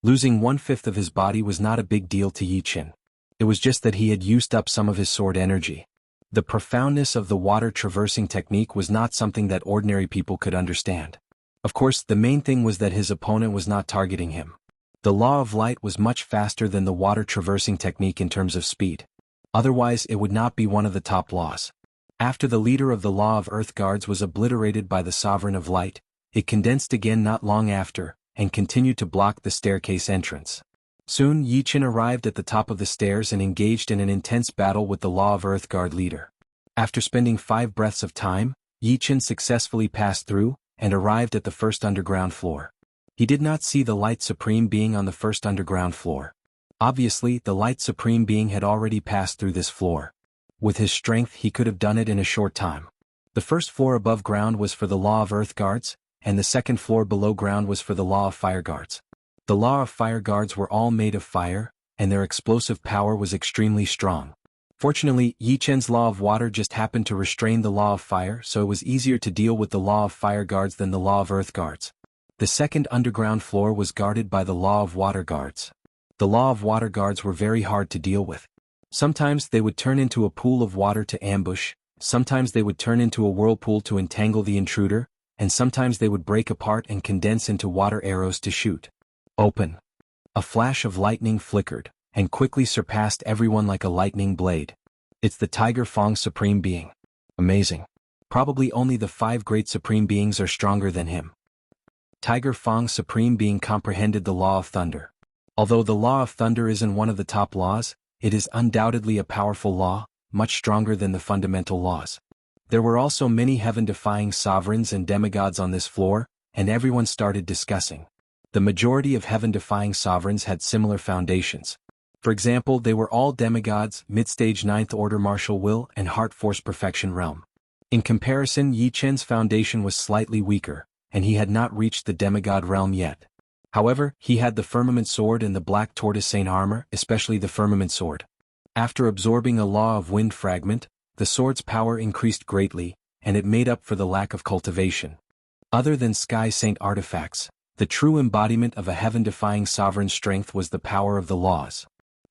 A: Losing 1/5 of his body was not a big deal to Yichen. It was just that he had used up some of his sword energy. The profoundness of the water traversing technique was not something that ordinary people could understand. Of course, the main thing was that his opponent was not targeting him. The law of light was much faster than the water traversing technique in terms of speed. Otherwise, it would not be one of the top laws. After the leader of the Law of Earth Guards was obliterated by the Sovereign of Light, it condensed again not long after, and continued to block the staircase entrance. Soon, Yichen arrived at the top of the stairs and engaged in an intense battle with the Law of Earth Guard leader. After spending 5 breaths of time, Yichen successfully passed through, and arrived at the first underground floor. He did not see the Light Supreme Being on the first underground floor. Obviously, the Light Supreme Being had already passed through this floor. With his strength, he could have done it in a short time. The first floor above ground was for the Law of Earth Guards, and the second floor below ground was for the Law of Fire Guards. The Law of Fire Guards were all made of fire, and their explosive power was extremely strong. Fortunately, Yichen's Law of Water just happened to restrain the Law of Fire, so it was easier to deal with the Law of Fire Guards than the Law of Earth Guards. The second underground floor was guarded by the Law of Water Guards. The Law of Water Guards were very hard to deal with. Sometimes they would turn into a pool of water to ambush, sometimes they would turn into a whirlpool to entangle the intruder, and sometimes they would break apart and condense into water arrows to shoot. Open. A flash of lightning flickered, and quickly surpassed everyone like a lightning blade. It's the Tiger Fong Supreme Being. Amazing. Probably only the 5 great supreme beings are stronger than him. Tiger Fong Supreme Being comprehended the Law of Thunder. Although the Law of Thunder isn't one of the top laws, it is undoubtedly a powerful law, much stronger than the fundamental laws. There were also many heaven-defying sovereigns and demigods on this floor, and everyone started discussing. The majority of heaven-defying sovereigns had similar foundations. For example, they were all demigods, mid-stage 9th Order Martial Will and Heart Force Perfection Realm. In comparison, Yichen's foundation was slightly weaker, and he had not reached the demigod realm yet. However, he had the Firmament Sword and the Black Tortoise Saint Armor, especially the Firmament Sword. After absorbing a Law of Wind fragment, the sword's power increased greatly, and it made up for the lack of cultivation. Other than Sky Saint artifacts, the true embodiment of a heaven-defying sovereign strength was the power of the laws.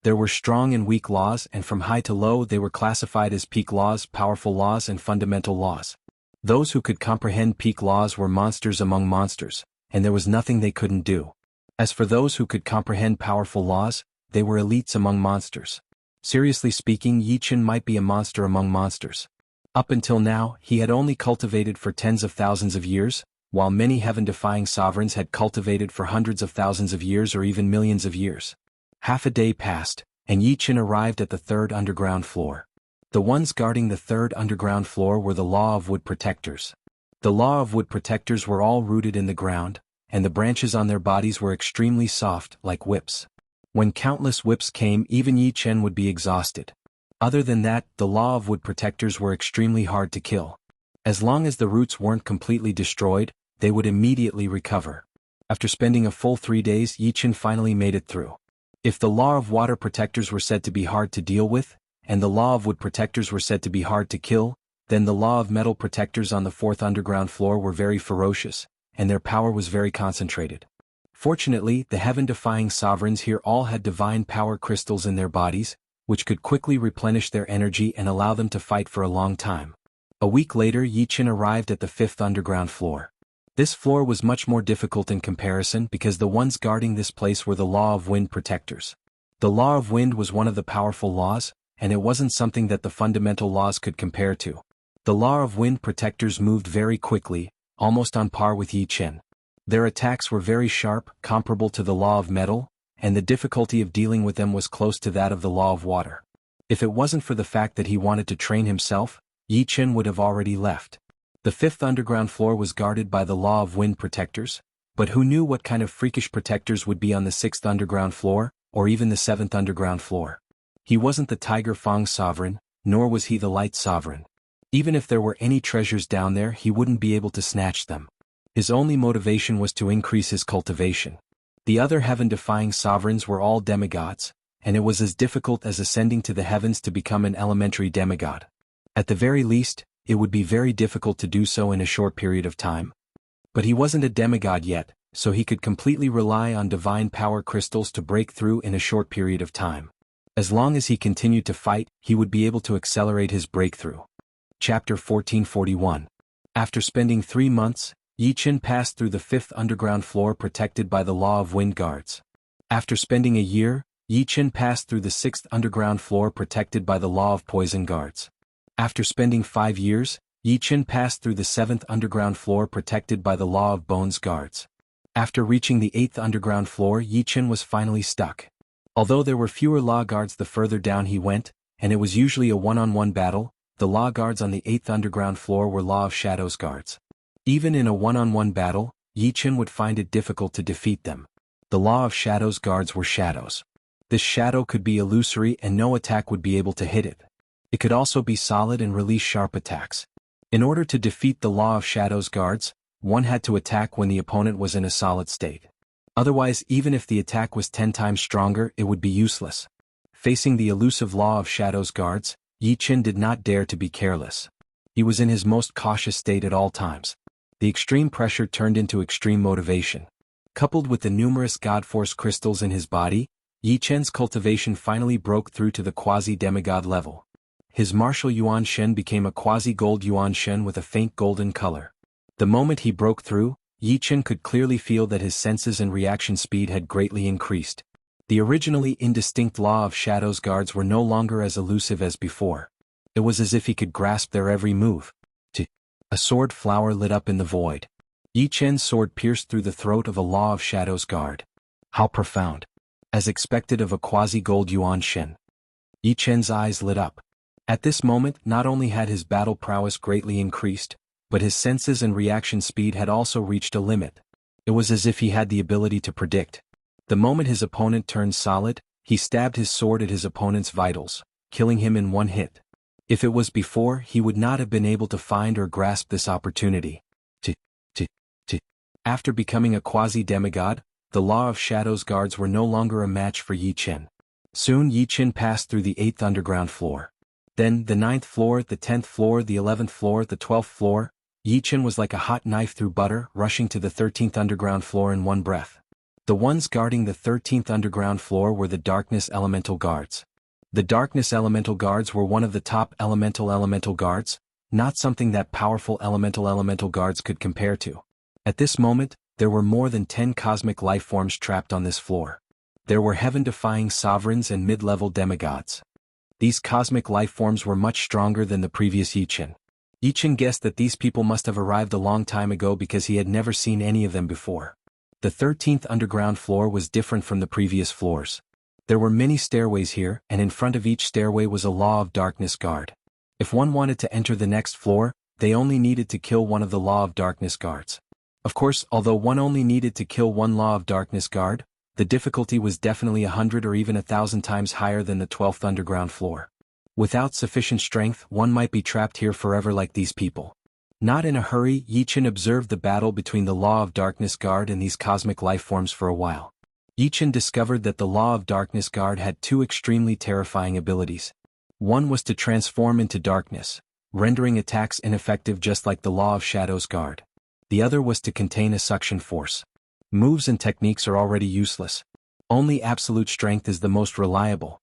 A: There were strong and weak laws, and from high to low they were classified as peak laws, powerful laws, and fundamental laws. Those who could comprehend peak laws were monsters among monsters, and there was nothing they couldn't do. As for those who could comprehend powerful laws, they were elites among monsters. Seriously speaking, Yichen might be a monster among monsters. Up until now, he had only cultivated for tens of thousands of years, while many heaven-defying sovereigns had cultivated for hundreds of thousands of years or even millions of years. Half a day passed, and Yi Chen arrived at the third underground floor. The ones guarding the third underground floor were the Law of Wood Protectors. The Law of Wood Protectors were all rooted in the ground, and the branches on their bodies were extremely soft, like whips. When countless whips came, even Yi Chen would be exhausted. Other than that, the Law of Wood Protectors were extremely hard to kill. As long as the roots weren't completely destroyed, they would immediately recover. After spending a full 3 days, Yi Chen finally made it through. If the Law of Water Protectors were said to be hard to deal with, and the Law of Wood Protectors were said to be hard to kill, then the Law of Metal Protectors on the fourth underground floor were very ferocious, and their power was very concentrated. Fortunately, the heaven-defying sovereigns here all had divine power crystals in their bodies, which could quickly replenish their energy and allow them to fight for a long time. A week later, Yi Chen arrived at the fifth underground floor. This floor was much more difficult in comparison because the ones guarding this place were the Law of Wind Protectors. The Law of Wind was one of the powerful laws, and it wasn't something that the fundamental laws could compare to. The Law of Wind Protectors moved very quickly, almost on par with Yi Chen. Their attacks were very sharp, comparable to the Law of Metal, and the difficulty of dealing with them was close to that of the Law of Water. If it wasn't for the fact that he wanted to train himself, Yi Chen would have already left. The fifth underground floor was guarded by the Law of Wind Protectors, but who knew what kind of freakish protectors would be on the sixth underground floor, or even the seventh underground floor? He wasn't the Tiger Fang Sovereign, nor was he the Light Sovereign. Even if there were any treasures down there, he wouldn't be able to snatch them. His only motivation was to increase his cultivation. The other heaven-defying sovereigns were all demigods, and it was as difficult as ascending to the heavens to become an elementary demigod. At the very least, it would be very difficult to do so in a short period of time. But he wasn't a demigod yet, so he could completely rely on divine power crystals to break through in a short period of time. As long as he continued to fight, he would be able to accelerate his breakthrough. Chapter 1441. After spending 3 months, Yi Chen passed through the fifth underground floor protected by the Law of Wind Guards. After spending a year, Yi Chen passed through the sixth underground floor protected by the Law of Poison Guards. After spending 5 years, Yi Chen passed through the seventh underground floor protected by the Law of Bones Guards. After reaching the eighth underground floor, Yi Chen was finally stuck. Although there were fewer law guards the further down he went, and it was usually a one-on-one battle, the law guards on the eighth underground floor were Law of Shadows guards. Even in a one-on-one battle, Yi Chen would find it difficult to defeat them. The Law of Shadows guards were shadows. This shadow could be illusory and no attack would be able to hit it. It could also be solid and release sharp attacks. In order to defeat the Law of Shadows guards, one had to attack when the opponent was in a solid state. Otherwise, even if the attack was 10 times stronger, it would be useless. Facing the elusive Law of Shadows guards, Yi Chen did not dare to be careless. He was in his most cautious state at all times. The extreme pressure turned into extreme motivation. Coupled with the numerous God Force crystals in his body, Yi Chen's cultivation finally broke through to the quasi-demigod level. His martial Yuan Shen became a quasi-gold Yuan Shen with a faint golden color. The moment he broke through, Yi Chen could clearly feel that his senses and reaction speed had greatly increased. The originally indistinct Law of Shadows guards were no longer as elusive as before. It was as if he could grasp their every move. A sword flower lit up in the void. Yi Chen's sword pierced through the throat of a Law of Shadows guard. How profound. As expected of a quasi-gold Yuan Shen. Yi Chen's eyes lit up. At this moment, not only had his battle prowess greatly increased, but his senses and reaction speed had also reached a limit. It was as if he had the ability to predict. The moment his opponent turned solid, he stabbed his sword at his opponent's vitals, killing him in one hit. If it was before, he would not have been able to find or grasp this opportunity. After becoming a quasi-demigod, the Law of Shadows guards were no longer a match for Yi Chen. Soon Yi Chen passed through the 8th underground floor. Then the 9th floor, the 10th floor, the 11th floor, the 12th floor. Yi Chen was like a hot knife through butter, rushing to the 13th underground floor in one breath. The ones guarding the 13th underground floor were the Darkness Elemental Guards. The Darkness Elemental Guards were one of the top elemental guards, not something that powerful elemental guards could compare to. At this moment, there were more than 10 cosmic life forms trapped on this floor. There were heaven-defying sovereigns and mid-level demigods. These cosmic life forms were much stronger than the previous Yi Chen. Yi Chen guessed that these people must have arrived a long time ago because he had never seen any of them before. The 13th underground floor was different from the previous floors. There were many stairways here, and in front of each stairway was a Law of Darkness guard. If one wanted to enter the next floor, they only needed to kill one of the Law of Darkness guards. Of course, although one only needed to kill one Law of Darkness guard, the difficulty was definitely 100 or even 1,000 times higher than the 12th underground floor. Without sufficient strength, one might be trapped here forever like these people. Not in a hurry, Yichen observed the battle between the Law of Darkness guard and these cosmic life forms for a while. Yichen discovered that the Law of Darkness guard had two extremely terrifying abilities. One was to transform into darkness, rendering attacks ineffective just like the Law of Shadows guard. The other was to contain a suction force. Moves and techniques are already useless. Only absolute strength is the most reliable.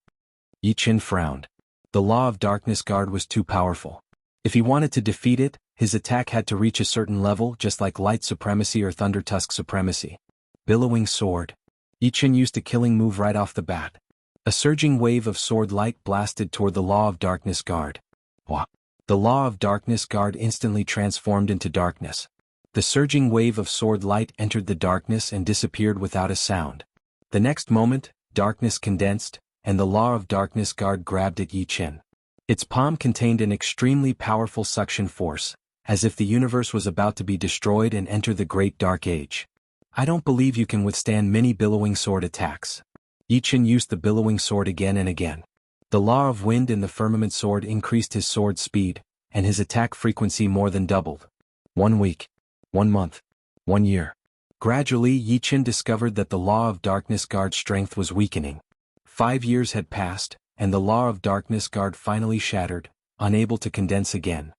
A: Yichen frowned. The Law of Darkness guard was too powerful. If he wanted to defeat it, his attack had to reach a certain level, just like Light Supremacy or Thunder Tusk Supremacy. Billowing Sword. Yichen used a killing move right off the bat. A surging wave of sword light blasted toward the Law of Darkness guard. Wah! The Law of Darkness guard instantly transformed into darkness. The surging wave of sword light entered the darkness and disappeared without a sound. The next moment, darkness condensed, and the Law of Darkness guard grabbed at Yichen. Its palm contained an extremely powerful suction force, as if the universe was about to be destroyed and enter the Great Dark Age. I don't believe you can withstand many billowing sword attacks. Yichen used the billowing sword again and again. The Law of Wind in the Firmament sword increased his sword speed, and his attack frequency more than doubled. 1 week. 1 month. 1 year. Gradually, Yichen discovered that the Law of Darkness guard strength was weakening. 5 years had passed, and the Law of Darkness guard finally shattered, unable to condense again.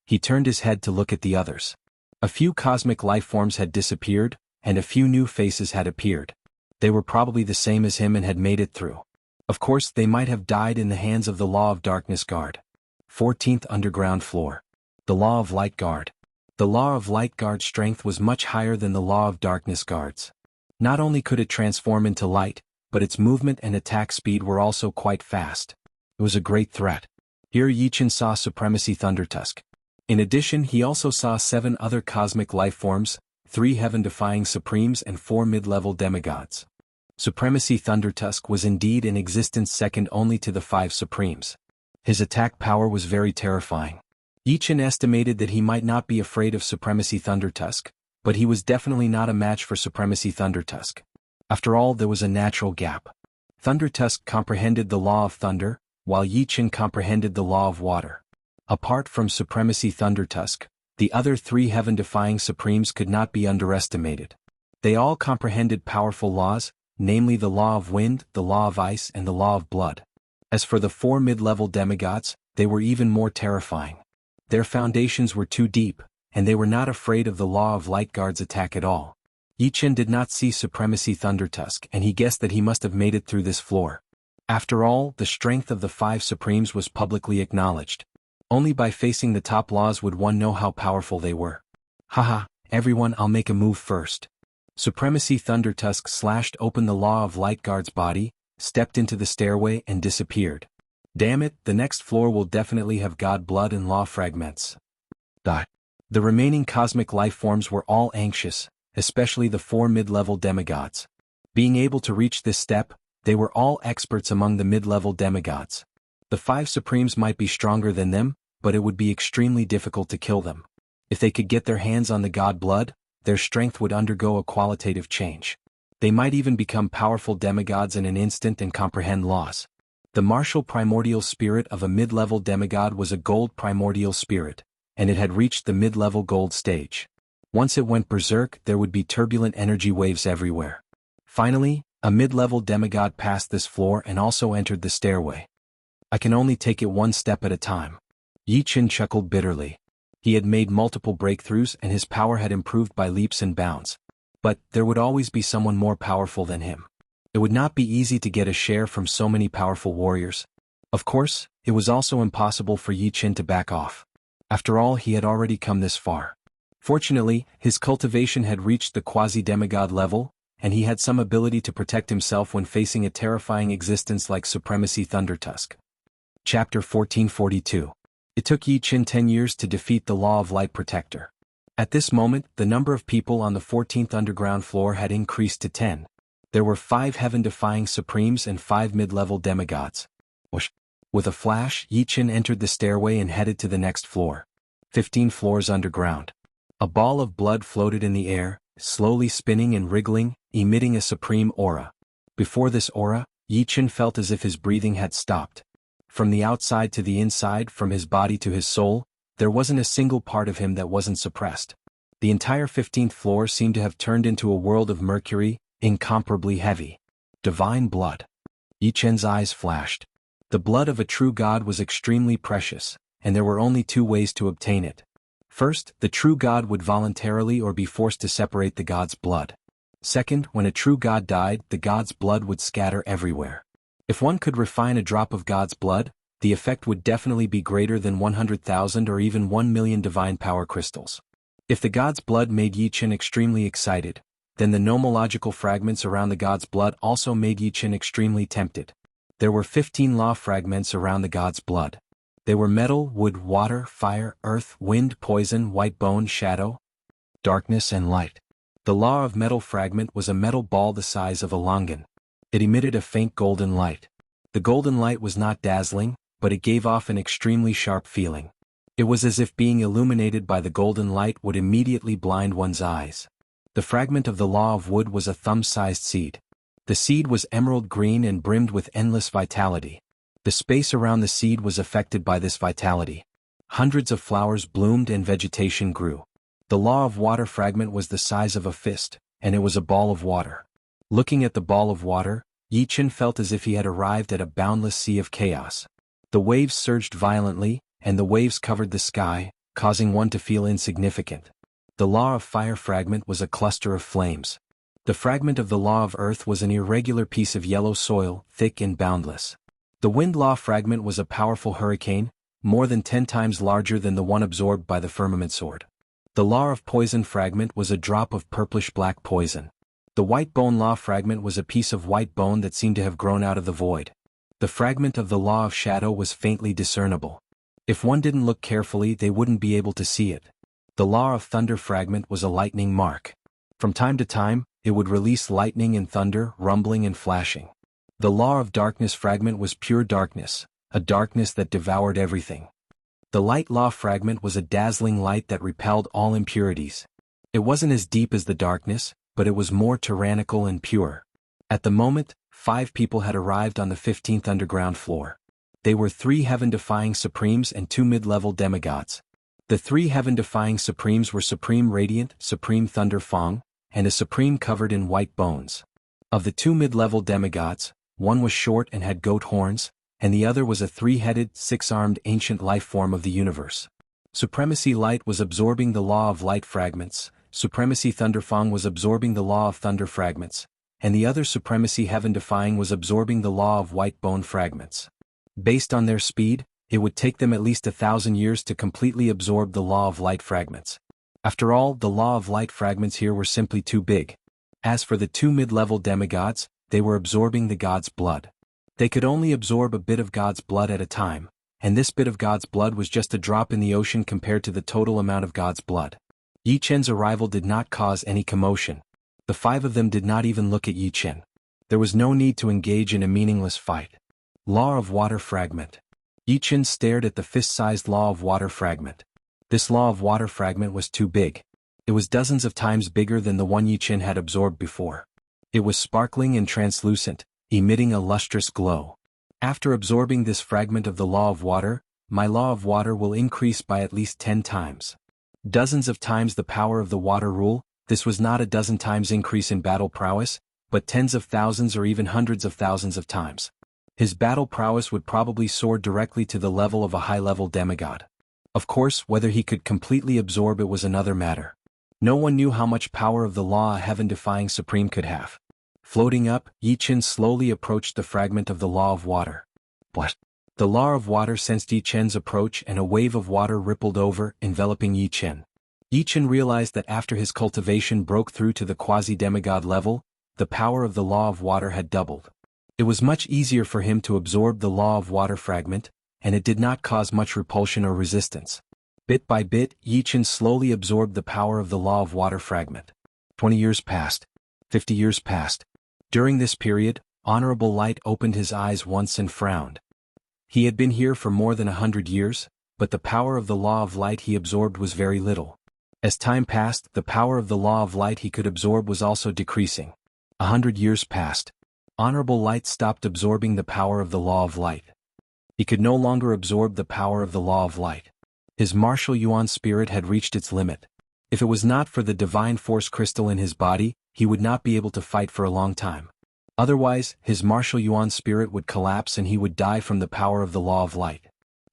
A: He turned his head to look at the others. A few cosmic life forms had disappeared, and a few new faces had appeared. They were probably the same as him and had made it through. Of course, they might have died in the hands of the Law of Darkness guard. 14th underground floor. The Law of Light guard. The Law of Light guard's strength was much higher than the Law of Darkness guard's. Not only could it transform into light, but its movement and attack speed were also quite fast. It was a great threat. Here Yichen saw Supremacy Thundertusk. In addition, he also saw 7 other cosmic life forms, 3 heaven-defying supremes and 4 mid-level demigods. Supremacy Thundertusk was indeed in existence second only to the 5 supremes. His attack power was very terrifying. Yichen estimated that he might not be afraid of Supremacy Thundertusk, but he was definitely not a match for Supremacy Thundertusk. After all, there was a natural gap. Thundertusk comprehended the Law of Thunder, while Yichen comprehended the Law of Water. Apart from Supremacy Thundertusk, the other 3 heaven-defying supremes could not be underestimated. They all comprehended powerful laws, namely the Law of Wind, the Law of Ice, and the Law of Blood. As for the 4 mid-level demigods, they were even more terrifying. Their foundations were too deep, and they were not afraid of the Law of Light guard's attack at all. Yichen did not see Supremacy Thundertusk, and he guessed that he must have made it through this floor. After all, the strength of the 5 supremes was publicly acknowledged. Only by facing the top laws would one know how powerful they were. Haha, everyone, I'll make a move first. Supremacy Thundertusk slashed open the Law of Light guard's body, stepped into the stairway and disappeared. Damn it, the next floor will definitely have God blood and law fragments. The remaining cosmic life forms were all anxious, especially the 4 mid-level demigods. Being able to reach this step, they were all experts among the mid-level demigods. The 5 supremes might be stronger than them, but it would be extremely difficult to kill them. If they could get their hands on the God blood, their strength would undergo a qualitative change. They might even become powerful demigods in an instant and comprehend laws. The martial primordial spirit of a mid-level demigod was a gold primordial spirit, and it had reached the mid-level gold stage. Once it went berserk, there would be turbulent energy waves everywhere. Finally, a mid-level demigod passed this floor and also entered the stairway. I can only take it one step at a time. Yichen chuckled bitterly. He had made multiple breakthroughs and his power had improved by leaps and bounds. But there would always be someone more powerful than him. It would not be easy to get a share from so many powerful warriors. Of course, it was also impossible for Yichen to back off. After all, he had already come this far. Fortunately, his cultivation had reached the quasi-demigod level, and he had some ability to protect himself when facing a terrifying existence like Supremacy Thundertusk. Chapter 1442. It took Yichen 10 years to defeat the Law of Light Protector. At this moment, the number of people on the 14th underground floor had increased to 10. There were 5 heaven-defying supremes and 5 mid-level demigods. Whoosh! With a flash, Yi Chen entered the stairway and headed to the next floor. 15 floors underground. A ball of blood floated in the air, slowly spinning and wriggling, emitting a supreme aura. Before this aura, Yi Chen felt as if his breathing had stopped. From the outside to the inside, from his body to his soul, there wasn't a single part of him that wasn't suppressed. The entire 15th floor seemed to have turned into a world of mercury, incomparably heavy. Divine blood. Yi Chen's eyes flashed. The blood of a true god was extremely precious, and there were only 2 ways to obtain it. First, the true god would voluntarily or be forced to separate the god's blood. Second, when a true god died, the god's blood would scatter everywhere. If one could refine a drop of god's blood, the effect would definitely be greater than 100,000 or even 1 million divine power crystals. If the god's blood made Yi Chen extremely excited, then the nomological fragments around the god's blood also made Yi Chen extremely tempted. There were 15 law fragments around the god's blood. They were metal, wood, water, fire, earth, wind, poison, white bone, shadow, darkness and light. The law of metal fragment was a metal ball the size of a longan. It emitted a faint golden light. The golden light was not dazzling, but it gave off an extremely sharp feeling. It was as if being illuminated by the golden light would immediately blind one's eyes. The fragment of the law of wood was a thumb-sized seed. The seed was emerald green and brimmed with endless vitality. The space around the seed was affected by this vitality. Hundreds of flowers bloomed and vegetation grew. The law of water fragment was the size of a fist, and it was a ball of water. Looking at the ball of water, Yi Chen felt as if he had arrived at a boundless sea of chaos. The waves surged violently, and the waves covered the sky, causing one to feel insignificant. The law of fire fragment was a cluster of flames. The fragment of the law of earth was an irregular piece of yellow soil, thick and boundless. The wind law fragment was a powerful hurricane, more than 10 times larger than the one absorbed by the firmament sword. The law of poison fragment was a drop of purplish-black poison. The white bone law fragment was a piece of white bone that seemed to have grown out of the void. The fragment of the law of shadow was faintly discernible. If one didn't look carefully, they wouldn't be able to see it. The law of thunder fragment was a lightning mark. From time to time, it would release lightning and thunder, rumbling and flashing. The law of darkness fragment was pure darkness, a darkness that devoured everything. The light law fragment was a dazzling light that repelled all impurities. It wasn't as deep as the darkness, but it was more tyrannical and pure. At the moment, 5 people had arrived on the 15th underground floor. They were 3 heaven-defying supremes and 2 mid-level demigods. The 3 heaven-defying supremes were Supreme Radiant, Supreme Thunder Fong, and a supreme covered in white bones. Of the 2 mid-level demigods, one was short and had goat horns, and the other was a 3-headed, 6-armed ancient life form of the universe. Supremacy Light was absorbing the law of light fragments, Supremacy Thunderfang was absorbing the law of thunder fragments, and the other Supremacy Heaven-defying was absorbing the law of white bone fragments. Based on their speed, it would take them at least 1,000 years to completely absorb the law of light fragments. After all, the law of light fragments here were simply too big. As for the 2 mid-level demigods, they were absorbing the god's blood. They could only absorb a bit of God's blood at a time, and this bit of God's blood was just a drop in the ocean compared to the total amount of God's blood. Yi Chen's arrival did not cause any commotion. The 5 of them did not even look at Yi Chen. There was no need to engage in a meaningless fight. Law of water fragment. Yi Chen stared at the fist-sized law of water fragment. This law of water fragment was too big. It was dozens of times bigger than the one Yi Chen had absorbed before. It was sparkling and translucent, emitting a lustrous glow. After absorbing this fragment of the law of water, my law of water will increase by at least 10 times. Dozens of times the power of the water rule. This was not a dozen times increase in battle prowess, but tens of thousands or even hundreds of thousands of times. His battle prowess would probably soar directly to the level of a high-level demigod. Of course, whether he could completely absorb it was another matter. No one knew how much power of the law a heaven-defying supreme could have. Floating up, Yi Chen slowly approached the fragment of the law of water. What? The law of water sensed Yi Chen's approach and a wave of water rippled over, enveloping Yi Chen. Yi Chen realized that after his cultivation broke through to the quasi-demigod level, the power of the law of water had doubled. It was much easier for him to absorb the law of water fragment, and it did not cause much repulsion or resistance. Bit by bit, Yi Chen slowly absorbed the power of the law of water fragment. 20 years passed. 50 years passed. During this period, Honorable Light opened his eyes once and frowned. He had been here for more than 100 years, but the power of the law of light he absorbed was very little. As time passed, the power of the law of light he could absorb was also decreasing. 100 years passed. Honorable Light stopped absorbing the power of the law of light. He could no longer absorb the power of the law of light. His martial yuan spirit had reached its limit. If it was not for the divine force crystal in his body, he would not be able to fight for a long time. Otherwise, his martial yuan spirit would collapse and he would die from the power of the law of light.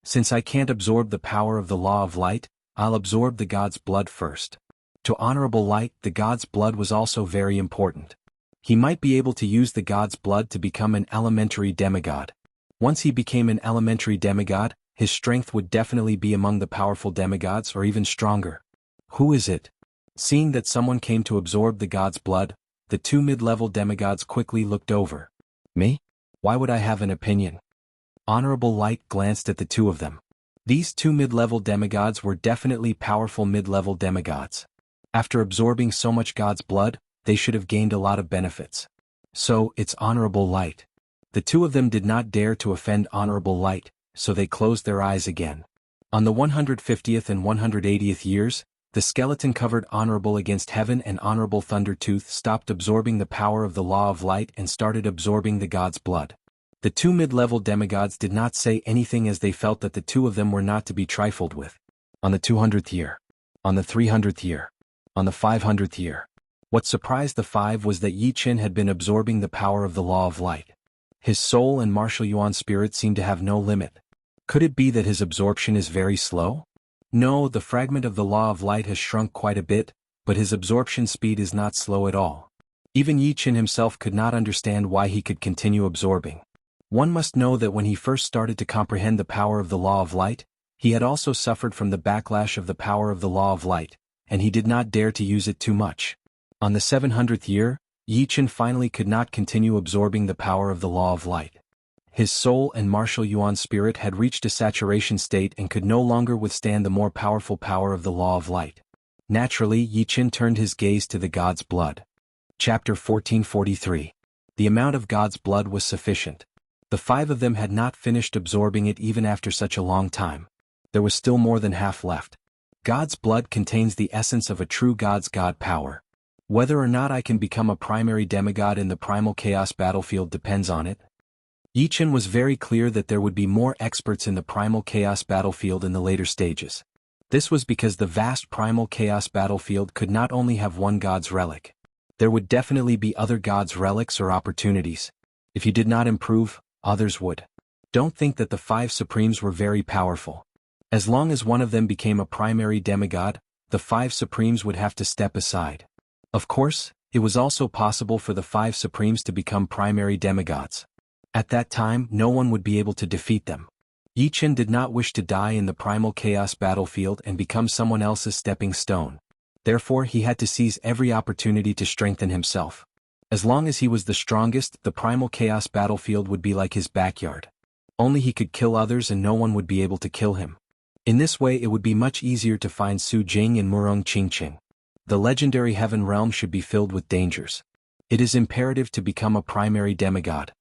A: Since I can't absorb the power of the law of light, I'll absorb the God's blood first. To Honorable Light, the God's blood was also very important. He might be able to use the God's blood to become an elementary demigod. Once he became an elementary demigod, his strength would definitely be among the powerful demigods or even stronger. Who is it? Seeing that someone came to absorb the God's blood, the two mid-level demigods quickly looked over. Me? Why would I have an opinion? Honorable Light glanced at the two of them. These two mid-level demigods were definitely powerful mid-level demigods. After absorbing so much God's blood, they should have gained a lot of benefits. So, it's Honorable Light. The two of them did not dare to offend Honorable Light, so they closed their eyes again. On the 150th and 180th years, the skeleton-covered Honorable Against Heaven and Honorable Thundertooth stopped absorbing the power of the law of light and started absorbing the God's blood. The two mid-level demigods did not say anything as they felt that the two of them were not to be trifled with. On the 200th year. On the 300th year. On the 500th year. What surprised the five was that Yi Qin had been absorbing the power of the law of light. His soul and martial yuan spirit seemed to have no limit. Could it be that his absorption is very slow? No, the fragment of the law of light has shrunk quite a bit, but his absorption speed is not slow at all. Even Yi Qin himself could not understand why he could continue absorbing. One must know that when he first started to comprehend the power of the law of light, he had also suffered from the backlash of the power of the law of light, and he did not dare to use it too much. On the 700th year, Yi Qin finally could not continue absorbing the power of the law of light. His soul and martial yuan spirit had reached a saturation state and could no longer withstand the more powerful power of the law of light. Naturally, Yi Qin turned his gaze to the God's blood. Chapter 1443. The amount of God's blood was sufficient. The five of them had not finished absorbing it even after such a long time. There was still more than half left. God's blood contains the essence of a true God's God power. Whether or not I can become a primary demigod in the primal chaos battlefield depends on it. Yi Qin was very clear that there would be more experts in the primal chaos battlefield in the later stages. This was because the vast primal chaos battlefield could not only have one God's relic. There would definitely be other God's relics or opportunities. If you did not improve, others would. Don't think that the five supremes were very powerful. As long as one of them became a primary demigod, the five supremes would have to step aside. Of course, it was also possible for the five supremes to become primary demigods. At that time, no one would be able to defeat them. Yi Qin did not wish to die in the primal chaos battlefield and become someone else's stepping stone. Therefore, he had to seize every opportunity to strengthen himself. As long as he was the strongest, the primal chaos battlefield would be like his backyard. Only he could kill others and no one would be able to kill him. In this way it would be much easier to find Su Jing and Murong Qingqing. The legendary heaven realm should be filled with dangers. It is imperative to become a primary demigod.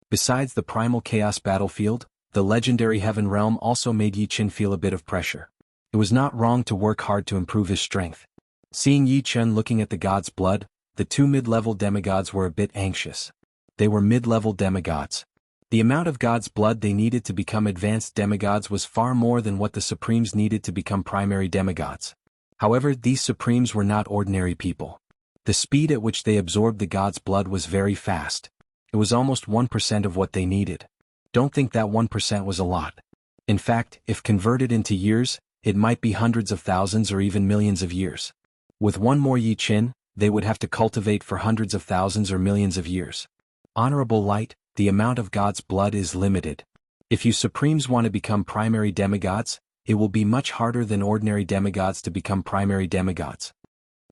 A: Besides the primal chaos battlefield, the legendary heaven realm also made Yi Qin feel a bit of pressure. It was not wrong to work hard to improve his strength. Seeing Yi Qin looking at the God's blood, the two mid-level demigods were a bit anxious. They were mid-level demigods. The amount of God's blood they needed to become advanced demigods was far more than what the Supremes needed to become primary demigods. However, these Supremes were not ordinary people. The speed at which they absorbed the God's blood was very fast. It was almost 1% of what they needed. Don't think that 1% was a lot. In fact, if converted into years, it might be hundreds of thousands or even millions of years. With one more Yi Qin, they would have to cultivate for hundreds of thousands or millions of years. Honorable Light, the amount of God's blood is limited. If you Supremes want to become primary demigods, it will be much harder than ordinary demigods to become primary demigods.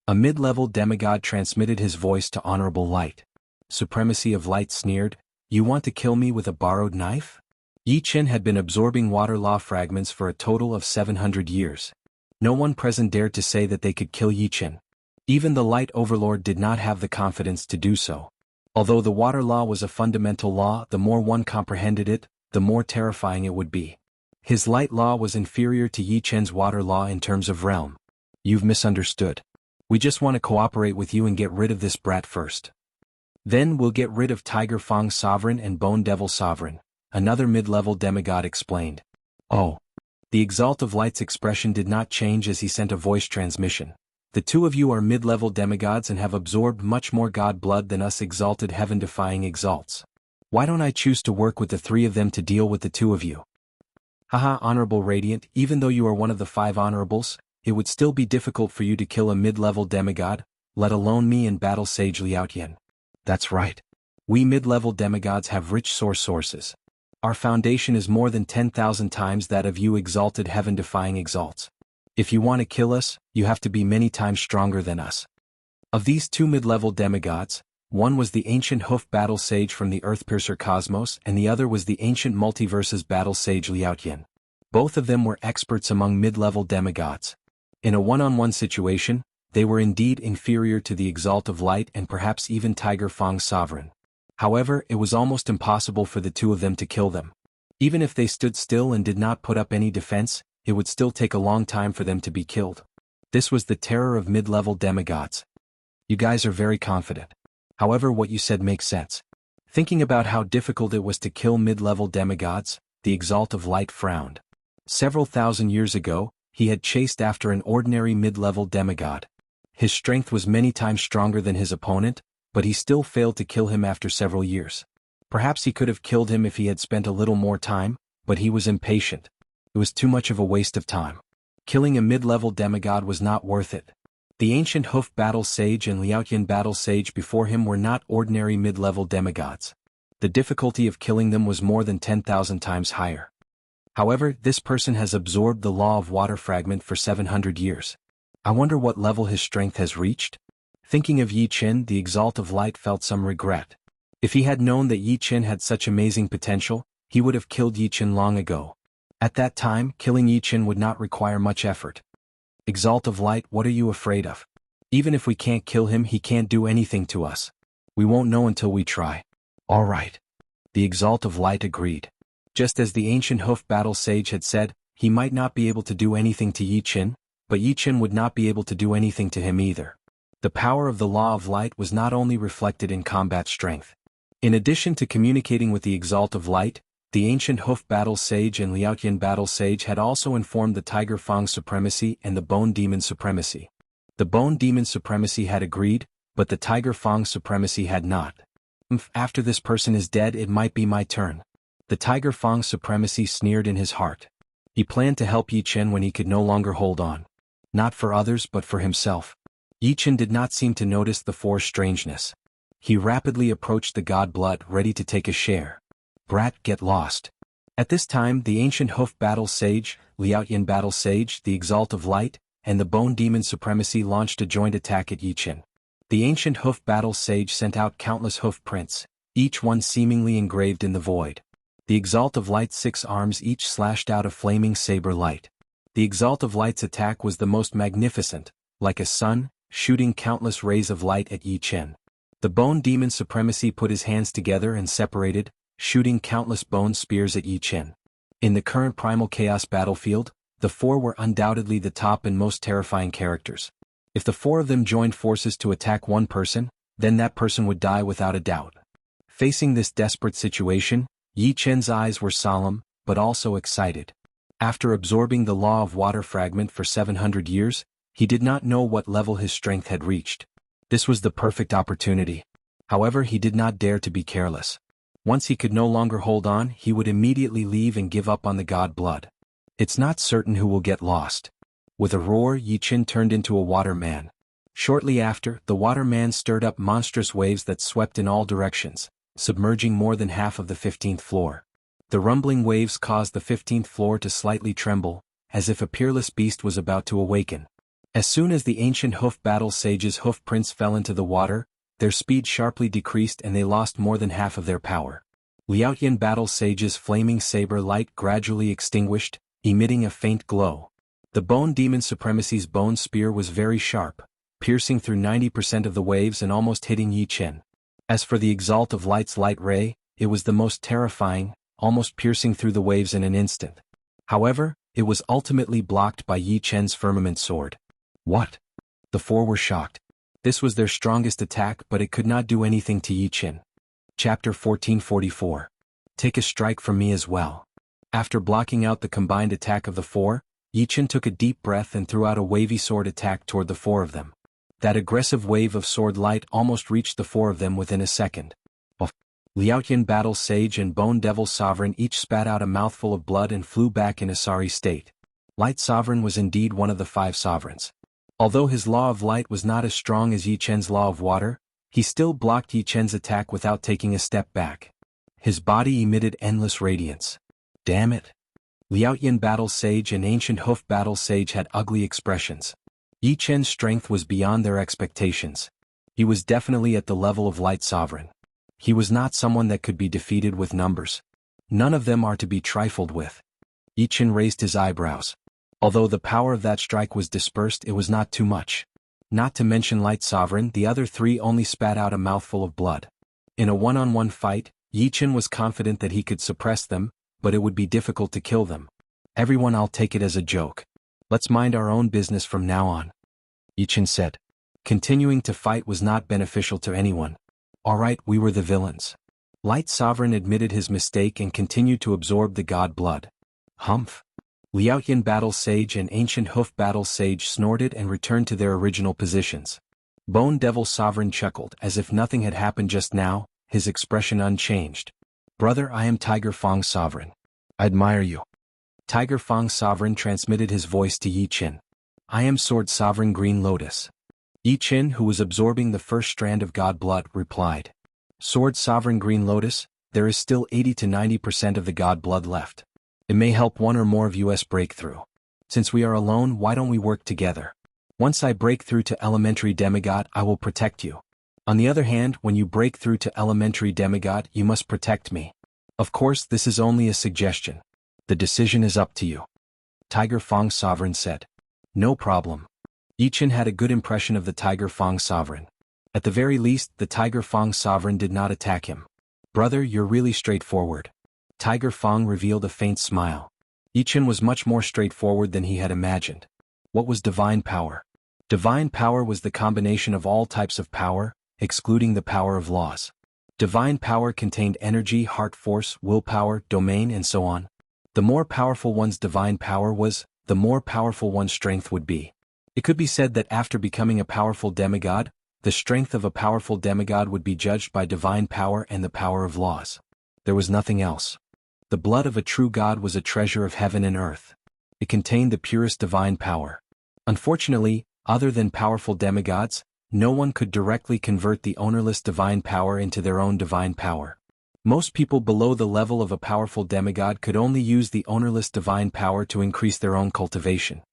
A: A mid-level demigod transmitted his voice to Honorable Light. Supremacy of Light sneered, "You want to kill me with a borrowed knife?" Yi Qin had been absorbing water law fragments for a total of 700 years. No one present dared to say that they could kill Yi Qin. Even the Light Overlord did not have the confidence to do so. Although the water law was a fundamental law, the more one comprehended it, the more terrifying it would be. His light law was inferior to Yi Chen's water law in terms of realm. You've misunderstood. We just want to cooperate with you and get rid of this brat first. Then we'll get rid of Tiger Fang's sovereign and Bone Devil sovereign, another mid-level demigod explained. Oh. The Exalt of Light's expression did not change as he sent a voice transmission. The two of you are mid-level demigods and have absorbed much more god blood than us exalted heaven-defying exalts. Why don't I choose to work with the three of them to deal with the two of you? Haha, Honorable Radiant, even though you are one of the 5 honorables, it would still be difficult for you to kill a mid-level demigod, let alone me and Battle Sage Liaotian. That's right. We mid-level demigods have rich sources. Our foundation is more than 10,000 times that of you exalted heaven-defying exalts. If you want to kill us, you have to be many times stronger than us. Of these 2 mid-level demigods, one was the ancient hoof battle sage from the Earthpiercer Cosmos and the other was the ancient multiverses battle sage Liaotian. Both of them were experts among mid-level demigods. In a one-on-one situation, they were indeed inferior to the Exalt of Light and perhaps even Tiger Fang's sovereign. However, it was almost impossible for the two of them to kill them. Even if they stood still and did not put up any defense, it would still take a long time for them to be killed. This was the terror of mid-level demigods. You guys are very confident. However, what you said makes sense. Thinking about how difficult it was to kill mid-level demigods, the Exalt of Light frowned. Several thousand years ago, he had chased after an ordinary mid-level demigod. His strength was many times stronger than his opponent, but he still failed to kill him after several years. Perhaps he could have killed him if he had spent a little more time, but he was impatient. It was too much of a waste of time. Killing a mid-level demigod was not worth it. The ancient hoof battle sage and Liaotian battle sage before him were not ordinary mid-level demigods. The difficulty of killing them was more than 10,000 times higher. However, this person has absorbed the law of water fragment for 700 years. I wonder what level his strength has reached? Thinking of Yi Chen, the Exalt of Light felt some regret. If he had known that Yi Chen had such amazing potential, he would have killed Yi Chen long ago. At that time, killing Yi Chen would not require much effort. Exalt of Light, what are you afraid of? Even if we can't kill him, he can't do anything to us. We won't know until we try. All right. The Exalt of Light agreed. Just as the ancient hoof battle sage had said, he might not be able to do anything to Yi Chen, but Yi Chen would not be able to do anything to him either. The power of the Law of Light was not only reflected in combat strength. In addition to communicating with the Exalt of Light, the ancient hoof battle sage and Liaotian battle sage had also informed the Tiger Fang supremacy and the Bone Demon supremacy. The Bone Demon supremacy had agreed, but the Tiger Fang supremacy had not. After this person is dead, it might be my turn. The Tiger Fang supremacy sneered in his heart. He planned to help Yi Chen when he could no longer hold on. Not for others but for himself. Yi Chen did not seem to notice the forced strangeness. He rapidly approached the god blood, ready to take a share. Brat, get lost. At this time, the ancient hoof battle sage, Liaotian battle sage, the Exalt of Light, and the Bone Demon supremacy launched a joint attack at Yi Chen. The ancient hoof battle sage sent out countless hoof prints, each one seemingly engraved in the void. The Exalt of Light's 6 arms each slashed out a flaming saber light. The Exalt of Light's attack was the most magnificent, like a sun, shooting countless rays of light at Yi Chen. The Bone Demon supremacy put his hands together and separated, shooting countless bone spears at Yi Chen. In the current Primal Chaos battlefield, the 4 were undoubtedly the top and most terrifying characters. If the 4 of them joined forces to attack one person, then that person would die without a doubt. Facing this desperate situation, Yi Chen's eyes were solemn, but also excited. After absorbing the law of water fragment for 700 years, he did not know what level his strength had reached. This was the perfect opportunity. However, he did not dare to be careless. Once he could no longer hold on, he would immediately leave and give up on the god blood. It's not certain who will get lost. With a roar, Yi Chen turned into a water man. Shortly after, the water man stirred up monstrous waves that swept in all directions, submerging more than half of the 15th floor. The rumbling waves caused the 15th floor to slightly tremble, as if a peerless beast was about to awaken. As soon as the ancient hoof battle sage's hoof prints fell into the water, their speed sharply decreased and they lost more than half of their power. Liaotian battle sage's flaming saber light gradually extinguished, emitting a faint glow. The Bone Demon supremacy's bone spear was very sharp, piercing through 90% of the waves and almost hitting Yi Chen. As for the Exalt of Light's light ray, it was the most terrifying, almost piercing through the waves in an instant. However, it was ultimately blocked by Yi Chen's firmament sword. What? The four were shocked. This was their strongest attack, but it could not do anything to Yi Chen. Chapter 1444. Take a strike from me as well. After blocking out the combined attack of the four, Yi Chen took a deep breath and threw out a wavy sword attack toward the four of them. That aggressive wave of sword light almost reached the four of them within a second. Liaotian Battle Sage and Bone Devil Sovereign each spat out a mouthful of blood and flew back in a sorry state. Light Sovereign was indeed one of the 5 sovereigns. Although his law of light was not as strong as Yi Chen's law of water, he still blocked Yi Chen's attack without taking a step back. His body emitted endless radiance. Damn it. Liaotian Battle Sage and Ancient Hoof Battle Sage had ugly expressions. Yi Chen's strength was beyond their expectations. He was definitely at the level of Light Sovereign. He was not someone that could be defeated with numbers. None of them are to be trifled with. Yi Chen raised his eyebrows. Although the power of that strike was dispersed, it was not too much. Not to mention Light Sovereign, the other 3 only spat out a mouthful of blood. In a one-on-one fight, Yi Chen was confident that he could suppress them, but it would be difficult to kill them. Everyone, I'll take it as a joke. Let's mind our own business from now on. Yi Chen said. Continuing to fight was not beneficial to anyone. Alright, we were the villains. Light Sovereign admitted his mistake and continued to absorb the god blood. Humph. Liaotian Battle Sage and Ancient Hoof Battle Sage snorted and returned to their original positions. Bone Devil Sovereign chuckled as if nothing had happened just now, his expression unchanged. Brother, I am Tiger Fang Sovereign. I admire you. Tiger Fang Sovereign transmitted his voice to Yi Chen. I am Sword Sovereign Green Lotus. Yi Chen, who was absorbing the first strand of god blood, replied. Sword Sovereign Green Lotus, there is still 80 to 90% of the god blood left. It may help one or more of us break through. Since we are alone, why don't we work together? Once I break through to Elementary Demigod, I will protect you. On the other hand, when you break through to Elementary Demigod, you must protect me. Of course, this is only a suggestion. The decision is up to you. Tiger Fang Sovereign said. No problem. Yi Chen had a good impression of the Tiger Fang Sovereign. At the very least, the Tiger Fang Sovereign did not attack him. Brother, you're really straightforward. Tiger Fang revealed a faint smile. Yi Chen was much more straightforward than he had imagined. What was divine power? Divine power was the combination of all types of power, excluding the power of laws. Divine power contained energy, heart force, willpower, domain, and so on. The more powerful one's divine power was, the more powerful one's strength would be. It could be said that after becoming a powerful demigod, the strength of a powerful demigod would be judged by divine power and the power of laws. There was nothing else. The blood of a true god was a treasure of heaven and earth. It contained the purest divine power. Unfortunately, other than powerful demigods, no one could directly convert the ownerless divine power into their own divine power. Most people below the level of a powerful demigod could only use the ownerless divine power to increase their own cultivation.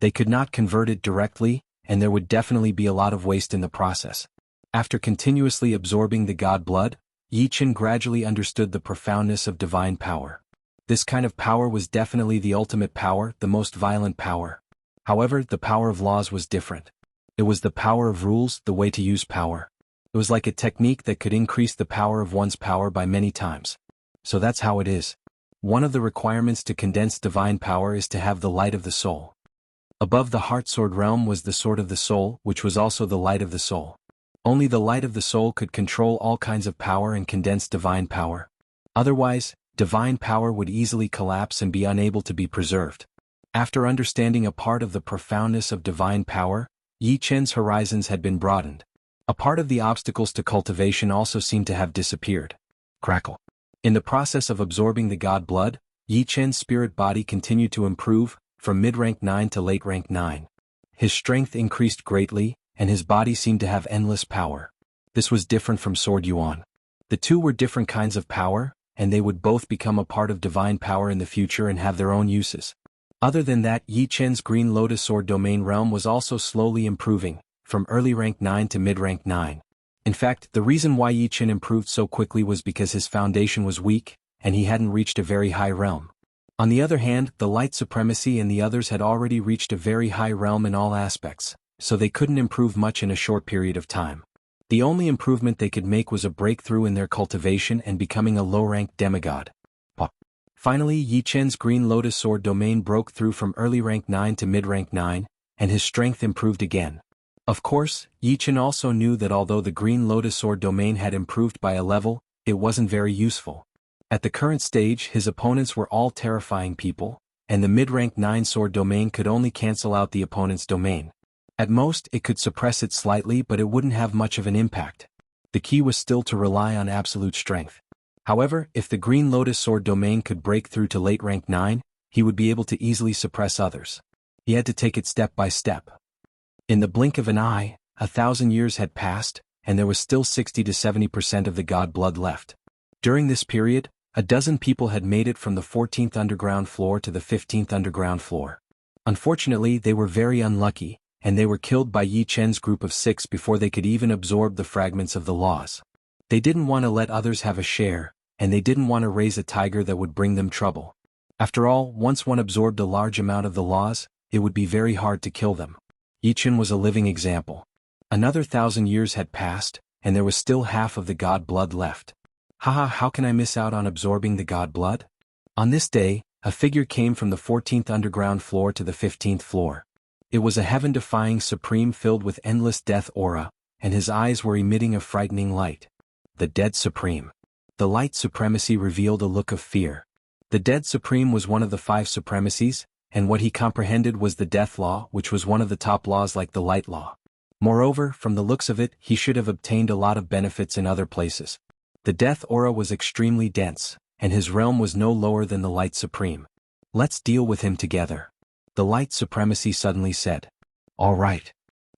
A: They could not convert it directly, and there would definitely be a lot of waste in the process. After continuously absorbing the god blood, Yi Chen gradually understood the profoundness of divine power. This kind of power was definitely the ultimate power, the most violent power. However, the power of laws was different. It was the power of rules, the way to use power. It was like a technique that could increase the power of one's power by many times. So that's how it is. One of the requirements to condense divine power is to have the light of the soul. Above the heart sword realm was the sword of the soul, which was also the light of the soul. Only the light of the soul could control all kinds of power and condense divine power. Otherwise, divine power would easily collapse and be unable to be preserved. After understanding a part of the profoundness of divine power, Yi Chen's horizons had been broadened. A part of the obstacles to cultivation also seemed to have disappeared. Crackle. In the process of absorbing the god blood, Yi Chen's spirit body continued to improve, from mid-rank 9 to late rank 9. His strength increased greatly, and his body seemed to have endless power. This was different from Sword Yuan. The two were different kinds of power, and they would both become a part of divine power in the future and have their own uses. Other than that, Yi Chen's Green Lotus Sword domain realm was also slowly improving, from early rank 9 to mid-rank 9. In fact, the reason why Yi Chen improved so quickly was because his foundation was weak, and he hadn't reached a very high realm. On the other hand, the Light Supremacy and the others had already reached a very high realm in all aspects, so they couldn't improve much in a short period of time. The only improvement they could make was a breakthrough in their cultivation and becoming a low-ranked demigod. Finally, Yi Chen's Green Lotus Sword domain broke through from early rank 9 to mid-rank 9, and his strength improved again. Of course, Yi Chen also knew that although the Green Lotus Sword domain had improved by a level, it wasn't very useful. At the current stage, his opponents were all terrifying people, and the mid-rank 9 sword domain could only cancel out the opponent's domain. At most, it could suppress it slightly, but it wouldn't have much of an impact. The key was still to rely on absolute strength. However, if the Green Lotus Sword domain could break through to late rank 9, he would be able to easily suppress others. He had to take it step by step. In the blink of an eye, 1,000 years had passed, and there was still 60 to 70% of the god blood left. During this period, a dozen people had made it from the 14th underground floor to the 15th underground floor. Unfortunately, they were very unlucky, and they were killed by Yi Chen's group of 6 before they could even absorb the fragments of the laws. They didn't want to let others have a share, and they didn't want to raise a tiger that would bring them trouble. After all, once one absorbed a large amount of the laws, it would be very hard to kill them. Yi Chen was a living example. Another 1,000 years had passed, and there was still half of the god blood left. Haha, how can I miss out on absorbing the god blood? On this day, a figure came from the 14th underground floor to the 15th floor. It was a heaven-defying supreme filled with endless death aura, and his eyes were emitting a frightening light. The Dead Supreme. The light supremacy revealed a look of fear. The Dead Supreme was one of the 5 supremacies, and what he comprehended was the death law, which was one of the top laws like the light law. Moreover, from the looks of it, he should have obtained a lot of benefits in other places. The death aura was extremely dense, and his realm was no lower than the light supreme. Let's deal with him together. The light supremacy suddenly said. All right.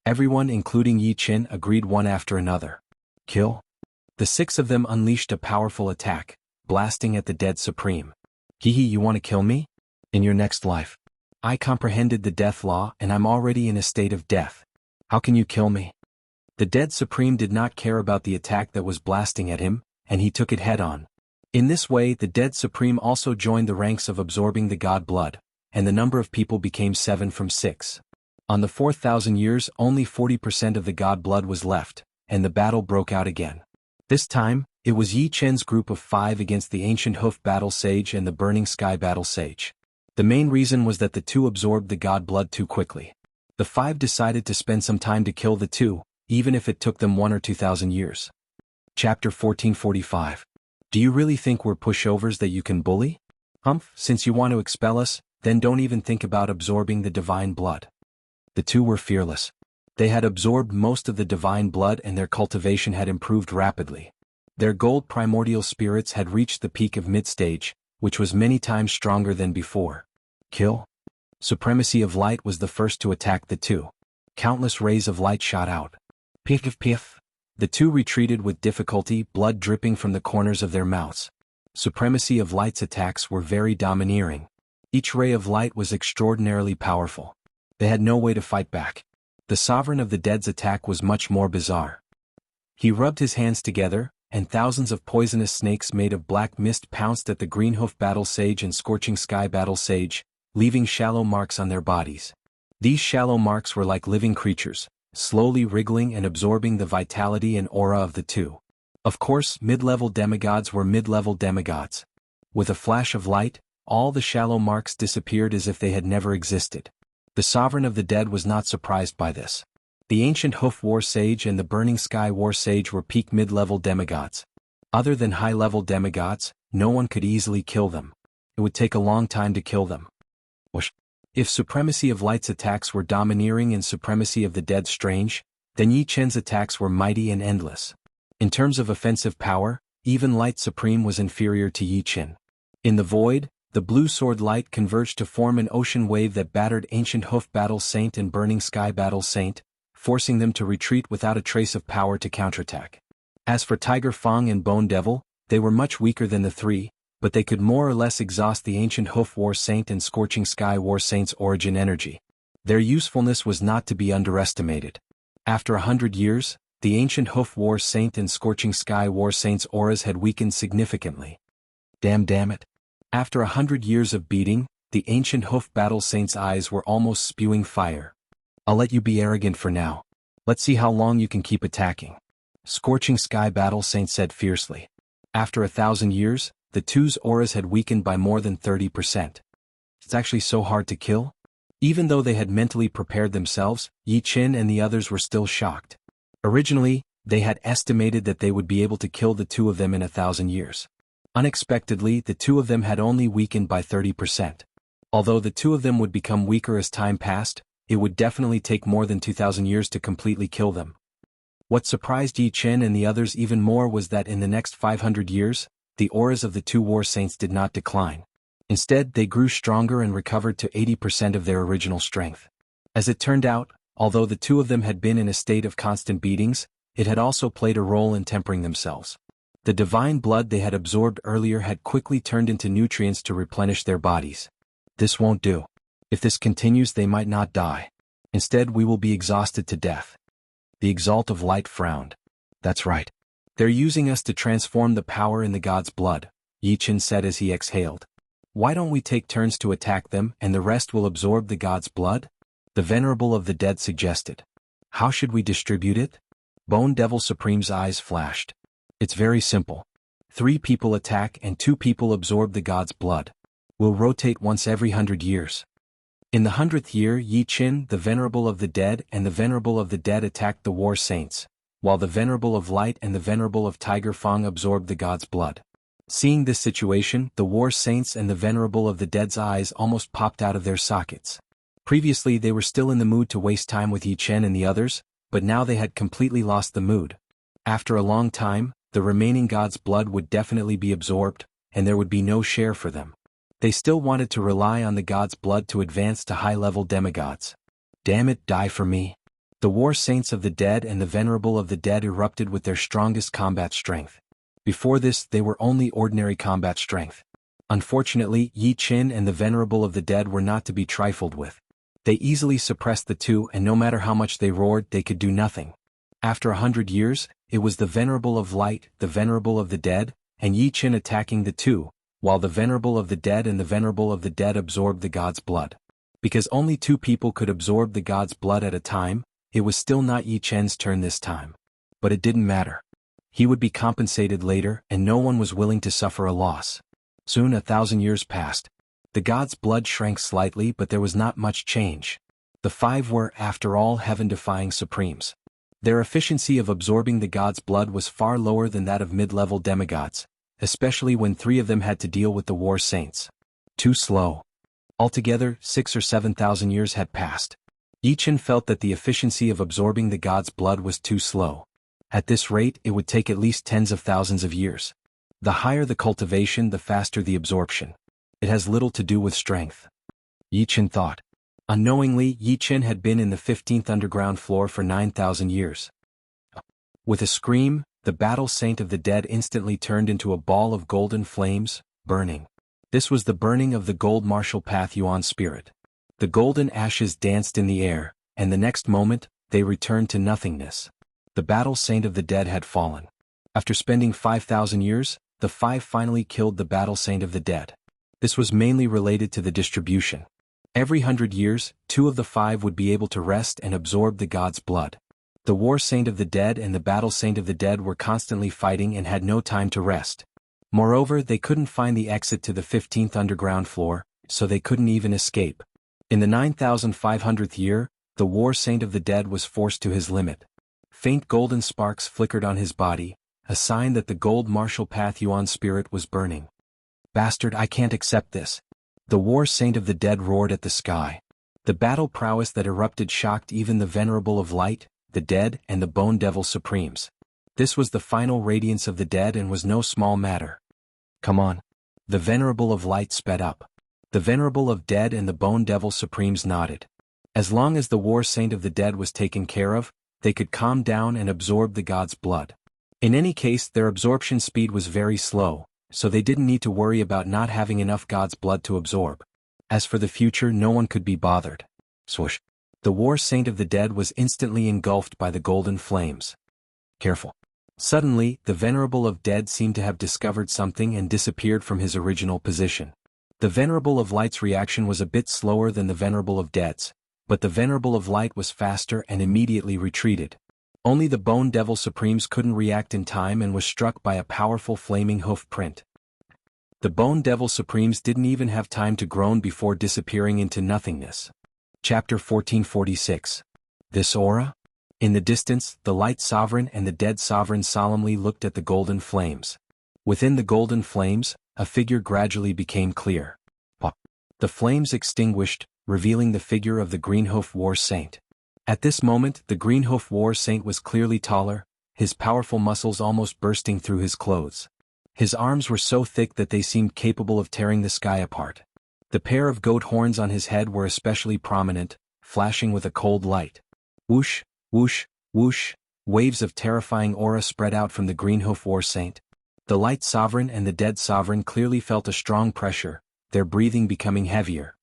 A: Everyone, including Yi Chen, agreed one after another. Kill. The 6 of them unleashed a powerful attack, blasting at the Dead Supreme. Hehe, you want to kill me? In your next life. I comprehended the death law and I'm already in a state of death. How can you kill me? The Dead Supreme did not care about the attack that was blasting at him, and he took it head-on. In this way, the Dead Supreme also joined the ranks of absorbing the god blood, and the number of people became 7 from 6. On the 4,000 years, only 40% of the god blood was left, and the battle broke out again. This time, it was Yi Chen's group of 5 against the Ancient Hoof Battle Sage and the Burning Sky Battle Sage. The main reason was that the 2 absorbed the god blood too quickly. The 5 decided to spend some time to kill the 2, even if it took them 1 or 2,000 years. Chapter 1445. Do you really think we're pushovers that you can bully? Humph, since you want to expel us, then don't even think about absorbing the divine blood. The 2 were fearless. They had absorbed most of the divine blood and their cultivation had improved rapidly. Their gold primordial spirits had reached the peak of mid-stage, which was many times stronger than before. Kill. Supremacy of Light was the first to attack the 2. Countless rays of light shot out. Piff piff. The 2 retreated with difficulty, blood dripping from the corners of their mouths. Supremacy of Light's attacks were very domineering. Each ray of light was extraordinarily powerful. They had no way to fight back. The Sovereign of the Dead's attack was much more bizarre. He rubbed his hands together, and thousands of poisonous snakes made of black mist pounced at the Greenhoof Battle Sage and Scorching Sky Battle Sage, leaving shallow marks on their bodies. These shallow marks were like living creatures, slowly wriggling and absorbing the vitality and aura of the 2. Of course, mid-level demigods were mid-level demigods. With a flash of light, all the shallow marks disappeared as if they had never existed. The Sovereign of the Dead was not surprised by this. The Ancient Hoof War Sage and the Burning Sky War Sage were peak mid-level demigods. Other than high-level demigods, no one could easily kill them. It would take a long time to kill them. If Supremacy of Light's attacks were domineering and Supremacy of the Dead strange, then Yi Chen's attacks were mighty and endless. In terms of offensive power, even Light Supreme was inferior to Yi Chen. In the void, the blue sword light converged to form an ocean wave that battered Ancient Hoof Battle Saint and Burning Sky Battle Saint, forcing them to retreat without a trace of power to counterattack. As for Tiger Fang and Bone Devil, they were much weaker than the 3, but they could more or less exhaust the Ancient Hoof War Saint and Scorching Sky War Saint's origin energy. Their usefulness was not to be underestimated. After 100 years, the Ancient Hoof War Saint and Scorching Sky War Saint's auras had weakened significantly. Damn it. After 100 years of beating, the Ancient Hoof Battle Saint's eyes were almost spewing fire. I'll let you be arrogant for now. Let's see how long you can keep attacking. Scorching Sky Battle Saint said fiercely. After 1,000 years, the two's auras had weakened by more than 30%. It's actually so hard to kill? Even though they had mentally prepared themselves, Yi Qin and the others were still shocked. Originally, they had estimated that they would be able to kill the two of them in 1,000 years. Unexpectedly, the two of them had only weakened by 30%. Although the two of them would become weaker as time passed, it would definitely take more than 2,000 years to completely kill them. What surprised Yi Qin and the others even more was that in the next 500 years, the auras of the two war saints did not decline. Instead, they grew stronger and recovered to 80% of their original strength. As it turned out, although the two of them had been in a state of constant beatings, it had also played a role in tempering themselves. The divine blood they had absorbed earlier had quickly turned into nutrients to replenish their bodies. This won't do. If this continues, they might not die. Instead, we will be exhausted to death. The Exalt of Light frowned. That's right. They're using us to transform the power in the god's blood, Yi Qin said as he exhaled. Why don't we take turns to attack them and the rest will absorb the god's blood? The Venerable of the Dead suggested. How should we distribute it? Bone Devil Supreme's eyes flashed. It's very simple. 3 people attack and 2 people absorb the god's blood. We'll rotate once every 100 years. In the 100th year, Yi Qin, the Venerable of the Dead, and the Venerable of the Dead attacked the War Saints, while the Venerable of Light and the Venerable of Tiger Fang absorbed the god's blood. Seeing this situation, the War Saints and the Venerable of the Dead's eyes almost popped out of their sockets. Previously they were still in the mood to waste time with Yi Qin and the others, but now they had completely lost the mood. After a long time, the remaining god's blood would definitely be absorbed, and there would be no share for them. They still wanted to rely on the god's blood to advance to high-level demigods. Damn it, die for me. The War Saints of the Dead and the Venerable of the Dead erupted with their strongest combat strength. Before this, they were only ordinary combat strength. Unfortunately, Yi Qin and the Venerable of the Dead were not to be trifled with. They easily suppressed the two, and no matter how much they roared, they could do nothing. After 100 years, it was the Venerable of Light, the Venerable of the Dead, and Yi Qin attacking the two, while the Venerable of the Dead and the Venerable of the Dead absorbed the god's blood. Because only 2 people could absorb the god's blood at a time, it was still not Yi Qin's turn this time. But it didn't matter. He would be compensated later, and no one was willing to suffer a loss. Soon 1,000 years passed. The god's blood shrank slightly, but there was not much change. The 5 were, after all, heaven-defying supremes. Their efficiency of absorbing the god's blood was far lower than that of mid-level demigods, especially when 3 of them had to deal with the War Saints. Too slow. Altogether, 6 or 7,000 years had passed. Yi Qin felt that the efficiency of absorbing the god's blood was too slow. At this rate, it would take at least tens of thousands of years. The higher the cultivation, the faster the absorption. It has little to do with strength. Yi Qin thought. Unknowingly, Yi Qin had been in the 15th underground floor for 9,000 years. With a scream, the Battle Saint of the Dead instantly turned into a ball of golden flames, burning. This was the burning of the Gold Martial Path Yuan spirit. The golden ashes danced in the air, and the next moment, they returned to nothingness. The Battle Saint of the Dead had fallen. After spending 5,000 years, the 5 finally killed the Battle Saint of the Dead. This was mainly related to the distribution. Every 100 years, 2 of the 5 would be able to rest and absorb the god's blood. The War Saint of the Dead and the Battle Saint of the Dead were constantly fighting and had no time to rest. Moreover, they couldn't find the exit to the 15th underground floor, so they couldn't even escape. In the 9,500th year, the War Saint of the Dead was forced to his limit. Faint golden sparks flickered on his body, a sign that the Gold Martial Path Yuan spirit was burning. Bastard, I can't accept this. The War Saint of the Dead roared at the sky. The battle prowess that erupted shocked even the Venerable of Light, the Dead, and the Bone Devil Supremes. This was the final radiance of the Dead and was no small matter. Come on. The Venerable of Light sped up. The Venerable of Dead and the Bone Devil Supremes nodded. As long as the War Saint of the Dead was taken care of, they could calm down and absorb the god's blood. In any case, their absorption speed was very slow, so they didn't need to worry about not having enough god's blood to absorb. As for the future, no one could be bothered. Swoosh. The War Saint of the Dead was instantly engulfed by the golden flames. Careful. Suddenly, the Venerable of Dead seemed to have discovered something and disappeared from his original position. The Venerable of Light's reaction was a bit slower than the Venerable of Dead's, but the Venerable of Light was faster and immediately retreated. Only the Bone Devil Supremes couldn't react in time and was struck by a powerful flaming hoof print. The Bone Devil Supremes didn't even have time to groan before disappearing into nothingness. Chapter 1446. This aura? In the distance, the Light Sovereign and the Dead Sovereign solemnly looked at the golden flames. Within the golden flames, a figure gradually became clear. Pop. The flames extinguished, revealing the figure of the Greenhoof War Saint. At this moment, the Greenhoof War Saint was clearly taller, his powerful muscles almost bursting through his clothes. His arms were so thick that they seemed capable of tearing the sky apart. The pair of goat horns on his head were especially prominent, flashing with a cold light. Whoosh, whoosh, whoosh, waves of terrifying aura spread out from the Greenhoof War Saint. The Light Sovereign and the Dead Sovereign clearly felt a strong pressure, their breathing becoming heavier.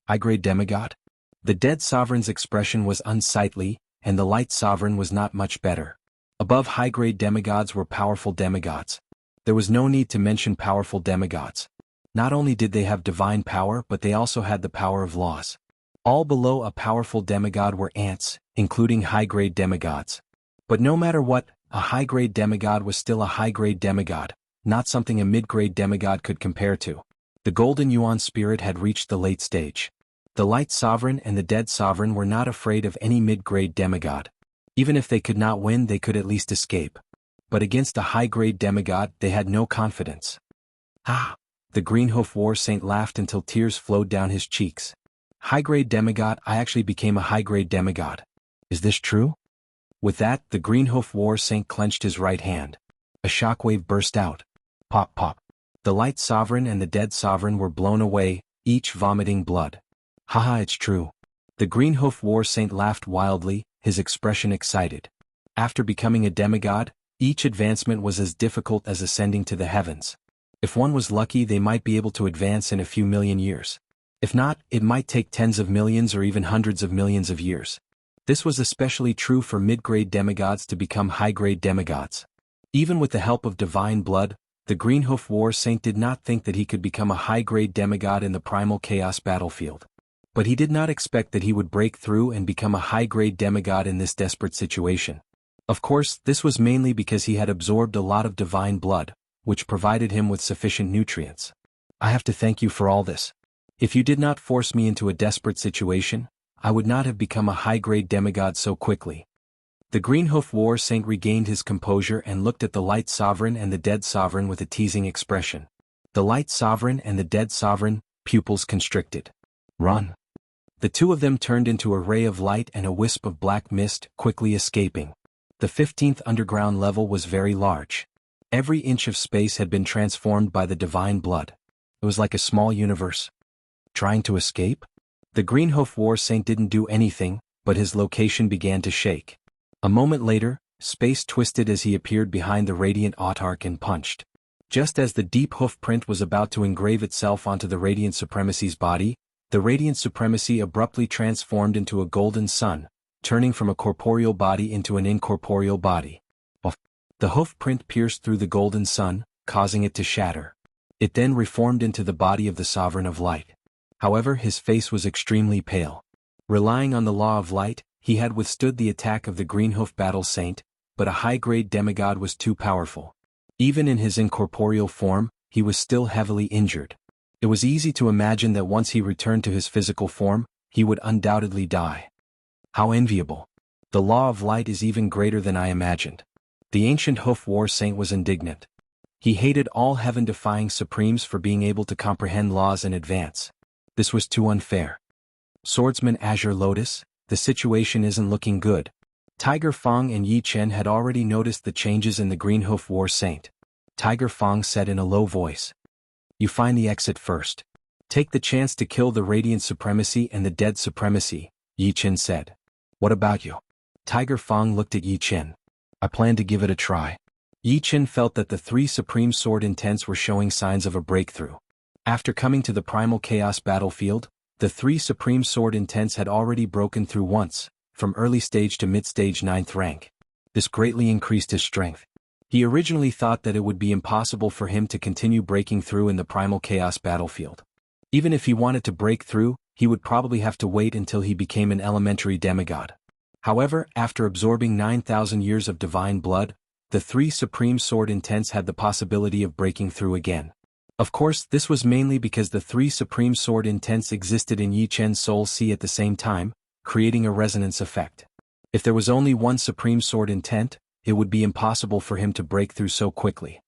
A: High-grade demigod? The Dead Sovereign's expression was unsightly, and the Light Sovereign was not much better. Above high-grade demigods were powerful demigods. There was no need to mention powerful demigods. Not only did they have divine power, but they also had the power of laws. All below a powerful demigod were ants, including high-grade demigods. But no matter what, a high-grade demigod was still a high-grade demigod, not something a mid-grade demigod could compare to. The Golden Yuan spirit had reached the late stage. The Light Sovereign and the Dead Sovereign were not afraid of any mid-grade demigod. Even if they could not win, they could at least escape. But against a high-grade demigod, they had no confidence. Ah! The Greenhoof War Saint laughed until tears flowed down his cheeks. High-grade demigod, I actually became a high-grade demigod. Is this true? With that, the Greenhoof War Saint clenched his right hand. A shockwave burst out. Pop pop. The Light Sovereign and the Dead Sovereign were blown away, each vomiting blood. Haha, it's true. The Greenhoof War Saint laughed wildly, his expression excited. After becoming a demigod, each advancement was as difficult as ascending to the heavens. If one was lucky, they might be able to advance in a few million years. If not, it might take tens of millions or even hundreds of millions of years. This was especially true for mid-grade demigods to become high-grade demigods. Even with the help of divine blood, the Greenhoof War Saint did not think that he could become a high-grade demigod in the primal chaos battlefield. But he did not expect that he would break through and become a high-grade demigod in this desperate situation. Of course, this was mainly because he had absorbed a lot of divine blood, which provided him with sufficient nutrients. I have to thank you for all this. If you did not force me into a desperate situation, I would not have become a high-grade demigod so quickly. The Greenhoof War Saint regained his composure and looked at the Light Sovereign and the Dead Sovereign with a teasing expression. The Light Sovereign and the Dead Sovereign, pupils constricted. Run. The two of them turned into a ray of light and a wisp of black mist, quickly escaping. The 15th underground level was very large. Every inch of space had been transformed by the divine blood. It was like a small universe. Trying to escape? The Greenhoof War Saint didn't do anything, but his location began to shake. A moment later, space twisted as he appeared behind the radiant autarch and punched. Just as the deep hoof print was about to engrave itself onto the Radiant Supremacy's body, the Radiant Supremacy abruptly transformed into a golden sun, turning from a corporeal body into an incorporeal body. The hoof print pierced through the golden sun, causing it to shatter. It then reformed into the body of the Sovereign of Light. However, his face was extremely pale. Relying on the law of light, he had withstood the attack of the Greenhoof Battle Saint, but a high-grade demigod was too powerful. Even in his incorporeal form, he was still heavily injured. It was easy to imagine that once he returned to his physical form, he would undoubtedly die. How enviable. The law of light is even greater than I imagined. The ancient Hoof War Saint was indignant. He hated all heaven-defying supremes for being able to comprehend laws in advance. This was too unfair. Swordsman Azure Lotus, the situation isn't looking good. Tiger Fong and Yi Chen had already noticed the changes in the Greenhoof War Saint. Tiger Fong said in a low voice. You find the exit first. Take the chance to kill the Radiant Supremacy and the Dead Supremacy, Yi Chen said. What about you? Tiger Fong looked at Yi Chen. I plan to give it a try. Yi Chen felt that the three Supreme Sword Intents were showing signs of a breakthrough. After coming to the Primal Chaos battlefield, the three Supreme Sword Intents had already broken through once, from early stage to mid-stage 9th rank. This greatly increased his strength. He originally thought that it would be impossible for him to continue breaking through in the Primal Chaos battlefield. Even if he wanted to break through, he would probably have to wait until he became an elementary demigod. However, after absorbing 9,000 years of divine blood, the three supreme sword intents had the possibility of breaking through again. Of course, this was mainly because the three supreme sword intents existed in Yi Chen's soul sea at the same time, creating a resonance effect. If there was only one supreme sword intent, it would be impossible for him to break through so quickly.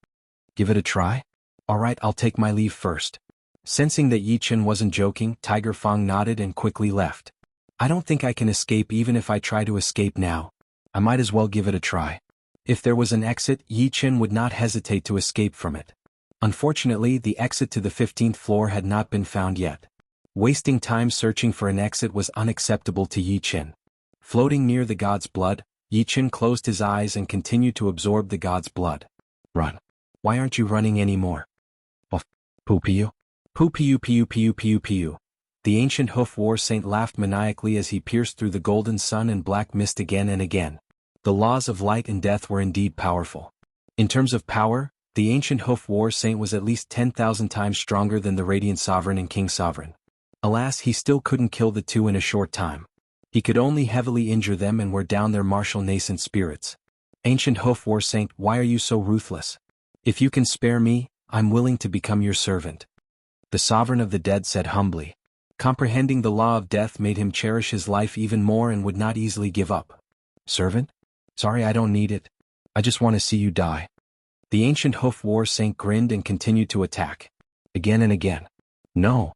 A: Give it a try? Alright, I'll take my leave first. Sensing that Yi Chen wasn't joking, Tiger Fang nodded and quickly left. I don't think I can escape even if I try to escape now. I might as well give it a try. If there was an exit, Yi Chen would not hesitate to escape from it. Unfortunately, the exit to the 15th floor had not been found yet. Wasting time searching for an exit was unacceptable to Yi Chen. Floating near the god's blood, Yi Chen closed his eyes and continued to absorb the god's blood. Run. Why aren't you running anymore? Poo-pee-you? Poo-pee-you. The ancient hoof war saint laughed maniacally as he pierced through the golden sun and black mist again and again. The laws of light and death were indeed powerful. In terms of power, the ancient hoof war saint was at least 10,000 times stronger than the Radiant Sovereign and King Sovereign. Alas, he still couldn't kill the two in a short time. He could only heavily injure them and wear down their martial nascent spirits. Ancient hoof war saint, why are you so ruthless? If you can spare me, I'm willing to become your servant. The Sovereign of the Dead said humbly. Comprehending the law of death made him cherish his life even more and would not easily give up. Servant? Sorry, I don't need it. I just want to see you die. The ancient hoof war saint grinned and continued to attack. Again and again. No.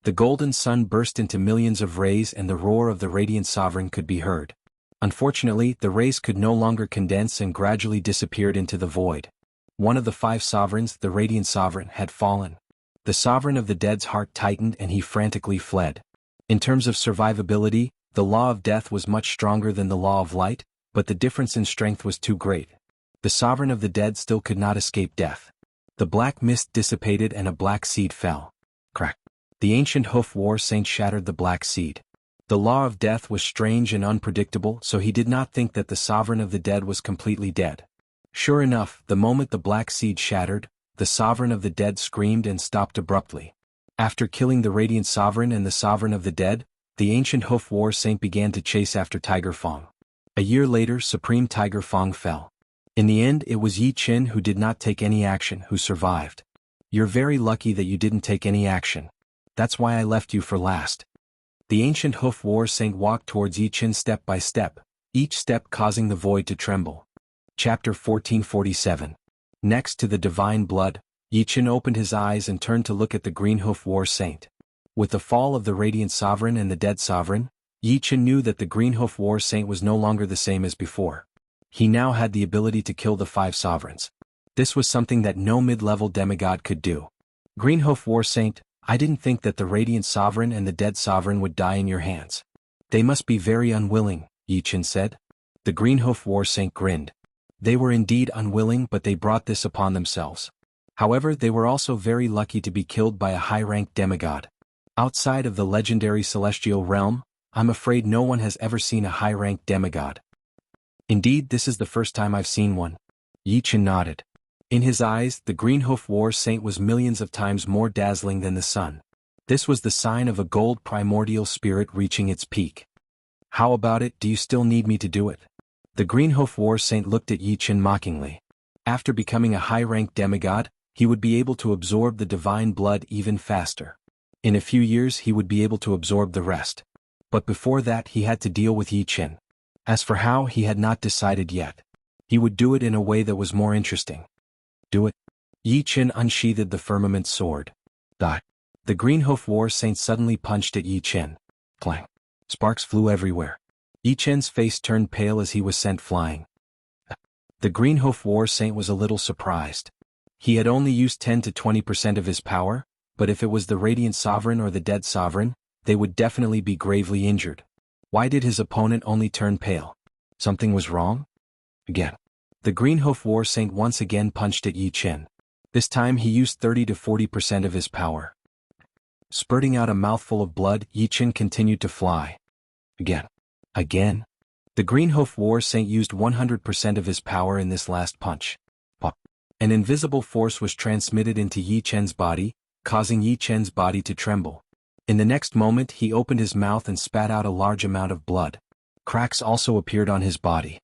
A: The golden sun burst into millions of rays and the roar of the Radiant Sovereign could be heard. Unfortunately, the rays could no longer condense and gradually disappeared into the void. One of the five sovereigns, the Radiant Sovereign, had fallen. The Sovereign of the Dead's heart tightened and he frantically fled. In terms of survivability, the law of death was much stronger than the law of light, but the difference in strength was too great. The Sovereign of the Dead still could not escape death. The black mist dissipated and a black seed fell. Crack. The ancient hoof war saint shattered the black seed. The law of death was strange and unpredictable, so he did not think that the Sovereign of the Dead was completely dead. Sure enough, the moment the black seed shattered, the Sovereign of the Dead screamed and stopped abruptly. After killing the Radiant Sovereign and the Sovereign of the Dead, the ancient hoof war saint began to chase after Tiger Fang. A year later, Supreme Tiger Fang fell. In the end, it was Yi Chen who did not take any action who survived. You're very lucky that you didn't take any action. That's why I left you for last. The ancient hoof war saint walked towards Yi Chen step by step, each step causing the void to tremble. Chapter 1447. Next to the divine blood, Yi Chen opened his eyes and turned to look at the green hoof war saint. With the fall of the Radiant Sovereign and the Dead Sovereign, Yi Chen knew that the green hoof war saint was no longer the same as before. He now had the ability to kill the five sovereigns. This was something that no mid-level demigod could do. Green hoof war saint, I didn't think that the Radiant Sovereign and the Dead Sovereign would die in your hands. They must be very unwilling, Yi Chen said. The green hoof war saint grinned. They were indeed unwilling, but they brought this upon themselves. However, they were also very lucky to be killed by a high-ranked demigod. Outside of the legendary celestial realm, I'm afraid no one has ever seen a high-ranked demigod. Indeed, this is the first time I've seen one. Yi Chen nodded. In his eyes, the green hoof war saint was millions of times more dazzling than the sun. This was the sign of a gold primordial spirit reaching its peak. How about it, do you still need me to do it? The green hoof war saint looked at Yi Chen mockingly. After becoming a high-ranked demigod, he would be able to absorb the divine blood even faster. In a few years he would be able to absorb the rest. But before that he had to deal with Yi Chen. As for how, he had not decided yet. He would do it in a way that was more interesting. Do it. Yi Chen unsheathed the firmament sword. Die. The green hoof war saint suddenly punched at Yi Chen. Clang. Sparks flew everywhere. Yi Chen's face turned pale as he was sent flying. The green hoof war saint was a little surprised. He had only used 10 to 20% of his power, but if it was the Radiant Sovereign or the Dead Sovereign, they would definitely be gravely injured. Why did his opponent only turn pale? Something was wrong? Again. The green hoof war saint once again punched at Yi Chen. This time he used 30 to 40% of his power. Spurting out a mouthful of blood, Yi Chen continued to fly. Again. Again. The green hoof war saint used 100% of his power in this last punch. Pop. An invisible force was transmitted into Yi Chen's body, causing Yi Chen's body to tremble. In the next moment he opened his mouth and spat out a large amount of blood. Cracks also appeared on his body.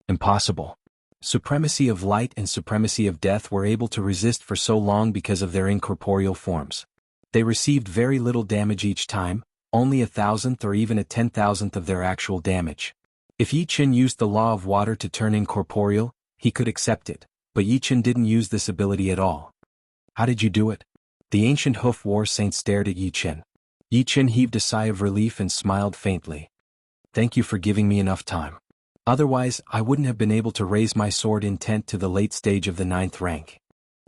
A: Impossible. Supremacy of light and supremacy of death were able to resist for so long because of their incorporeal forms. They received very little damage each time, only 1,000th or even a 10,000th of their actual damage. If Yi Qin used the law of water to turn incorporeal, he could accept it, but Yi Qin didn't use this ability at all. How did you do it? The ancient hoof war saint stared at Yi Qin. Yi Qin heaved a sigh of relief and smiled faintly. Thank you for giving me enough time. Otherwise, I wouldn't have been able to raise my sword intent to the late stage of the 9th rank.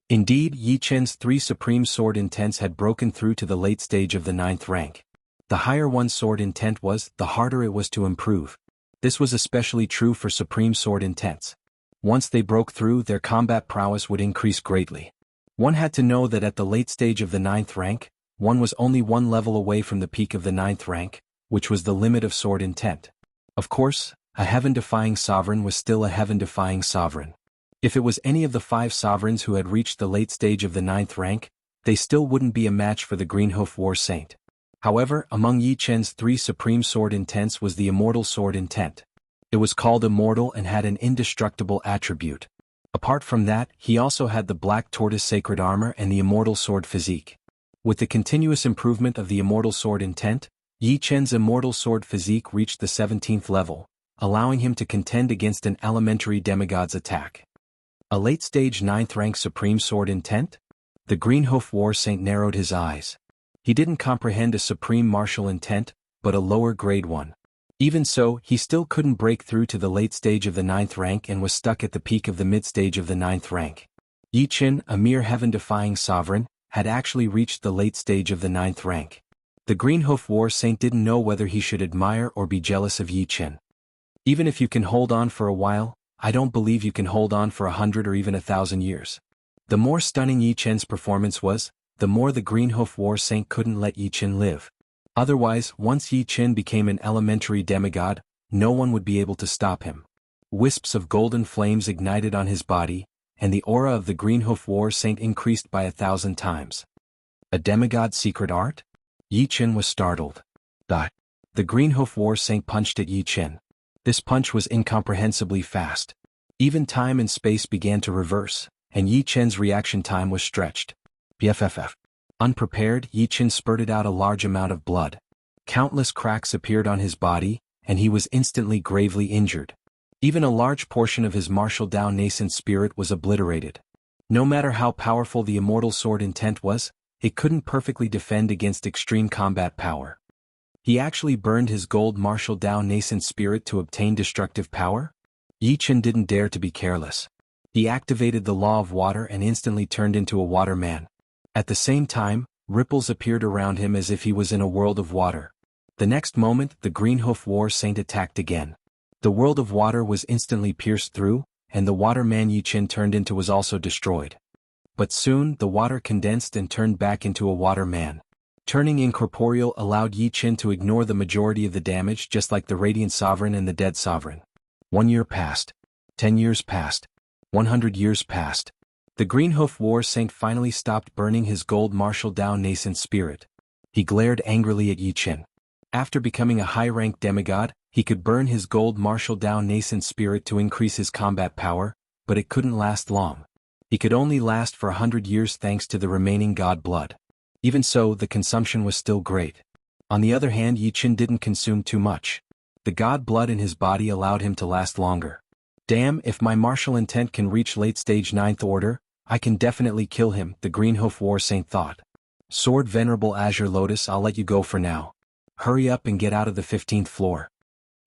A: Indeed, Yi Qin's 3 supreme sword intents had broken through to the late stage of the 9th rank. The higher one's sword intent was, the harder it was to improve. This was especially true for supreme sword intents. Once they broke through, their combat prowess would increase greatly. One had to know that at the late stage of the 9th rank, one was only one level away from the peak of the 9th rank, which was the limit of sword intent. Of course, a heaven-defying sovereign was still a heaven-defying sovereign. If it was any of the 5 sovereigns who had reached the late stage of the 9th rank, they still wouldn't be a match for the Green Hoof War Saint. However, among Yi Qin's 3 supreme sword intents was the Immortal sword intent. It was called Immortal and had an indestructible attribute. Apart from that, he also had the Black Tortoise Sacred Armor and the Immortal Sword Physique. With the continuous improvement of the Immortal sword intent, Yi Qin's Immortal sword physique reached the 17th level, allowing him to contend against an elementary demigod's attack. A late-stage 9th rank supreme sword intent? The Green Hoof War Saint narrowed his eyes. He didn't comprehend a supreme martial intent, but a lower grade one. Even so, he still couldn't break through to the late stage of the 9th rank and was stuck at the peak of the mid-stage of the 9th rank. Yi Qin, a mere heaven-defying sovereign, had actually reached the late stage of the 9th rank. The Green Hoof War Saint didn't know whether he should admire or be jealous of Yi Qin. Even if you can hold on for a while, I don't believe you can hold on for 100 or even 1,000 years. The more stunning Yi Qin's performance was, the more the Green Hoof War Saint couldn't let Yi Qin live. Otherwise, once Yi Qin became an elementary demigod, no one would be able to stop him. Wisps of golden flames ignited on his body, and the aura of the Green Hoof War Saint increased by 1,000 times. A demigod's secret art? Yi Qin was startled. The Green Hoof War Saint punched at Yi Qin. This punch was incomprehensibly fast. Even time and space began to reverse, and Yi Qin's reaction time was stretched. BFFF. Unprepared, Yi Qin spurted out a large amount of blood. Countless cracks appeared on his body, and he was instantly gravely injured. Even a large portion of his martial Dao nascent spirit was obliterated. No matter how powerful the Immortal sword intent was, it couldn't perfectly defend against extreme combat power. He actually burned his gold martial Dao nascent spirit to obtain destructive power? Yi Qin didn't dare to be careless. He activated the law of water and instantly turned into a water man. At the same time, ripples appeared around him as if he was in a world of water. The next moment, the Green Hoof War Saint attacked again. The world of water was instantly pierced through, and the water man Yi Qin turned into was also destroyed. But soon, the water condensed and turned back into a water man. Turning incorporeal allowed Yi Qin to ignore the majority of the damage, just like the Radiant Sovereign and the Dead Sovereign. 1 year passed. 10 years passed. 100 years passed. The Green Hoof War Saint finally stopped burning his gold martial Dao nascent spirit. He glared angrily at Yi Qin. After becoming a high-ranked demigod, he could burn his gold martial Dao nascent spirit to increase his combat power, but it couldn't last long. He could only last for 100 years thanks to the remaining god blood. Even so, the consumption was still great. On the other hand, Yi Qin didn't consume too much. The god blood in his body allowed him to last longer. Damn, if my martial intent can reach late-stage 9th order, I can definitely kill him, the Green Hoof War Saint thought. Sword Venerable Azure Lotus, I'll let you go for now. Hurry up and get out of the 15th floor.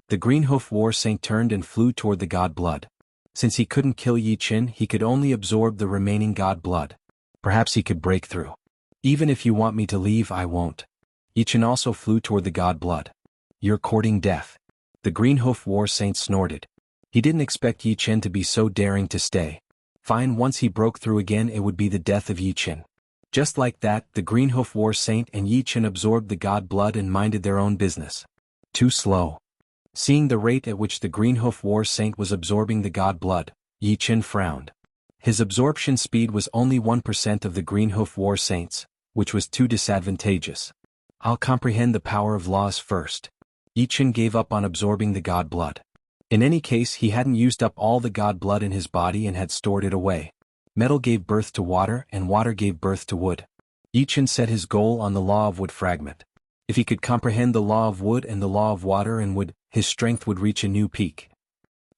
A: The Green Hoof War Saint turned and flew toward the god blood. Since he couldn't kill Yi Qin, he could only absorb the remaining god blood. Perhaps he could break through. Even if you want me to leave, I won't. Yi Qin also flew toward the god blood. You're courting death. The Green Hoof War Saint snorted. He didn't expect Yi Qin to be so daring to stay. Fine, once he broke through again, it would be the death of Yi Qin. Just like that, the Green Hoof War Saint and Yi Qin absorbed the god blood and minded their own business. Too slow. Seeing the rate at which the Green Hoof War Saint was absorbing the god blood, Yi Qin frowned. His absorption speed was only 1% of the Green Hoof War Saint's, which was too disadvantageous. I'll comprehend the power of laws first. Yi Chen gave up on absorbing the god blood. In any case, he hadn't used up all the god blood in his body and had stored it away. Metal gave birth to water, and water gave birth to wood. Yi Chen set his goal on the law of wood fragment. If he could comprehend the law of wood and the law of water and wood, his strength would reach a new peak.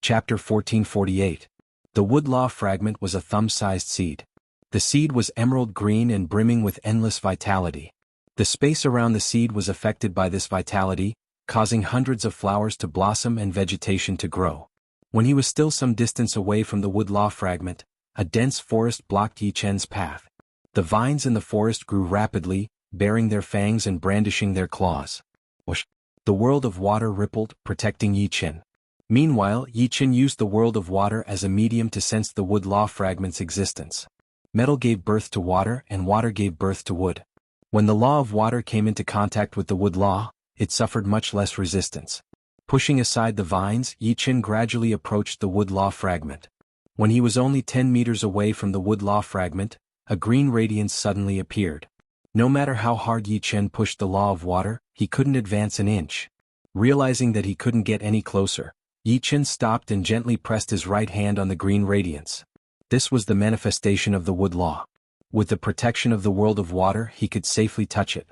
A: Chapter 1448. The wood law fragment was a thumb-sized seed. The seed was emerald green and brimming with endless vitality. The space around the seed was affected by this vitality, causing hundreds of flowers to blossom and vegetation to grow. When he was still some distance away from the wood law fragment, a dense forest blocked Yi Chen's path. The vines in the forest grew rapidly, baring their fangs and brandishing their claws. Whoosh! The world of water rippled, protecting Yi Chen. Meanwhile, Yi Chen used the world of water as a medium to sense the wood law fragment's existence. Metal gave birth to water, and water gave birth to wood. When the law of water came into contact with the wood law, it suffered much less resistance. Pushing aside the vines, Yi Chen gradually approached the wood law fragment. When he was only 10 meters away from the wood law fragment, a green radiance suddenly appeared. No matter how hard Yi Chen pushed the law of water, he couldn't advance an inch. Realizing that he couldn't get any closer, Yi Chen stopped and gently pressed his right hand on the green radiance. This was the manifestation of the wood law. With the protection of the world of water, he could safely touch it.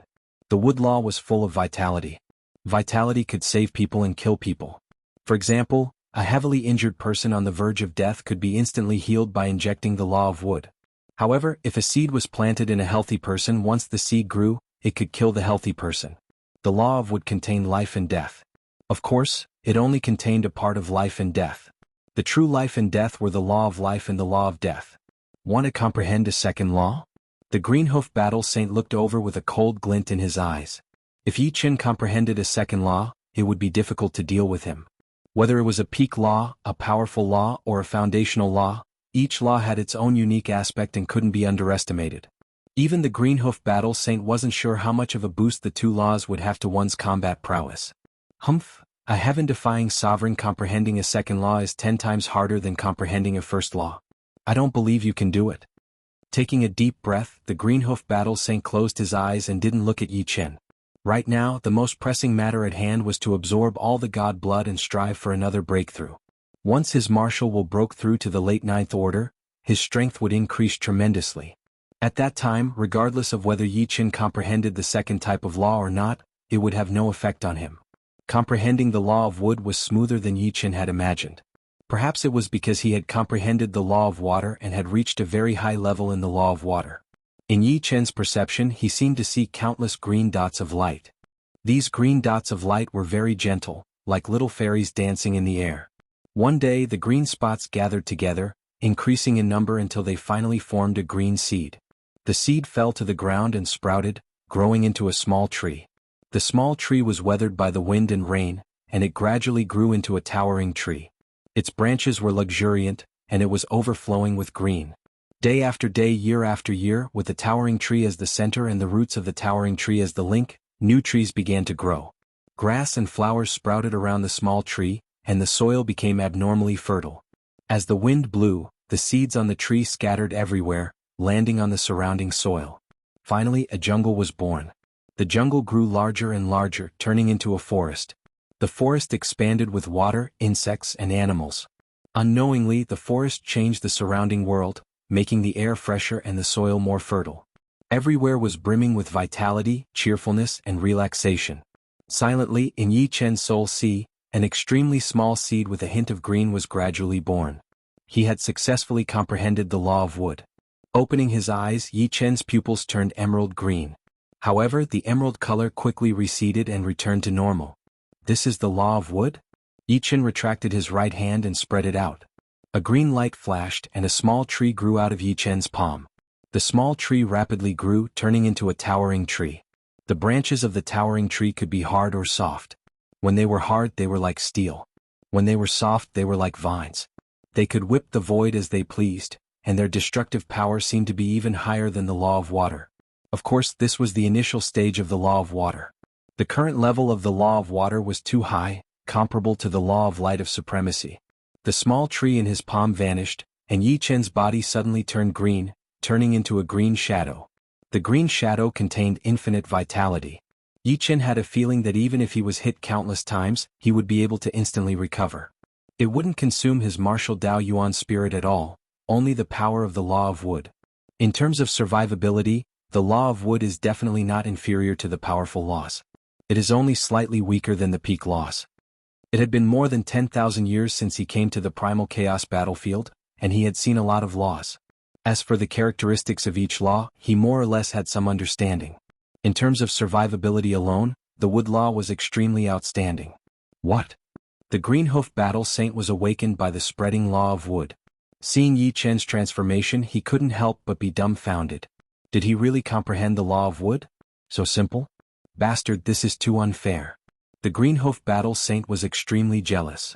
A: The wood law was full of vitality. Vitality could save people and kill people. For example, a heavily injured person on the verge of death could be instantly healed by injecting the law of wood. However, if a seed was planted in a healthy person, once the seed grew, it could kill the healthy person. The law of wood contained life and death. Of course, it only contained a part of life and death. The true life and death were the law of life and the law of death. Want to comprehend a second law? The green-hoof battle saint looked over with a cold glint in his eyes. If Yi Chen comprehended a second law, it would be difficult to deal with him. Whether it was a peak law, a powerful law, or a foundational law, each law had its own unique aspect and couldn't be underestimated. Even the green-hoof battle saint wasn't sure how much of a boost the two laws would have to one's combat prowess. Humph! A heaven-defying sovereign comprehending a second law is 10 times harder than comprehending a first law. I don't believe you can do it. Taking a deep breath, the green-hoof battle saint closed his eyes and didn't look at Yi Chen. Right now, the most pressing matter at hand was to absorb all the god blood and strive for another breakthrough. Once his martial will broke through to the late Ninth Order, his strength would increase tremendously. At that time, regardless of whether Yi Chen comprehended the second type of law or not, it would have no effect on him. Comprehending the law of wood was smoother than Yi Chen had imagined. Perhaps it was because he had comprehended the law of water and had reached a very high level in the law of water. In Yi Chen's perception, he seemed to see countless green dots of light. These green dots of light were very gentle, like little fairies dancing in the air. One day the green spots gathered together, increasing in number until they finally formed a green seed. The seed fell to the ground and sprouted, growing into a small tree. The small tree was weathered by the wind and rain, and it gradually grew into a towering tree. Its branches were luxuriant, and it was overflowing with green. Day after day, year after year, with the towering tree as the center and the roots of the towering tree as the link, new trees began to grow. Grass and flowers sprouted around the small tree, and the soil became abnormally fertile. As the wind blew, the seeds on the tree scattered everywhere, landing on the surrounding soil. Finally, a jungle was born. The jungle grew larger and larger, turning into a forest. The forest expanded with water, insects, and animals. Unknowingly, the forest changed the surrounding world, making the air fresher and the soil more fertile. Everywhere was brimming with vitality, cheerfulness, and relaxation. Silently, in Yi Chen's soul sea, an extremely small seed with a hint of green was gradually born. He had successfully comprehended the law of wood. Opening his eyes, Yi Chen's pupils turned emerald green. However, the emerald color quickly receded and returned to normal. This is the law of wood? Yi Chen retracted his right hand and spread it out. A green light flashed and a small tree grew out of Yi Chen's palm. The small tree rapidly grew, turning into a towering tree. The branches of the towering tree could be hard or soft. When they were hard, they were like steel. When they were soft, they were like vines. They could whip the void as they pleased, and their destructive power seemed to be even higher than the law of water. Of course, this was the initial stage of the law of water. The current level of the law of water was too high, comparable to the law of light of supremacy. The small tree in his palm vanished, and Yi Chen's body suddenly turned green, turning into a green shadow. The green shadow contained infinite vitality. Yi Chen had a feeling that even if he was hit countless times, he would be able to instantly recover. It wouldn't consume his martial Dao Yuan spirit at all, only the power of the law of wood. In terms of survivability, the law of wood is definitely not inferior to the powerful laws. It is only slightly weaker than the peak laws. It had been more than 10,000 years since he came to the primal chaos battlefield, and he had seen a lot of laws. As for the characteristics of each law, he more or less had some understanding. In terms of survivability alone, the wood law was extremely outstanding. What? The Green Hoof Battle Saint was awakened by the spreading law of wood. Seeing Yi Chen's transformation, he couldn't help but be dumbfounded. Did he really comprehend the law of wood? So simple? Bastard, this is too unfair. The Green Hoof Battle Saint was extremely jealous.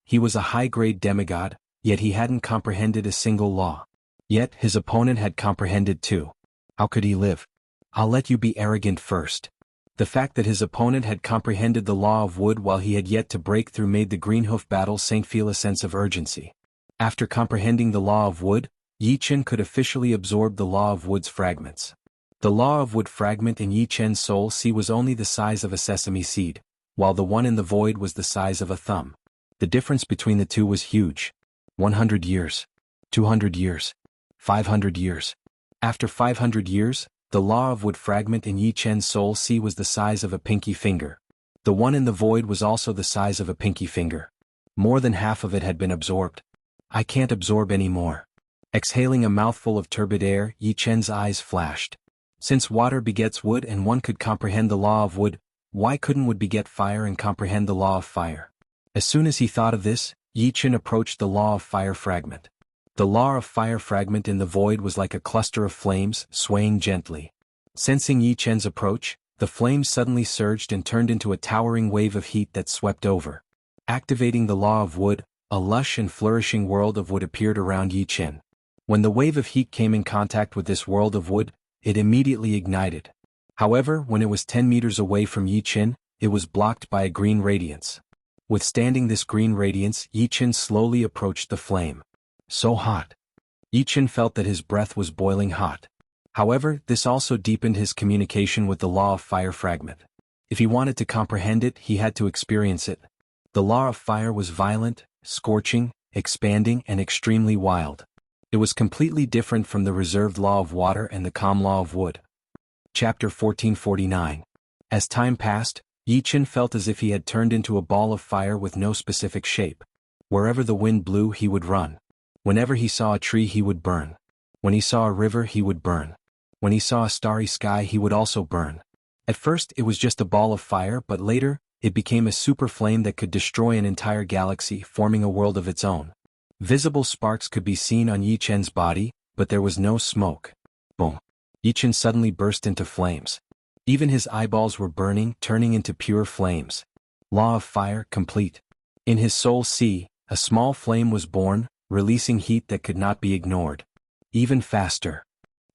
A: He was a high-grade demigod, yet he hadn't comprehended a single law. Yet his opponent had comprehended too. How could he live? I'll let you be arrogant first. The fact that his opponent had comprehended the law of wood while he had yet to break through made the Green Hoof Battle Saint feel a sense of urgency. After comprehending the law of wood, Yi Chen could officially absorb the law of wood's fragments. The law of wood fragment in Yi Chen's soul sea was only the size of a sesame seed, while the one in the void was the size of a thumb. The difference between the two was huge. 100 years. 200 years. 500 years. After 500 years, the law of wood fragment in Yi Chen's soul sea was the size of a pinky finger. The one in the void was also the size of a pinky finger. More than half of it had been absorbed. I can't absorb any more. Exhaling a mouthful of turbid air, Yi Chen's eyes flashed. Since water begets wood and one could comprehend the law of wood, why couldn't wood beget fire and comprehend the law of fire? As soon as he thought of this, Yi Chen approached the law of fire fragment. The law of fire fragment in the void was like a cluster of flames, swaying gently. Sensing Yi Chen's approach, the flames suddenly surged and turned into a towering wave of heat that swept over. Activating the law of wood, a lush and flourishing world of wood appeared around Yi Chen. When the wave of heat came in contact with this world of wood, it immediately ignited. However, when it was 10 meters away from Yi Chen, it was blocked by a green radiance. Withstanding this green radiance, Yi Chen slowly approached the flame. So hot. Yi Chen felt that his breath was boiling hot. However, this also deepened his communication with the law of fire fragment. If he wanted to comprehend it, he had to experience it. The law of fire was violent, scorching, expanding, and extremely wild. It was completely different from the reserved law of water and the calm law of wood. Chapter 1449. As time passed, Yi Chen felt as if he had turned into a ball of fire with no specific shape. Wherever the wind blew, he would run. Whenever he saw a tree, he would burn. When he saw a river, he would burn. When he saw a starry sky, he would also burn. At first, it was just a ball of fire, but later, it became a super flame that could destroy an entire galaxy, forming a world of its own. Visible sparks could be seen on Yi Chen's body, but there was no smoke. Boom. Yi Chen suddenly burst into flames. Even his eyeballs were burning, turning into pure flames. Law of fire complete. In his soul sea, a small flame was born, releasing heat that could not be ignored. Even faster.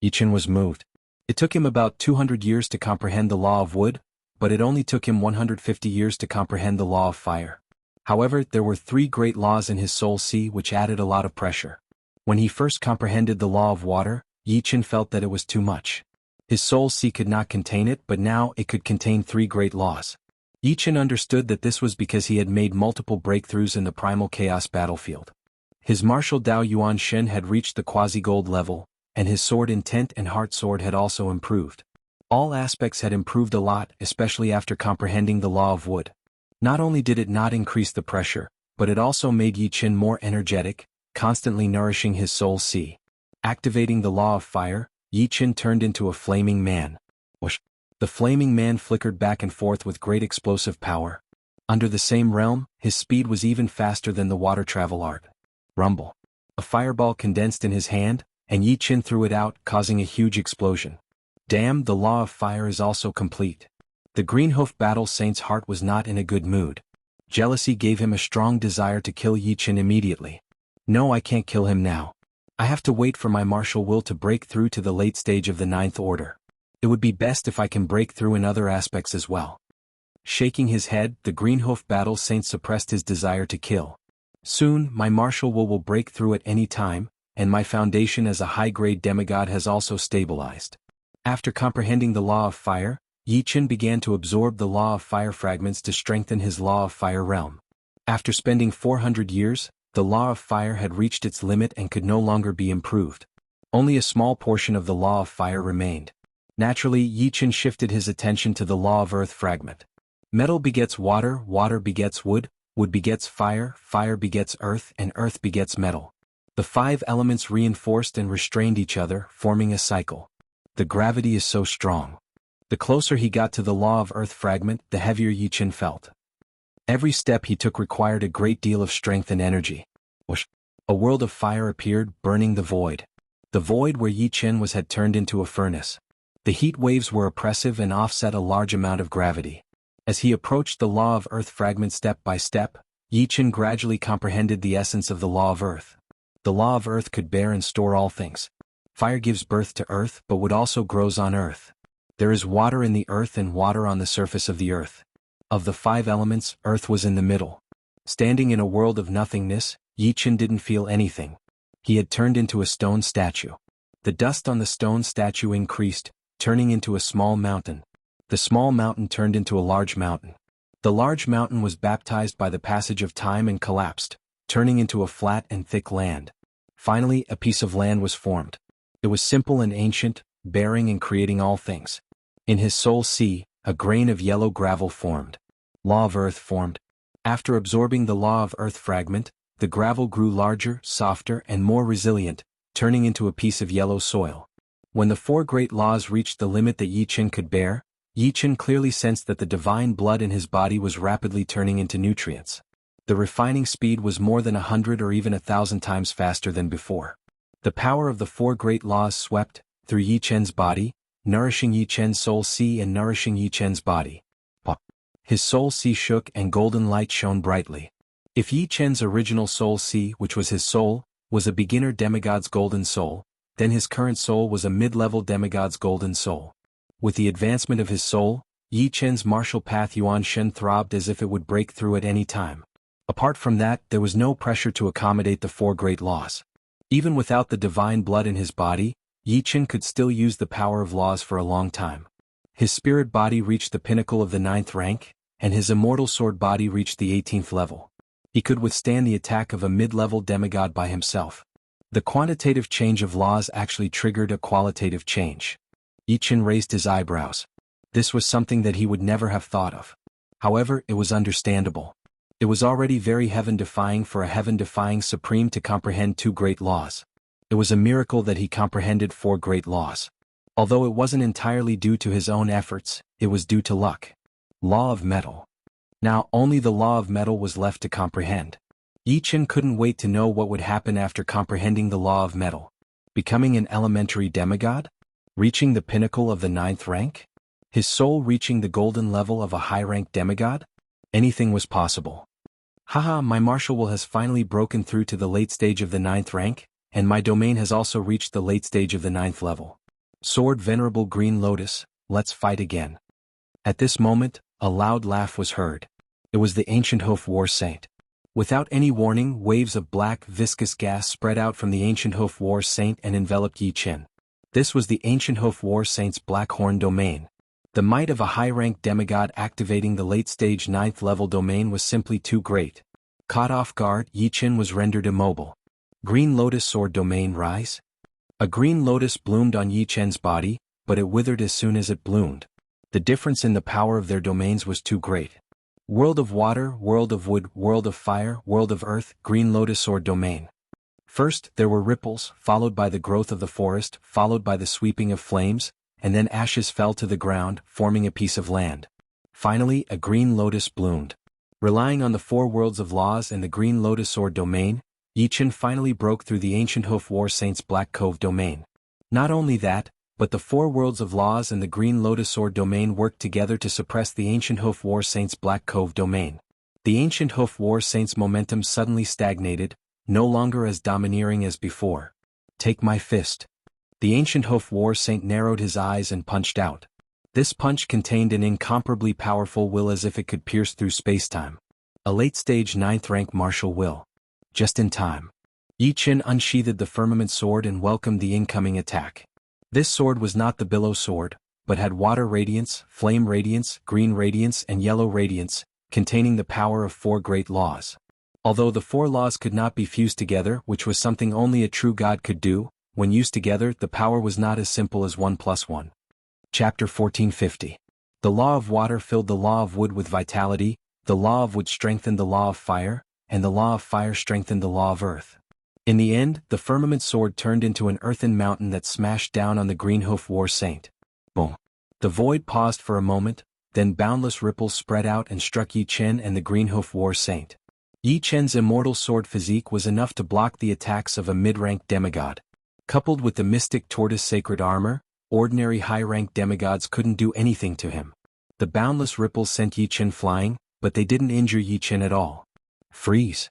A: Yi Chen was moved. It took him about 200 years to comprehend the law of wood, but it only took him 150 years to comprehend the law of fire. However, there were 3 great laws in his soul sea which added a lot of pressure. When he first comprehended the law of water, Yi Chen felt that it was too much. His soul sea could not contain it, but now it could contain 3 great laws. Yi Chen understood that this was because he had made multiple breakthroughs in the primal chaos battlefield. His martial Dao Yuan Shen had reached the quasi-gold level, and his sword intent and heart sword had also improved. All aspects had improved a lot, especially after comprehending the law of wood. Not only did it not increase the pressure, but it also made Yi Chen more energetic, constantly nourishing his soul sea. Activating the law of fire, Yi Chen turned into a flaming man. Whoosh! The flaming man flickered back and forth with great explosive power. Under the same realm, his speed was even faster than the water travel art. Rumble. A fireball condensed in his hand, and Yi Chen threw it out, causing a huge explosion. Damn, the law of fire is also complete. The Green Hoof Battle Saint's heart was not in a good mood. Jealousy gave him a strong desire to kill Yi Chen immediately. No, I can't kill him now. I have to wait for my martial will to break through to the late stage of the 9th order. It would be best if I can break through in other aspects as well. Shaking his head, the Green Hoof Battle Saint suppressed his desire to kill. Soon, my martial will break through at any time, and my foundation as a high-grade demigod has also stabilized. After comprehending the law of fire, Yi Chen began to absorb the law of fire fragments to strengthen his law of fire realm. After spending 400 years, the law of fire had reached its limit and could no longer be improved. Only a small portion of the law of fire remained. Naturally, Yi Chen shifted his attention to the law of earth fragment. Metal begets water, water begets wood, wood begets fire, fire begets earth, and earth begets metal. The 5 elements reinforced and restrained each other, forming a cycle. The gravity is so strong. The closer he got to the law of earth fragment, the heavier Yi Chen felt. Every step he took required a great deal of strength and energy. Whoosh! A world of fire appeared, burning the void. The void where Yi Chen was had turned into a furnace. The heat waves were oppressive and offset a large amount of gravity. As he approached the law of earth fragment step by step, Yi Chen gradually comprehended the essence of the law of earth. The law of earth could bear and store all things. Fire gives birth to earth, but wood also grows on earth. There is water in the earth and water on the surface of the earth. Of the 5 elements, earth was in the middle. Standing in a world of nothingness, Yi Chen didn't feel anything. He had turned into a stone statue. The dust on the stone statue increased, turning into a small mountain. The small mountain turned into a large mountain. The large mountain was baptized by the passage of time and collapsed, turning into a flat and thick land. Finally, a piece of land was formed. It was simple and ancient, bearing and creating all things. In his soul sea, a grain of yellow gravel formed. Law of earth formed. After absorbing the law of earth fragment, the gravel grew larger, softer, and more resilient, turning into a piece of yellow soil. When the 4 great laws reached the limit that Yi Chen could bear, Yi Chen clearly sensed that the divine blood in his body was rapidly turning into nutrients. The refining speed was more than 100 or even 1,000 times faster than before. The power of the 4 great laws swept through Yi Chen's body, nourishing Yi Chen's soul sea and nourishing Yi Chen's body. His soul sea shook and golden light shone brightly. If Yi Chen's original soul sea, which was his soul, was a beginner demigod's golden soul, then his current soul was a mid-level demigod's golden soul. With the advancement of his soul, Yi Chen's martial path Yuan Shen throbbed as if it would break through at any time. Apart from that, there was no pressure to accommodate the 4 great laws. Even without the divine blood in his body, Yi Chen could still use the power of laws for a long time. His spirit body reached the pinnacle of the 9th rank, and his immortal sword body reached the 18th level. He could withstand the attack of a mid-level demigod by himself. The quantitative change of laws actually triggered a qualitative change. Yi Chen raised his eyebrows. This was something that he would never have thought of. However, it was understandable. It was already very heaven-defying for a heaven-defying supreme to comprehend 2 great laws. It was a miracle that he comprehended 4 great laws. Although it wasn't entirely due to his own efforts, it was due to luck. Law of metal. Now only the law of metal was left to comprehend. Yi Chen couldn't wait to know what would happen after comprehending the law of metal. Becoming an elementary demigod? Reaching the pinnacle of the 9th rank? His soul reaching the golden level of a high-ranked demigod? Anything was possible. Haha, my martial will has finally broken through to the late stage of the 9th rank, and my domain has also reached the late stage of the 9th level. Sword Venerable Green Lotus, let's fight again. At this moment, a loud laugh was heard. It was the ancient Hoof War Saint. Without any warning, waves of black, viscous gas spread out from the ancient Hoof War Saint and enveloped Yi Chen. This was the ancient Hoof War Saint's Black Horn domain. The might of a high-ranked demigod activating the late-stage 9th level domain was simply too great. Caught off guard, Yi Chen was rendered immobile. Green Lotus Sword Domain Rise? A green lotus bloomed on Yi Chen's body, but it withered as soon as it bloomed. The difference in the power of their domains was too great. World of Water, World of Wood, World of Fire, World of Earth, Green Lotus Sword Domain. First, there were ripples, followed by the growth of the forest, followed by the sweeping of flames, and then ashes fell to the ground, forming a piece of land. Finally, a green lotus bloomed. Relying on the 4 worlds of laws and the Green Lotus Sword Domain, Yi Chen finally broke through the ancient Hoof War Saint's Black Cove Domain. Not only that, but the 4 worlds of laws and the Green Lotus Sword Domain worked together to suppress the ancient Hoof War Saint's Black Cove Domain. The ancient Hoof War Saint's momentum suddenly stagnated, no longer as domineering as before. Take my fist. The ancient Hoof War Saint narrowed his eyes and punched out. This punch contained an incomparably powerful will as if it could pierce through space-time. A late-stage 9th rank martial will. Just in time. Yi Chen unsheathed the firmament sword and welcomed the incoming attack. This sword was not the billow sword, but had water radiance, flame radiance, green radiance and yellow radiance, containing the power of 4 great laws. Although the 4 laws could not be fused together, which was something only a true god could do, when used together the power was not as simple as 1 plus 1. Chapter 1450. The law of water filled the law of wood with vitality, the law of wood strengthened the law of fire, and the law of fire strengthened the law of earth. In the end, the firmament sword turned into an earthen mountain that smashed down on the Greenhoof war saint. Boom. The void paused for a moment, then boundless ripples spread out and struck Yi Chen and the Greenhoof war saint. Yi Chen's immortal sword physique was enough to block the attacks of a mid-rank demigod. Coupled with the mystic tortoise sacred armor, ordinary high-rank demigods couldn't do anything to him. The boundless ripples sent Yi Chen flying, but they didn't injure Yi Chen at all. Freeze!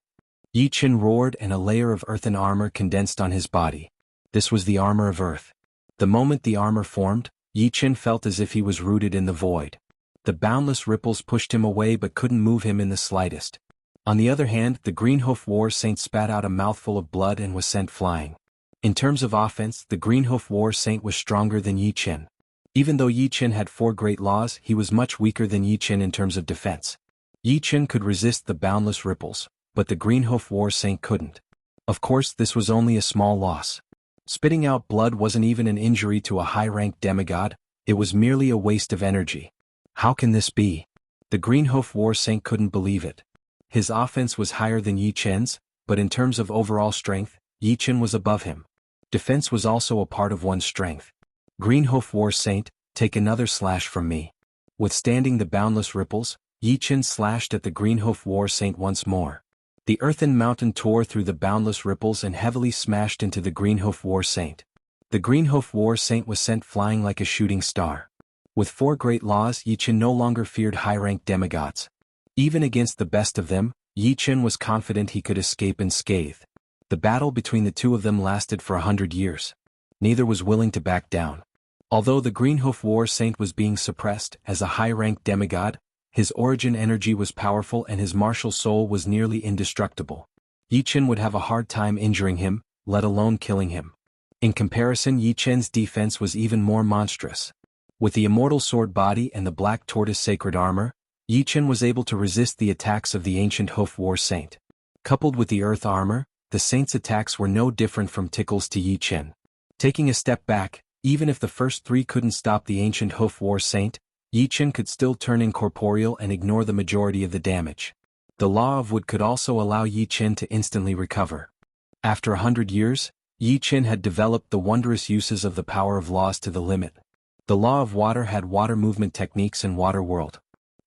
A: Yi Chen roared and a layer of earthen armor condensed on his body. This was the armor of earth. The moment the armor formed, Yi Chen felt as if he was rooted in the void. The boundless ripples pushed him away but couldn't move him in the slightest. On the other hand, the Greenhoof war saint spat out a mouthful of blood and was sent flying. In terms of offense, the Greenhoof war saint was stronger than Yi Chen. Even though Yi Chen had 4 great laws, he was much weaker than Yi Chen in terms of defense. Yi Chen could resist the boundless ripples, but the Greenhoof war saint couldn't. Of course, this was only a small loss. Spitting out blood wasn't even an injury to a high-ranked demigod, it was merely a waste of energy. How can this be? The Greenhoof war saint couldn't believe it. His offense was higher than Yi Chen's, but in terms of overall strength, Yi Chen was above him. Defense was also a part of one's strength. Greenhoof war saint, take another slash from me. Withstanding the boundless ripples, Yi Chen slashed at the Greenhoof war saint once more. The earthen mountain tore through the boundless ripples and heavily smashed into the Greenhoof war saint. The Greenhoof war saint was sent flying like a shooting star. With 4 great laws, Yi Chen no longer feared high-ranked demigods. Even against the best of them, Yi Chen was confident he could escape unscathed. The battle between the two of them lasted for 100 years. Neither was willing to back down. Although the Greenhoof war saint was being suppressed as a high-ranked demigod, his origin energy was powerful and his martial soul was nearly indestructible. Yi Chen would have a hard time injuring him, let alone killing him. In comparison, Yi Chen's defense was even more monstrous. With the immortal sword body and the black tortoise sacred armor, Yi Chen was able to resist the attacks of the ancient hoof war saint. Coupled with the earth armor, the saint's attacks were no different from tickles to Yi Chen. Taking a step back, even if the first 3 couldn't stop the ancient hoof war saint, Yi Chen could still turn incorporeal and ignore the majority of the damage. The law of wood could also allow Yi Chen to instantly recover. After 100 years, Yi Chen had developed the wondrous uses of the power of laws to the limit. The law of water had water movement techniques and water world.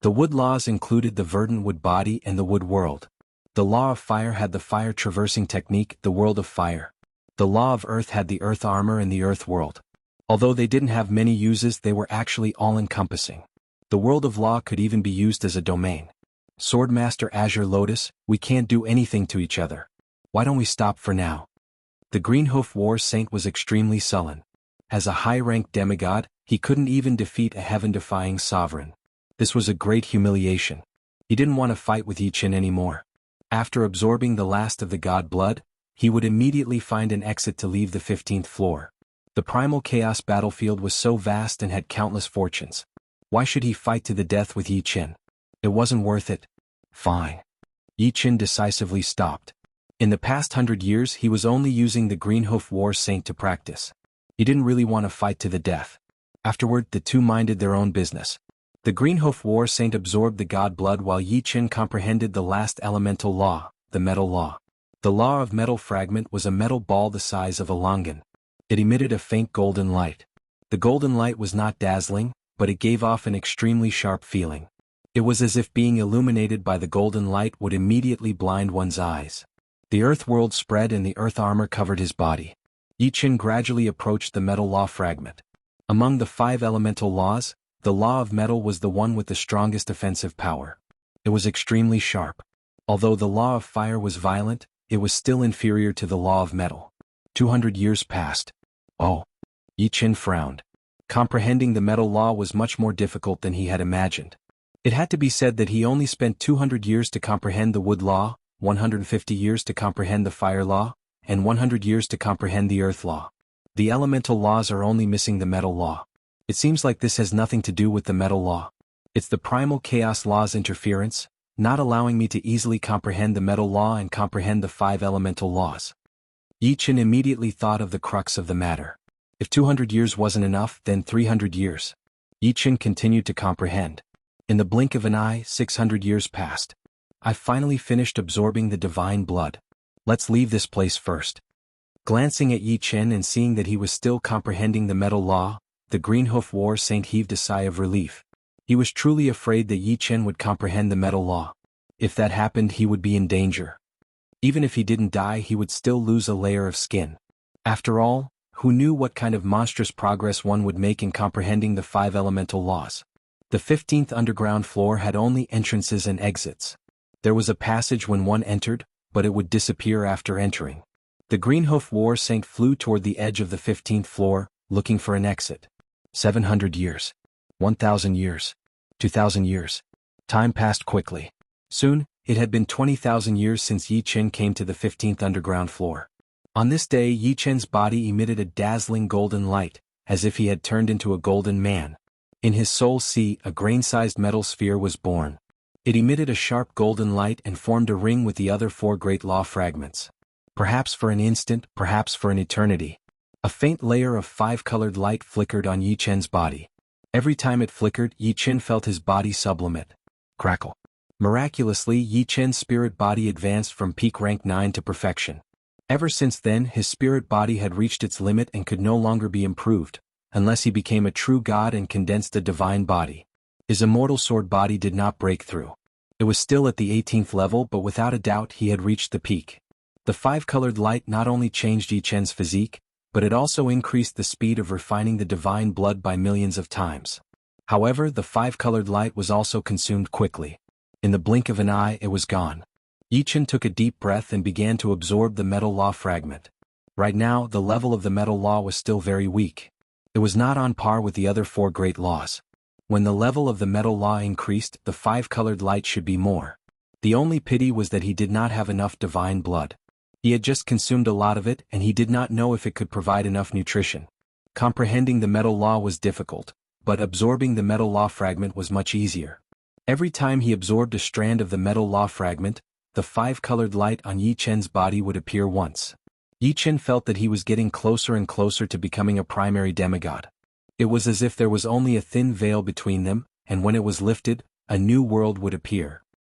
A: The wood laws included the verdant wood body and the wood world. The law of fire had the fire traversing technique, the world of fire. The law of earth had the earth armor and the earth world. Although they didn't have many uses, they were actually all-encompassing. The world of law could even be used as a domain. Swordmaster Azure Lotus, we can't do anything to each other. Why don't we stop for now? The Greenhoof war saint was extremely sullen. As a high-ranked demigod, he couldn't even defeat a heaven-defying sovereign. This was a great humiliation. He didn't want to fight with Yi Chen anymore. After absorbing the last of the god blood, he would immediately find an exit to leave the 15th floor. The primal chaos battlefield was so vast and had countless fortunes. Why should he fight to the death with Yi Chen? It wasn't worth it. Fine. Yi Chen decisively stopped. In the past 100 years he was only using the Greenhoof war saint to practice. He didn't really want to fight to the death. Afterward, the two minded their own business. The Greenhoof war saint absorbed the god blood while Yi Chen comprehended the last elemental law, the metal law. The law of metal fragment was a metal ball the size of a longan. It emitted a faint golden light. The golden light was not dazzling, but it gave off an extremely sharp feeling. It was as if being illuminated by the golden light would immediately blind one's eyes. The earth world spread and the earth armor covered his body. Yi Chen gradually approached the metal law fragment. Among the 5 elemental laws, the law of metal was the one with the strongest offensive power. It was extremely sharp. Although the law of fire was violent, it was still inferior to the law of metal. 200 years passed. Oh. Yi Chen frowned. Comprehending the metal law was much more difficult than he had imagined. It had to be said that he only spent 200 years to comprehend the wood law, 150 years to comprehend the fire law, and 100 years to comprehend the earth law. The elemental laws are only missing the metal law. It seems like this has nothing to do with the metal law. It's the primal chaos law's interference, not allowing me to easily comprehend the metal law and comprehend the 5 elemental laws. Yi Chen immediately thought of the crux of the matter. If 200 years wasn't enough, then 300 years. Yi Chen continued to comprehend. In the blink of an eye, 600 years passed. I finally finished absorbing the divine blood. Let's leave this place first. Glancing at Yi Chen and seeing that he was still comprehending the metal law, the Greenhoof War Saint heaved a sigh of relief. He was truly afraid that Yi Chen would comprehend the metal law. If that happened, he would be in danger. Even if he didn't die, he would still lose a layer of skin. After all, who knew what kind of monstrous progress one would make in comprehending the 5 elemental laws? The 15th underground floor had only entrances and exits. There was a passage when one entered, but it would disappear after entering. The Greenhoof War Saint flew toward the edge of the 15th floor, looking for an exit. 700 years. 1,000 years. 2,000 years. Time passed quickly. Soon, it had been 20,000 years since Yi Chen came to the 15th underground floor. On this day, Yi Chen's body emitted a dazzling golden light, as if he had turned into a golden man. In his soul sea, a grain-sized metal sphere was born. It emitted a sharp golden light and formed a ring with the other 4 great law fragments. Perhaps for an instant, perhaps for an eternity. A faint layer of 5-colored light flickered on Yi Chen's body. Every time it flickered, Yi Chen felt his body sublimate. Crackle. Miraculously, Yi Chen's spirit body advanced from peak rank 9 to perfection. Ever since then, his spirit body had reached its limit and could no longer be improved, unless he became a true god and condensed a divine body. His immortal sword body did not break through. It was still at the 18th level, but without a doubt he had reached the peak. The 5-colored light not only changed Yi Chen's physique, but it also increased the speed of refining the divine blood by millions of times. However, the 5-colored light was also consumed quickly. In the blink of an eye, it was gone. Yi Chen took a deep breath and began to absorb the metal law fragment. Right now, the level of the metal law was still very weak. It was not on par with the other 4 great laws. When the level of the metal law increased, the 5-colored light should be more. The only pity was that he did not have enough divine blood. He had just consumed a lot of it, and he did not know if it could provide enough nutrition. Comprehending the metal law was difficult, but absorbing the metal law fragment was much easier. Every time he absorbed a strand of the metal law fragment, the 5-colored light on Yi Chen's body would appear once. Yi Chen felt that he was getting closer and closer to becoming a primary demigod. It was as if there was only a thin veil between them, and when it was lifted, a new world would appear.